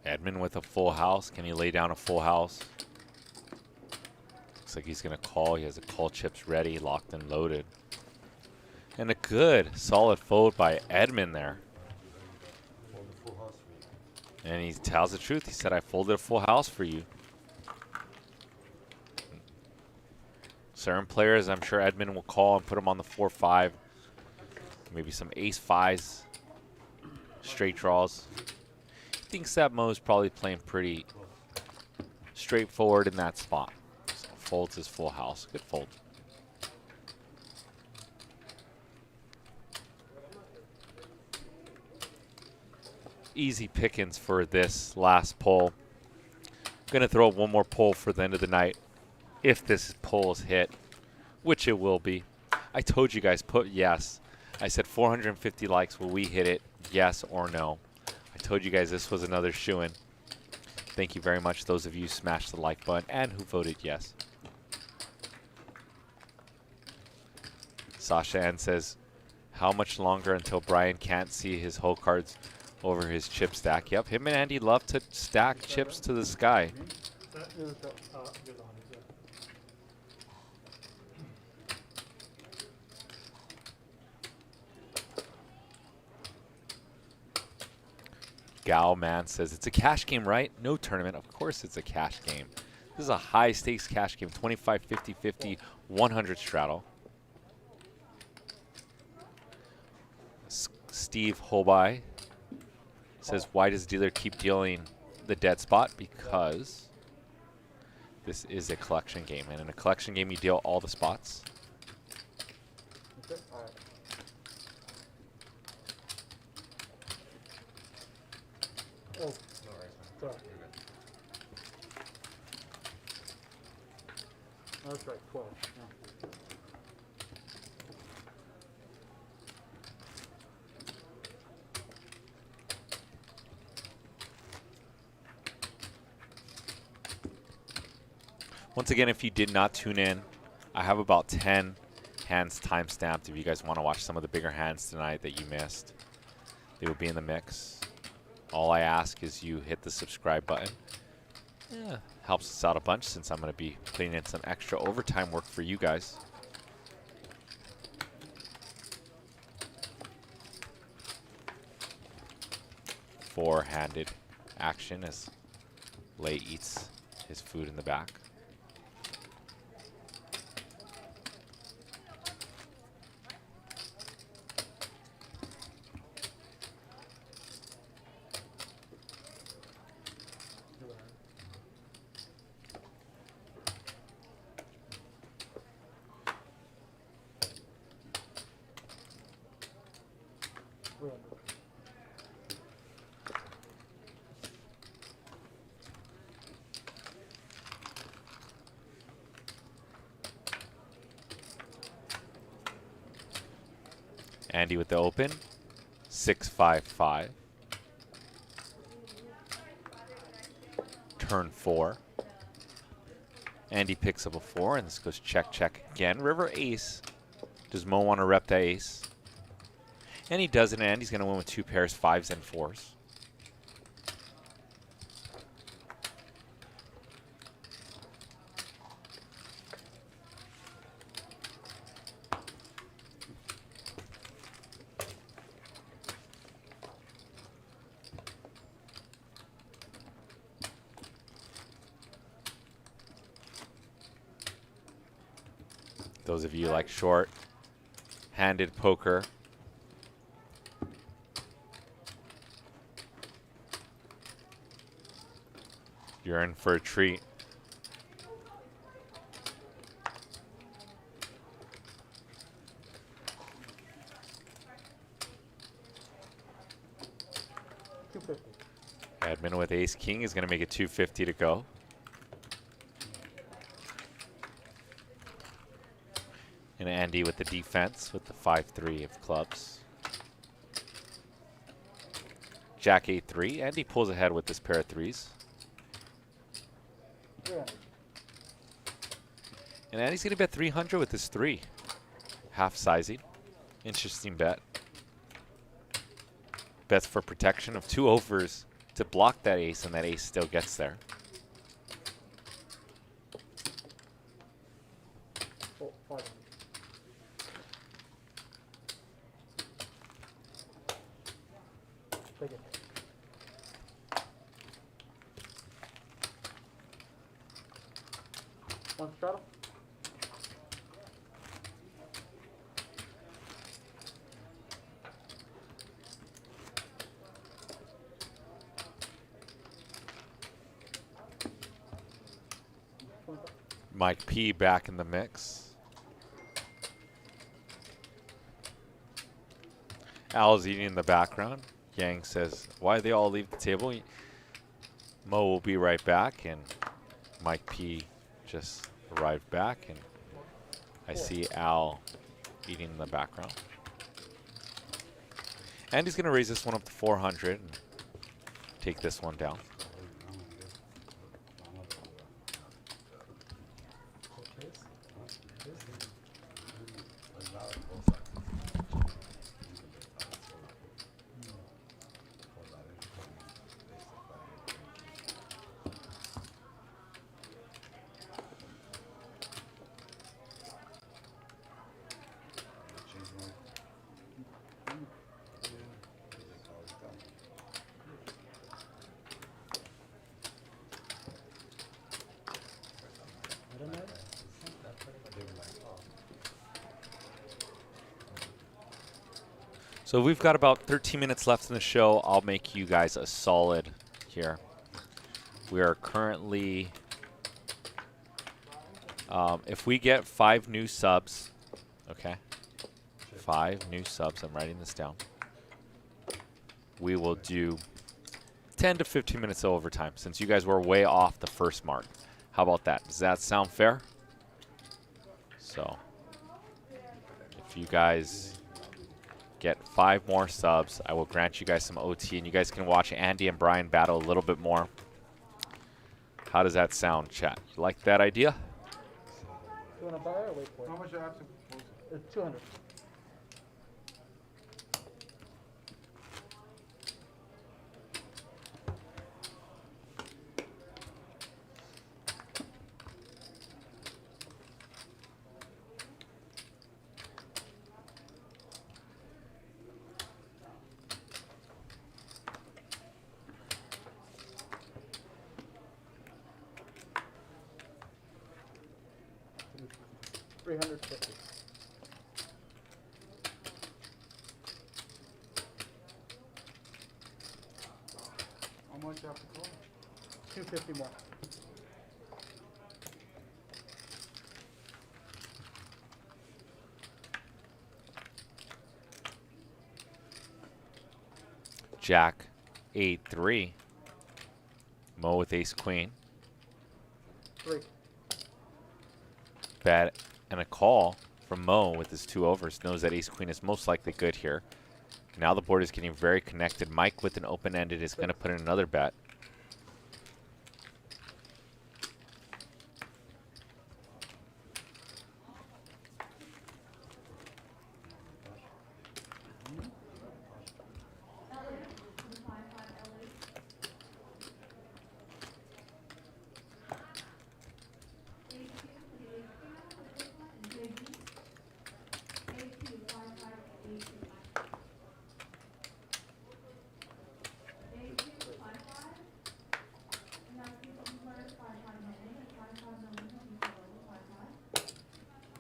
Edmund with a full house. Can he lay down a full house? Looks like he's going to call. He has the call chips ready, locked and loaded. And a good, solid fold by Edmund there. And he tells the truth. He said, I folded a full house for you. Certain players, I'm sure Edmund will call and put him on the 4-5. Maybe some ace-5s, straight draws. He thinks that Mo's probably playing pretty straightforward in that spot. So folds his full house. Good fold. Easy pickings for this last poll. I'm gonna throw one more poll for the end of the night. If this poll is hit, which it will be. I told you guys, put yes. I said 450 likes, will we hit it? Yes or no? I told you guys this was another shoo-in. Thank you very much, those of you who smashed the like button and who voted yes. Sasha Ann says, how much longer until Brian can't see his whole cards over his chip stack? Yep, him and Andy love to stack chips to the sky. Gal Man says, it's a cash game, right? No tournament. Of course it's a cash game. This is a high stakes cash game. 25, 50, 50, 100 straddle. Steve Holby says, why does dealer keep dealing the dead spot? Because this is a collection game. And in a collection game, you deal all the spots. Okay. All right. Oh, No worries, man. sorry. You're good. That's right, 12. Yeah. Once again, if you did not tune in, I have about 10 hands time-stamped if you guys want to watch some of the bigger hands tonight that you missed. They will be in the mix. All I ask is you hit the subscribe button. Yeah, helps us out a bunch since I'm going to be putting in some extra overtime work for you guys. Four-handed action as Lei eats his food in the back. Andy with the open. 6-5-5. Turn 4. Andy picks up a 4, and this goes check, check again. River ace. Does Mo want to rep that ace? And he does it, and Andy's going to win with 2 pairs, 5s and 4s. Those of you like short-handed poker, you're in for a treat. Edmund with ace king is going to make it 250 to go. And Andy with the defense with the 5-3 of clubs. Jack 8-3. Andy pulls ahead with this pair of 3s. And Andy's going to bet 300 with this 3. Half sizing. Interesting bet. Bets for protection of 2 overs to block that ace, and that ace still gets there. Oh, 5. Take it. One straddle. Mike P back in the mix. Al's eating in the background. Yang says, why they all leave the table? Mo will be right back, and Mike P just arrived back, and I see Al eating in the background. And he's going to raise this one up to 400 and take this one down. So we've got about 13 minutes left in the show. I'll make you guys a solid here. We are currently, if we get 5 new subs, okay, 5 new subs, I'm writing this down, we will do 10 to 15 minutes of overtime since you guys were way off the first mark. How about that? Does that sound fair? So if you guys get 5 more subs, I will grant you guys some OT, and you guys can watch Andy and Brian battle a little bit more. How does that sound, chat? You like that idea? You want to buy or wait for it? How much you have to post? It's 200. $350. How much you have to call? $250 more. Jack 8-3. Mo with ace queen. 3. Bet and a call from Mo with his 2 overs. Knows that ace queen is most likely good here. Now the board is getting very connected. Mike with an open-ended is going to put in another bet.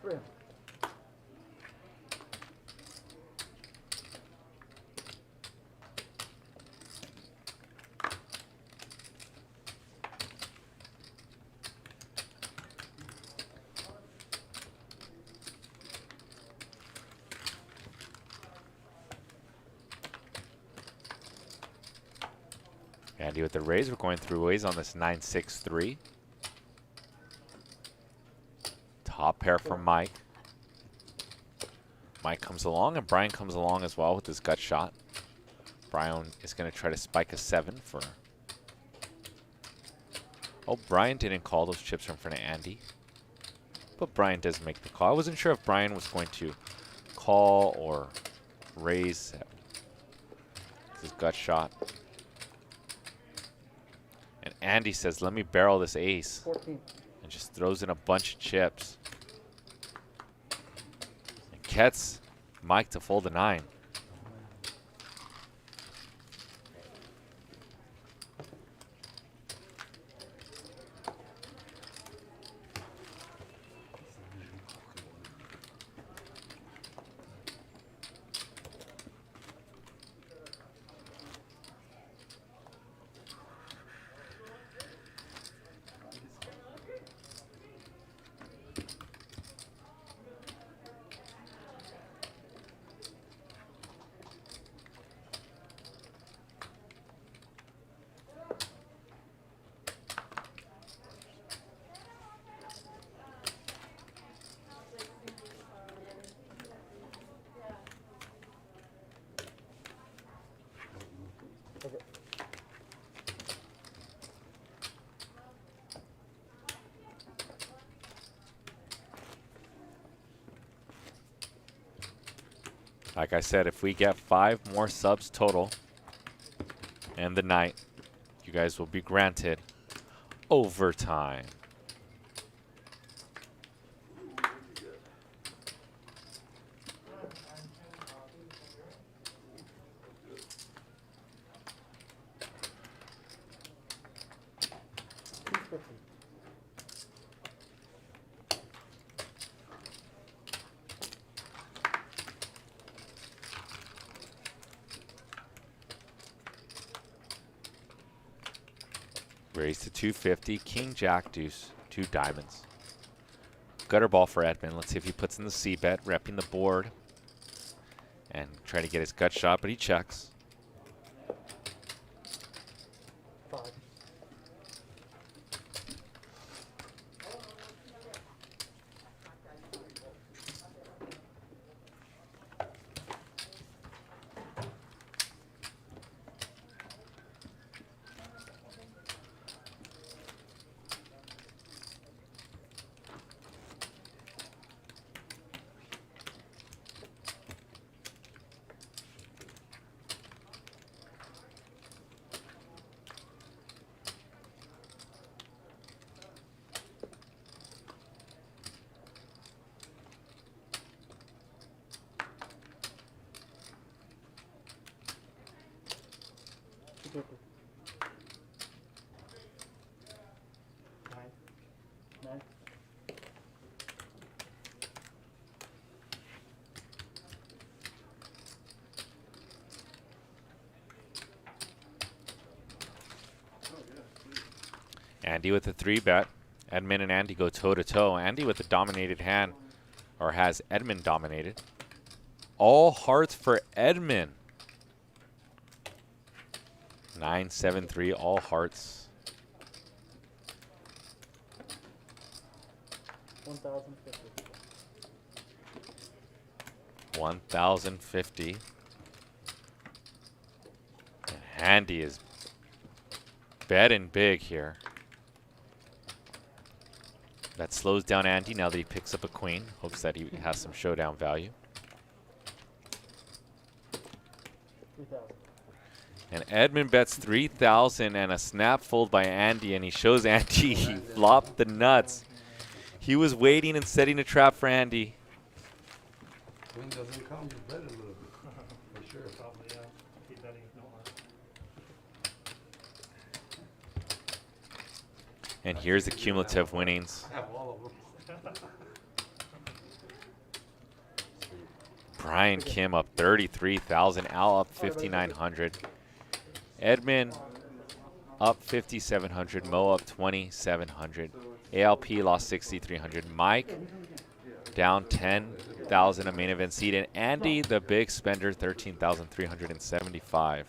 Three. Andy with the raise. We're going through ways on this 9-6-3. Top pair from Mike. Mike comes along, and Brian comes along as well with his gut shot. Brian is going to try to spike a 7 for... Oh, Brian didn't call those chips in front of Andy. But Brian does make the call. I wasn't sure if Brian was going to call or raise his gut shot. And Andy says, let me barrel this ace. 14. And just throws in a bunch of chips. And gets Mike to fold a 9. Okay. Like I said, if we get 5 more subs total in the night, you guys will be granted overtime. Raise to 250, king, jack, deuce, 2 diamonds. Gutter ball for Edmund. Let's see if he puts in the C bet, repping the board. And trying to get his gut shot, but he checks. 5. Nine. Andy with a 3 bet. Edmund and Andy go toe to toe. Andy with a dominated hand, or has Edmund dominated. All hearts for Edmund. 9-7-3, all hearts. 1,050. 1,050. And Handy is betting big here. That slows down Andy now that he picks up a queen. Hopes that he has some showdown value. 3,000. And Edmund bets 3,000 and a snap fold by Andy, and he shows Andy he flopped the nuts. He was waiting and setting a trap for Andy. Queen doesn't come, you bet a little bit, for sure. Probably, yeah. Keep betting, no harm. And here's the cumulative winnings. I have all of them. Brian Kim up 33,000, Al up 5,900. Edmund up 5,700, Mo up 2,700. ALP lost 6,300. Mike down 10,000, a main event seat. And Andy, the big spender, 13,375.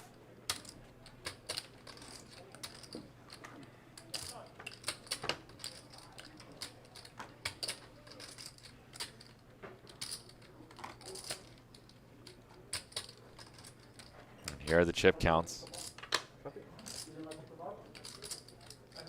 And here are the chip counts. I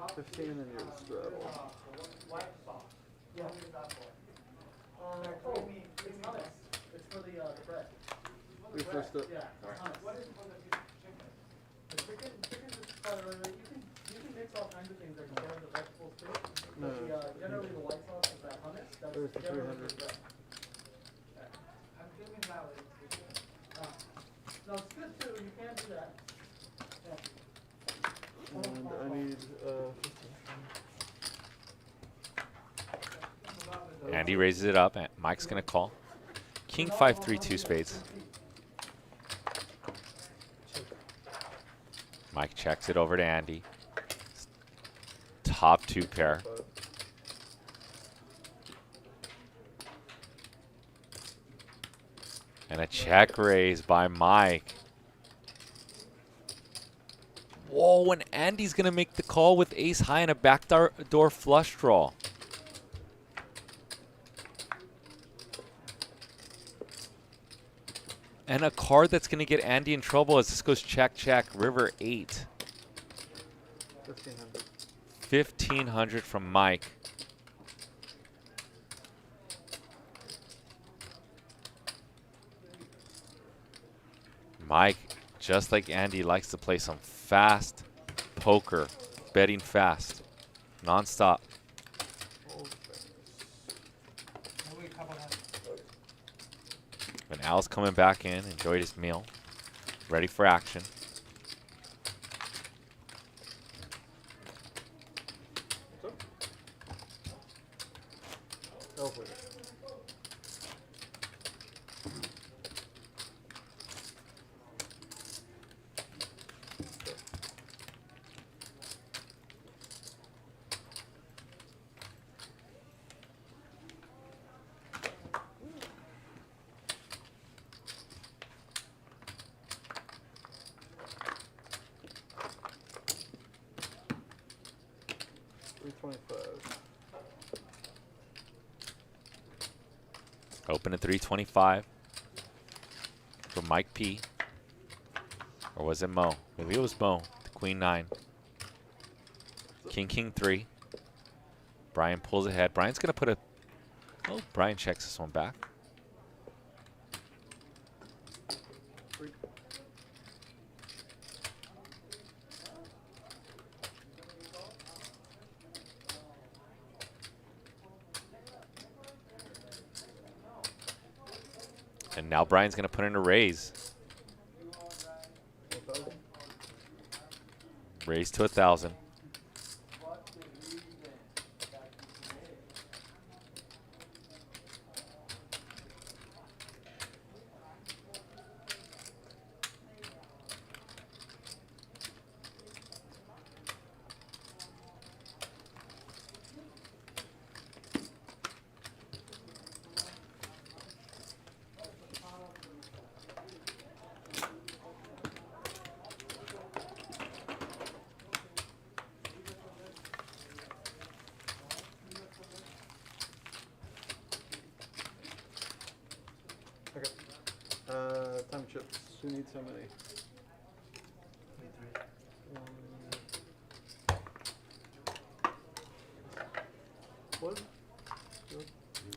need 15 and then you're the straddle. Refresh it. No. There's the 300. And I need 15. Andy raises it up. And Mike's going to call. King 5-3 2 spades. Mike checks it over to Andy. Top two pair. And a check raise by Mike. Whoa, and Andy's going to make the call with ace high and a backdoor flush draw. And a card that's going to get Andy in trouble as this goes check, check, river 8. 1,500. 1,500 from Mike. Mike, just like Andy, likes to play some fast poker, betting fast, non-stop. And Al's coming back in, enjoyed his meal, ready for action. Hopefully. Open at 325 for Mike P. Or was it Mo? Maybe it was Mo. The Queen 9. King, King 3. Brian pulls ahead. Brian's going to put a... Oh, Brian checks this one back. And now Brian's going to put in a raise. Raise to 1,000. chips. Who needs how many? What?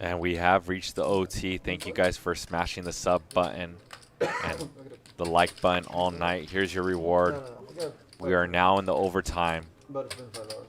And we have reached the OT. Thank you guys for smashing the sub button and the like button all night. Here's your reward. No. We are now in the overtime. But it's been 5 hours.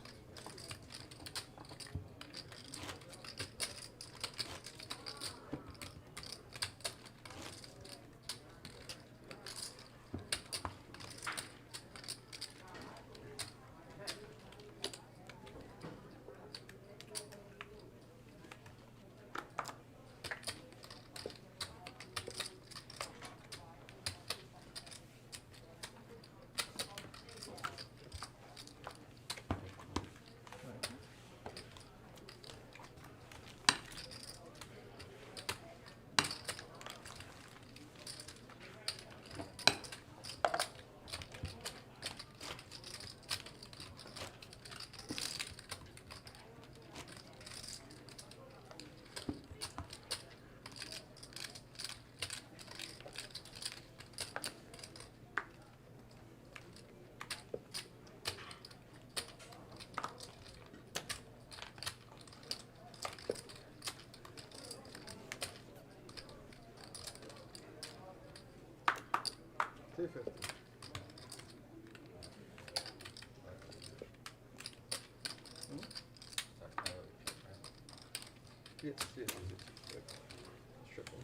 $250. Yes, yes. Triple.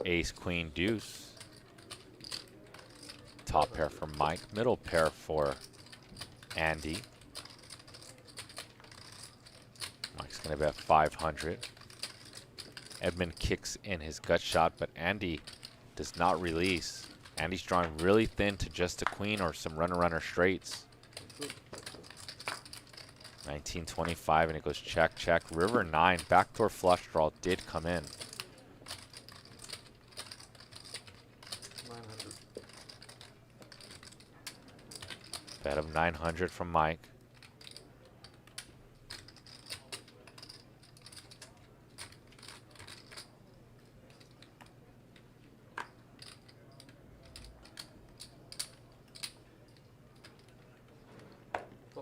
Ace, queen, deuce. Top pair for Mike. Middle pair for Andy. Mike's going to bet 500. Edmund kicks in his gut shot, but Andy does not release. Andy's drawing really thin to just a queen or some runner straights. 1925, and it goes check, check. River 9, backdoor flush draw did come in. 900. Bet of 900 from Mike.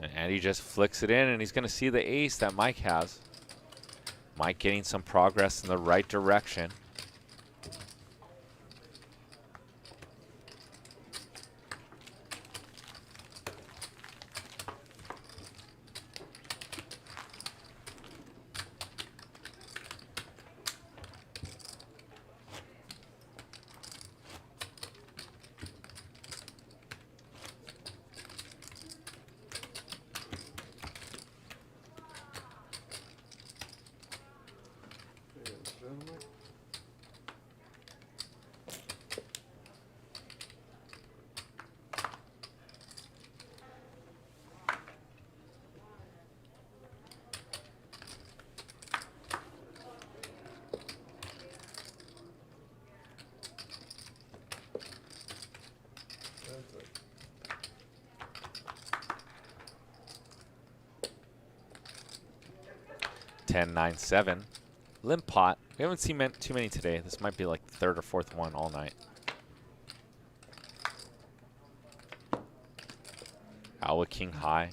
And Andy just flicks it in, and he's going to see the ace that Mike has. Mike getting some progress in the right direction. Ten, 9, 7. Limp pot. We haven't seen too many today. This might be like the third or fourth one all night. Alwa king high.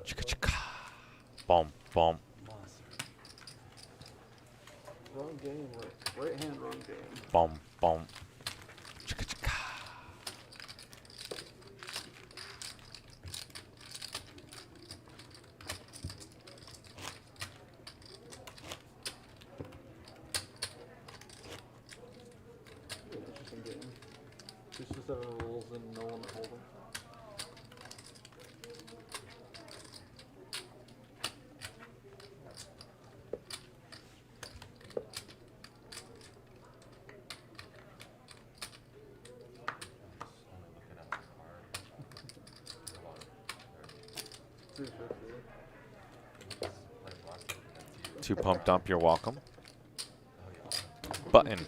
Chicka chicka. Boom, boom. Wrong game, right hand, wrong game. Boom, boom. Chicka chicka. Interesting game. Just to 7 rules and no one to hold them. Two pump dump, you're welcome. Button,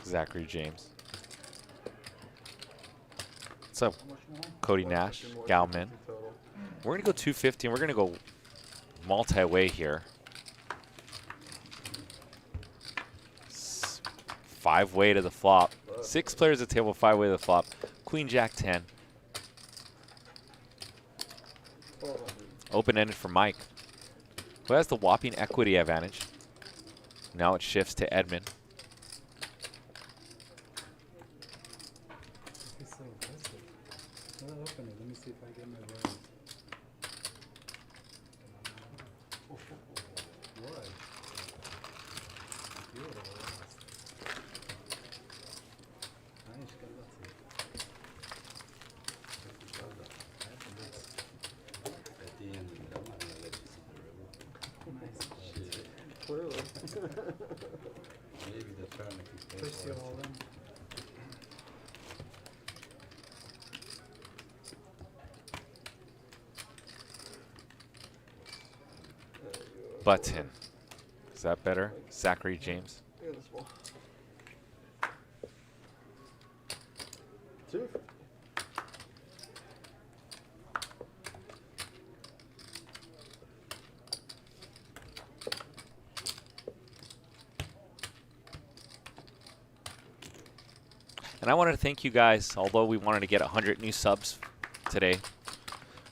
Zachary James. What's up, Cody Nash, 150 more, Galman? 250 total. We're going to go 250, and we're going to go multi-way here. 5-way to the flop. 6 players at the table, 5-way to the flop. Queen, Jack, 10. 400. Open-ended for Mike, who has the whopping equity advantage. Now it shifts to Edmund. It's so impressive. I'll open it. Let me see if I get my bearings. What? Beautiful. Nice, grazie. At the end, I'm not gonna let you see the river. Nice. Shit. Clearly. Maybe they're trying to keep pace Push for you us. all in. Button. Is that better? Zachary James. Look at this one. 250. And I wanted to thank you guys, although we wanted to get 100 new subs today.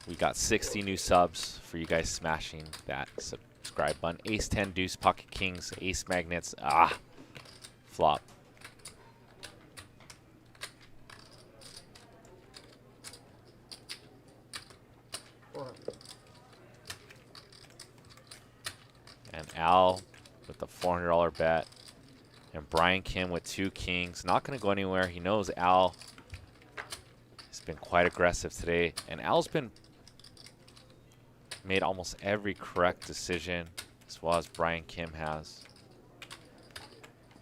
We got 60 new subs for you guys smashing that subscribe button. Ace 10, deuce, pocket kings, ace magnets. Flop. And Al with the $400 bet. And Brian Kim with 2 kings. Not going to go anywhere. He knows Al has been quite aggressive today. And Al's been made almost every correct decision, as well as Brian Kim has.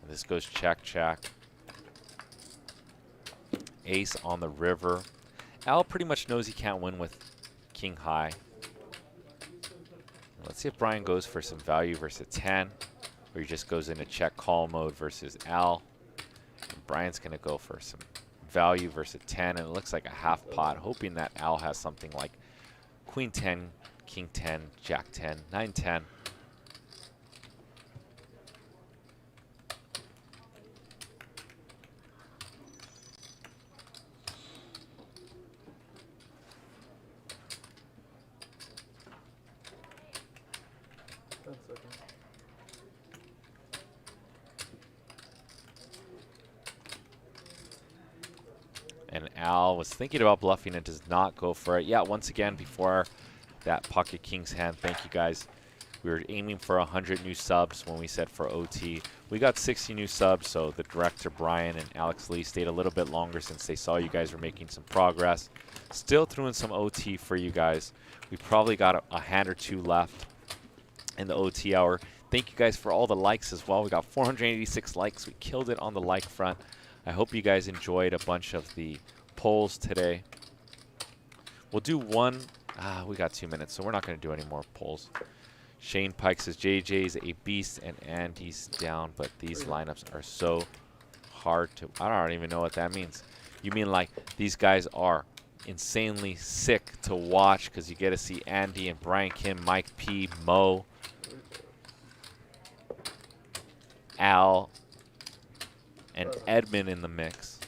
And this goes check, check. Ace on the river. Al pretty much knows he can't win with king high. Let's see if Brian goes for some value versus 10, or he just goes into check call mode versus Al. And Brian's going to go for some value versus 10, and it looks like a half pot, hoping that Al has something like queen 10, king 10, jack 10, 9, 10. And Al was thinking about bluffing and does not go for it. Yeah, once again, before that pocket king's hand, thank you guys. We were aiming for 100 new subs when we said for OT. We got 60 new subs, so the director Brian and Alex Lee stayed a little bit longer since they saw you guys were making some progress. Still threw in some OT for you guys. We probably got a hand or two left in the OT hour. Thank you guys for all the likes as well. We got 486 likes. We killed it on the like front. I hope you guys enjoyed a bunch of the polls today. We'll do one. We got 2 minutes, so we're not going to do any more polls. Shane Pike says JJ's a beast and Andy's down, but these lineups are so hard to. I don't even know what that means. You mean like these guys are insanely sick to watch because you get to see Andy and Brian Kim, Mike P, Mo, Al, and Edmund in the mix.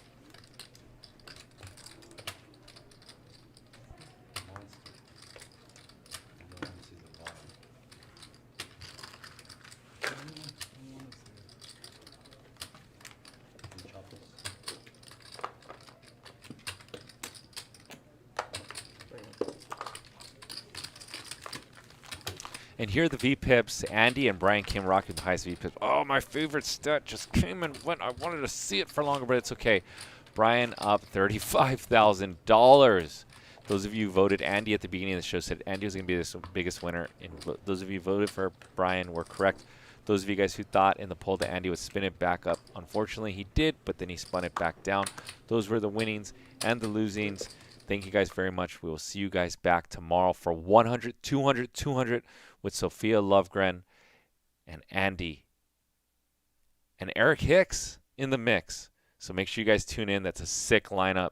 And here are the VPIPs. Andy and Brian Kim rocking the highest VPIPs. Oh, my favorite stat just came and went. I wanted to see it for longer, but it's okay. Brian up $35,000. Those of you who voted Andy at the beginning of the show said Andy was going to be the biggest winner. And those of you who voted for Brian were correct. Those of you guys who thought in the poll that Andy would spin it back up, unfortunately he did, but then he spun it back down. Those were the winnings and the losings. Thank you guys very much. We will see you guys back tomorrow for 100, 200, 200 with Sophia Lovegren and Andy and Eric Hicks in the mix. So make sure you guys tune in. That's a sick lineup.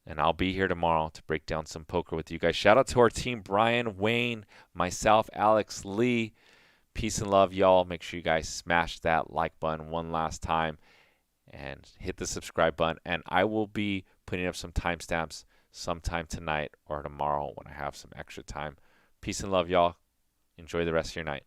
And I'll be here tomorrow to break down some poker with you guys. Shout out to our team, Brian, Wayne, myself, Alex, Lee. Peace and love, y'all. Make sure you guys smash that like button one last time and hit the subscribe button. And I will be putting up some timestamps sometime tonight or tomorrow when I have some extra time. Peace and love, y'all. Enjoy the rest of your night.